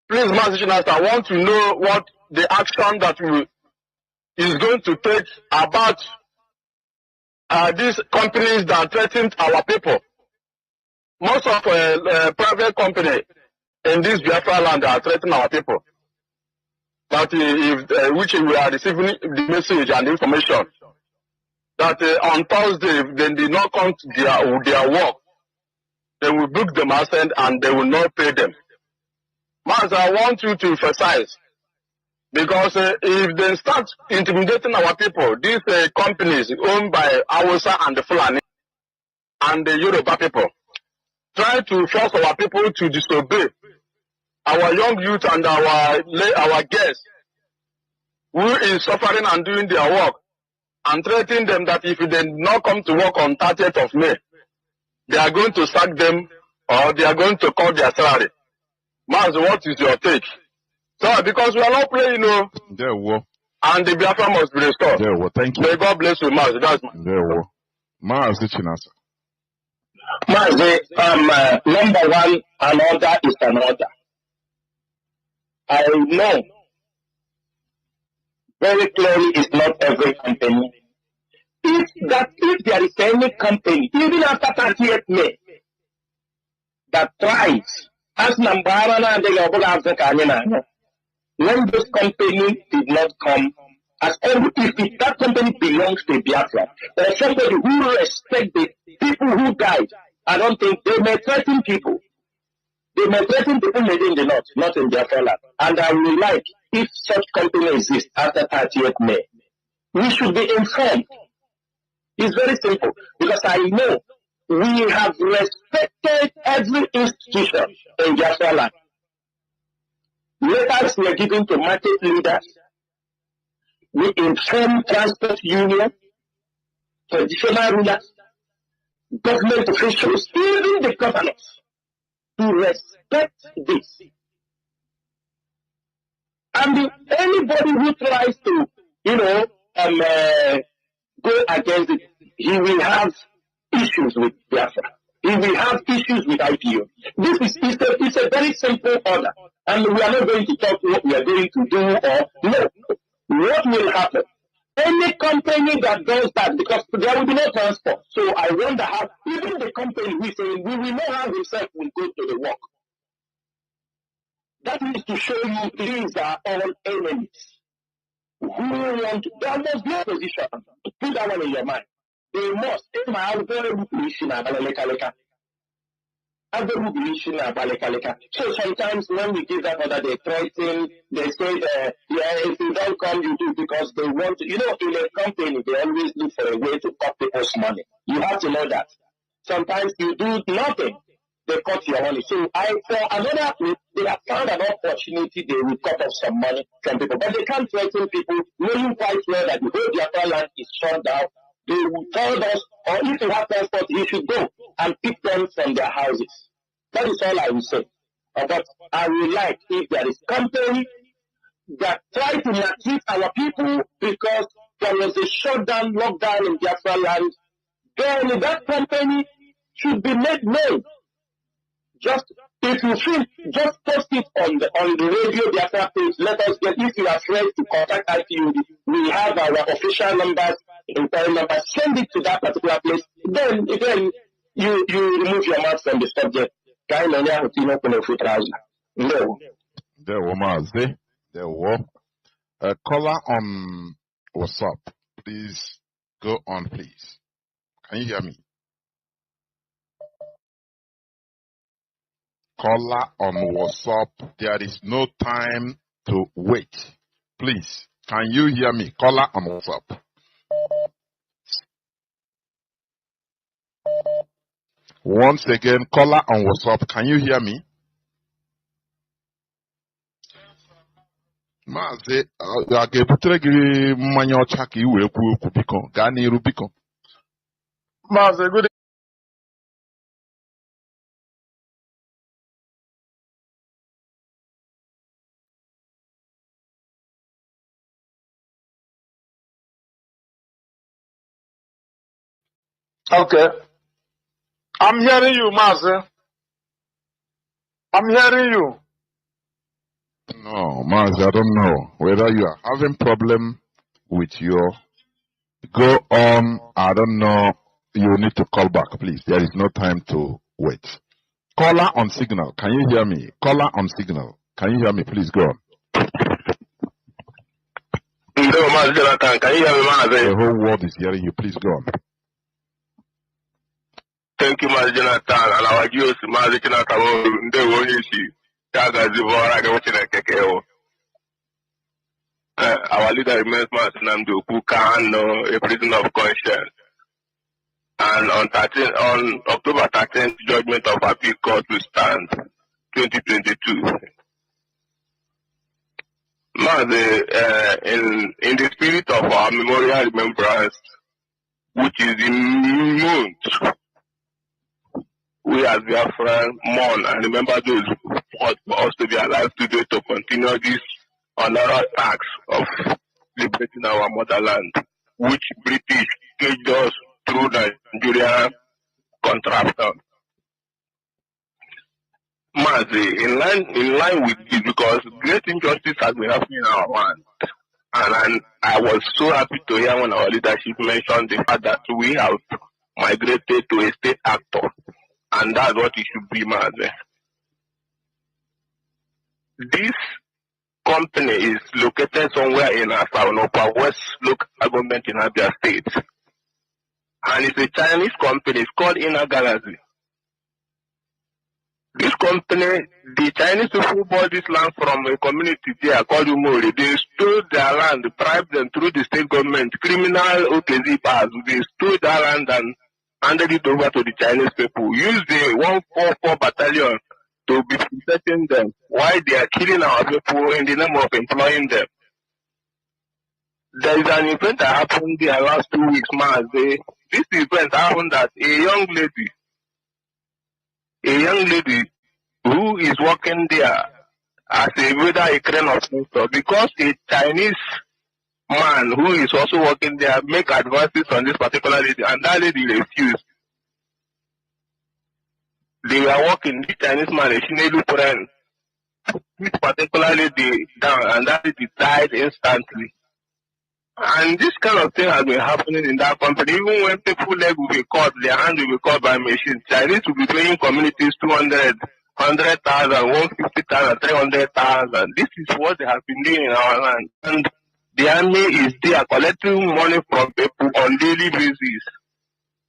Please, Mazi Johnathan, I want to know what the action that is going to take about these companies that threaten our people. Most of private companies in this Biafra land are threatening our people. That if which we are receiving the message and information that on Thursday if they did not come to their work, they will book them absent and they will not pay them. Mas, I want you to emphasize, because if they start intimidating our people, these companies owned by Hausa and the Fulani and the Yoruba people, try to force our people to disobey our young youth and our guests who is suffering and doing their work, and threatening them that if they do not come to work on 30th of May, they are going to sack them or they are going to cut their salary. Maz, what is your take? So, because we are not playing, you know, and the Biafra must be restored. Thank you. May God bless you, Maz. That's Mazi Johnathan. Maz, number one, an order is an order. I know very clearly it's not every company. If there is any company, even after 30th May, that tries, as Nambara and the when those companies did not come, if that company belongs to Biafra, or somebody who respects the people who died, I don't think they may threaten people. They may threaten people maybe in the north, not in Biafra land. And I would like, if such company exists after 30th May, we should be informed. It's very simple, because I know we have respected every institution in Biafra land. Letters were given to market leaders. We informed transport union, traditional rulers, government officials, even the governors, to respect this. And anybody who tries to, go against it, he will have issues with Biafra. He will have issues with IPO. It's a very simple order. And we are not going to talk what we are going to do or no. What will happen? Any company that does that, because there will be no transport. So I wonder how, even the company we will know how himself will go to the work. That is to show you these are all enemies. Who want to, there must be a position. Put that one in your mind. They must. So sometimes when we give that order, they threaten, they say that, if you don't come, you do, because they want to, in a company, they always look for a way to cut people's money. You have to know that. Sometimes you do nothing, they cut your money. So for another, they have found an opportunity, they will cut off some money from people. But they can't threaten people, knowing quite well that the whole Biafra land is shut down. They will tell us, or if you have transport, you should go and pick them from their houses. That is all I will say. But I would like, if there is company that try to maltreat our people because there was a shutdown, lockdown in Biafra land, then that company should be made known. Just if you feel, just post it on the radio Biafra page. Let us get, if you are afraid to contact IPUD, we have our official numbers, inquiry numbers. Send it to that particular place. Then again, you remove your mouth from the subject. There were Mazi. There were a caller on WhatsApp. Please go on, please. Can you hear me? Caller on WhatsApp. There is no time to wait. Please, can you hear me? Caller on WhatsApp. Once again, caller on WhatsApp, can you hear me? Mazi, ga-ebutere gị mmanya ọcha ka i wee kwuo okwu biko gaa n'iru biko. Mazi, good. Okay. I'm hearing you, Mazi. I'm hearing you. No, Mazi, I don't know whether you are having problem with your go on. I don't know. You need to call back, please. There is no time to wait. Caller on signal. Can you hear me? Caller on signal. Can you hear me? Please go on. No, Mazi Johnathan, can you hear me, Mazi? The whole world is hearing you. Please go on. Thank you, Mazi Johnathan. And our GOC, Mazi Johnathan, they will issue. Our leader remains Nnamdi, Kanu, a prisoner of conscience. And on October 13th, judgment of appeal court will stand, 2022. In the spirit of our memorial remembrance, which is the month, we as Biafrans mourn and remember those who fought for us to be alive today to continue this honorable task of liberating our motherland, which British caged us through Nigerian contraption. Mazi, in line with this, because great injustice has been happening in our land. And I was so happy to hear when our leadership mentioned the fact that we have migrated to a state actor. And that's what it should be, Mazi. This company is located somewhere in Asawanopa West local government in Abia State. And it's a Chinese company. It's called Inner Galaxy. This company, the Chinese people bought this land from a community there called Umori. They stole their land, bribed them through the state government, criminal OKZ bars. They stole their land and handed it over to the Chinese people. Used the 144 battalion to be protecting them while they are killing our people in the name of employing them. There is an event that happened there last 2 weeks, Mazi. This event happened that a young lady who is working there as whether a crane operator, because a Chinese man who is also working there make advances on this particular lady, and that lady refused. They were working, this Chinese man, a Chinedu friend, this particular lady down, and that lady died instantly. And this kind of thing has been happening in that company. Even when people leg will be cut, their hand will be cut by machines. Chinese will be paying communities 200, 100,000, 150,000, 300,000. This is what they have been doing in our land. And the army is there collecting money from people on daily basis.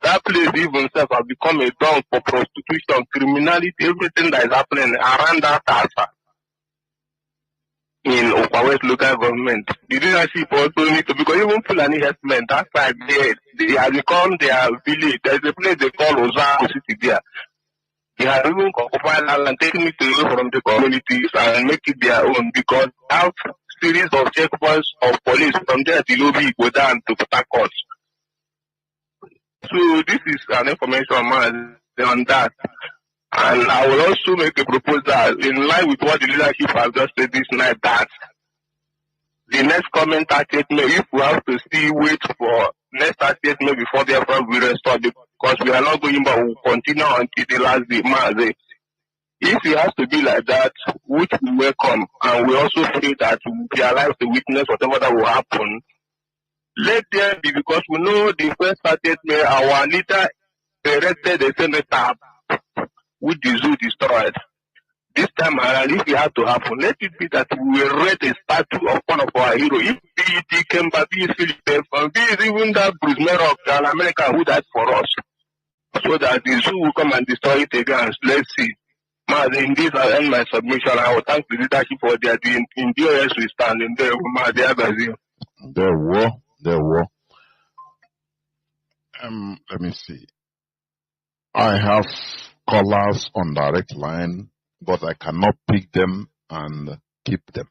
That place even itself has become a dump for prostitution, criminality, everything that is happening around that area. In Okwa West local government, the leadership also need to, because even Fulani herdsmen, that side there, they have become their village. There is a place they call Ozago City there. They have even occupied land and taken it away from the communities and make it their own, because they have series of checkpoints of police from there to Lobi, go down to Port Harcourt. So this is an information on that. And I will also make a proposal in line with what the leadership has just said this night, that the next comment 30th May, if we have to still wait for next 30th May before the effort will restore, because we are not going, but we will continue until the last day, Mazi. If it has to be like that, which we welcome, and we also pray that we will be alive to witness whatever that will happen, let there be, because we know the first 30th May, our leader erected a senator which the zoo destroyed. This time around, if it had to happen, let it be that we will raise a statue of one of our heroes. If be it Kemba, be it Philip, be it even that Bruce Merrick, an American who died for us, so that the zoo will come and destroy it again. Let's see. In this, I end my submission. I will thank the leadership for their doing. In DOS, we stand in there. There were. Let me see. I have callers on direct line, but I cannot pick them and keep them.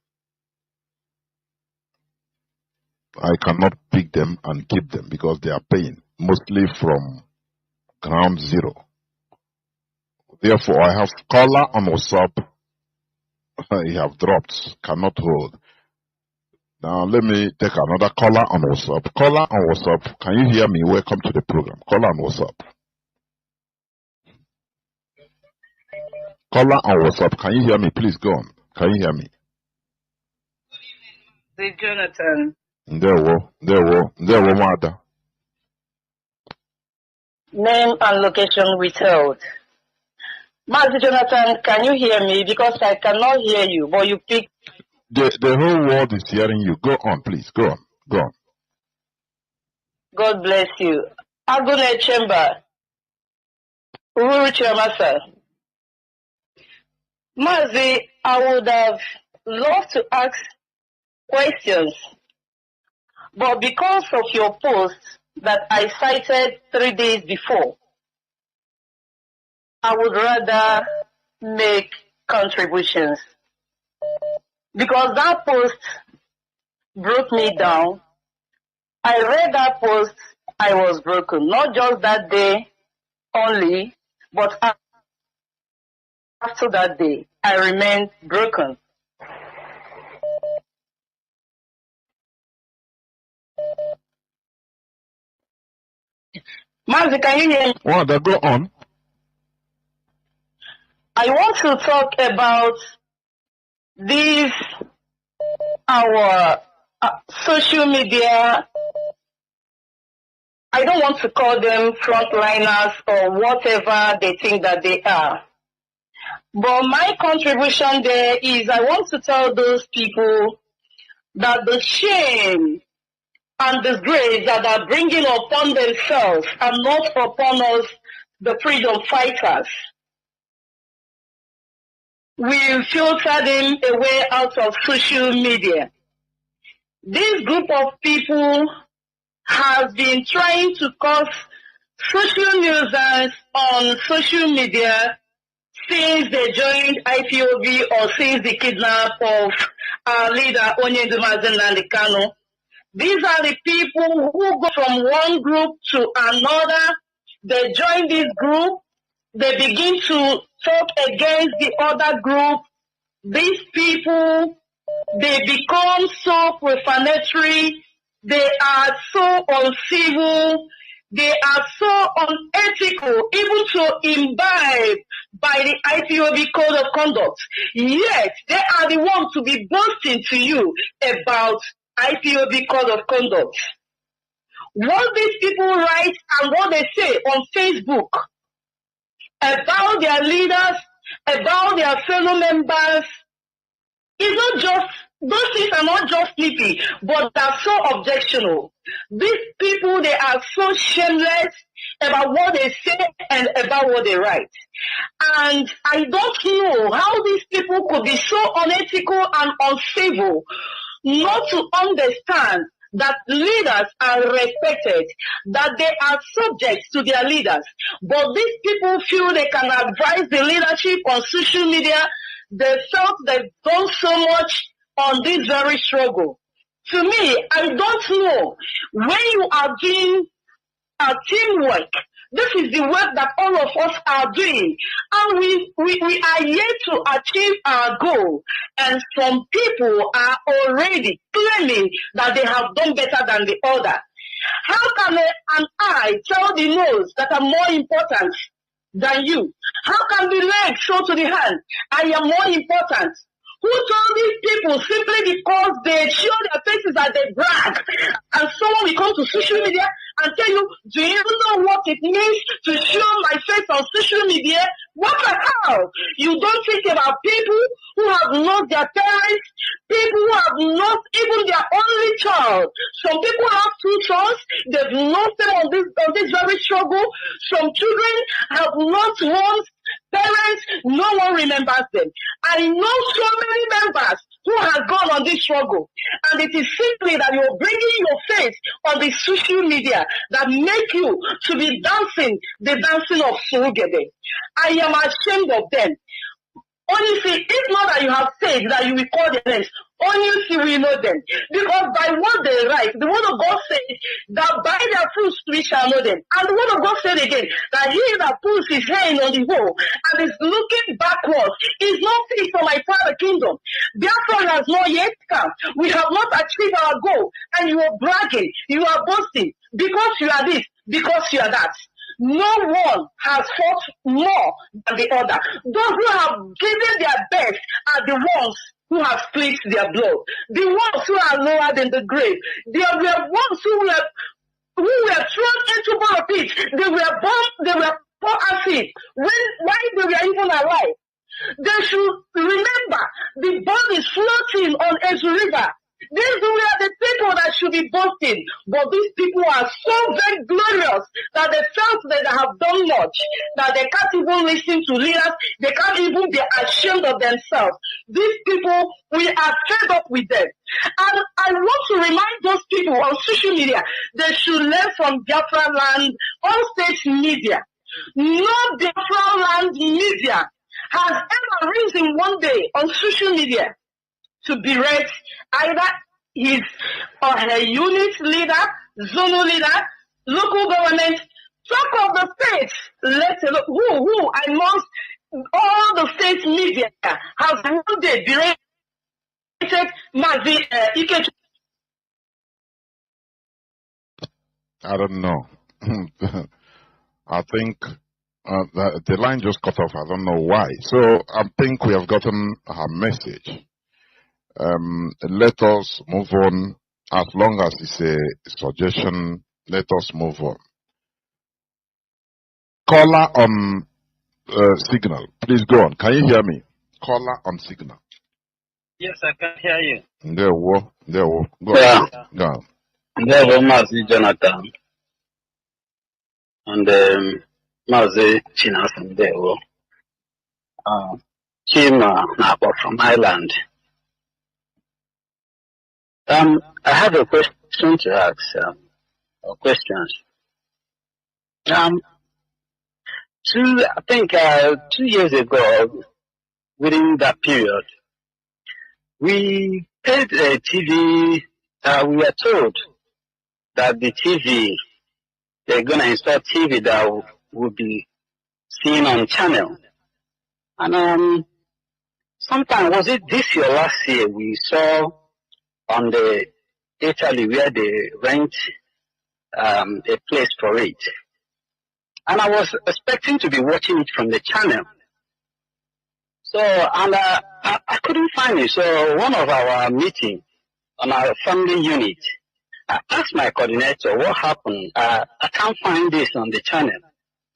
I cannot pick them and keep them because they are paying, mostly from ground zero. Therefore, I have caller on WhatsApp. You have dropped, cannot hold. Now, let me take another caller on WhatsApp. Caller on WhatsApp, can you hear me? Welcome to the program. Caller on WhatsApp. Caller on WhatsApp, can you hear me? Please go on. Can you hear me? Mazi Johnathan. There, Mada. Name and location withheld. Mazi Johnathan, can you hear me? Because I cannot hear you, but you pick. The whole world is hearing you. Go on, please. Go on. Go on. God bless you. Agune Chamber. Uhuru Chiamasa. Mazi, I would have loved to ask questions, but because of your post that I cited 3 days before, I would rather make contributions. Because that post broke me down. I read that post, I was broken. Not just that day only, but after that day, I remained broken. Mazi, can you hear me? Well, go on. I want to talk about these, our social media. I don't want to call them frontliners or whatever they think that they are. But my contribution there is I want to tell those people that the shame and disgrace that are bringing upon themselves and not upon us, the freedom fighters, will filter them away out of social media. This group of people has been trying to cause social nuisance on social media since they joined IPOB or since the kidnap of our leader, Nnamdi Kanu. These are the people who go from one group to another. They join this group. They begin to talk against the other group. These people, they become so profanatory. They are so uncivil. They are so unethical, even to imbibe by the IPOB Code of Conduct. Yet, they are the ones to be boasting to you about IPOB Code of Conduct. What these people write and what they say on Facebook about their leaders, about their fellow members, is not just, those things are not just sleepy, but they are so objectionable. These people, they are so shameless about what they say and about what they write. And I don't know how these people could be so unethical and uncivil not to understand that leaders are respected, that they are subject to their leaders. But these people feel they can advise the leadership on social media. They felt they've done so much on this very struggle. To me, I don't know, when you are doing teamwork, this is the work that all of us are doing. And we are yet to achieve our goal. And some people are already claiming that they have done better than the other. How can I tell the nose that I'm more important than you? How can the leg show to the hand I am more important? Who told these people simply because they show their faces that they brag? And someone will come to social media and tell you, do you know what it means to show my face on social media? What the hell? You don't think about people who have lost their parents, people who have lost even their only child. Some people have 2 sons, they've lost them on this very struggle. Some children have lost one's parents, no one remembers them. I know so many members who has gone on this struggle. And it is simply that you're bringing your face on the social media that make you to be dancing the dancing of Surugede. I am ashamed of them. Only see, if not that you have said that you will call their names, only see we know them. Because by what they write, the word of God says that by their fruits we shall know them. And the word of God said again that he that puts his hand on the hole and is looking backwards is not fit for my Father kingdom. Biafra has not yet come. We have not achieved our goal. And you are bragging, you are boasting because you are this, because you are that. No one has fought more than the other. Those who have given their best are the ones who have split their blood. The ones who are lower than the grave. They were ones who were thrown into borrow pits. They were bombed, they were poured acid while they were even alive. They should remember the bomb is floating on Ezu River. These were the people that should be boasting, but these people are so very glorious that they felt that they have done much, that they can't even listen to leaders, they can't even be ashamed of themselves. These people, we are fed up with them. And I want to remind those people on social media, they should learn from Biafra land, all state media. No Biafra land media has ever risen one day on social media to berate either his or her unit leader, zonal leader, local government, talk of the states, let alone who amongst all the state media has one day berated Mazi Ike. I don't know. I think the line just cut off. I don't know why. So I think we have gotten her message. Let us move on. As long as it's a suggestion, let us move on. Caller on signal. Please go on. Can you hear me? Caller on signal. Yes, I can hear you. There we go. Yeah. Go on. There was Mazi Johnathan and Mazi Chinedu. There were Chima Napa from Ireland. I have a question to ask. Or questions. I think 2 years ago, within that period, we paid a TV. We were told that the TV, they're going to install TV that will be seen on channel. And sometime, was it this year, last year, we saw on the Italy where they rent a place for it. And I was expecting to be watching it from the channel. So, and I couldn't find it. So one of our meetings on our family unit, I asked my coordinator what happened. I can't find this on the channel.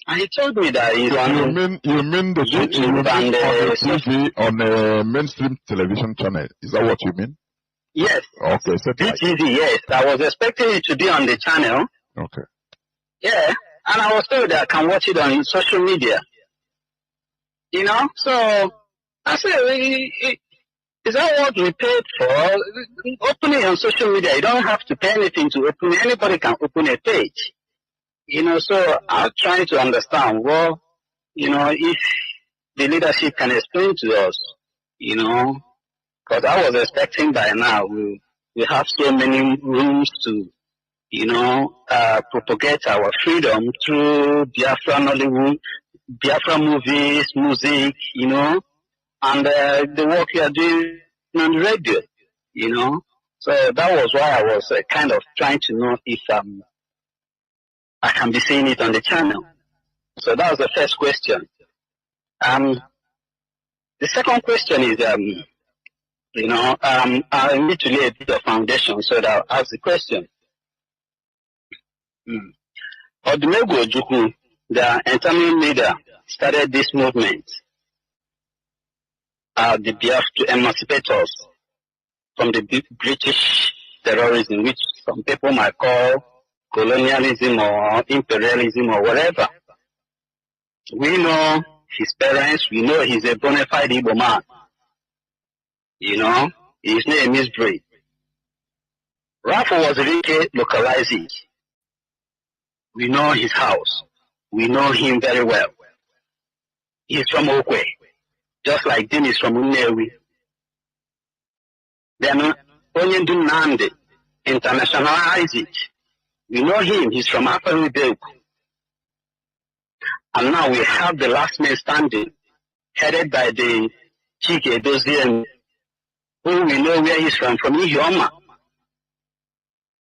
And he told me that it's on you mean the YouTube and TV on a mainstream television channel? Is that what you mean? Yes. Okay, BTV, yes. I was expecting it to be on the channel. Okay. Yeah. And I was told that I can watch it on social media. You know? So I said, is that what we paid for? Opening on social media, you don't have to pay anything to open it. Anybody can open a page. You know, so I'm trying to understand, well, you know, if the leadership can explain to us, you know, because I was expecting by now we have so many rooms to, you know, propagate our freedom through Biafra Nollywood, Biafra movies, music, you know, and the work you are doing on the radio, you know. So that was why I was kind of trying to know if I can be seeing it on the channel. So that was the first question. The second question is, you know, I need to lay a bit of foundation so that I'll ask the question. Odumegwu Ojukwu, the interim leader, started this movement, the Biafra, to emancipate us from the British terrorism, which some people might call colonialism or imperialism or whatever. We know his parents, we know he's a bona fide Igbo man. You know, His name is Bray. Rafa was really localized. We know his house. We know him very well. He's from Okwe, just like Dim is from Unewi. Then Nnamdi internationalized it. We know him. He's from Afaribeku. And now we have the last man standing, headed by the Chike Dozien, who we know where he's from Ihioma.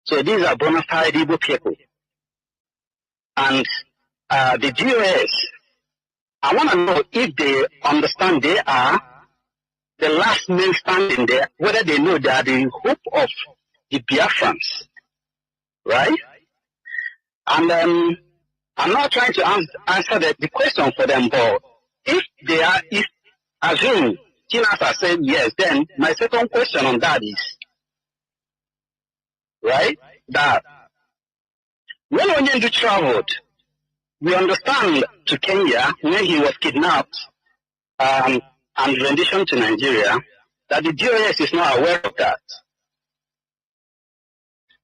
So these are bona fide Igbo people. And the GOS, I want to know if they understand they are the last men standing there, whether they know they are the hope of the Biafrans, right? And I'm not trying to answer the question for them, but if they are, if assume Chinasa said yes, then my second question on that is, right, that when Onyendu traveled, we understand to Kenya when he was kidnapped and rendition to Nigeria, that the GOS is not aware of that,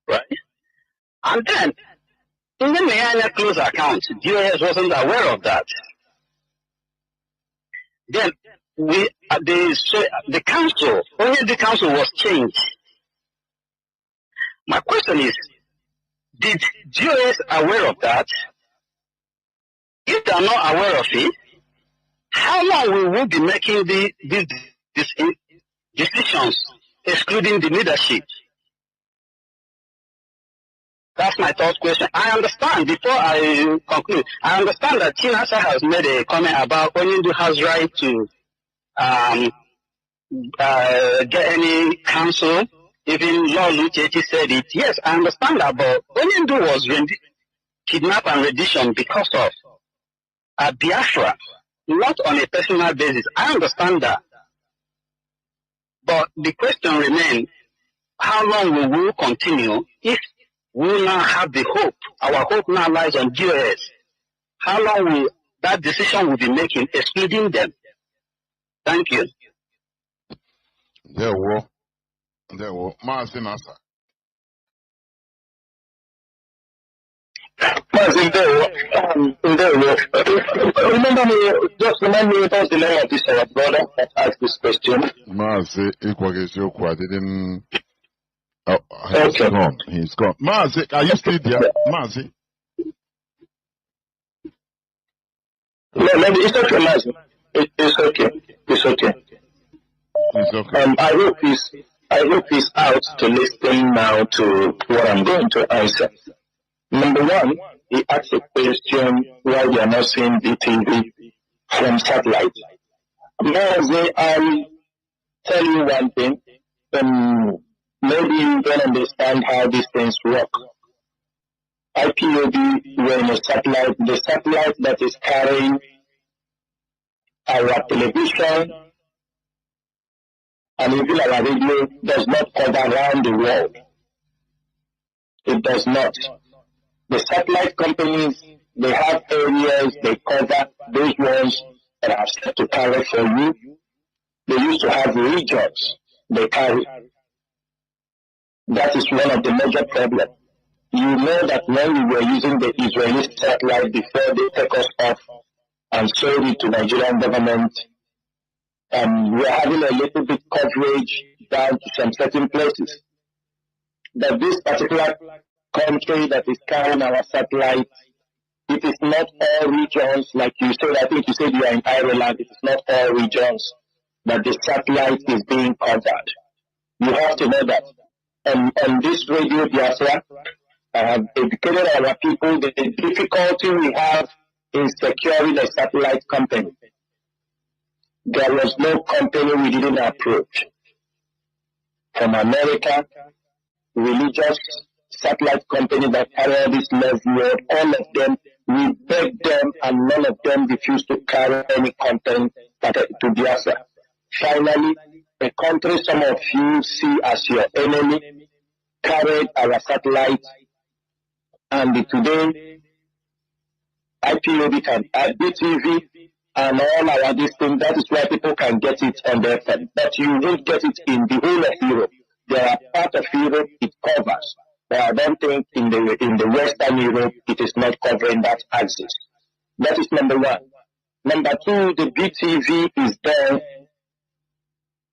right? And then, in the Nyanya close account, GOS wasn't aware of that. Then, the council, only the council was changed. My question is, did GOS aware of that? If they are not aware of it, how long will we be making these decisions, excluding the leadership? That's my third question. I understand, before I conclude, I understand that Chinasa has made a comment about Onyendu has right to get any counsel. Even Lord Luchechi said it. Yes, I understand that, but Onyendu was kidnapped and rendition because of Biafra, not on a personal basis. I understand that. But the question remains, how long will we continue if we now have the hope? Our hope now lies on GOS. How long will that decision will be making, excluding them? Thank you. There were Mazi Nasa. Remember me, just remind me what's the name of this our brother that asked this question. Mazi Ikwagesioku, I didn't. Oh, he's gone. He's gone. Mazi, are you still there? Mazi? No, maybe it's okay, Mazi. It's okay. It's okay. It's okay. I hope he's out to listen now to what I'm going to answer. Number one, he asked a question why we are not seeing the TV from satellite. Mazi, I'll tell you one thing. Maybe you don't understand how these things work. IPOB, we're in a satellite. The satellite that is carrying our television and even our radio does not cover around the world. It does not. The satellite companies, they have areas they cover, those ones that are set to carry for you. They used to have regions they carry. That is one of the major problems. You know that when we were using the Israeli satellite before they take us off and sold it to the Nigerian government, we are having a little bit coverage down to some certain places. That this particular country that is carrying our satellite, it is not all regions, like you said, I think you said you are in Ireland, it is not all regions that the satellite is being covered. You have to know that. And this radio Biafra, I have educated our people the difficulty we have in securing a satellite company. There was no company we didn't approach. From America, religious satellite company that carry all this love word, all of them, we begged them and none of them refused to carry any content to Biafra. Finally, a country some of you see as your enemy carried our satellite, and today IPOB can add BTV and all our this thing. That is why people can get it on their phone. But you won't get it in the whole of Europe. There are parts of Europe it covers. But I don't think in the Western Europe it is not covering that axis. That is number one. Number two, the BTV is there.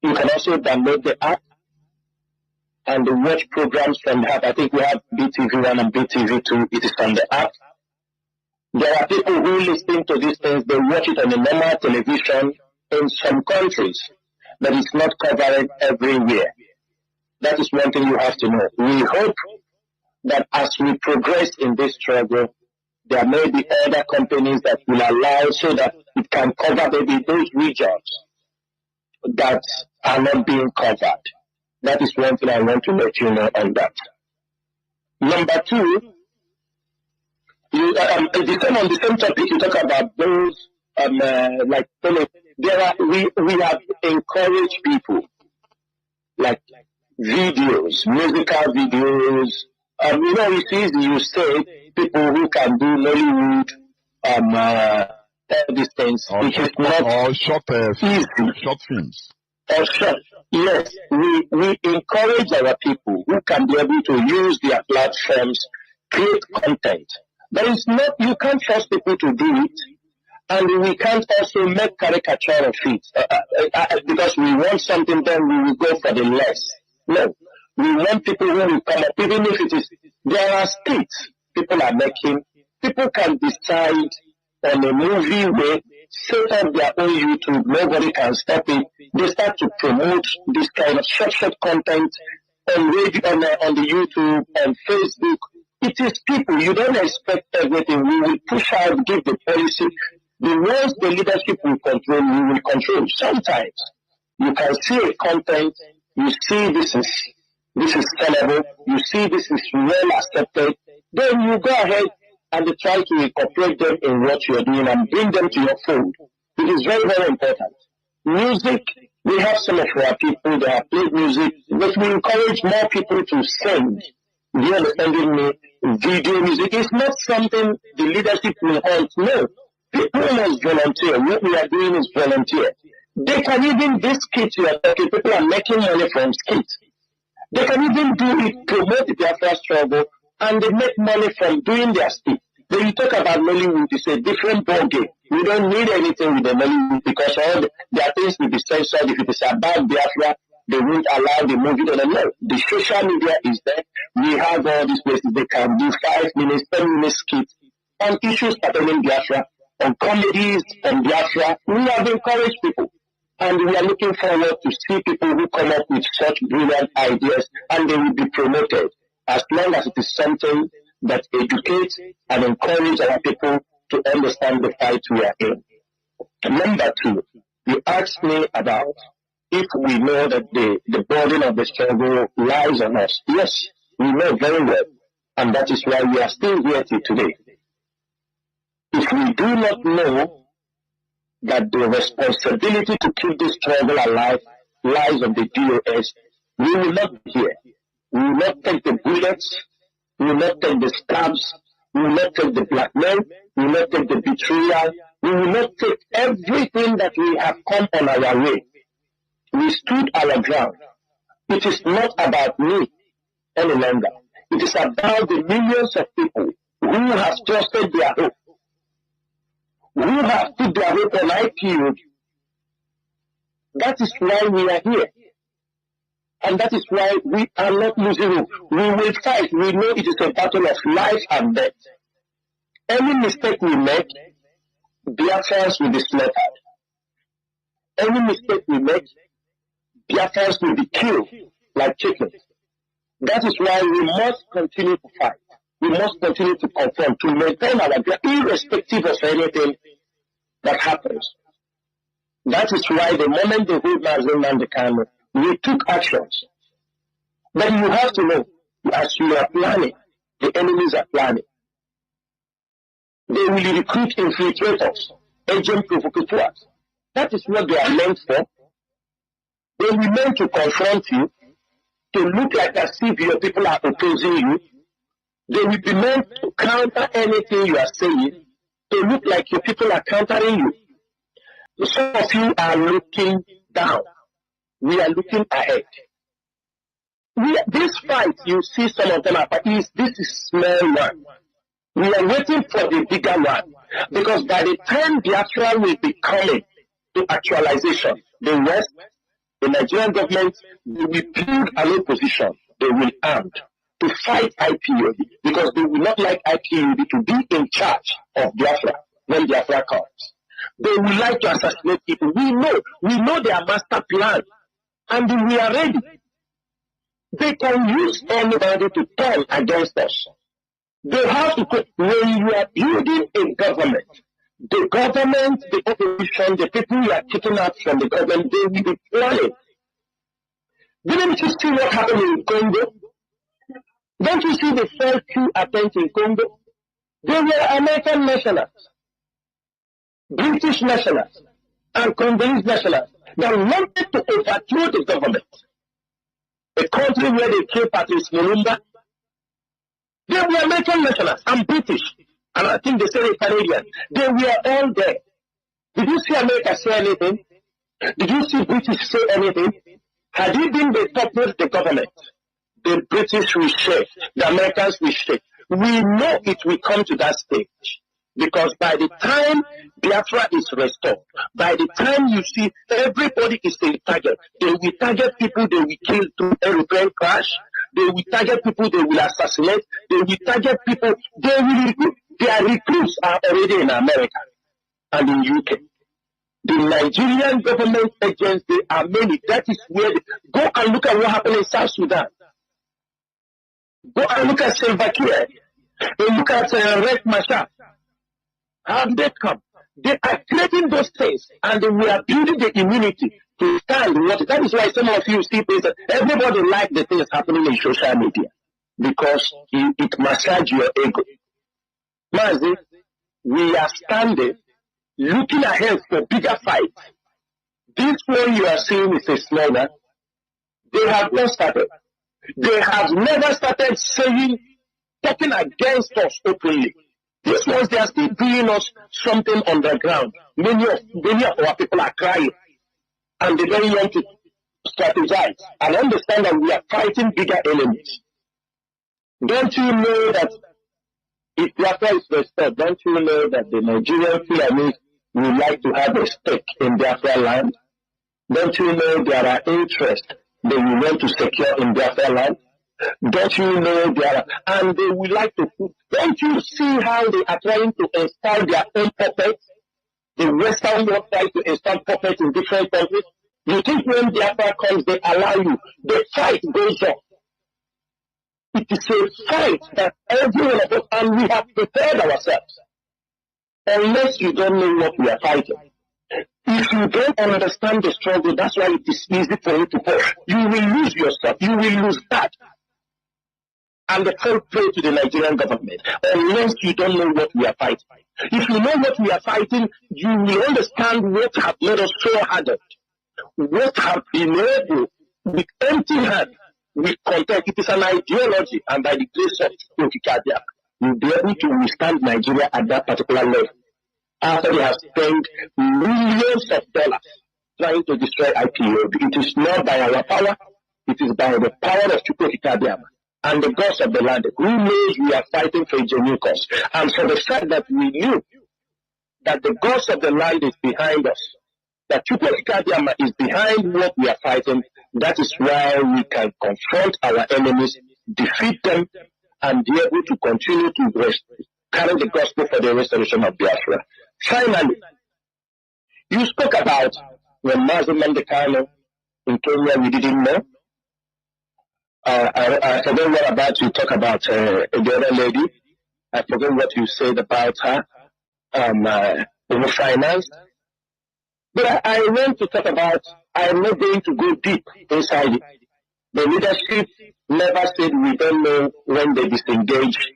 You can also download the app and watch programs from the app. I think we have BTV1 and BTV2. It is on the app. There are people who listen to these things. They watch it on the normal television in some countries, but it's not covered everywhere. That is one thing you have to know. We hope that as we progress in this struggle, there may be other companies that will allow so that it can cover maybe those regions that are not being covered. That is one thing I want to let you know on that. Number two, on the same topic, you talk about those, we have encouraged people, like videos, musical videos. It's easy, you say, people who can do Nollywood, all these things. It is not short films. Or short. Yes, we encourage our people who can be able to use their platforms, create content. But it's not, you can't force people to do it, and we can't also make caricature of it. Because we want something, then we will go for the less. No. We want people who will come up, even if it is, there are states people are making, people can decide on a movie way, set up their own YouTube, nobody can stop it. They start to promote this kind of short content on radio, on the YouTube, on Facebook. It is people, you don't expect everything. We will push out, give the policy. The ones the leadership will control, we will control. Sometimes you can see a content, you see this is sellable, you see this is well accepted, then you go ahead and try to incorporate them in what you're doing and bring them to your fold. It is very, very important. Music, we have some of our people that have played music, but we encourage more people to sing. Do you understand me? Video music is not something the leadership will hold. No. People must volunteer. What we are doing is volunteer. They can even, this skit you are talking, people are making money from skits. They can even do it, promote the Biafra struggle, and they make money from doing their skit. Then you talk about Nollywood, it's a different ballgame. We don't need anything with the Nollywood because all their things will be censored. If it is about Biafra, they won't allow the movie to know. The social media is there. We have all these places. They can do 5 minutes, 10 minutes skits on issues pertaining Biafra, on comedies, on Biafra. We have encouraged people. And we are looking forward to see people who come up with such brilliant ideas, and they will be promoted as long as it is something that educates and encourages our people to understand the fight we are in. Number two, you asked me about if we know that the burden of the struggle lies on us. Yes, we know very well, and that is why we are still here till today. If we do not know that the responsibility to keep this struggle alive lies on the DOS, we will not be here. We will not take the bullets, we will not take the stabs, we will not take the blackmail, we will not take the betrayal, we will not take everything that we have come on our way. We stood our ground. It is not about me any longer. It is about the millions of people who have trusted their hope, who have put their hope on IPO. That is why we are here. And that is why we are not losing hope. We will fight. We know it is a battle of life and death. Any mistake we make, Biafrans will be slaughtered. Any mistake we make, Biafrans will be killed like chickens. That is why we must continue to fight. We must continue to confront, to maintain our ground, irrespective of anything that happens. That is why the moment the hold Mazi Johnathan Chinedu, we took actions. But you have to know, as you are planning, the enemies are planning. They will recruit infiltrators, agent provocateurs. That is what they are meant for. They will meant to confront you, to look like as if your people are opposing you. They will be meant to counter anything you are saying, to look like your people are countering you. Some of you are looking down. We are looking ahead. This fight, you see some of them are, but this is small one. We are waiting for the bigger one. Because by the time Biafra will be coming to actualization, the West, the Nigerian government, they will build an opposition. They will arm to fight IPOB because they will not like IPOB to be in charge of Biafra when Biafra comes. They will like to assassinate people. We know their master plan, and we are ready. They can use anybody to turn against us. They have to put, when you are building a government, the opposition, the people you are kicking out from the government, they will be planning. Didn't you see what happened in Congo? Don't you see the first two attempts in Congo? They were American nationals, British nationals, and Congolese nationals that wanted to overthrow the government. A country where they killed Patrice Lumumba. They were American nationals and British, and I think they said Canadian. They were all there. Did you see America say anything? Did you see British say anything? Had it been the top of the government, the British will shake, the Americans will shake. We know it will come to that stage. Because by the time Biafra is restored, by the time you see everybody is a target, they will target people they will kill through aeroplane crash, they will target people they will assassinate, they will target people, they will recruit. Their recruits are already in America and in UK. The Nigerian government agents, they are many. That is where go and look at what happened in South Sudan. Go and look at Salva Kiir. Look at Riek Machar. How did they come? They are creating those things, and we are building the immunity to stand what. That is why some of you see things. Everybody likes the things happening in social media because it massages your ego. Mazi, we are standing, looking ahead for bigger fights. This one you are seeing is a small one. They have not started. They have never started talking against us openly. These ones, they are still doing us something on the ground. Many of our people are crying, and they don't want to strategize and understand that we are fighting bigger enemies. Don't you know that if Biafra is restored, don't you know that the Nigerian Fulanis would like to have a stake in Biafra land? Don't you know there are interests they will want to secure in Biafra land? Don't you know and they would like to put, don't you see how they are trying to install their own puppets? The Western world tries to install puppets in different countries. You think when Biafra comes, they allow you. The fight goes on. It is a fight that every one of us, and we have prepared ourselves. Unless you don't know what we are fighting. If you don't understand the struggle, that's why it is easy for you to push. You will lose yourself. You will lose that. And the full play to the Nigerian government, unless you don't know what we are fighting. If you know what we are fighting, you will understand what have made us so hardened. What have been able, with empty hand, with content. It is an ideology, and by the grace of Okikadia, you'll be able to withstand Nigeria at that particular level. After they have spent millions of dollars trying to destroy IPOB. It is not by our power, it is by the power of Chukwukikadia and the gods of the land. Who knows we are fighting for a genuine cause. And for the fact that we knew that the gods of the land is behind us, that Chukwukikadia is behind what we are fighting, that is why we can confront our enemies, defeat them, and be able to continue to carry the gospel for the restoration of Biafra. Finally, you spoke about when Mazi Johnathan Chinedu in Kenya, we didn't know. I forgot what about you talk about the other lady. I forgot what you said about her, finance. But I want to talk about, I'm not going to go deep inside it. The leadership never said we don't know when they disengage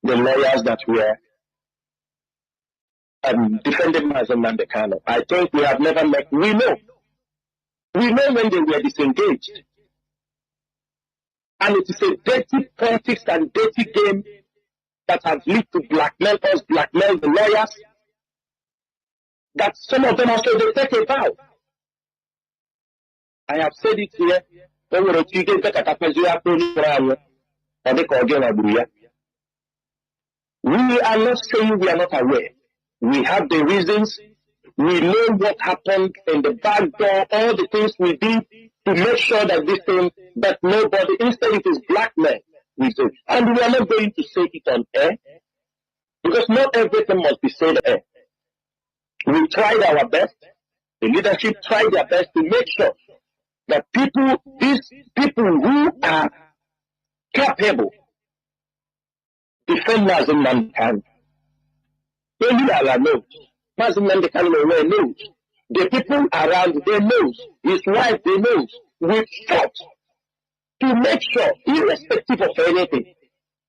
the lawyers that were defending Mazi Johnathan Chinedu. I think we have never met. We know when they were disengaged. And it is a dirty politics and dirty game that has led to blackmail us, blackmail the lawyers. that some of them also they take a vow. I have said it here. We are not saying we are not aware. We have the reasons. We know what happened in the back door, all the things we did to make sure that this thing, that nobody, instead it is blackmail. We say. And we are not going to say it on air, because not everything must be said on air. We tried our best. The leadership tried their best to make sure that these people who are capable, defend Mazi Johnathan. They knows. Mazi Johnathan knows. The people around, they knows. His wife, they knows. We fought to make sure, irrespective of anything,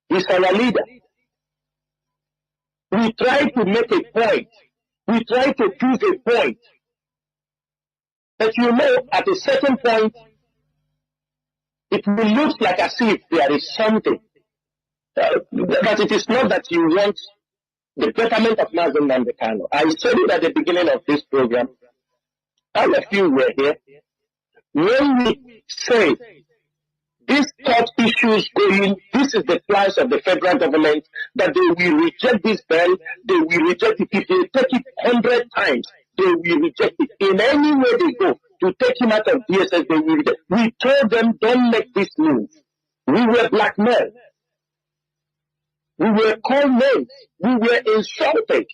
he's our leader. We try to make a point. We try to prove a point. But you know, at a certain point, it will look like as if there is something. But it is not that you want the betterment of Mazi Johnathan. I said it at the beginning of this program. All of you were here. When we say these thought issues going, this is the plans of the federal government, that they will reject this bill, they will reject it. If they take it 100 times, they will reject it. In any way they go to take him out of DSS, they will reject. We told them, don't make this move. We were blackmailed. We were called names. We were insulted.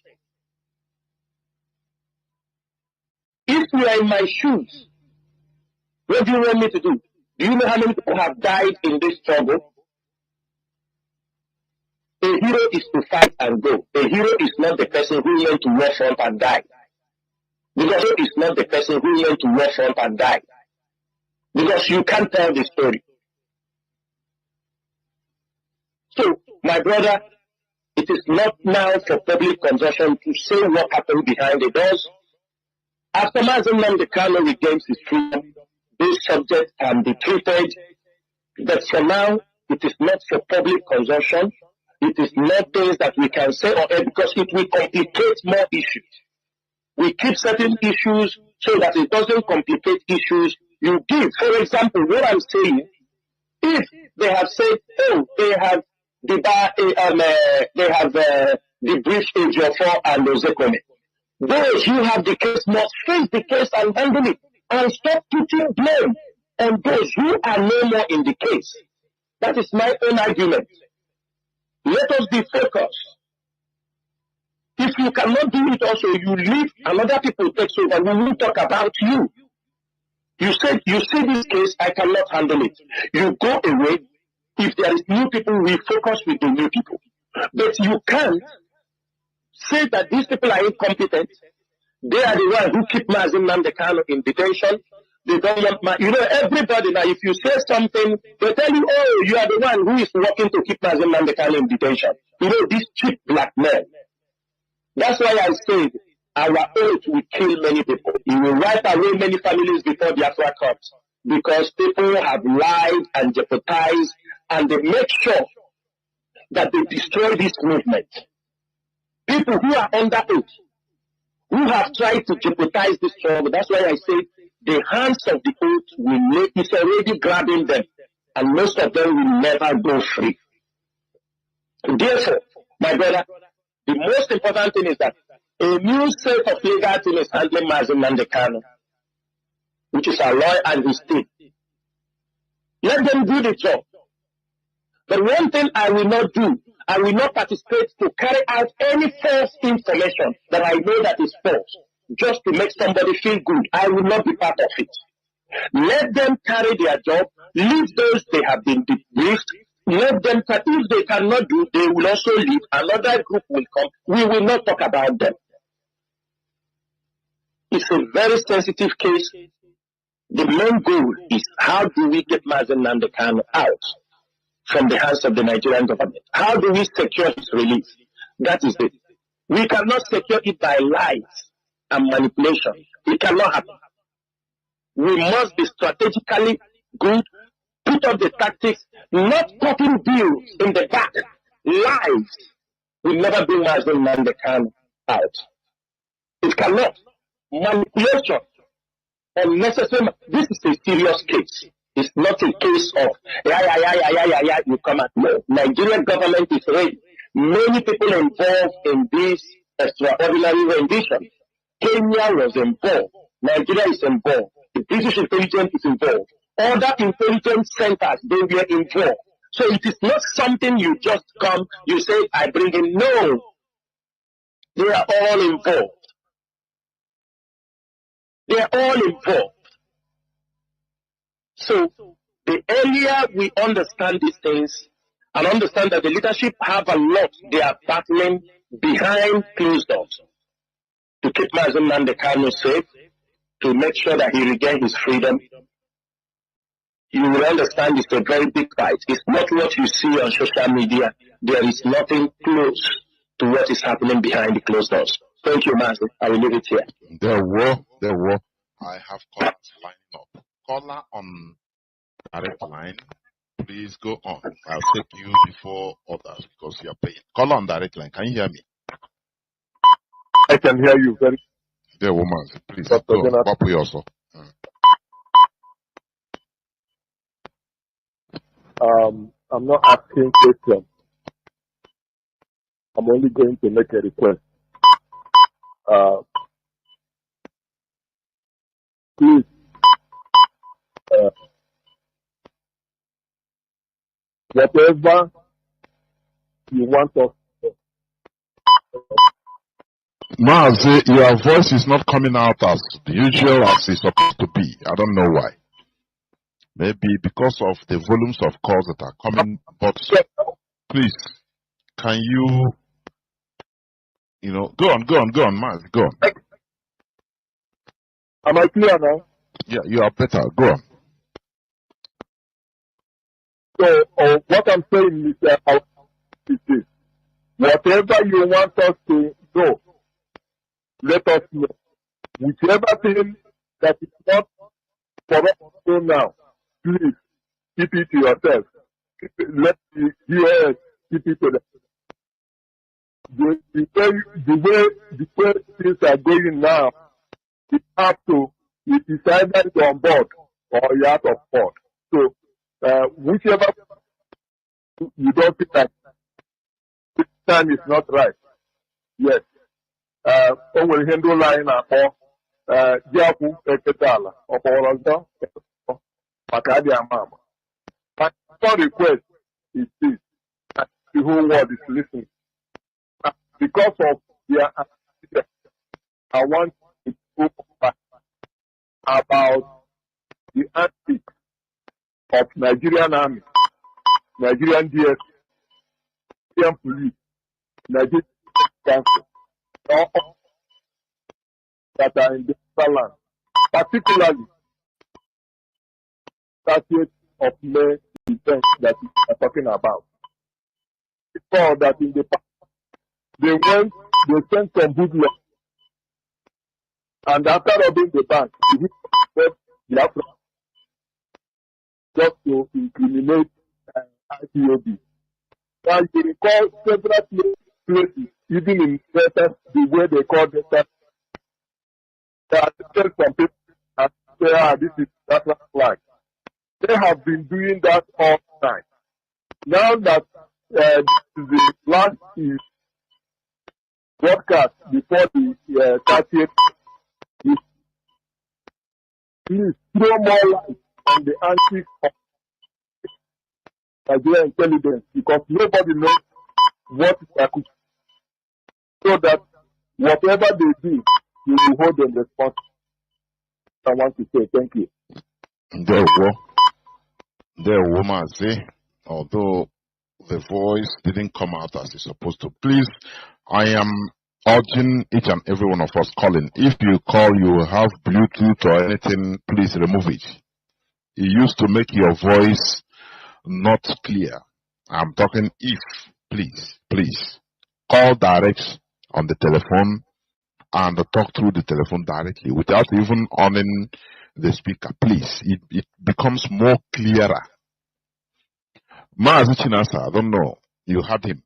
If you are in my shoes, what do you want me to do? Do you know how many people have died in this struggle? A hero is to fight and go. A hero is not the person who went to war front and died. Because he is not the person who went to war front and died. Because you can't tell the story. So, my brother, it is not now for public consumption to say what happened behind the doors. After Mazi Johnathan regains his freedom, this subject can be treated, but for now, it is not for public consumption. It is not things that we can say on air because it will complicate more issues. We keep certain issues so that it doesn't complicate issues you give. For example, what I'm saying, if they have said, oh, they have debriefed Ejiofor and Ozekome, those who have the case must face the case and handle it. And stop putting blame on those who are no more in the case. That is my own argument. Let us be focused. If you cannot do it also, you leave, another people take over. We will talk about you. You said, you see this case, I cannot handle it. You go away. If there is new people, we focus with the new people. But you can't say that these people are incompetent. They are the ones who keep Mazi Johnathan in detention. They don't want everybody now, if you say something, they tell you, oh, you are the one who is working to keep Mazi Johnathan in detention. This cheap blackmail. That's why I said our oath will kill many people. It will wipe away many families before Biafra comes. Because people have lied and jeopardized, and they make sure that they destroy this movement. People who are under oath, who have tried to jeopardize this struggle. That's why I say the hands of the oath will make it already grabbing them, and most of them will never go free. Therefore, my brother, the most important thing is that a new set of legal team is handling Mazi Johnathan, which is our lawyer and his team. Let them do the job. But one thing I will not do, I will not participate to carry out any false information that I know that is false, just to make somebody feel good. I will not be part of it. Let them carry their job, leave those they have been debriefed, let them, if they cannot do, they will also leave, another group will come, we will not talk about them. It's a very sensitive case. The main goal is how do we get Mazi Johnathan out from the hands of the Nigerian government? How do we secure his release? That is it. We cannot secure it by lies and manipulation. It cannot happen. We must be strategically good, put up the tactics, not cutting deals in the back. Lies will never bring Mazi Johnathan out. It cannot. Manipulation, unnecessary. This is a serious case. It's not a case of you come out. No, Nigerian government is ready. Many people involved in this extraordinary rendition. Kenya was involved. Nigeria is involved. The British intelligence is involved. Other intelligence centers, they were involved. So it is not something you just come, you say, I bring in. No, they are all involved. They are all involved. So the earlier we understand these things and understand that the leadership have a lot they are battling behind closed doors to keep Mazi Nnamdi Kanu safe, to make sure that he regains his freedom, you will understand it's a very big fight. It's not what you see on social media. There is nothing close to what is happening behind the closed doors. Thank you, Mazi. I will leave it here. There were. I have callers lining up. Caller on direct line, please go on. I'll take you before others because you are paying. Caller on direct line, can you hear me? I can hear you very. There, woman, please Dr. go. Johnathan. What we also? I'm not asking questions. I'm only going to make a request. Please, whatever you want us to do. Mazi, your voice is not coming out as usual as it's supposed to be. I don't know why. Maybe because of the volumes of calls that are coming. But please, can you go on, Mazi, go on. Am I clear now? Yeah, you are better. Go on. So, what I'm saying is that this. Whatever you want us to know, let us know. Whichever thing that is not for us to know now, please keep it to yourself. Let the US keep it to them. The way things are going now, it is either you're on board or you're out of board. So, whichever you don't think that this time is not right. Yes. O nwere ihe ndị ụlọ anyị na-akpọ ji akwụ eketa ala ọkpọrọ ọzọ maka adị ama ama. My first request is this, that the whole world is listening. Because of their activity, I want to talk about the antics of Nigerian army, Nigerian DS, Nigerian police, Nigerian council, all that are in the land, particularly 30th of May event that we are talking about. We saw that in the past, they sent some good luck, and after robbing the bank, they hit Biafra just to incriminate IPOB. Now you recall several places, even in Delta, the way they call Delta, they are telling some people and say, this is Biafra flag. They have been doing that all the time. Now that this is the last broadcast before the 30th, please throw more light on the antics of Nigerian intelligence, because nobody knows what is happening. So that whatever they do, you will hold them responsible. I want to say thank you. There, woman, say, although the voice didn't come out as it's supposed to. Please, I am urging each and every one of us calling. If you call, you have Bluetooth or anything, please remove it. It used to make your voice not clear. I'm talking if, please. Call direct on the telephone and talk through the telephone directly without even on the speaker. Please, it becomes more clearer. Mazi Chinasa, I don't know. You had him.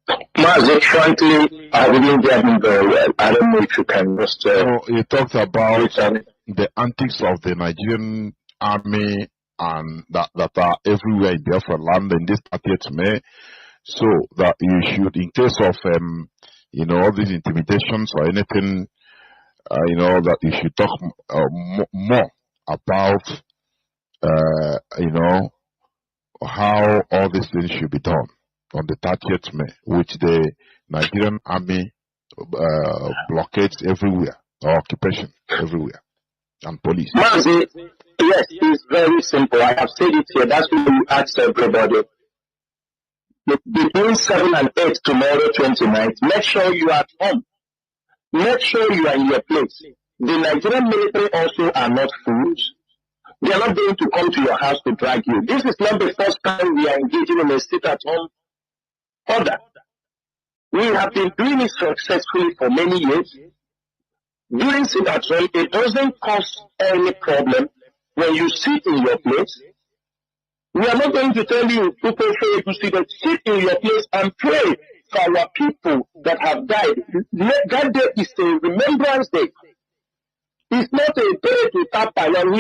Mazi, frankly, I didn't get him very well. I don't know if you can just... he talked about the antics of the Nigerian army and that are everywhere in Biafra land in this 30th May. So that you should, in case of, all these intimidations or anything, that you should talk more about, how all these things should be done on the 30th May, which the Nigerian army blockades everywhere, or occupation everywhere, and police. Mazi, yes, it's very simple. I have said it here. That's what you ask everybody. Between 7 and 8 tomorrow, 29th, make sure you are at home. Make sure you are in your place. The Nigerian military also are not fools. They are not going to come to your house to drag you. This is not the first time we are engaging in a sit-at-home order. We have been doing it successfully for many years. During sit-at-home, it doesn't cause any problem when you sit in your place. We are not going to tell you people say to sit in your place and pray for our people that have died. That day is a remembrance day. It's not a day to tap along.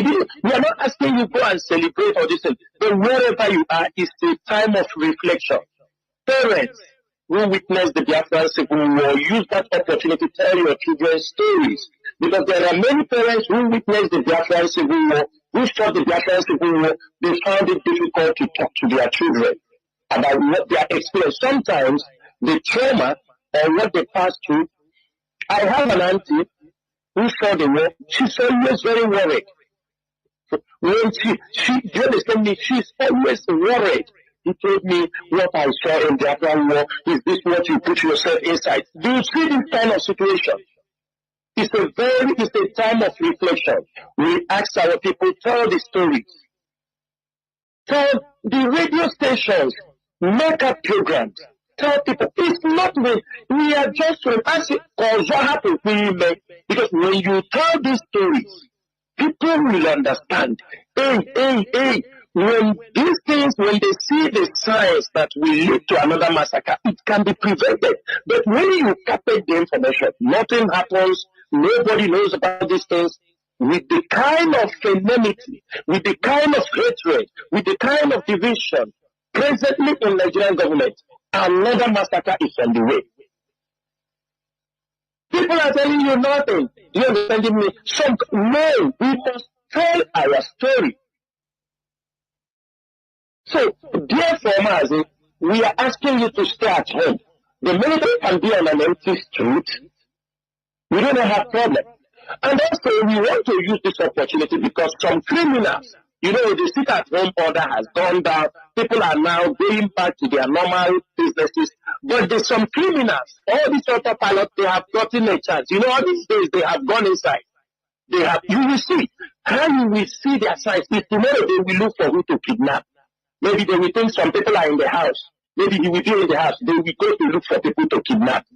We are not asking you to go and celebrate or this thing. But wherever you are, it's a time of reflection. Parents who witness the Biafran Civil War, use that opportunity to tell your children stories. Because there are many parents who witnessed the Biafran Civil War, who fought the Biafran Civil War, they found it difficult to talk to their children about what they experienced. Sometimes the trauma or what they passed through. I have an auntie who saw the war. She's always very worried. When she understand me, she's always worried. He told me what I saw in the Biafran war. Is this what you put yourself inside? Do you see this kind of situation? It's a time of reflection. We ask our people, tell the stories. Tell the radio stations, make up programs. Tell people, it's not me. We are just asking, because what happened because when you tell these stories, people will understand. Hey, when these things, when they see the signs that will lead to another massacre, it can be prevented. But when you capture the information, nothing happens, nobody knows about these things. With the kind of enmity, with the kind of hatred, with the kind of division presently in the Nigerian government, another massacre is on the way. People are telling you nothing. You understand me? No, we must tell our story. So, therefore, Mazi, we are asking you to stay at home. The military can be on an empty street. We don't have problem. And also, we want to use this opportunity because some criminals, the sit-at-home order has gone down. People are now going back to their normal businesses. But there's some criminals, all these autopilots, they have gotten a chance. All these days, they have gone inside. You will see. How you will see their signs. If tomorrow they will look for who to kidnap. Maybe they will think some people are in the house. Maybe he will be in the house. They will go to look for people to kidnap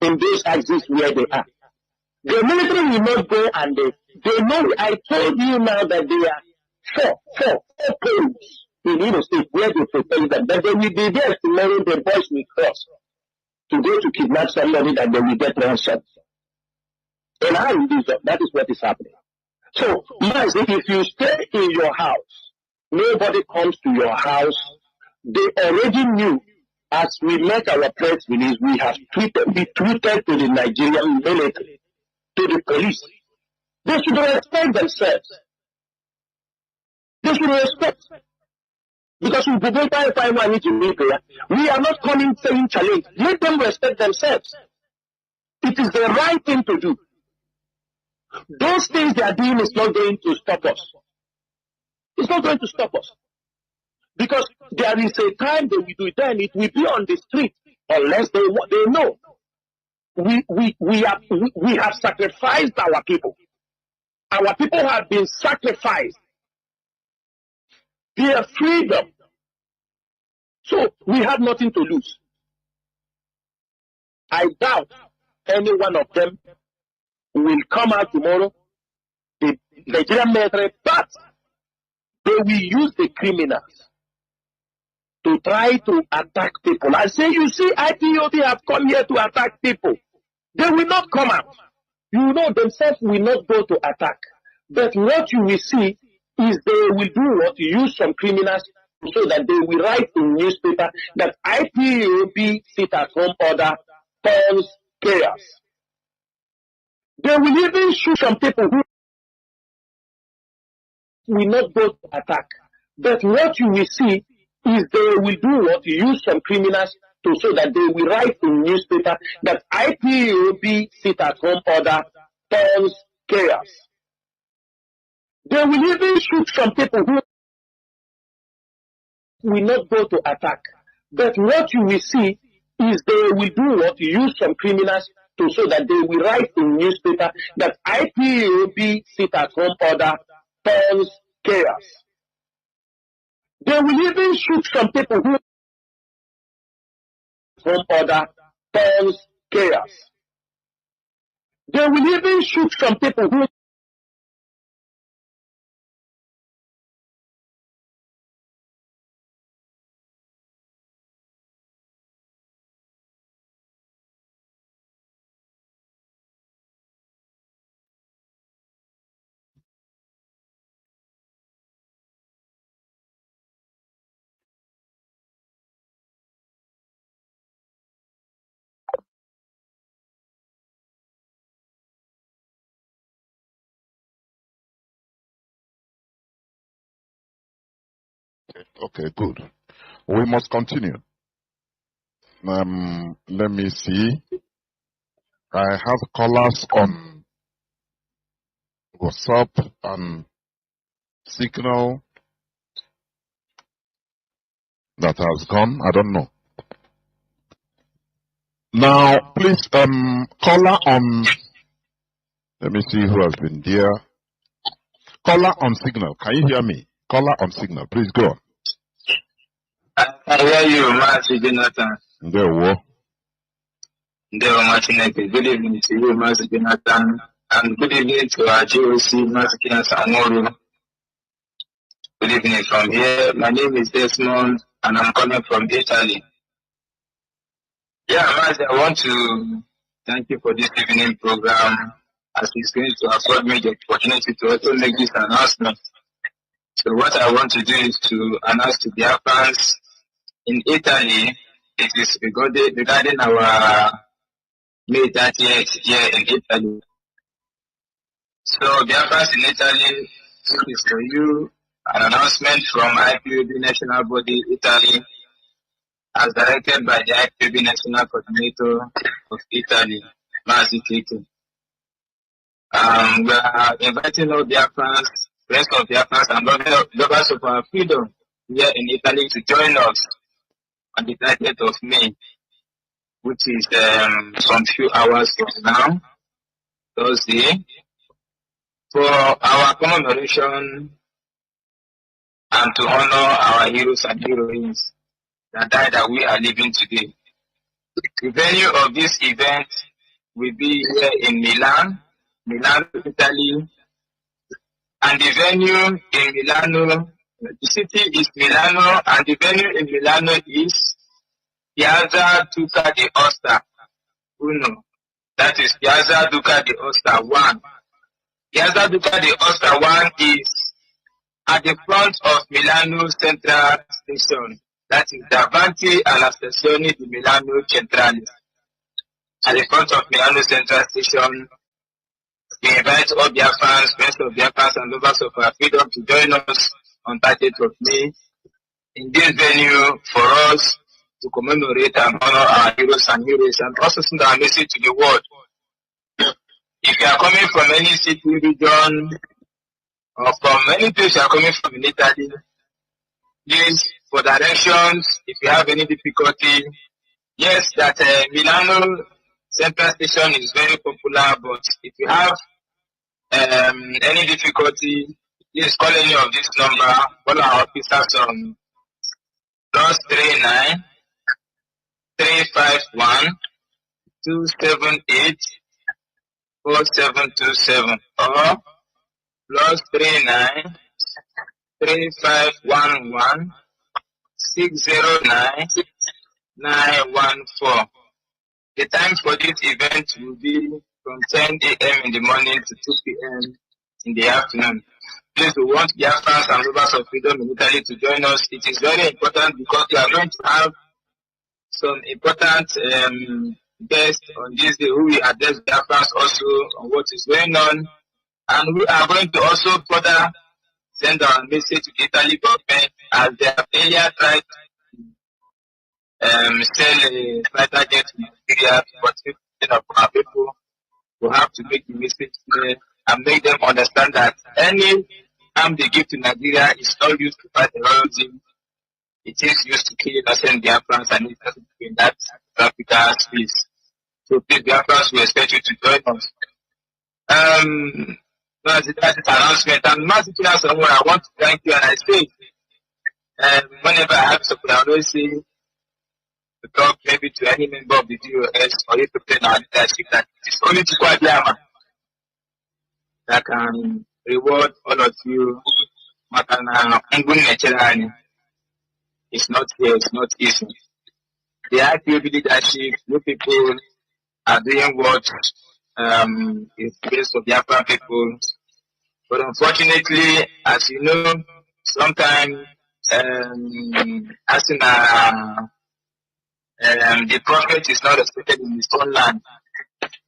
in those axes where they are. The military will not go and they know. I told you now that they are four poles in Imo State where they protect them. But they will be there tomorrow. The boys will cross to go to kidnap somebody that they will get ransom. And how will do that? That is what is happening. So, Mazi, if you stay in your house, nobody comes to your house. They already knew. As we make our press release, we tweeted to the Nigerian military, to the police. They should respect themselves. They should respect. Because we are not coming saying challenge. Let them respect themselves. It is the right thing to do. Those things they are doing is not going to stop us. It's not going to stop us. Because there is a time they will do it, then it will be on the street unless they know. We have sacrificed our people. Our people have been sacrificed. Their freedom. So we have nothing to lose. I doubt any one of them will come out tomorrow, the Nigerian military, but they will use the criminals to try to attack people. I say, you see, IPOB have come here to attack people. They will not come out. You know, themselves will not go to attack. But what you will see is they will do what? Use some criminals so that they will write in newspaper that IPOB sit at home order cause chaos. They will even shoot some people who will not go to attack. But what you will see is they will do what? Use some criminals so that they will write in newspaper that IPOB sit at home order cause chaos. They will even shoot some people who will not go to attack. But what you will see is they will do what? Use some criminals so that they will write in newspaper that IPOB sit at home order cause chaos. They will even shoot some people who home order cause chaos. They will even shoot some people who Okay, good. We must continue. Let me see. I have callers on WhatsApp and Signal that has gone. I don't know. Now, please, caller on. Let me see who has been there. Caller on Signal. Can you hear me? Caller on Signal. Please go on. I hear you, Mazi Johnathan. There we Good evening to you, Mazi Johnathan, and good evening to our GOC, Mazi Johnathan. Good evening from here. My name is Desmond, and I'm coming from Italy. Yeah, Mazi, I want to thank you for this evening program, as it's going to afford me the opportunity to also make this announcement. So what I want to do is to announce to Biafrans in Italy. It is regarding our May 30th here in Italy. So Biafrans in Italy, this is for you an announcement from IPOB National Body Italy, as directed by the IPOB National Coordinator of Italy, Mazi Johnathan. We are inviting all Biafrans, rest of Biafrans and lovers of our freedom here in Italy to join us on the 30th of May, which is some few hours from now, Thursday, for our commemoration and to honor our heroes and heroines that died that we are living today. The venue of this event will be here in Milan, Italy, and the venue in Milano, the city is Milano, and the venue in Milano is Piazza Duca di Aosta, Uno. That is Piazza Duca di Aosta 1. Piazza Duca di Aosta 1 is at the front of Milano Central Station. That is davanti alla stazione di Milano Centrale. At the front of Milano Central Station, we invite all Biafrans, rest of Biafrans and lovers of our freedom to join us on 30th of May in this venue for us to commemorate and honor our heroes and heroes, and also send our message to the world. If you are coming from any city, region, or from any place you are coming from in Italy, please, for directions, if you have any difficulty, yes, that Milano Central Station is very popular, but if you have any difficulty, please call any of this number, call our officers on +39 351 278 4727 or +39 3511 609-914. The time for this event will be from 10 a.m. in the morning to 2 p.m. in the afternoon. Please, we want Biafrans and lovers of freedom in Italy to join us. It is very important because we are going to have some important guests on this day who will address Biafrans also on what is going on. And we are going to also further send our message to the Italy government as they have earlier tried to sell a fighter jet to Nigeria for 50% of our people. We have to make the message clear and make them understand that any arm they give to Nigeria is not used to fight terrorism. It is used to kill innocent Biafrans and it doesn't in that Africa space. So please, Biafrans, we expect you to join us. That's the announcement. And Mazi Johnathan, I want to thank you, and I say, whenever I have something, I always say to talk maybe to any member of the DOS or you to play our leadership that it's only to Kwadiyama that can reward all of you. It's not here, it's not easy. The IPOB leadership, you people are doing what is best for Biafran people. But unfortunately, as you know, sometimes the prophet is not respected in his own land.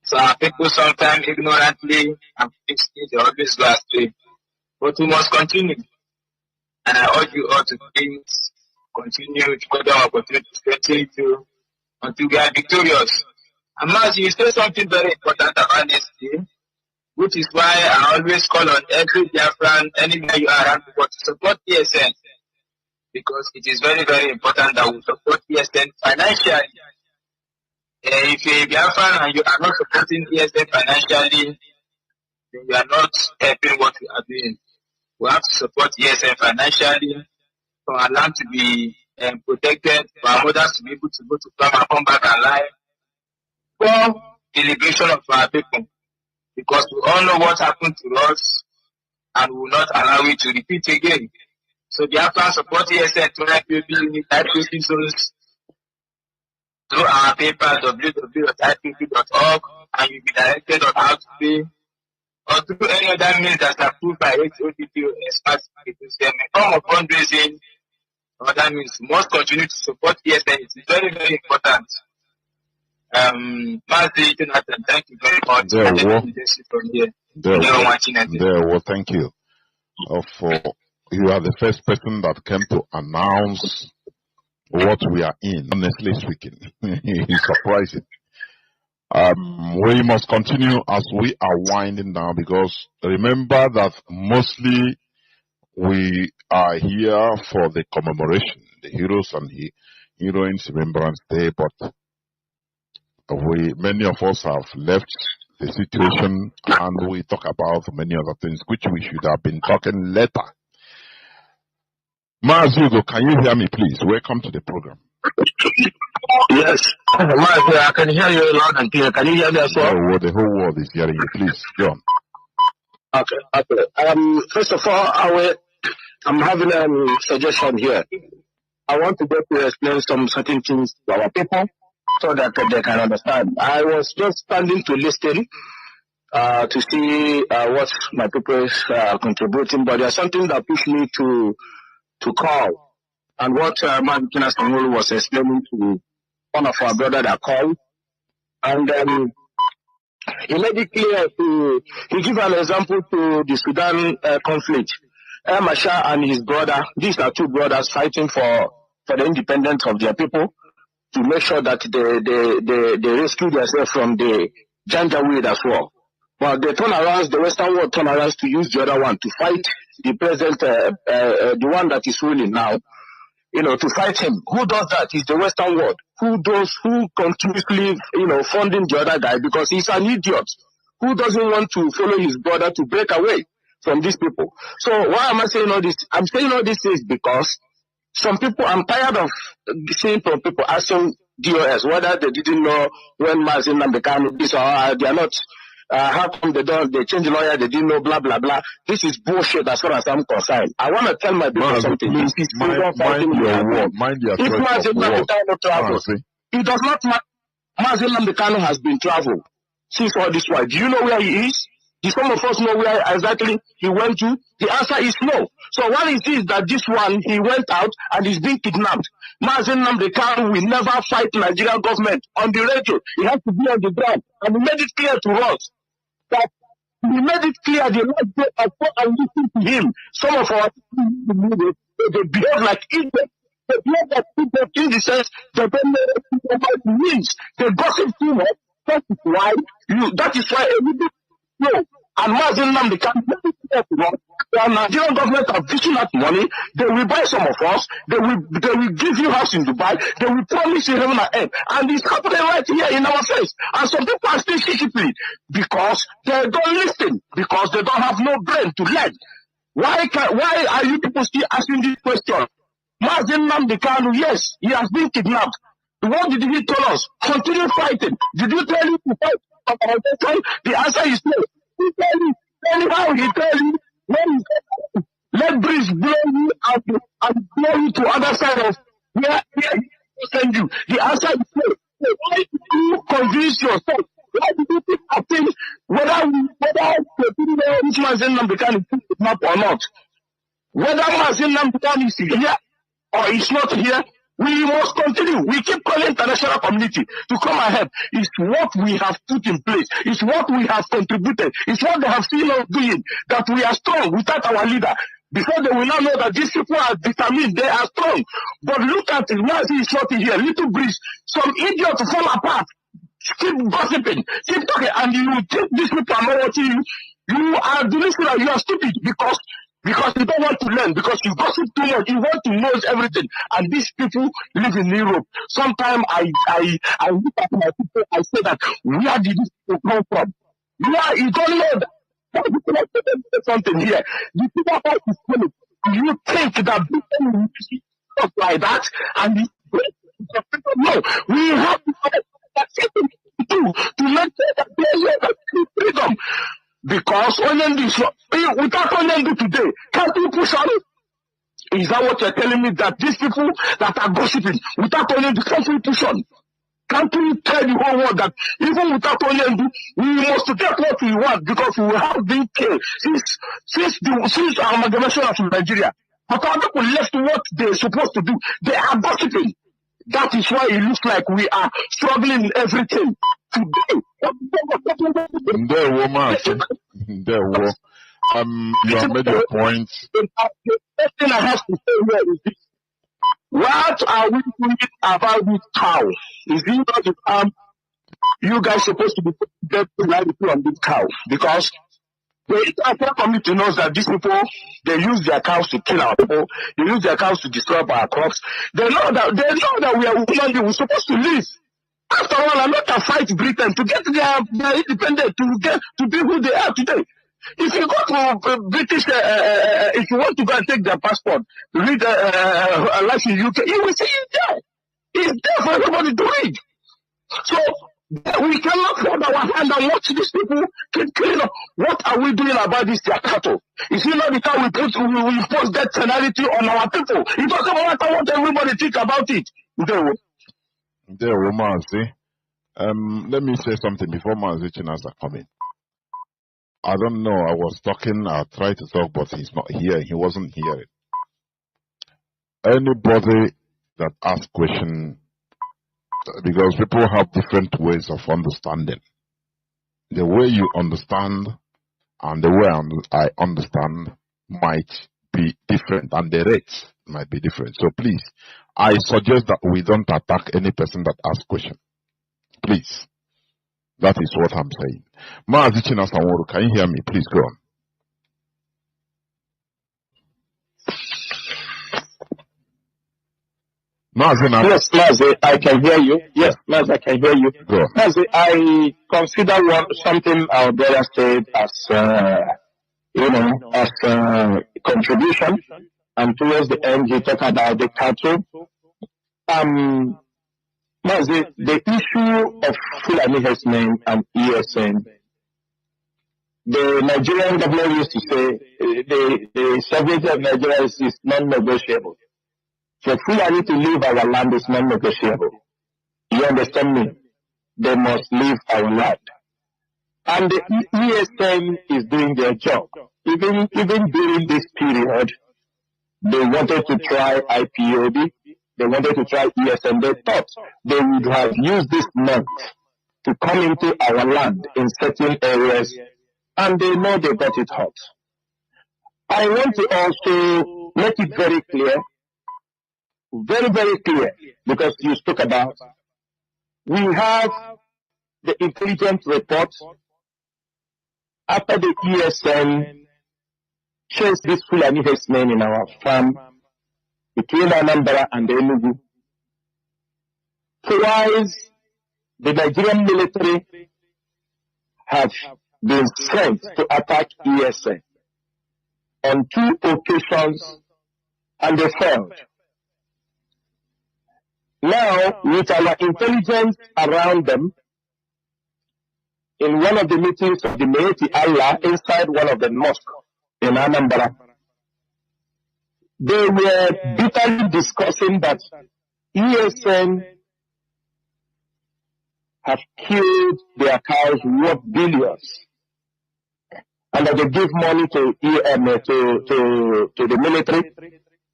So our people sometimes ignorantly and foolishly they always go astray. But we must continue. And I urge you all to please continue to gather opportunities to continue until we are victorious. And Mazi, you say something very important about this day, which is why I always call on every Biafran, anywhere you are around the world, to support ESN. Because it is very, very important that we support ESN financially. If you're a Biafran and you are not supporting ESN financially, then you are not helping what we are doing. We have to support ESN financially for our land to be protected, for our mothers to be able to go to farm and come back alive, for the liberation of our people. Because we all know what happened to us and we will not allow it to repeat again. So the Biafran support ESN to IPOB unit IPOB zones through our paper www.ipp.org and you'll be directed on how to pay or through any other means that's approved by HODP or expert system. In form of fundraising or other means, we must continue to support ESN. It's very, very important. Mazi Johnathan, thank you very much. Thank you. You are the first person that came to announce what we are in, honestly speaking. It's surprising. We must continue as we are winding down because remember that mostly we are here for the commemoration, the Heroes and Heroines Remembrance Day, but many of us have left the situation and we talk about many other things which we should have been talking later. Mazi, can you hear me, please? Welcome to the program. Yes, Mazi, I can hear you loud and clear. Can you hear me as well? The whole world is hearing you. Please, go on. Okay. First of all, I'm having a suggestion here. I want to get to explain some certain things to our people so that they can understand. I was just standing to listen to see what my people is contributing, but there's something that pushed me to call. And what Mazi Johnathan was explaining to one of our brothers that called. And he made it clear he gave an example to the Sudan conflict. Masha and his brother, these are two brothers fighting for the independence of their people to make sure that they rescue themselves from the Janjaweed as well. But they turn around, the Western world turn around to use the other one to fight the present, the one that is ruling now. To fight him. Who does that? Is the Western world. Who continuously, funding the other guy because he's an idiot. Who doesn't want to follow his brother to break away from these people? So why am I saying all this? I'm saying all this is because some people, I'm tired of seeing from people asking DOS whether they didn't know when Mazi Nnamdi Kanu this or they are not How come they change the lawyer, they didn't know, blah, blah, blah. This is bullshit as far as I'm concerned. I want to tell my people something. Please, This is freedom fighting we are doing. If Mazi Nnamdi Kanu travels, it does not matter. Mazi Nnamdi Kanu has been traveled since all this while. Do you know where he is? Do some of us know where exactly he went to? The answer is no. So what it is that this one, he went out and is being kidnapped. Mazi Nnamdi Kanu will never fight Nigerian government on the radio. He has to be on the ground. And he made it clear to us that he made it clear the last day I go and listen to him. Some of our people, they behave like idiots. They behave like idiots in the sense they don't know what it means. They gossip too much. That is why everybody knows. And Mazi Nnamdi Kanu make it clear to us. The Nigerian government are dishing out money. They will buy some of us. They will give you house in Dubai. They will promise you heaven and earth. And it's happening right here in our face. And some people are still shishiply because they don't listen, because they don't have no brain to learn. Why are you people still asking this question? Mazi Nnamdi Kanu, yes, he has been kidnapped. What did he tell us? Continue fighting. Did you tell him to fight for our nation? The answer is no. He tell you. Anyhow, he tell you, let breeze blow you out and blow you to other side of where he send you. The answer is no. Why did you convince yourself? Why did you think of things whether this Mazi Nnamdi Kanu is kidnapped or not? Whether Mazi Nnamdi Kanu is here or is not here, we must continue. We keep calling international community to come ahead. It's what we have put in place. It's what we have contributed. It's what they have seen us doing. That we are strong without our leader. Before they will now know that these people are determined, they are strong. But look at it. Mazi is not here. Little breeze. Some idiot to fall apart. Keep gossiping. Keep talking. And you think these people are not watching you. You are delusional. You are stupid because you don't want to learn, because you gossip too much, you want to know everything. And these people live in Europe. Sometimes I look at my people, I say that, where did these people come from? You don't know that. Something here. The people fight is funny. You think that people will see stuff like that, and no, we have to make sure that they have freedom. Because without Onyendu today, can't you push on? Is that what you're telling me? That these people that are gossiping, without Onyendu, can't you push on? Can't you tell the whole world that even without Onyendu, we must get what we want, because we have been killed since our amalgamation of Nigeria. But our people left what they're supposed to do. They are gossiping. That is why it looks like we are struggling in everything. Today, you have made your point. The first thing I have to say here is this. What are we doing about this cow? Is it not the you guys supposed to be get reality on this cow? Because the international community knows that these people, they use their cows to kill our people. They use their cows to destroy our crops. They know that we are human beings. We're supposed to live. After all, I'm not to fight Britain to get their independence, to be who they are today. If you go to British, if you want to go and take their passport, read life in UK, you will see it there. It's there for everybody to read. So we cannot hold our hand and watch these people keep killing us. What are we doing about this cattle? Is it not the time we impose that penalty on our people? It doesn't matter what everybody think about it. Mazi. Let me say something before Mazi Chinasa come in. I don't know, I was talking, I tried to talk, but he's not here, he wasn't hearing. Anybody that asks question, because people have different ways of understanding. The way you understand and the way I understand might be different, and the rates might be different. So please, I suggest that we don't attack any person that asks question. Please. That is what I'm saying. Mazi Chinasa, can you hear me? Please go on. Yes, Mazi, I can hear you. Yes, Mazi, I can hear you. Mazi, I consider something our brother said as, as contribution, and towards the end he talked about the cattle. Mazi, the issue of Fulani herdsmen and ESN the Nigerian government used to say the sovereignty of Nigeria is non-negotiable. For Fulani to leave our land is non-negotiable. You understand me? They must leave our land. And the ESN is doing their job. Even during this period, they wanted to try IPOB, they wanted to try ESN. They thought they would have used this month to come into our land in certain areas, and they know they got it hot. I want to also make it very clear, very, very clear, because you spoke about, we have the intelligence report after the ESN chased this Fulani herdsmen in our farm between Anambra and Enugu. Twice, the Nigerian military have been sent to attack ESN on 2 occasions, and they failed. Now, with our intelligence around them, in one of the meetings of the Meeti Allah inside one of the mosques in Anambra, they were bitterly discussing that ESN have killed their cows worth billions, and that they give money to the military.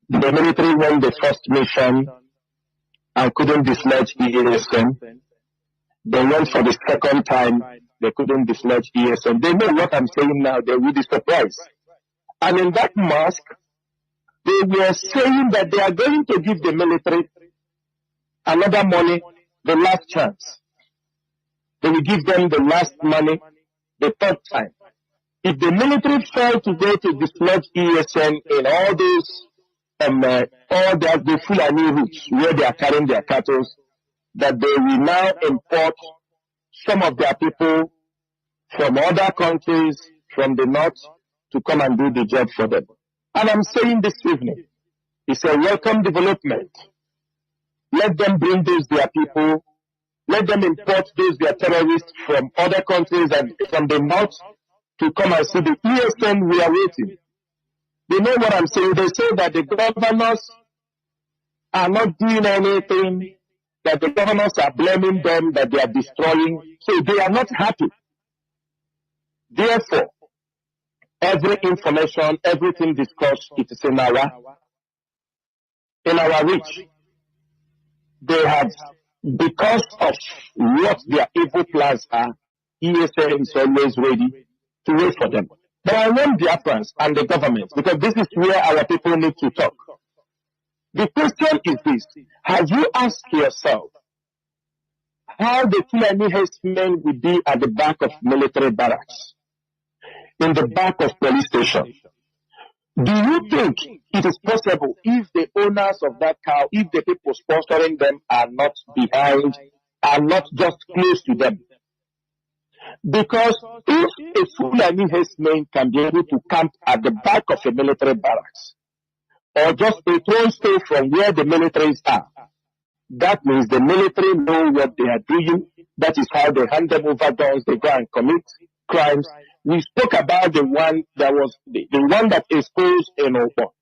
The military won the first mission and couldn't dislodge ESN. They went for the second time, they couldn't dislodge ESN. They know what I'm saying now, they will be surprised. And in that mosque, they were saying that they are going to give the military another money, the last chance. They will give them the last money, the third time. If the military fail to go to dislodge ESN in all those, all the Fulani routes where they are carrying their cattle, that they will now import some of their people from other countries, from the north, to come and do the job for them. And I'm saying this evening, it's a welcome development. Let them bring those their people, let them import those their terrorists from other countries and from the north to come and see the ESN we are waiting. They know what I'm saying. They say that the governors are not doing anything, that the governors are blaming them, that they are destroying. So they are not happy. Therefore, every information, everything discussed, it is in our reach. They have, because of what their evil plans are, ESN is always ready to wait for them. But I want Biafrans and the government, because this is where our people need to talk. The question is this: have you asked yourself how the Fulani herdsmen will be at the back of military barracks, in the back of police station? Do you think it is possible if the owners of that cow, if the people sponsoring them are not behind, are not just close to them? Because if a Fulani herdsman can be able to camp at the back of a military barracks, or just a throne's throw from where the militaries are, that means the military know what they are doing. That is how they hand them over guns, they go and commit crimes. We spoke about the one that was the one that exposed in Opo.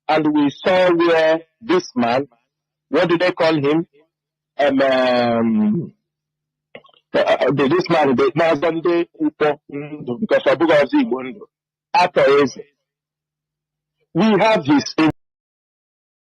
And we saw where this man, what do they call him? This man, the Nazande Upo, because Abugazi Bondo. We have his